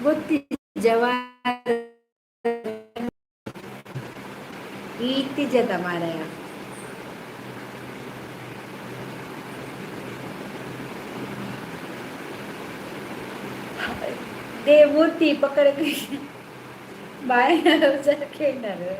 ಗೊತ್ತಿ ಜವಾರ ಈತಿ ಜತ ಮಾರಾಯ ದೇವಮೂರ್ತಿ ಪಕ್ಕದ ಕೃಷ್ಣ ಬಾಯ ಕೇಳಿದ್ದಾರೆ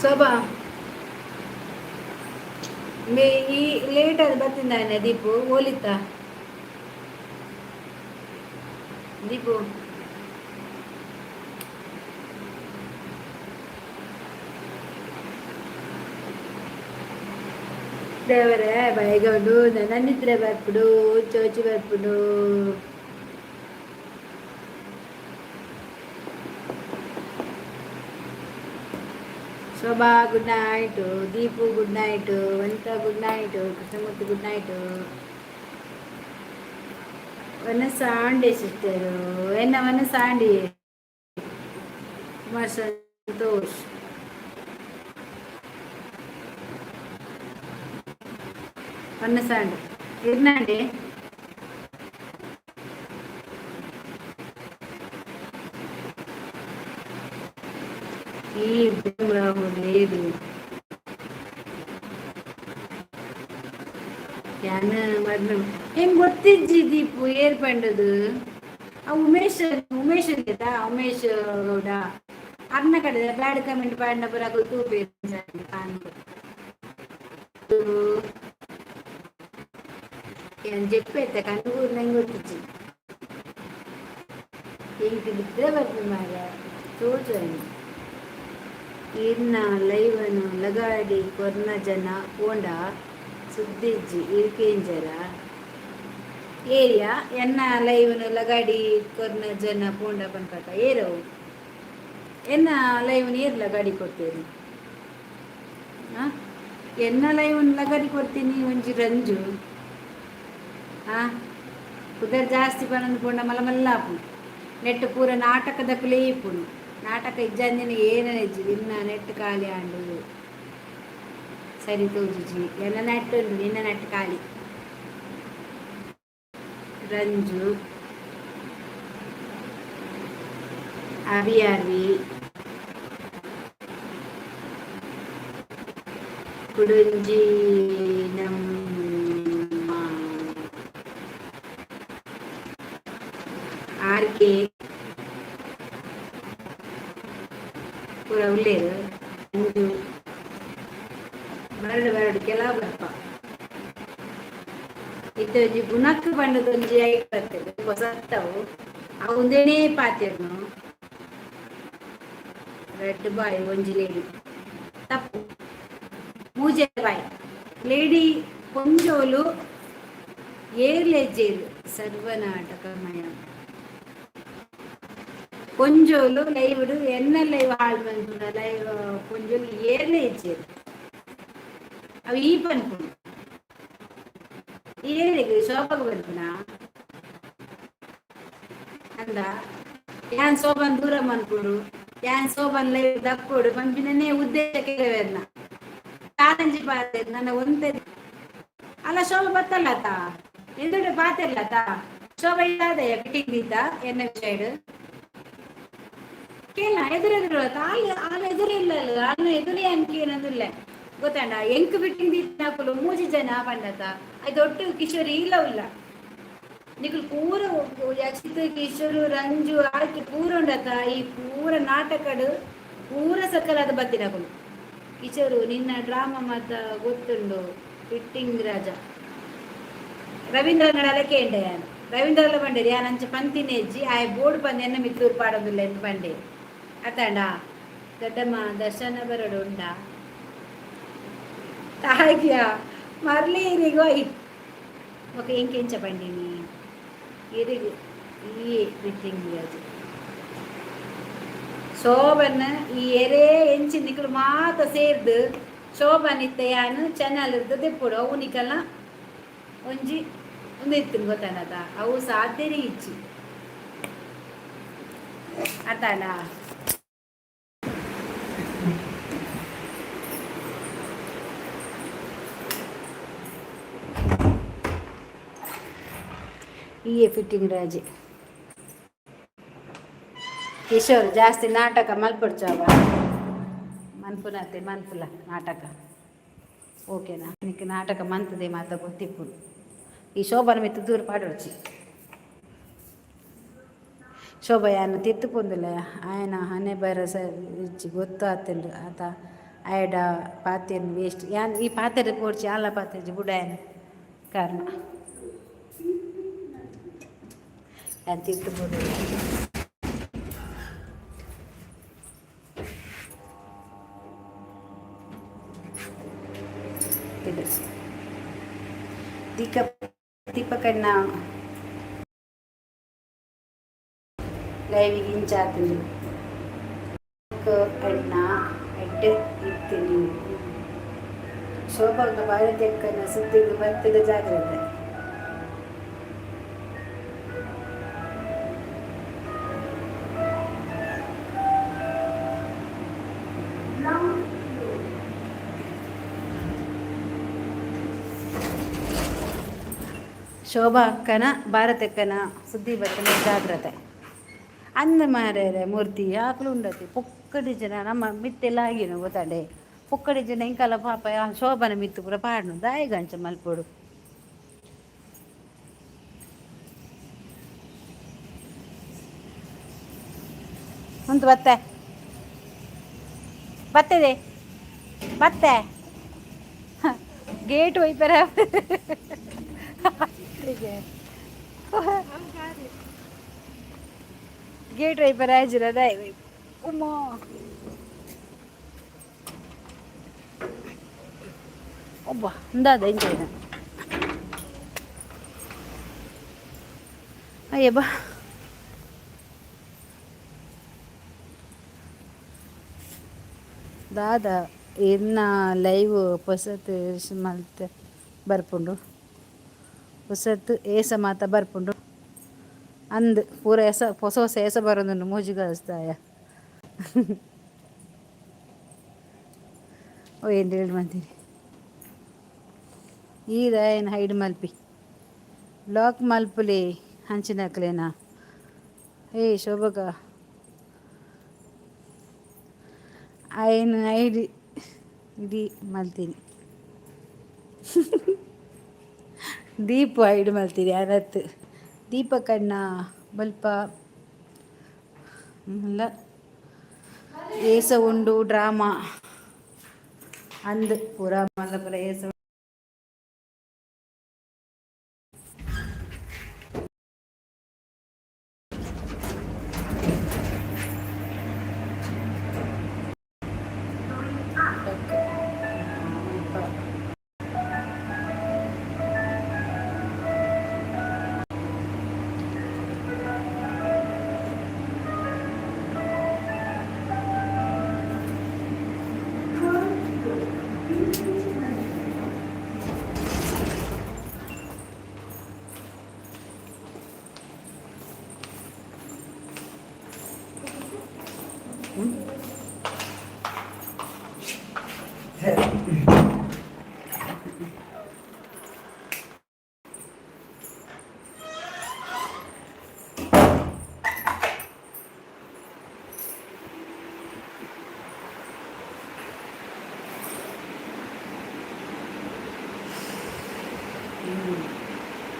ಶೋಭಾ ಮೇ ಈ ಲೇಟ್ ಆಗಿ ಬರ್ತಿದ್ದಾನೆ ದೀಪು ಓಲಿತಾ ದೀಪು ದೇವರೇ ಬೈಗೌಡು ನನ್ನಿದ್ರೆ ಬರ್ಬಿಡು ಚೋಚಿ ಬರ್ಬಿಡು Shobha good night Deepu good night Vanitha good night Krishnamurthy good night ವನಸಾಂಡಿ ಸಿಸ್ಟರು ವನಸಾಂಡಿ ಕುಮಾರ್ ಸಂತೋಷ್ వన్నసాండి ఇర్నండి ఈ రాహు లేదు ಯಾನ ಮದ್ನ ಹೆಂಗ್ ಗೊತ್ತಿಜ್ಜಿ ದೀಪು ಏರ್ ಪಂಡದು ಆ ಉಮೇಶ್ ಇರ್ತೈತಾ ಉಮೇಶ್ ಗೌಡ ಅರ್ನ ಕಡೆ ಬ್ಯಾಡ್ ಕಮೆಂಟ್ ಪಾಡಿನ ಬರಾಗ ತೂಪೆ అని చెప్పేస్తే కనుగూరు నేను గుర్తించి ఇంక నిద్ర పడుతుంది మాగా చూచండి ಇನ್ನ ಲೈವನು ಲಗಾಡಿ ಕೊರ್ನ ಜನ ಪೋಂಡ ಸುದ್ದಿಜ್ಜಿ ಇರ್ಕೇಂಜರ ಏರಿಯಾ ಎನ್ನ ಲೈವನು ಲಗಾಡಿ ಕೊರ್ನ ಜನ ಪೋಂಡ ಪನ್ಕಟ ಏರವು ಎನ್ನ ಲೈವನು ಏರ್ ಲಗಾಡಿ ಕೊಡ್ತೇನೆ ಎನ್ನ ಲೈವನು ಲಗಾಡಿ ಕೊಡ್ತೀನಿ ಒಂಜಿ ರಂಜು ಕುದರ್ ಜಾಸ್ತಿ ಪನಂದು ಪೋಂಡ ಮಲ್ಲ ಮಲ್ಲಾಪು ನೆಟ್ಟು ಪೂರ ನಾಟಕದ ಕುಲೇಪುನು ನಾಟಕ ಇಜ್ಜಂದಿನ ಏನಜ್ಜಿ ನಿನ್ನ ನೆಟ್ಟು ಖಾಲಿ ಆಂಡು ಸರಿ ತೋಜುಜಿ ಎನ್ನ ನೆಟ್ಟು ನಿನ್ನ ನೆಟ್ಟು ಖಾಲಿ ರಂಜು ಅವಿಯಾರ್ವಿ ಕುಡುಂಜಿ ನಮ್ಮ ಆರ್ಕೆ ಪೂರ ಉಳ್ಳೇರು ಅಂಜು ಬರಡು ಕೆಲವು ಬರ್ಪ ಇದ್ದೊಂಜಿ ಗುಣಕ್ಕೆ ಬಂಡದೊಂಜಿ ಐಟ್ ಬರ್ತದೆ ಹೊಸತ್ತವು ಅವಂದೇನೇ ಪಾತಿರ್ನು ರೆಡ್ ಬಾಯ್ ಒಂಜಿ ಲೇಡಿ ತಪ್ಪು ಮೂಜೆ ಬಾಯ್ ಲೇಡಿ ಕೊಂಜೋಲು ಏರ್ಲೆಜ್ಜೇರು ಸರ್ವನಾಟಕಮಯ ಕೊಂಜೋಲು ಲೈವ್ಡು ಎನ್ನ ಲೈವ್ ಹಾಳು ಬಂದು ಲೈವ್ ಕೊಂಜೋಲು ಏರ್ಲೆ ಇಜ್ಜೇರು ಅವು ಈ ಪನ್ಪು ಏರಿಗೆ ಶೋಭಾಗ ಬರ್ಪುನ ಅಂದ ಯಾನ್ ಶೋಭನ್ ದೂರ ಮನ್ಪುಡು ಯಾನ್ ಶೋಭನ್ ಲೈವ್ ದಕ್ಕೋಡು ಪಂಪಿನೇ ಉದ್ದೇಶ ಕೆಲವೆರ್ನ ಕಾರಂಜಿ ಪಾತೆ ನನ್ನ ಒಂದೇ ಅಲ್ಲ ಶೋಭಾ ಬತ್ತಲ್ಲತ ಎದುರು ಪಾತಿರ್ಲತ ಶೋಭಾ ಇಲ್ಲದೆಯ ಫಿಟ್ಟಿಂಗ್ ದೀತ ಎನ್ನ ಸೈಡ್ ಕೇಳ ಎದುರೆದುರು ಆಲ ಎದುರಿಲ್ಲ ಅಲ್ಲ ಎದುರಿ ಅನ್ಕಿ ಏನಂದಿಲ್ಲ ಗೊತ್ತಂಡ ಎಂಕ್ ಫಿಟ್ಟಿಂಗ್ ದೀತನಾಕುಲು ಮೂಜಿ ಜನ ಪಂಡತ ಅದು ಒಟ್ಟು ಕಿಶೋರಿ ಇಲ್ಲ ನಿಖಲ್ ಪೂರ ಯಕ್ಷಿತ್ ಕಿಶೋರು ರಂಜು ಆಯ್ಕೆ ಪೂರ ಉಂಡತ ಈ ಪೂರ ನಾಟಕಡು ಪೂರ ಸಕಲಾದ ಬತ್ತಿನಕುಲು ಕಿಶೋರು ನಿನ್ನ ಡ್ರಾಮಾ ಮಾತ ಗೊತ್ತುಂಡು ಫಿಟ್ಟಿಂಗ್ ರಾಜ ರವೀಂದ್ರ ನಡಲಕ್ಕೆ ಎಂಡೆ ಯಾನು ರವೀಂದ್ರಲ ಬಂಡೇರಿ ಯಾನ್ ಅಂಚ ಪಂತಿನೆಜ್ಜಿ ಆಯ್ ಬೋರ್ಡ್ ಪಂದ್ ಎನ್ನ ಮಿತ್ತೂರು ಪಾಡೋದಿಲ್ಲ ಎಂದು ಬಂಡೆ ಅತಂಡ ದೊಡ್ಡಮ್ಮ ದರ್ಶನ ಬರೋಡು ಉಂಡ ತಾಗ್ಯ ಮರ್ಲಿ ಇರಿಗೋಯ್ ಓಕೆ ಇಂಕೆಂಚ ಬಂಡೀನಿ ಇರಿಗು ಈ ಫಿಟ್ಟಿಂಗ್ ರಾಜ ಶೋಭನ್ ಈ ಎರೆ ಎಂಚಿ ನಿಕಲು ಮಾತ ಸೇರ್ದು ಶೋಭನ್ ಇತ್ತೆ ಯಾನು ಚಾನಲ್ ಇರ್ತದೆ ಪುಡು ಅವು ನಿಕಲ್ನ ಒಂಜಿ ಒಂದು ಇತ್ತು ಗೊತ್ತಾನದ ಅವು ಸಾಧ್ಯನೇ ಇಚ್ಚಿ ಅತಾಡ ಈ ಫಿಟ್ಟಿಂಗ್ ರಾಜೆ ಕಿಶೋರ್ ಜಾಸ್ತಿ ನಾಟಕ ಮಲ್ಪಡ್ಚಾವ ಮನ್ಪುನತ್ತೆ ಮನ್ಪುಲ ನಾಟಕ ಓಕೆನಾ ನಿಕ್ಕೆ ನಾಟಕ ಮಂತದೆ ಮಾತ ಗೊತ್ತಿಪ್ಪುಡು ಈ ಶೋಭನ ಮಿತ್ತು ದೂರ ಪಾಡೋಚಿ ಶೋಭ ಯಾನ ತಿತ್ತು ಪೊಂದಿಲ್ಲ ಆಯನ ಹನೆ ಬರ ಇಚ್ಚಿ ಗೊತ್ತಾತಂಡು ಆತ ada paten waste yan I paten report ala paten budayan karena nanti itu bodoh tidak tiga tipe kena live gincatin ke enak ada itu ಶೋಭಾಗ ಭಾರತಕ್ಕನ ಸುದ್ದಿಗೆ ಭತ್ತದ ಜಾಗ್ರತೆ ಶೋಭಾ ಅಕ್ಕನ ಭಾರತಕ್ಕನ ಸುದ್ದಿ ಬರ್ತನ ಜಾಗ್ರತೆ ಅಂದ ಮಾರ್ಯಾರೆ ಮೂರ್ತಿ ಆಕಲು ಉಂಡತಿ ಪೊಕ್ಕಡಿ ಜನ ನಮ್ಮ ಮಿತ್ತೆಲ್ಲ ಆಗಿನ ಗೊತ್ತಾಡೆ ಪೊಕ್ಕಡಿ ಜನ ಇಂಕಲ್ಲ ಪಾಪ ಶೋಭನ ಮಿತ್ತು ಪೂರ ಪಾಡ್ನು ದಾಯಿ ಗಂಚ ಮಲ್ಪೋಡು ಅಂತ ಬತ್ತೆ ಬತ್ತದೆ ಬತ್ತೆ ಗೇಟ್ ಒಯ್ಪರ ಗೇಟ್ ಒಯ್ಪರ ಹಾಜಿರದ ಉಮ್ಮ ಒಬ್ಬ ಅಂದಾದ ಎಂಜಾಯ್ನ ಅಯ್ಯ ಬಾ ದಾದ ಇನ್ನ ಲೈವ್ ಹೊಸತು ಮಲ್ತ ಬರ್ಪುಂಡು ಹೊಸತು ಏಸ ಮಾತ ಬರ್ಪುಂಡು ಅಂದ್ ಪೂರ ಎಸ ಹೊಸ ಹೊಸ ಏಸ ಬರೋದು ಮೂಜಿ ಕಳಿಸ್ತಾಯ ಓ ಏನು ಹೇಳಿ ಬಂತೀನಿ ಈದ ಏನು ಹೈಡ್ ಮಲ್ಪಿ ಲಾಕ್ ಮಲ್ಪುಲಿ ಹಂಚಿನಕ್ಲೇನಾ ಏ ಶೋಭಗ ಏನು ಐಡಿ ಇಡೀ ಮಲ್ತೀನಿ ದೀಪ ಐಡು ಮಲ್ತೀನಿ ಅರತ್ತು ದೀಪ ಕಣ್ಣ ಬಲ್ಪ ಅಲ್ಲ ಏಸ ಉಂಡು ಡ್ರಾಮಾ ಅಂದ್ ಪೂರ ಮಲ್ಲಪುರ ಏಸ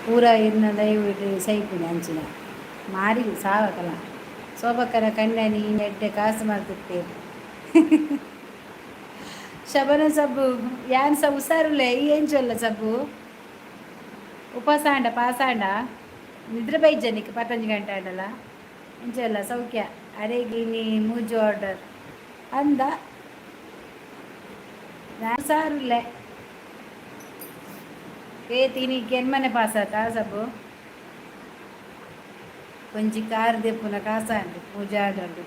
ಪೂರ ಇನ್ನ ಲೈವ್ ಸೈಪುನಿ ಅಂಚಿನ ಮಾರಿ ಸಾವಕಲ ಶೋಭಕ್ಕನ ಕಣ್ಣನಿ ನೆಡ್ಡೆ ಕಾಸು ಮಾಡ್ತಿರ್ತೆ ಶಬನ ಸಬ್ಬು ಯಾನ್ ಸ ಉಸಾರುಲೆ ಏನ್ ಚೊಲ್ಲ ಸಬ್ಬು ಉಪಸಾಂಡ ಪಾಸಾಂಡ ನಿದ್ರೆ ಬೈಜನಿಕ್ 15 ಗಂಟೆ ಆಡಲ್ಲ ಎಂಚಲ್ಲ ಸೌಖ್ಯ ಅರೆಗಿನಿ ಮೂಜು ಆರ್ಡರ್ ಅಂದ ನಾನು ಸಾರುಲ್ಲೆ ತಿನಿ ಕೆನ್ಮನೆ ಪಾಸಾತ ಸಬ್ಬು కొంచెం కారు తెప్పున కాసా అండి పూజాడు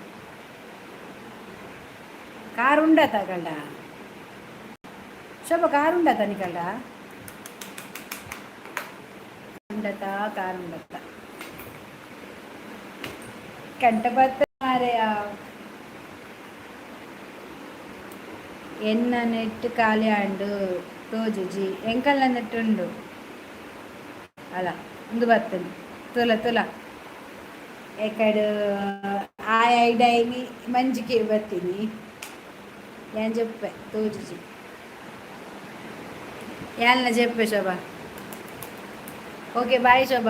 కారు ఉండతా కళ్ళ శోభ కారు ఉండతా నీ కళ్ళ ఉండతా కారు ఉండతా కంటపత్త మారేయా ಎನ್ನ ನೆಟ್ಟು ಖಾಲಿ ಆಂಡು ತೋಜುಜಿ ಎಂಕಲ್ಲ ನೆಟ್ಟುಂಡು ಅಲ್ಲ ಒಂದು ಬರ್ತೇನೆ ತುಲ ఎక్కడు ఆ ఐడైని మంచికి బతిని ఏం చెప్పా తోచి ఏమన్నా చెప్పే Shobha okay bye Shobha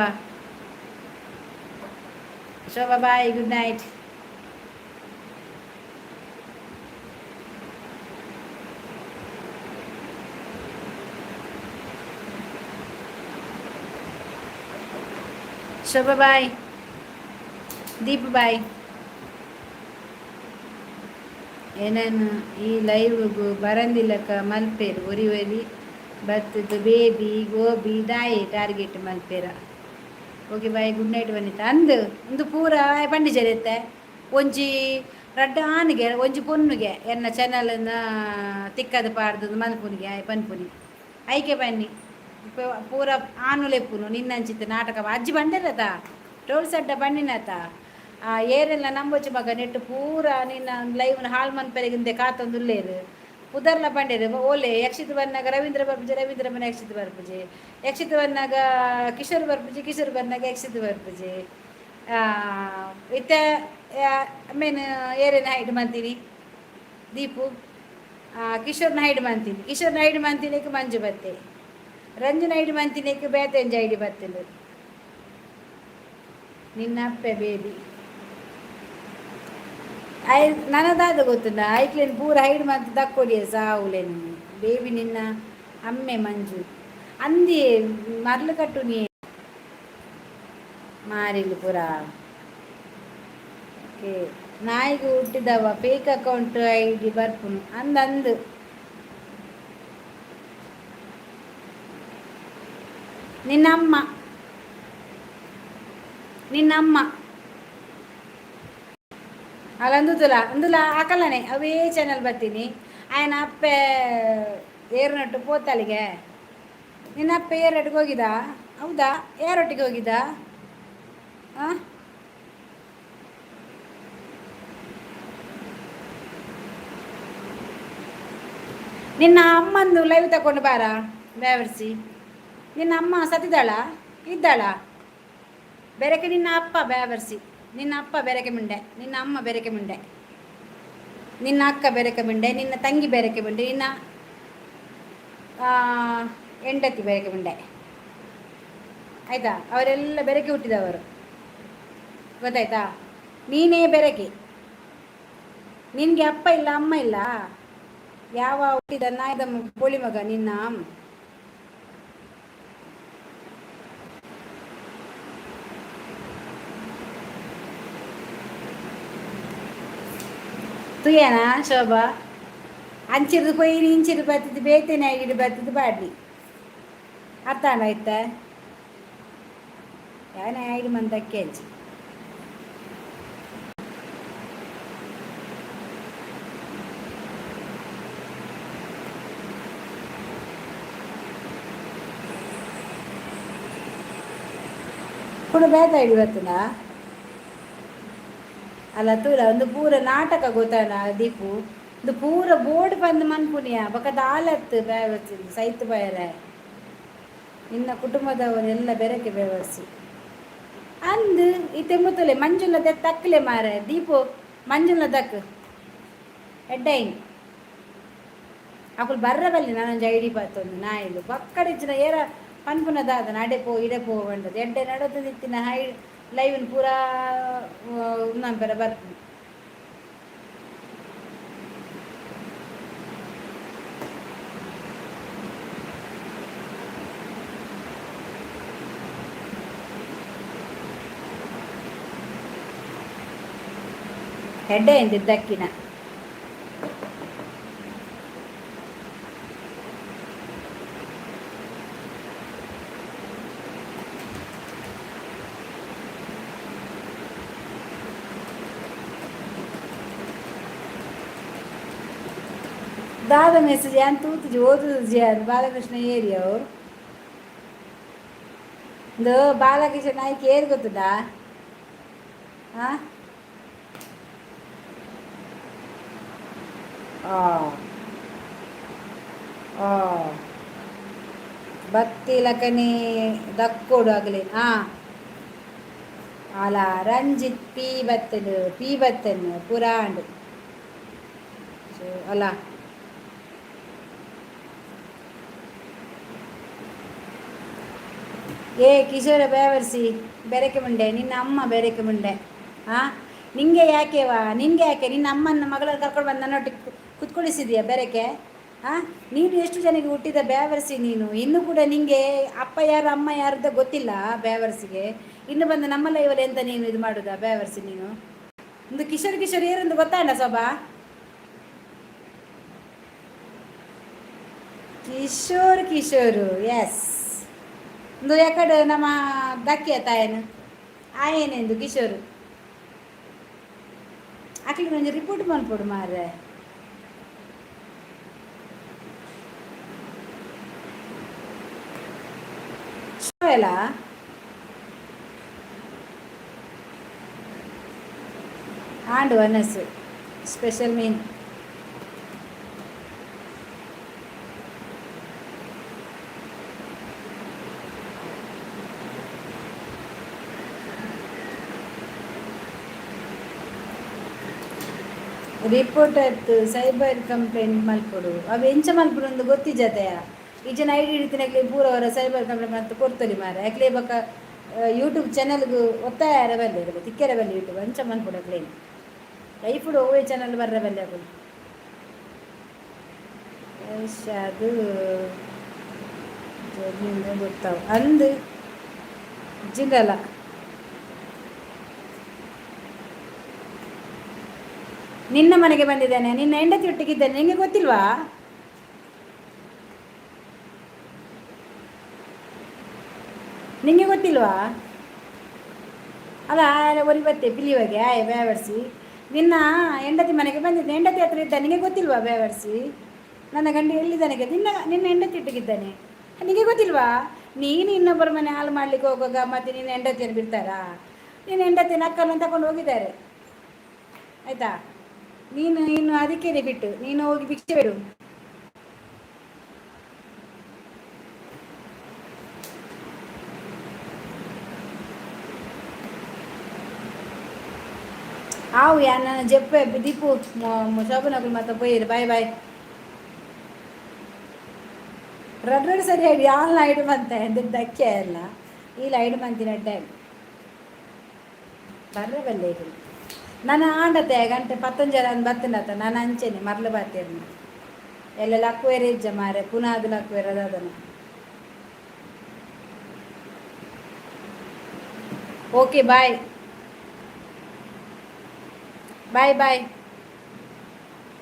bye good night Shobha bye, Deepa bye. ಏನನ್ನು ಈ ಲೈವ್ಗೂ ಬರಂದಿಲ್ಲಕ ಮಲ್ಪೇರು ಒರಿ ಒರಿ ಬತ್ತದು ಬೇಬಿ ಗೋಬಿ ದಾಯಿ ಟಾರ್ಗೆಟ್ ಮಲ್ಪೇರ. Okay bye, good night Vanitha. ಅಂದು ಇಂದು ಪೂರ ಪಂಡಿಜರತ್ತೆ ಒಂಜಿ ರಡ್ಡ ಆನಿಗೆ ಒಂಜಿ ಪೊನ್ನುಗೆ ಎನ್ನ ಚಾನಲ್ನ ತಿಕ್ಕದ ಪಾಡ್ದದು ಮಲ್ಪುನಿಗೆ ಪನ್ಪುನಿ ಐಕೆ ಬನ್ನಿ ಪೂರ ಆನುಲೆಪ್ಪುನು ನಿನ್ನಂಚಿತ್ತ ನಾಟಕ ಅಜ್ಜಿ ಬಂಡಿರತ ಟೋಲ್ ಸಡ್ಡ ಬಣ್ಣಿನತ ಏರೆಲ್ಲ ನಂಬೊಚ್ಚು ಮಗ ನೆಟ್ಟು ಪೂರ ನಿನ್ನ ಲೈವ್ನ ಹಾಳು ಮನ್ಪೆರೆಗಿಂದೆ ಕಾತೊಂದುಲ್ಲೇರು ಪುದರ್ಲ ಬಂಡೇರು ಓಲೆ ಯಕ್ಷಿತ್ ಬನ್ನಾಗ ರವೀಂದ್ರ ಬರ್ಪುಜಿ ರವೀಂದ್ರ ಮನೆ ಯಕ್ಷಿತ್ ಬರ್ಪುಜಿ ಯಕ್ಷಿತ್ ಬನ್ನಾಗ ಕಿಶೋರ್ ಬರ್ಪುಜಿ ಕಿಶೋರ್ ಬನ್ನಾಗ ಯಕ್ಷಿತ್ ಬರ್ಪುಜಿ ಇತ್ತ ಮೀನು ಏರೇನು ಹೈಡ್ ಮಾಡ್ತೀನಿ ದೀಪು ಕಿಶೋರ್ನ ಹೈಡ್ ಮಾಡ್ತೀನಿ ಕಿಶೋರ್ನ ಹೈಡ್ ಮಾಡ್ತೀನಿಕ್ಕೆ ಮಂಜು ಬತ್ತೆ ರಂಜುನ ಹೈಡ್ ಮಾಡ್ತೀನಿಕ್ಕೆ ಬೇತೆಂಜ ಹೈಡ್ ಬತ್ತಿಲ್ಲ ನಿನ್ನ ಅಪ್ಪೆ ಬೇಬಿ ನನ್ನದಾದ ಗೊತ್ತುಂಡ ಐಕ್ಲೇನು ಪೂರ ಹೈಡ್ ಮತ್ತು ದಕ್ಕೊಡಿಯ ಸಾವುಲೇನು ಬೇಬಿ ನಿನ್ನ ಅಮ್ಮೆ ಮಂಜು ಅಂದಿ ಮರ್ಲು ಕಟ್ಟು ನೀ ಮಾರಿಲು ಪೂರ ಓಕೆ ನಾಯಿಗೆ ಹುಟ್ಟಿದವ ಫೇಕ್ ಅಕೌಂಟ್ ಐ ಡಿ ಬರ್ಪುನು ಅಂದು ನಿನ್ನಮ್ಮ ಅಲ್ಲ ಅಂದುಲ ಹಾಕಲ್ಲನೆ ಅವೇ ಚಾನಲ್ ಬರ್ತೀನಿ ಆಯನ ಅಪ್ಪೆ ಏರ್ನಟ್ಟು ಪೋತಲಿಗೆ ನಿನ್ನ ಅಪ್ಪ ಏರಟ್ಟಿಗೆ ಹೋಗಿದ ಹೌದಾ ಯಾರೊಟ್ಟಿಗೆ ಹೋಗಿದ್ದ ನಿನ್ನ ಅಮ್ಮಂದು ಲೈವ್ ತಗೊಂಡು ಬಾರ ಬೇವರ್ಸಿ ನಿನ್ನ ಅಮ್ಮ ಸತ್ತಿದ್ದಾಳ ಇದ್ದಾಳ ಬೆರಕೆ ನಿನ್ನ ಅಪ್ಪ ಬೇವರ್ಸಿ ನಿನ್ನ ಅಪ್ಪ ಬೆರಕೆ ಮುಂಡೆ ನಿನ್ನ ಅಮ್ಮ ಬೆರಕೆ ಮುಂಡೆ ನಿನ್ನ ಅಕ್ಕ ಬೆರಕೆ ಮುಂಡೆ ನಿನ್ನ ತಂಗಿ ಬೆರಕೆ ಮುಂಡೆ ನಿನ್ನ ಹೆಂಡತಿ ಬೆರಕೆ ಮುಂಡೆ ಆಯಿತಾ ಅವರೆಲ್ಲ ಬೆರಕೆ ಹುಟ್ಟಿದವರು ಗೊತ್ತಾಯ್ತಾ ನೀನೇ ಬೆರಕೆ ನಿನಗೆ ಅಪ್ಪ ಇಲ್ಲ ಅಮ್ಮ ಇಲ್ಲ ಯಾವ ಹುಟ್ಟಿದ ನಾಯ್ದ ಬೋಳಿ ಮಗ ನಿನ್ನ ತುಯ್ಯನಾ ಶೋಭಾ ಅಂಚಿರ್ದು ಕೊಯ್ರಿ ಇಂಚಿರು ಬರ್ತದೆ ಬೇತೇನೆ ಆಗಿಡು ಬರ್ತದೆ ಬಾಡ್ಲಿ ಅರ್ಥ ಆಯ್ತ ಯಾನೇ ಐದು ಮಂದಕ್ಕೆ ಹಂಚಿ ಕೂಡ ಬೇತ ಹಿಡಿ ಬರ್ತದ ಅಲ್ಲ ತೂರ ಒಂದು ಪೂರ ನಾಟಕ ಗೊತ್ತಾನ ದೀಪು ಒಂದು ಪೂರ ಬೋರ್ಡ್ ಬಂದು ಮನ್ಪುನಿಯ ಬಕದ ಆಲತ್ತು ಬೇವರ್ಸಿ ಸೈತ್ ಬಯರ ನಿನ್ನ ಕುಟುಂಬದವರೆಲ್ಲ ಬೆರಕೆ ಬೇವರ್ಸಿ ಅಂದು ಈ ತೆಮ್ಮುತ್ತಲೆ ಮಂಜುಲ ತಕ್ಕಲೆ ಮಾರ ದೀಪು ಮಂಜುಲ ದಕ್ ಎಡ್ಡೈನ್ ಅಪ್ಪಳು ಬರ್ರಬಲ್ಲಿ ನಾನೊಂದು ಐಡಿ ಪಾತೊಂದು ನಾಯಿಲು ಬಕ್ಕಡಿಚ್ಚಿನ ಏರ ಪನ್ಪುನದಾದ ನಡೆ ಪೋ ಇಡೆ ಪೋ ಬಂದದ್ದು ಎಡ್ಡೆ ನಡೋದು ನಿತ್ತಿನ ಹೈ ಲೈವ್ನ ಪೂರಾ ನಂಪರ ಬರ್ತೀನಿ ಹೆಡ್ಡೆ ಎಂದಿದ್ದಕ್ಕಿನ दादा मैसेज यान तू तुझे वो तो यान बालकृष्ण ಏರಿಯಾ ದ ಬಾಲಕೃಷ್ಣ ನಾಯ್ಕ ಏರ್ ಗೊತ್ತದಾ ಭಕ್ತಿ ಲಕನಿ ದಕ್ಕೋಡು ಆಗಲಿ ಅಲ ರಂಜಿತ್ ಪಿ ಬತ್ತನ್ ಪುರಾಂಡ್ ಅಲ್ಲ ಏ ಕಿಶೋರ ಬೇವರ್ಸಿ ಬೆರಕೆ ಮುಂಡೆ ನಿನ್ನ ಅಮ್ಮ ಬೆರಕೆ ಮುಂಡೆ ನಿಂಗೆ ಯಾಕೆವಾ ನಿನಗೆ ಯಾಕೆ ನಿನ್ನ ಅಮ್ಮನ ಮಗಳ ಕರ್ಕೊಂಡು ಬಂದು ನನ್ನೊಟ್ಟಿಗೆ ಕುತ್ಕೊಳಿಸಿದೀಯ ಬೆರಕೆ ಹಾಂ, ನೀನು ಎಷ್ಟು ಜನಕ್ಕೆ ಹುಟ್ಟಿದ ಬೇವರ್ಸಿ ನೀನು, ಇನ್ನೂ ಕೂಡ ನಿಂಗೆ ಅಪ್ಪ ಯಾರು ಅಮ್ಮ ಯಾರ್ದ ಗೊತ್ತಿಲ್ಲ ಬೇವರ್ಸಿಗೆ, ಇನ್ನು ಬಂದು ನಮ್ಮ ಲೈವಲ್ಲಿ ಎಂತ ನೀನು ಇದು ಮಾಡುದಾ ಬೇವರ್ಸಿ ನೀನು. ಒಂದು ಕಿಶೋರ್ ಕಿಶೋರ್ ಏರಂದು ಗೊತ್ತಾಂಡ ಸೊಬಾ. ಕಿಶೋರ್ ಕಿಶೋರು ಎಸ್. ಒಂದು ಯಾಕಡೆ ನಮ್ಮ ದಕ್ಕಿಯ ತಾಯನು ಆಯೇನೆಂದು ಕಿಶೋರು ಆಕಲಿಗೆ ಒಂದು ರಿಪೋರ್ಟ್ ಮಾಡ್ಕೊಡು ಮಾರ್ರೆ. ಎಲ್ಲ ಆಂಡು ಅನಸು ಸ್ಪೆಷಲ್ ಮೀನ್. ರಿಪೋರ್ಟ್ ಆಯ್ತು ಸೈಬರ್ ಕಂಪ್ಲೇಂಟ್ ಮಲ್ಪೊಡು ಅವು ಎಂಚ ಮಲ್ಪೊಡು ಒಂದು ಗೊತ್ತಿಜತೆಯ ಈಜನ ಐಡಿ ಹಿಡಿತಿನಾಗ್ಲಿ ಪೂರ ಅವರ ಸೈಬರ್ ಕಂಪ್ಲೇಂಟ್ ಅಂತ ಕೊಡ್ತಾರೆ ಮಾರ ಯಾಕಲೇ ಬಕ್ಕ ಯೂಟ್ಯೂಬ್ ಚಾನಲ್ಗೂ ಒತ್ತಾಯ ಬಲ್ಲೆ ಇರಬೇಕು ತಿಕ್ಕೆರ ಬಲ್ಲೆ ಯೂಟ್ಯೂಬ್ ಅಂಚ ಮಲ್ಪೊಡು ಅಕ್ಲೇನು ಲೈಫುಡು ಓವೇ ಚಾನಲ್ ಬರ್ರ ಬಲ್ಲೆ ಆಗೋದು ಅದು ಗೊತ್ತಾವು ಅಂದು ಜಿಂಗಲ್ಲ. ನಿನ್ನ ಮನೆಗೆ ಬಂದಿದ್ದೇನೆ, ನಿನ್ನ ಹೆಂಡತಿ ಒಟ್ಟಿಗಿದ್ದೇನೆ, ನಿನಗೆ ಗೊತ್ತಿಲ್ವಾ? ನಿಂಗೆ ಗೊತ್ತಿಲ್ವಾ? ಅಲ್ಲ ಒರಿ ಬತ್ತೆ ಪಿಲಿಯುವಾಗೆ ಆಯ ಬೇವರ್ಸಿ ನಿನ್ನ ಹೆಂಡತಿ ಮನೆಗೆ ಬಂದಿದ್ದೆ, ಹೆಂಡತಿ ಹತ್ರ ಇದ್ದ, ನಿನಗೆ ಗೊತ್ತಿಲ್ವಾ ಬೇವರ್ಸಿ? ನನ್ನ ಗಂಡ ಎಲ್ಲಿದ್ದಾನೆ ನಿನ್ನ ಹೆಂಡತಿ ಇಟ್ಟಿಗಿದ್ದಾನೆ, ನಿನಗೆ ಗೊತ್ತಿಲ್ವಾ? ನೀನು ಇನ್ನೊಬ್ಬರ ಮನೆ ಹಾಳು ಮಾಡ್ಲಿಕ್ಕೆ ಹೋಗುವಾಗ ಮತ್ತೆ ನಿನ್ನ ಹೆಂಡತಿಯನ್ನು ಬಿಡ್ತಾರಾ? ನಿನ್ನ ಹೆಂಡತಿ ನಕ್ಕನ್ನು ತಗೊಂಡು ಹೋಗಿದ್ದಾರೆ ಆಯ್ತಾ. ನೀನು ಇನ್ನು ಅದಕ್ಕೇನೆ ಬಿಟ್ಟು ನೀನು ಹೋಗಿ ಭಿಕ್ಷೆ ಬಿಡು. ఆవు యాన్న చెప్పే దీపు శోభనకులు మాతో పోయి ಬಾಯ್ ಬಾಯ್. ರಡ್ ಸರಿ ಹೇಳಿ ಆಲ್ನ ಐಡು ಮಂತ ಧಕ್ಕೆ ಅಲ್ಲ ಇಲ್ಲ ಐಡು ಮಂತಿನ ಟೈಮ್ ಬರ್ರೆ ಬಲ್ಲೆ ಇದು ನಾನು ಆಂಡತೆ ಗಂಟೆ 11 ಅಂದು ಬತ್ತನತ್ತ ನಾನು ಅಂಚೆನೆ ಮರ್ಲು ಬರ್ತೇನೆ ಎಲ್ಲೆಲ್ಲ ಅಕ್ವೇರಿ ಇಜ್ಜ ಮಾರೆ ಪುನಃ ಅದು ಅಕ್ವೇರ್ ಅದನ್ನು. ಓಕೆ ಬಾಯ್ ಬಾಯ್ ಬಾಯ್.